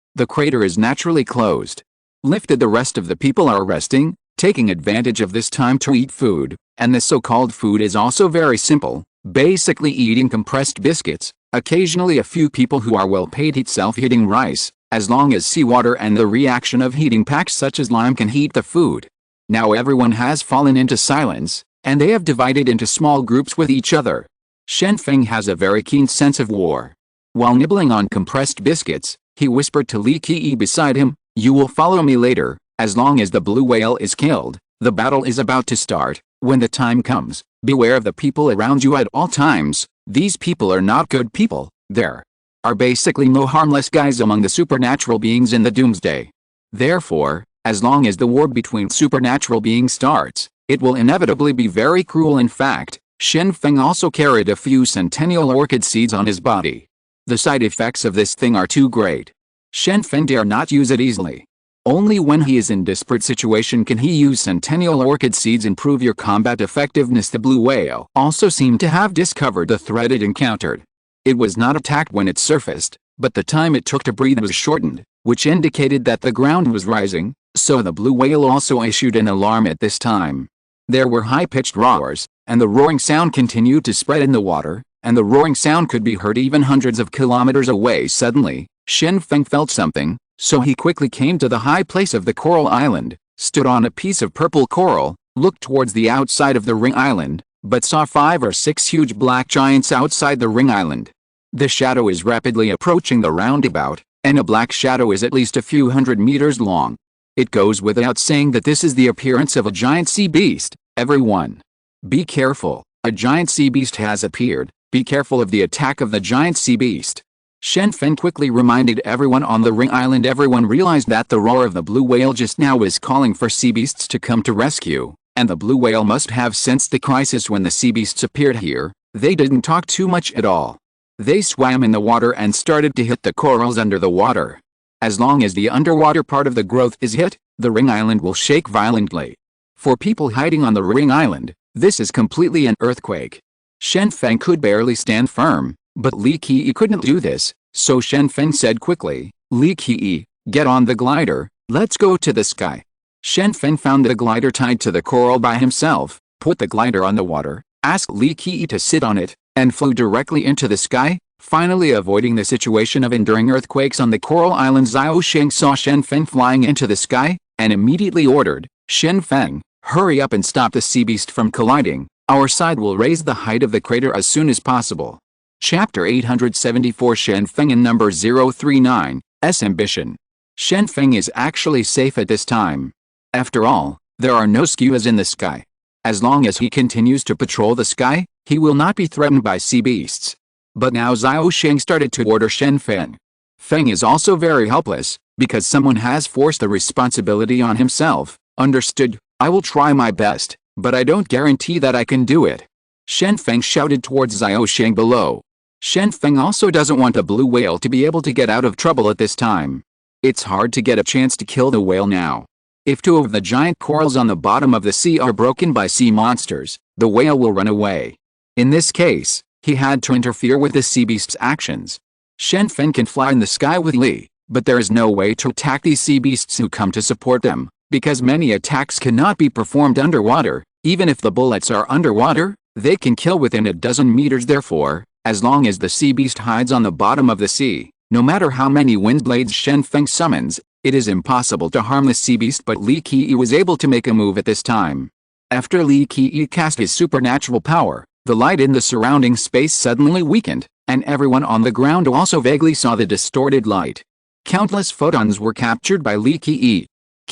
is naturally closed. Lifted, the rest of the people are resting, taking advantage of this time to eat food, and the so-called food is also very simple, basically eating compressed biscuits. Occasionally a few people who are well paid eat self-heating rice, as long as seawater and the reaction of heating packs such as lime can heat the food. Now everyone has fallen into silence, and they have divided into small groups with each other. Shen Feng has a very keen sense of war. While nibbling on compressed biscuits, he whispered to Li Qi beside him, "You will follow me later. As long as the blue whale is killed, the battle is about to start. When the time comes, beware of the people around you at all times. These people are not good people. There are basically no harmless guys among the supernatural beings in the doomsday. Therefore, as long as the war between supernatural beings starts, it will inevitably be very cruel." In fact, Shen Feng also carried a few centennial orchid seeds on his body. The side effects of this thing are too great. Shen Feng dare not use it easily. Only when he is in desperate situation can he use centennial orchid seeds. Improve your combat effectiveness. The blue whale also seemed to have discovered the threat it encountered. It was not attacked when it surfaced, but the time it took to breathe was shortened, which indicated that the ground was rising, so the blue whale also issued an alarm at this time. There were high-pitched roars, and the roaring sound continued to spread in the water, and the roaring sound could be heard even hundreds of kilometers away. Suddenly, Shen Feng felt something, so he quickly came to the high place of the coral island, stood on a piece of purple coral, looked towards the outside of the ring island, but saw 5 or 6 huge black giants outside the ring island. The shadow is rapidly approaching the roundabout, and a black shadow is at least a few hundred meters long. It goes without saying that this is the appearance of a giant sea beast. Everyone, be careful, a giant sea beast has appeared. Be careful of the attack of the giant sea beast. Shen Feng quickly reminded everyone on the ring island. Everyone realized that the roar of the blue whale just now was calling for sea beasts to come to rescue, and the blue whale must have sensed the crisis when the sea beasts appeared here. They didn't talk too much at all. They swam in the water and started to hit the corals under the water. As long as the underwater part of the growth is hit, the ring island will shake violently. For people hiding on the ring island, this is completely an earthquake. Shen Feng could barely stand firm, but Li Qi couldn't do this, so Shen Feng said quickly, "Li Qi, get on the glider, let's go to the sky." Shen Feng found the glider tied to the coral by himself, put the glider on the water, asked Li Qi to sit on it, and flew directly into the sky, finally avoiding the situation of enduring earthquakes on the coral island. Xiao Sheng saw Shen Feng flying into the sky, and immediately ordered, "Shen Feng, hurry up and stop the sea beast from colliding. Our side will raise the height of the crater as soon as possible." Chapter 874. Shen Feng and number 039, S ambition. Shen Feng is actually safe at this time. After all, there are no skuas in the sky. As long as he continues to patrol the sky, he will not be threatened by sea beasts. But now Xiao Sheng started to order Shen Feng. Feng is also very helpless, because someone has forced the responsibility on himself. "Understood, I will try my best, but I don't guarantee that I can do it." Shen Feng shouted towards Xiao Sheng below. Shen Feng also doesn't want a blue whale to be able to get out of trouble at this time. It's hard to get a chance to kill the whale now. If 2 of the giant corals on the bottom of the sea are broken by sea monsters, the whale will run away. In this case, he had to interfere with the sea beast's actions. Shen Feng can fly in the sky with Li, but there is no way to attack these sea beasts who come to support them, because many attacks cannot be performed underwater. Even if the bullets are underwater, they can kill within a dozen meters. Therefore, as long as the sea beast hides on the bottom of the sea, no matter how many wind blades Shen Feng summons, it is impossible to harm the sea beast. But Li Qi was able to make a move at this time. After Li Qi cast his supernatural power, The light in the surrounding space suddenly weakened, and everyone on the ground also vaguely saw the distorted light. Countless photons were captured by Li Qi.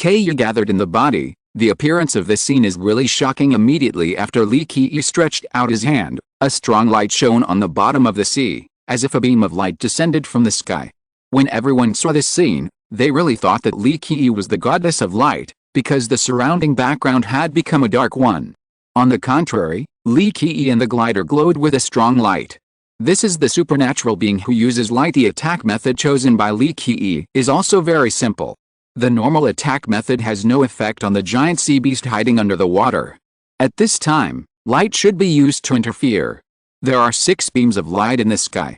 Yi gathered in the body. The appearance of this scene is really shocking. Immediately after Li Qi stretched out his hand, a strong light shone on the bottom of the sea, as if a beam of light descended from the sky. When everyone saw this scene, they really thought that Li Qi was the goddess of light, because the surrounding background had become a dark one. On the contrary, Li Qi and the glider glowed with a strong light. This is the supernatural being who uses light. The attack method chosen by Li Qi is also very simple. The normal attack method has no effect on the giant sea beast hiding under the water. At this time, light should be used to interfere. There are 6 beams of light in the sky,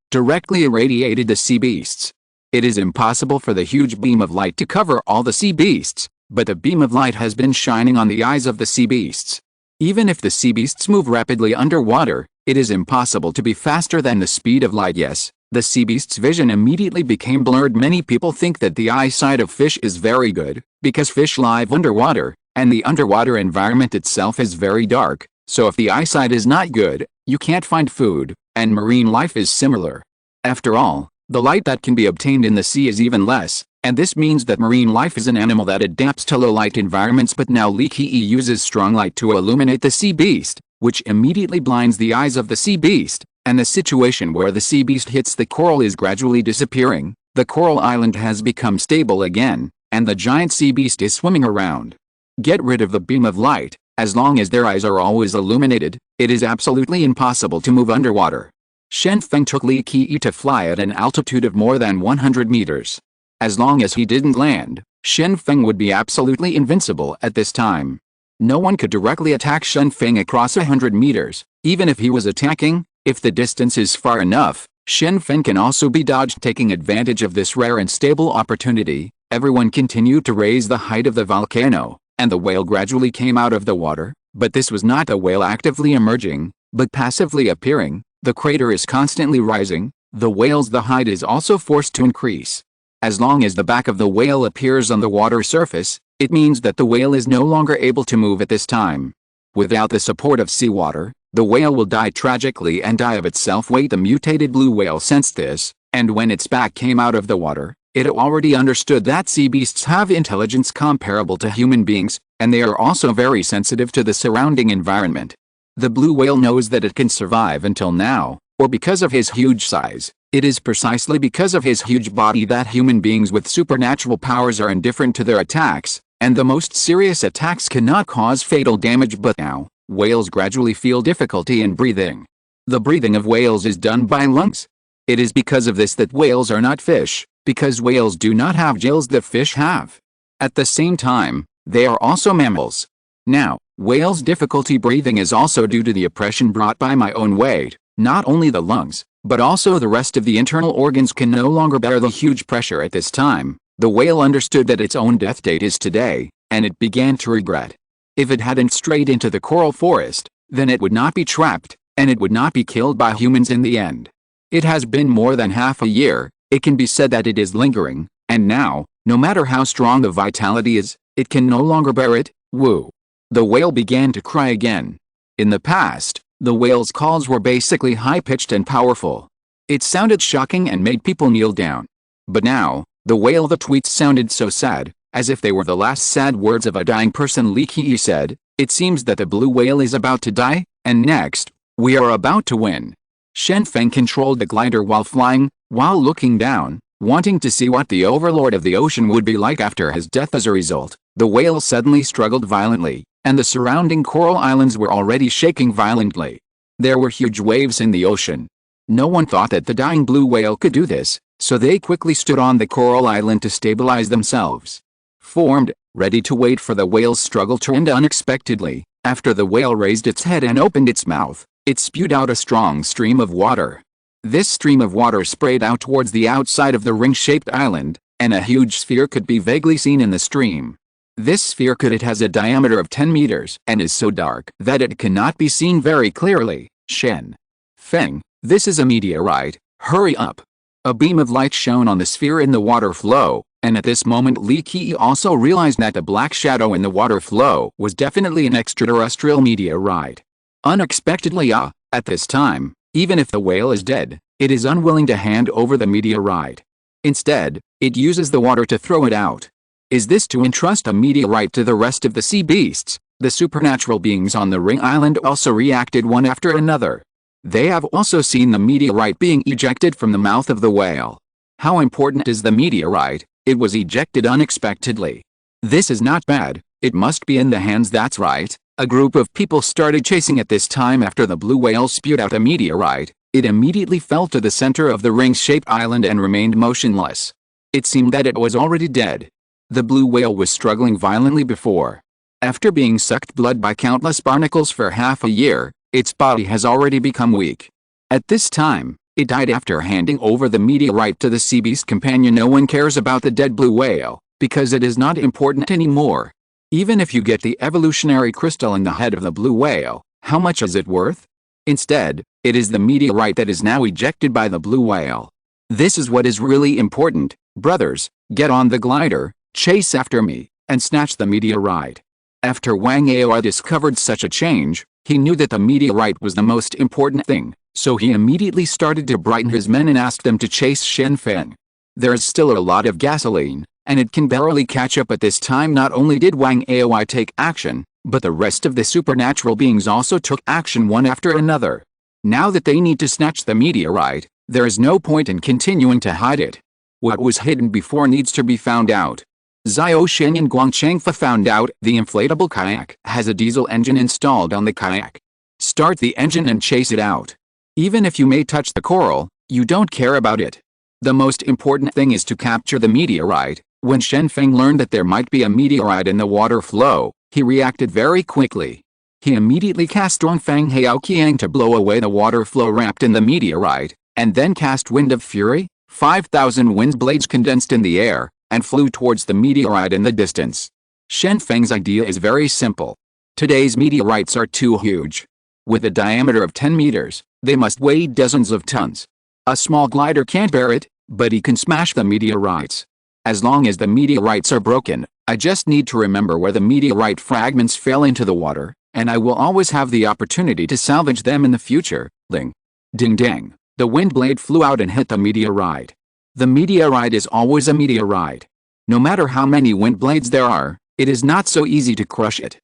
directly irradiated the sea beasts. It is impossible for the huge beam of light to cover all the sea beasts, but the beam of light has been shining on the eyes of the sea beasts. Even if the sea beasts move rapidly underwater, it is impossible to be faster than the speed of light. Yes, the sea beast's vision immediately became blurred. Many people think that the eyesight of fish is very good, because fish live underwater, and the underwater environment itself is very dark, so if the eyesight is not good, you can't find food, and marine life is similar. After all, the light that can be obtained in the sea is even less, and this means that marine life is an animal that adapts to low light environments. But now Li Qi uses strong light to illuminate the sea beast, which immediately blinds the eyes of the sea beast, and the situation where the sea beast hits the coral is gradually disappearing. The coral island has become stable again, and the giant sea beast is swimming around. Get rid of the beam of light. As long as their eyes are always illuminated, it is absolutely impossible to move underwater. Shen Feng took Li Qi to fly at an altitude of more than 100 meters. As long as he didn't land, Shen Feng would be absolutely invincible at this time. No one could directly attack Shen Feng across 100 meters, even if he was attacking. If the distance is far enough, Shen Feng can also be dodged. Taking advantage of this rare and stable opportunity, everyone continued to raise the height of the volcano, and the whale gradually came out of the water. But this was not a whale actively emerging, but passively appearing. The crater is constantly rising. The whale's height is also forced to increase. As long as the back of the whale appears on the water surface, it means that the whale is no longer able to move at this time. Without the support of seawater, the whale will die tragically and die of itself. Wait, the mutated blue whale sensed this, and when its back came out of the water, it already understood that sea beasts have intelligence comparable to human beings, and they are also very sensitive to the surrounding environment. The blue whale knows that it can survive until now, or because of his huge size. It is precisely because of his huge body that human beings with supernatural powers are indifferent to their attacks, and the most serious attacks cannot cause fatal damage. But now, whales gradually feel difficulty in breathing. The breathing of whales is done by lungs. It is because of this that whales are not fish, because whales do not have gills that fish have. At the same time, they are also mammals. Now, whales' difficulty breathing is also due to the oppression brought by my own weight. Not only the lungs, but also the rest of the internal organs can no longer bear the huge pressure at this time. The whale understood that its own death date is today, and it began to regret. If it hadn't strayed into the coral forest, then it would not be trapped, and it would not be killed by humans in the end. It has been more than half a year. It can be said that it is lingering, and now, no matter how strong the vitality is, it can no longer bear it. Woo! The whale began to cry again. In the past, the whale's calls were basically high-pitched and powerful. It sounded shocking and made people kneel down. But now, the whale tweets sounded so sad, as if they were the last sad words of a dying person. Li Qi said, "It seems that the blue whale is about to die, and next, we are about to win." Shen Feng controlled the glider while flying, while looking down, wanting to see what the overlord of the ocean would be like after his death. As a result, the whale suddenly struggled violently, and the surrounding coral islands were already shaking violently. There were huge waves in the ocean. No one thought that the dying blue whale could do this, so they quickly stood on the coral island to stabilize themselves. Formed, ready to wait for the whale's struggle to end. Unexpectedly, after the whale raised its head and opened its mouth, it spewed out a strong stream of water. This stream of water sprayed out towards the outside of the ring-shaped island, and a huge sphere could be vaguely seen in the stream. This sphere has a diameter of 10 meters and is so dark that it cannot be seen very clearly. Shen Feng, this is a meteorite, hurry up. A beam of light shone on the sphere in the water flow, and at this moment Li Qi also realized that the black shadow in the water flow was definitely an extraterrestrial meteorite. Unexpectedly, at this time, even if the whale is dead, it is unwilling to hand over the meteorite. Instead, it uses the water to throw it out. Is this to entrust a meteorite to the rest of the sea beasts? The supernatural beings on the ring island also reacted one after another. They have also seen the meteorite being ejected from the mouth of the whale. How important is the meteorite? It was ejected unexpectedly. This is not bad, it must be in the hands. That's right. A group of people started chasing at this time after the blue whale spewed out a meteorite. It immediately fell to the center of the ring-shaped island and remained motionless. It seemed that it was already dead. The blue whale was struggling violently before. After being sucked blood by countless barnacles for half a year, its body has already become weak. At this time, it died after handing over the meteorite to the sea beast companion. No one cares about the dead blue whale, because it is not important anymore. Even if you get the evolutionary crystal in the head of the blue whale, how much is it worth? Instead, it is the meteorite that is now ejected by the blue whale. This is what is really important. Brothers, get on the glider, chase after me, and snatch the meteorite. After Wang Aoi discovered such a change, he knew that the meteorite was the most important thing, so he immediately started to brighten his men and asked them to chase Shen Feng. There is still a lot of gasoline, and it can barely catch up at this time. Not only did Wang Aoi take action, but the rest of the supernatural beings also took action one after another. Now that they need to snatch the meteorite, there is no point in continuing to hide it. What was hidden before needs to be found out. Zhao Shen and Guang Changfa found out the inflatable kayak has a diesel engine installed on the kayak. Start the engine and chase it out. Even if you may touch the coral, you don't care about it. The most important thing is to capture the meteorite. When Shen Feng learned that there might be a meteorite in the water flow, he reacted very quickly. He immediately cast Dongfang Haoqiang to blow away the water flow wrapped in the meteorite, and then cast Wind of Fury. 5,000 wind blades condensed in the air, and flew towards the meteorite in the distance. Shen Feng's idea is very simple. Today's meteorites are too huge. With a diameter of 10 meters, they must weigh dozens of tons. A small glider can't bear it, but he can smash the meteorites. As long as the meteorites are broken, I just need to remember where the meteorite fragments fell into the water, and I will always have the opportunity to salvage them in the future. Ling. Ding dang. The wind blade flew out and hit the meteorite. The meteorite is always a meteorite. No matter how many wind blades there are, it is not so easy to crush it.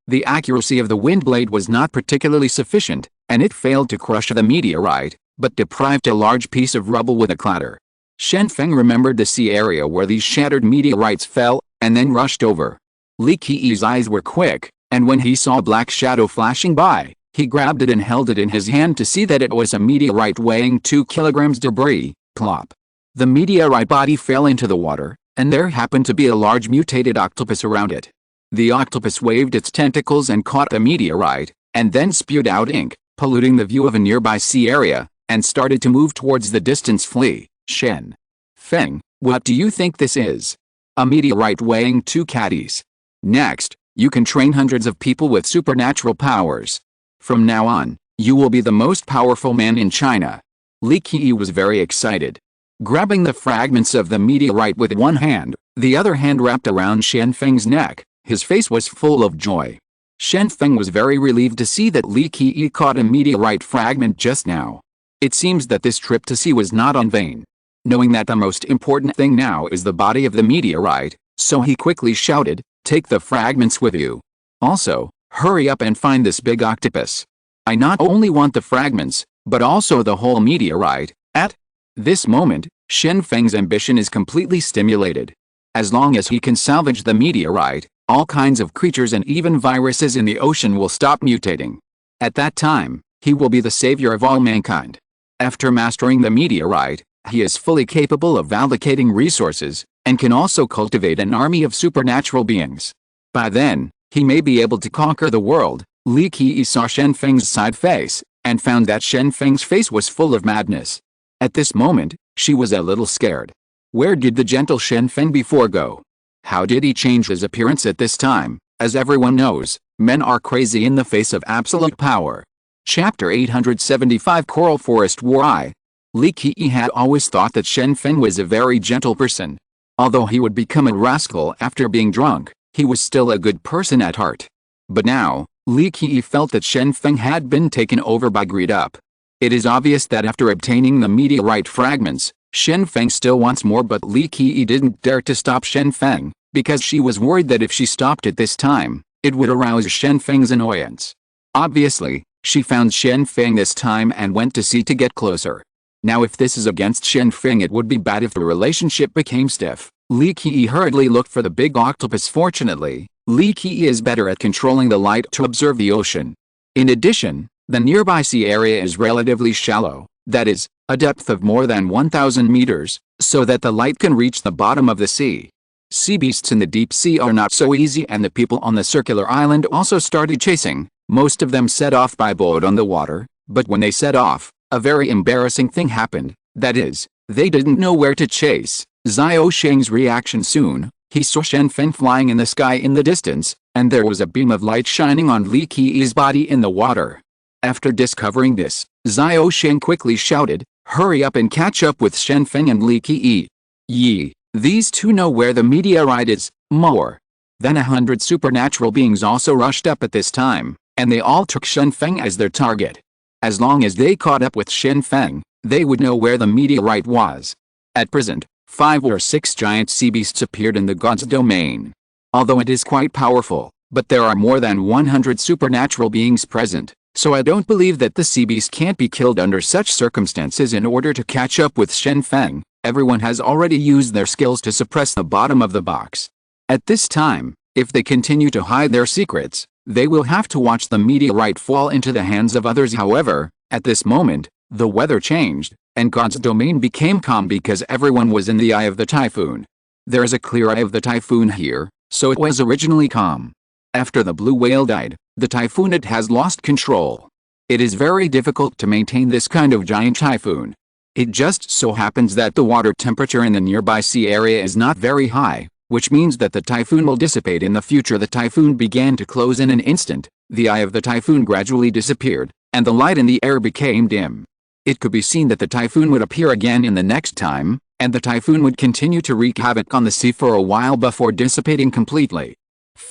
The accuracy of the wind blade was not particularly sufficient, and it failed to crush the meteorite, but deprived a large piece of rubble with a clatter. Shen Feng remembered the sea area where these shattered meteorites fell, and then rushed over. Li Qi's eyes were quick, and when he saw a black shadow flashing by, he grabbed it and held it in his hand to see that it was a meteorite weighing 2 kilograms debris. Plop. The meteorite body fell into the water, and there happened to be a large mutated octopus around it. The octopus waved its tentacles and caught the meteorite, and then spewed out ink, polluting the view of a nearby sea area, and started to move towards the distance flee. Shen Feng, what do you think this is? A meteorite weighing 2 caddies. Next, you can train hundreds of people with supernatural powers. From now on, you will be the most powerful man in China. Li Qi was very excited. Grabbing the fragments of the meteorite with one hand, the other hand wrapped around Shen Feng's neck, his face was full of joy. Shen Feng was very relieved to see that Li Qi caught a meteorite fragment just now. It seems that this trip to sea was not in vain. Knowing that the most important thing now is the body of the meteorite, so he quickly shouted, "Take the fragments with you. Also, hurry up and find this big octopus. I not only want the fragments, but also the whole meteorite." At this moment, Shen Feng's ambition is completely stimulated. As long as he can salvage the meteorite, all kinds of creatures and even viruses in the ocean will stop mutating. At that time, he will be the savior of all mankind. After mastering the meteorite, he is fully capable of allocating resources, and can also cultivate an army of supernatural beings. By then, he may be able to conquer the world. Li Qi saw Shen Feng's side face, and found that Shen Feng's face was full of madness. At this moment, she was a little scared. Where did the gentle Shen Feng before go? How did he change his appearance at this time? As everyone knows, men are crazy in the face of absolute power. Chapter 875 Coral Forest War. Li Qi had always thought that Shen Feng was a very gentle person. Although he would become a rascal after being drunk, he was still a good person at heart. But now, Li Qi felt that Shen Feng had been taken over by greed up. It is obvious that after obtaining the meteorite fragments, Shen Feng still wants more, but Li Qi didn't dare to stop Shen Feng, because she was worried that if she stopped it this time, it would arouse Shen Feng's annoyance. Obviously, she found Shen Feng this time and went to see to get closer. Now if this is against Shen Feng, it would be bad if the relationship became stiff. Li Qi hurriedly looked for the big octopus. Fortunately, Li Qi is better at controlling the light to observe the ocean. In addition, the nearby sea area is relatively shallow, that is, a depth of more than 1,000 meters, so that the light can reach the bottom of the sea. Sea beasts in the deep sea are not so easy, and the people on the circular island also started chasing. Most of them set off by boat on the water, but when they set off, a very embarrassing thing happened, that is, they didn't know where to chase. Xiao Sheng's reaction soon, he saw Shen Feng flying in the sky in the distance, and there was a beam of light shining on Li Qi's body in the water. After discovering this, Xiao Sheng quickly shouted, "Hurry up and catch up with Shen Feng and Li Qi. Yi, these two know where the meteorite is." More than 100 supernatural beings also rushed up at this time, and they all took Shen Feng as their target. As long as they caught up with Shen Feng, they would know where the meteorite was. At present, 5 or 6 giant sea beasts appeared in the god's domain. Although it is quite powerful, but there are more than 100 supernatural beings present, so I don't believe that the sea beast can't be killed under such circumstances. In order to catch up with Shen Feng, everyone has already used their skills to suppress the bottom of the box. At this time, if they continue to hide their secrets, they will have to watch the meteorite fall into the hands of others. However, at this moment, the weather changed, and God's domain became calm because everyone was in the eye of the typhoon. There is a clear eye of the typhoon here, so it was originally calm. After the blue whale died, the typhoon has lost control. It is very difficult to maintain this kind of giant typhoon. It just so happens that the water temperature in the nearby sea area is not very high, which means that the typhoon will dissipate in the future. The typhoon began to close in an instant, the eye of the typhoon gradually disappeared, and the light in the air became dim. It could be seen that the typhoon would appear again in the next time, and the typhoon would continue to wreak havoc on the sea for a while before dissipating completely.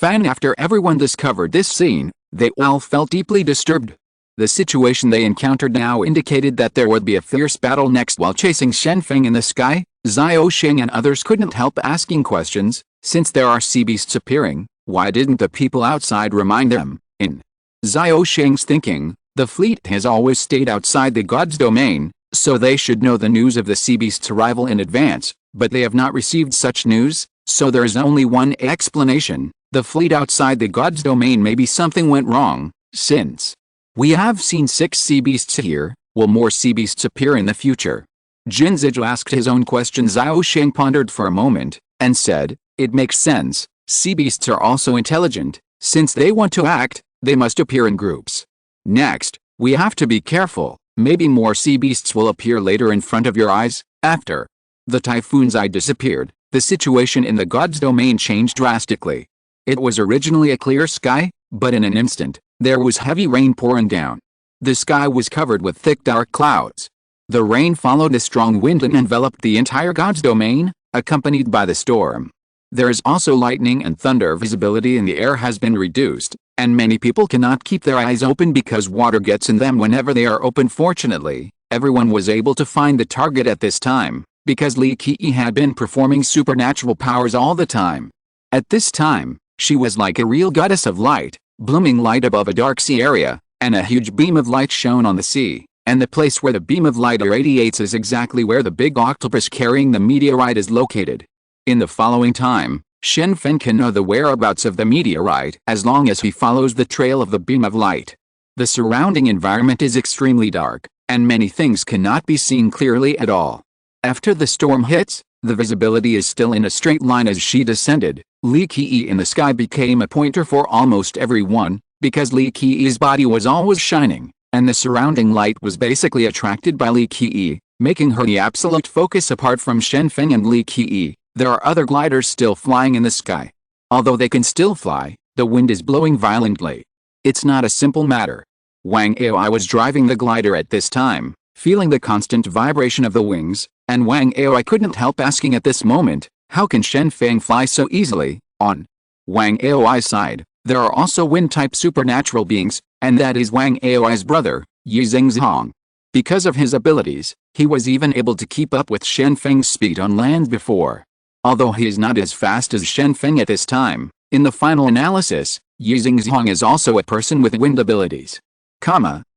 After everyone discovered this scene, they all felt deeply disturbed. The situation they encountered now indicated that there would be a fierce battle next. While chasing Shen Feng in the sky, Xiao Sheng and others couldn't help asking questions. Since there are sea beasts appearing, why didn't the people outside remind them? In Xiao Sheng's thinking, the fleet has always stayed outside the god's domain, so they should know the news of the sea beast's arrival in advance, but they have not received such news, so there is only one explanation. The fleet outside the god's domain. Maybe something went wrong, since we have seen 6 sea beasts here. Will more sea beasts appear in the future? Jin Zijou asked his own question. Xiao Sheng pondered for a moment, and said, "It makes sense. Sea beasts are also intelligent. Since they want to act, they must appear in groups. Next, we have to be careful. Maybe more sea beasts will appear later in front of your eyes." After the typhoon's eye disappeared, the situation in the god's domain changed drastically. It was originally a clear sky, but in an instant, there was heavy rain pouring down. The sky was covered with thick dark clouds. The rain followed a strong wind and enveloped the entire god's domain, accompanied by the storm. There is also lightning and thunder. Visibility in the air has been reduced, and many people cannot keep their eyes open because water gets in them whenever they are open. Fortunately, everyone was able to find the target at this time, because Li Qi had been performing supernatural powers all the time. At this time, she was like a real goddess of light, blooming light above a dark sea area, and a huge beam of light shone on the sea, and the place where the beam of light irradiates is exactly where the big octopus carrying the meteorite is located. In the following time, Shen Feng can know the whereabouts of the meteorite as long as he follows the trail of the beam of light. The surrounding environment is extremely dark, and many things cannot be seen clearly at all. After the storm hits, the visibility is still in a straight line. As she descended, Li Qi in the sky became a pointer for almost everyone, because Li Qi's body was always shining, and the surrounding light was basically attracted by Li Qi, making her the absolute focus. Apart from Shen Feng and Li Qi, there are other gliders still flying in the sky. Although they can still fly, the wind is blowing violently. It's not a simple matter. Wang Aoi was driving the glider at this time, feeling the constant vibration of the wings, and Wang Aoi couldn't help asking at this moment, how can Shen Feng fly so easily? On Wang Aoi's side, There are also wind-type supernatural beings, and that is Wang Aoi's brother, Yi Xingzhong. Because of his abilities, he was even able to keep up with Shen Feng's speed on land before. Although he is not as fast as Shen Feng at this time, in the final analysis, Yi Xingzhong is also a person with wind abilities.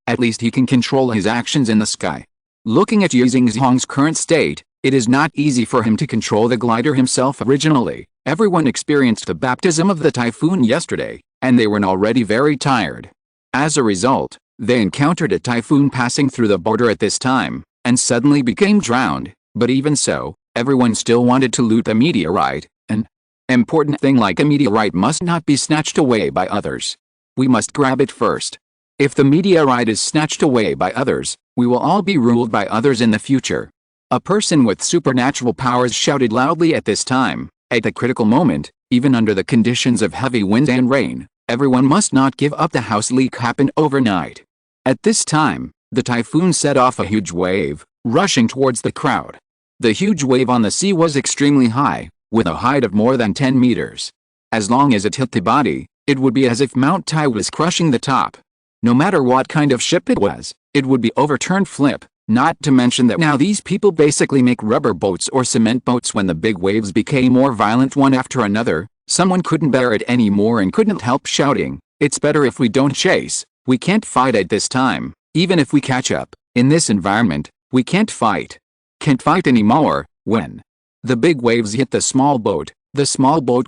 At least he can control his actions in the sky. Looking at Yi Xingzhong's current state, it is not easy for him to control the glider himself originally. Everyone experienced the baptism of the typhoon yesterday, and they were already very tired. As a result, they encountered a typhoon passing through the border at this time, and suddenly became drowned. But even so, everyone still wanted to loot the meteorite. An important thing like a meteorite must not be snatched away by others. We must grab it first. If the meteorite is snatched away by others, we will all be ruled by others in the future. A person with supernatural powers shouted loudly at this time. At the critical moment, even under the conditions of heavy wind and rain, everyone must not give up. The house leak happened overnight. At this time, the typhoon set off a huge wave, rushing towards the crowd. The huge wave on the sea was extremely high, with a height of more than 10 meters. As long as it hit the body, it would be as if Mount Tai was crushing the top. No matter what kind of ship it was, it would be overturned flip. Not to mention that now these people basically make rubber boats or cement boats. When the big waves became more violent one after another, someone couldn't bear it anymore and couldn't help shouting, "It's better if we don't chase. We can't fight at this time. Even if we catch up, in this environment, we can't fight. Can't fight anymore." When the big waves hit the small boat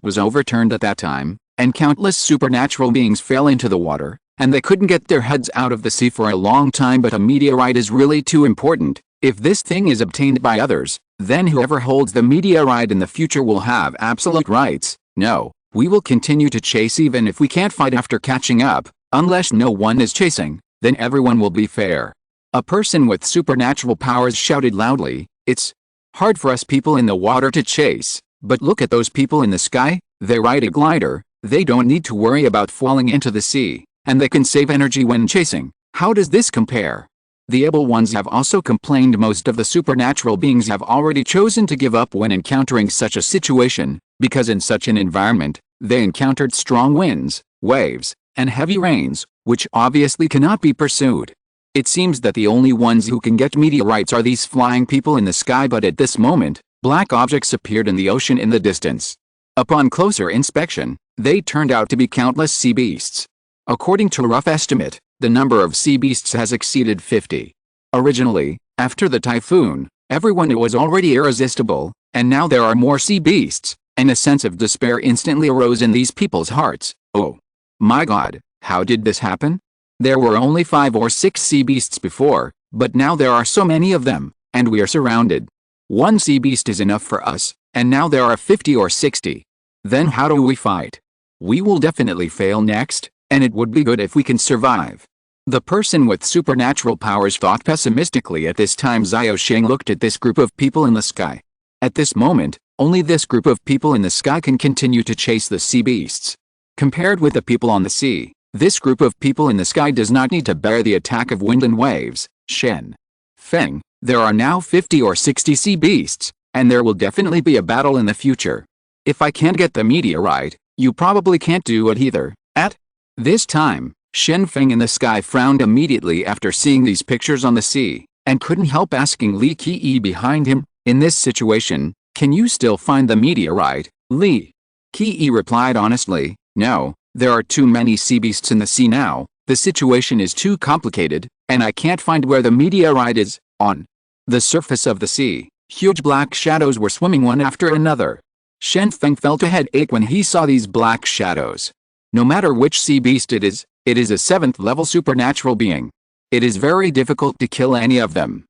was overturned at that time, and countless supernatural beings fell into the water, and they couldn't get their heads out of the sea for a long time. But a meteorite is really too important. If this thing is obtained by others, then whoever holds the meteorite in the future will have absolute rights. No, we will continue to chase even if we can't fight after catching up. Unless no one is chasing, then everyone will be fair. A person with supernatural powers shouted loudly, "It's hard for us people in the water to chase, but look at those people in the sky. They ride a glider, they don't need to worry about falling into the sea, and they can save energy when chasing. How does this compare?" The able ones have also complained. Most of the supernatural beings have already chosen to give up when encountering such a situation, because in such an environment, they encountered strong winds, waves, and heavy rains, which obviously cannot be pursued. It seems that the only ones who can get meteorites are these flying people in the sky. But at this moment, black objects appeared in the ocean in the distance. Upon closer inspection, they turned out to be countless sea beasts. According to a rough estimate, the number of sea beasts has exceeded 50. Originally, after the typhoon, everyone was already irresistible, and now there are more sea beasts, and a sense of despair instantly arose in these people's hearts. Oh my God, how did this happen? There were only 5 or 6 sea beasts before, but now there are so many of them, and we are surrounded. One sea beast is enough for us, and now there are 50 or 60. Then how do we fight? We will definitely fail next, and it would be good if we can survive. The person with supernatural powers thought pessimistically at this time. Xiao Sheng looked at this group of people in the sky. At this moment, only this group of people in the sky can continue to chase the sea beasts. Compared with the people on the sea, this group of people in the sky does not need to bear the attack of wind and waves. Shen Feng, there are now 50 or 60 sea beasts, and there will definitely be a battle in the future. If I can't get the meteorite, you probably can't do it either. At this time, Shen Feng in the sky frowned immediately after seeing these pictures on the sea, and couldn't help asking Li Qi behind him, "In this situation, can you still find the meteorite?" Li Qi replied honestly, "No, there are too many sea beasts in the sea now. The situation is too complicated, and I can't find where the meteorite is." On the surface of the sea, huge black shadows were swimming one after another. Shen Feng felt a headache when he saw these black shadows. No matter which sea beast it is a 7th level supernatural being. It is very difficult to kill any of them.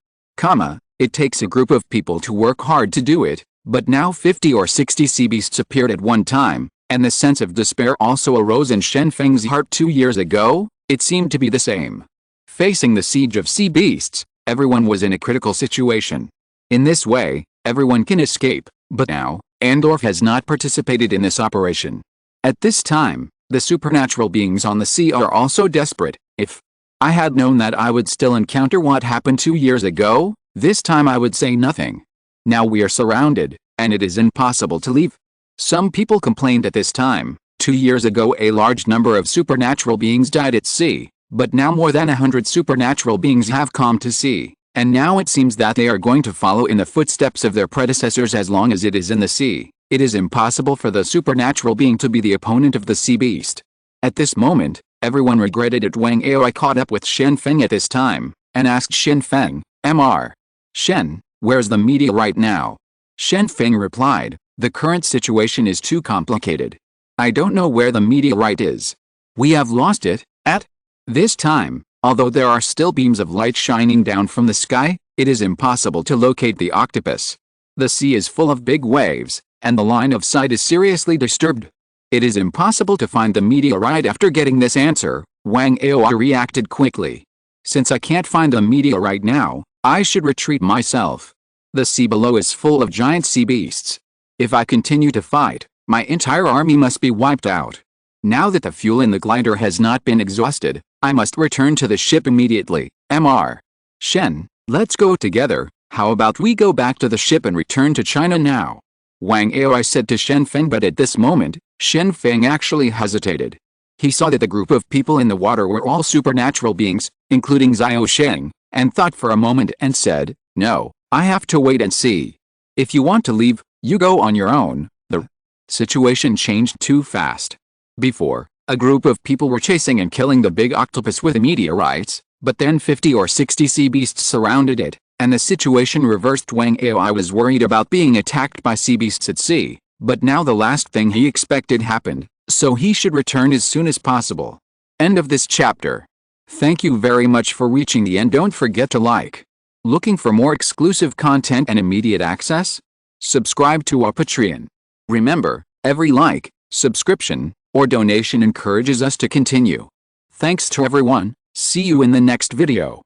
It takes a group of people to work hard to do it, but now 50 or 60 sea beasts appeared at one time, and the sense of despair also arose in Shen Feng's heart. 2 years ago, it seemed to be the same. Facing the siege of sea beasts, everyone was in a critical situation. In this way, everyone can escape, but now, Andorf has not participated in this operation. At this time, the supernatural beings on the sea are also desperate. If I had known that I would still encounter what happened 2 years ago, this time I would say nothing. Now we are surrounded, and it is impossible to leave. Some people complained at this time, 2 years ago a large number of supernatural beings died at sea, but now more than 100 supernatural beings have come to sea, and now it seems that they are going to follow in the footsteps of their predecessors as long as it is in the sea. It is impossible for the supernatural being to be the opponent of the sea beast. At this moment, everyone regretted it. Wang Aoi caught up with Shen Feng at this time, and asked Shen Feng, Mr. Shen, where's the meteorite now? Shen Feng replied, the current situation is too complicated. I don't know where the meteorite is. We have lost it. At this time, although there are still beams of light shining down from the sky, it is impossible to locate the octopus. The sea is full of big waves, and the line of sight is seriously disturbed. It is impossible to find the meteorite. After getting this answer, Wang Aoi reacted quickly. Since I can't find the meteorite now, I should retreat myself. The sea below is full of giant sea beasts. If I continue to fight, my entire army must be wiped out. Now that the fuel in the glider has not been exhausted, I must return to the ship immediately. Mr. Shen, let's go together. How about we go back to the ship and return to China now? Wang Aoi said to Shen Feng, but at this moment, Shen Feng actually hesitated. He saw that the group of people in the water were all supernatural beings, including Xiao Sheng, and thought for a moment and said, no, I have to wait and see. If you want to leave, you go on your own. The situation changed too fast. Before, a group of people were chasing and killing the big octopus with meteorites, but then 50 or 60 sea beasts surrounded it, and the situation reversed. Wang Aoi was worried about being attacked by sea beasts at sea, but now the last thing he expected happened, so he should return as soon as possible. End of this chapter. Thank you very much for reaching the end. Don't forget to like. Looking for more exclusive content and immediate access? Subscribe to our Patreon. Remember, every like, subscription, or donation encourages us to continue. Thanks to everyone. See you in the next video.